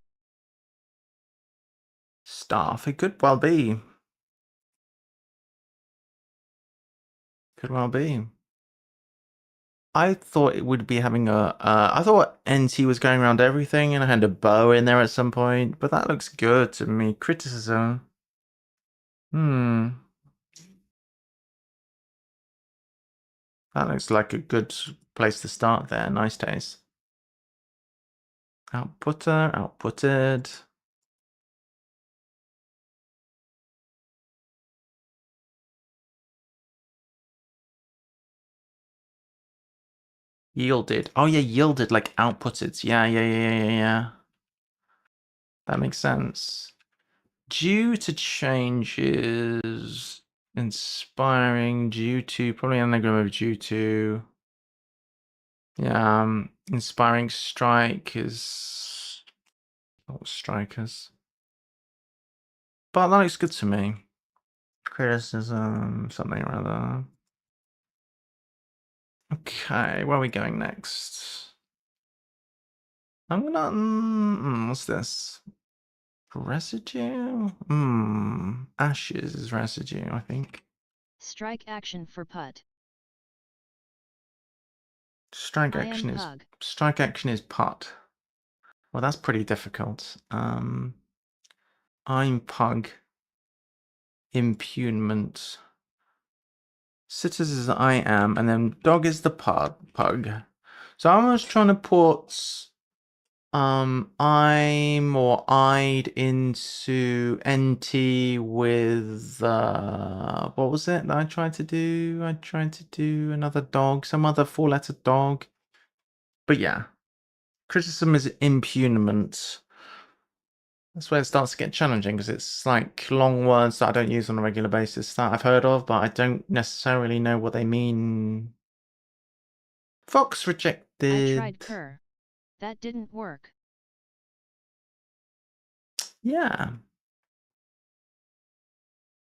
Staff. It could well be. Could well be. I thought it would be having a. I thought NT was going around everything and I had a bow in there at some point, but that looks good to me. Criticism. That looks like a good place to start there. Nice taste. Outputter, outputted. Yielded. Oh yeah, yielded like outputted. Yeah. That makes sense. Due to changes, inspiring, due to, probably anagram of due to. Yeah, inspiring strike is not strikers. But that looks good to me. Criticism, something or other. Okay, where are we going next? I'm gonna. What's this? Residue? Ashes is residue, I think. Strike action for putt. Strike I am action is pug. putt. Well, that's pretty difficult. I'm pug. Impugnment. Sitters is I am, and then dog is the pug. So I was trying to put I'm or I'd into NT with what was it that I tried to do? I tried to do another dog, some other 4-letter dog. But yeah. Criticism is impugnment. That's where it starts to get challenging, because it's like long words that I don't use on a regular basis that I've heard of, but I don't necessarily know what they mean. Fox rejected. I tried cur. That didn't work. Yeah.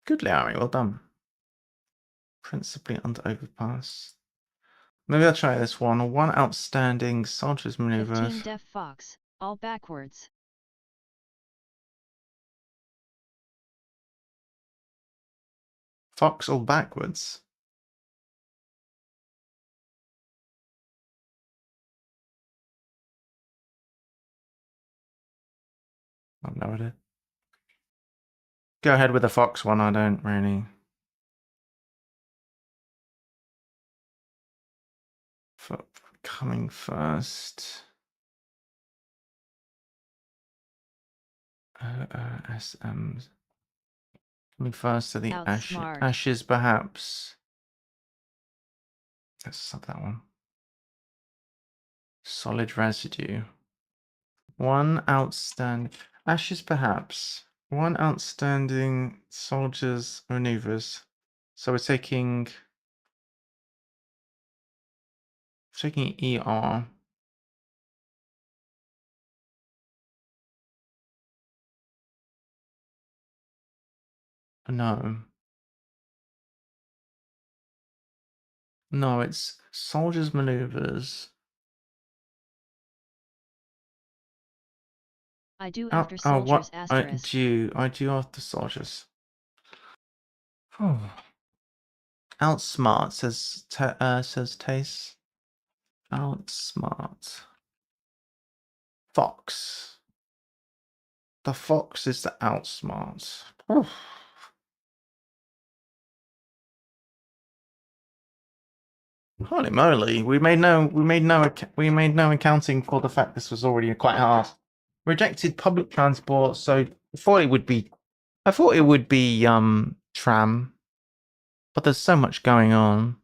Good, Larry. Well done. Principally under overpass. Maybe I'll try this one. One outstanding soldier's maneuver. 15 deaf fox, all backwards. Fox all backwards. I've no idea. Go ahead with the fox one. I don't really. Coming first. SMs. Coming first to the Outsmart. ashes, perhaps. Let's sub that one. Solid residue. One outstanding ashes, perhaps. One outstanding soldiers maneuvers. So we're taking ER. No. No, it's soldiers maneuvers. I do after soldiers asterisk. I do after soldiers. Oh. Outsmart says Tace. Outsmart. Fox. The fox is the outsmart. Oh. Holy moly! We made no accounting for the fact this was already quite hard. Rejected public transport, so I thought it would be tram, but there's so much going on.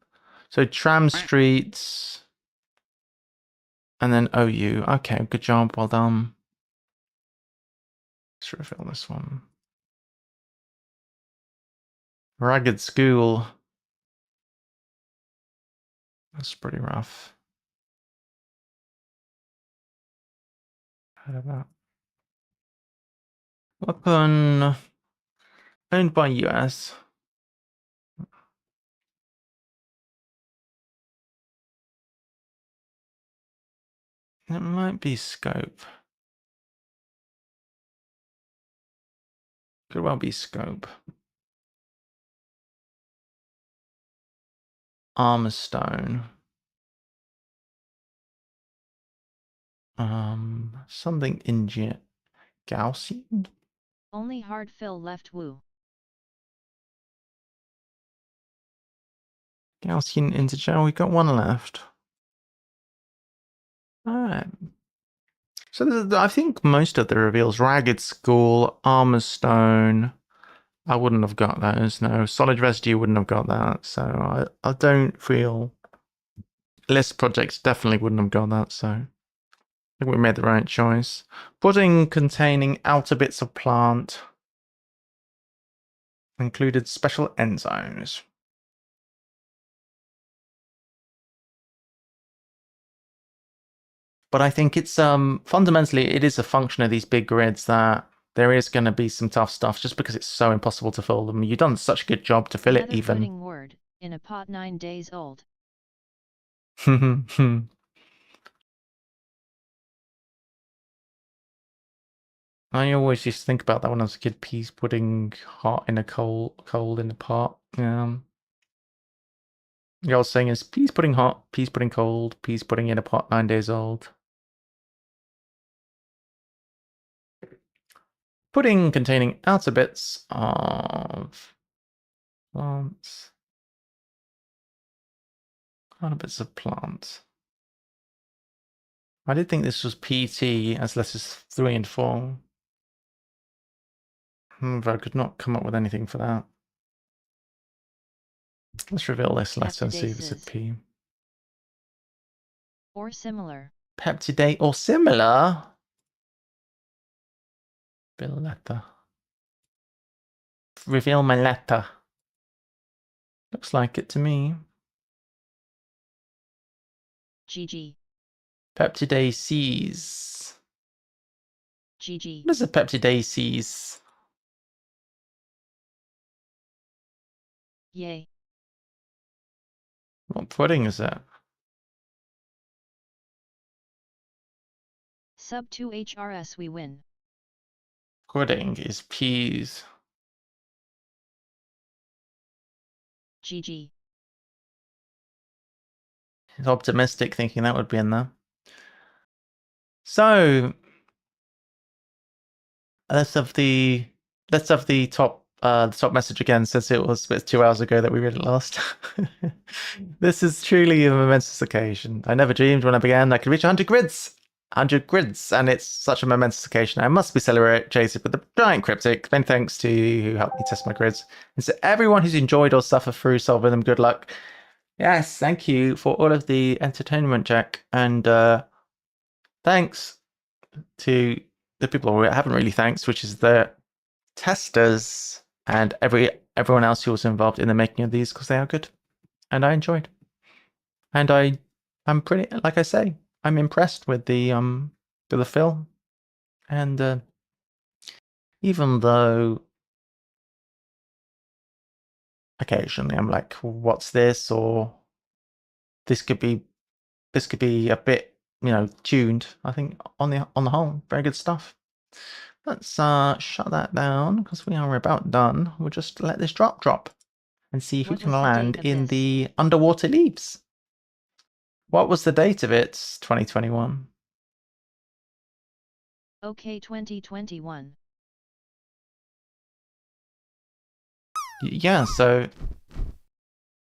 So tram streets, and then OU. Okay, good job, well done. Let's refill this one. Ragged school. That's pretty rough. Heard of that. Weapon owned by US. It might be scope. Could well be scope. Armor stone. Something in Gaussian? Only hard fill left woo. Gaussian integer. We got one left. Alright. So I think most of the reveals: Ragged School, Armor Stone. I wouldn't have got those. No, Solid Residue wouldn't have got that. So I don't feel. List projects definitely wouldn't have got that. So I think we made the right choice. Pudding containing outer bits of plant. Included special enzymes. But I think it's fundamentally it is a function of these big grids that there is going to be some tough stuff just because it's so impossible to fill them. You've done such a good job to fill Another it even. pudding word in a pot 9 days old. I always used to think about that when I was a kid. Peas pudding hot in a cold in a pot. The old saying is peas pudding hot, peas pudding cold, peas pudding in a pot 9 days old. Pudding containing outer bits of plants. Outer bits of plants. I did think this was PT as letters 3 and 4. But I could not come up with anything for that. Let's reveal this letter and see if it's a P. Or similar. Peptidase or similar? Reveal letter. Reveal my letter. Looks like it to me. GG. Peptidases. GG. What is a peptidases? Yay. What pudding is it? Sub 2 HRS we win. Pudding is peas. GG. He's optimistic, thinking that would be in there. So let's have the top message again, since it was 2 hours ago that we read it last. This is truly a momentous occasion. I never dreamed when I began I could reach 100 grids. 100 grids, and it's such a momentous occasion. I must be celebrated with a giant cryptic. Many thanks to you who helped me test my grids. And to everyone who's enjoyed or suffered through solving them, good luck. Yes, thank you for all of the entertainment, Jack. And thanks to the people who I haven't really thanked, which is the testers and everyone else who was involved in the making of these, because they are good. And I enjoyed. And I'm pretty, like I say, I'm impressed with the film. And even though occasionally I'm like, what's this? Or this could be a bit, tuned. I think on the whole, very good stuff. Let's shut that down because we are about done. We'll just let this drop and see if we What can was the land date of in this? the underwater leaves. What was the date of it? 2021. OK 2021. Yeah, so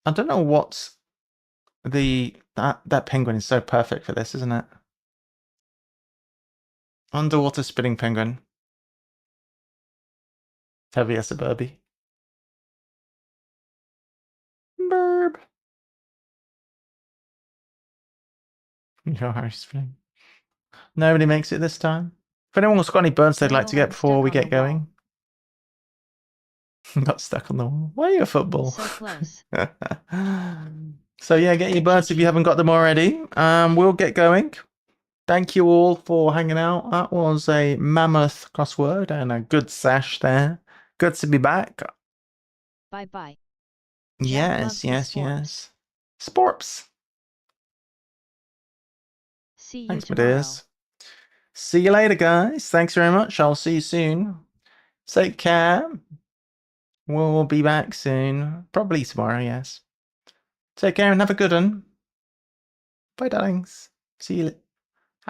I don't know what that penguin is so perfect for this, isn't it? Underwater spinning penguin. Heavy as a burby. Burb. Your Harry spinning. Nobody makes it this time. If anyone's got any birds they'd like No, to get I'm before stuck we on get the wall. going. Got stuck on the wall. Why are you a football? So close. So yeah, get your birds if you haven't got them already. We'll get going. Thank you all for hanging out. That was a mammoth crossword and a good sash there. Good to be back. Bye bye. Yes. Sporps. See you Thanks, my tomorrow. dears. See you later, guys. Thanks very much. I'll see you soon. Take care. We'll be back soon. Probably tomorrow, yes. Take care and have a good one. Bye, darlings. See you.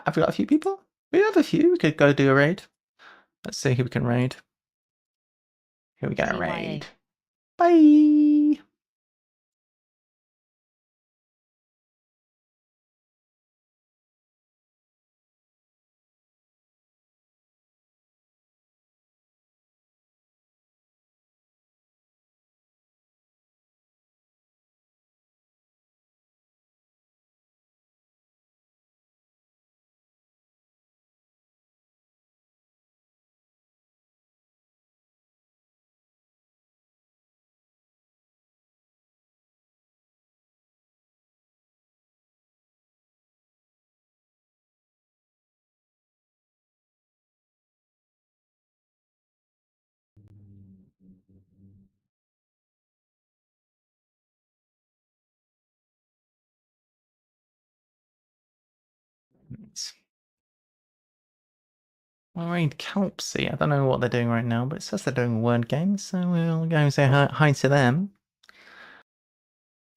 Have we got a few people? We have a few. We could go do a raid. Let's see who we can raid. Here we go, CYA. raid. Bye. Alright, 𝘯𝘳𝘷𝘢. I don't know what they're doing right now, but it says they're doing word games, so we'll go and say hi to them.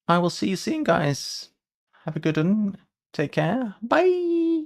I will see you soon, guys. Have a good one. Take care. Bye!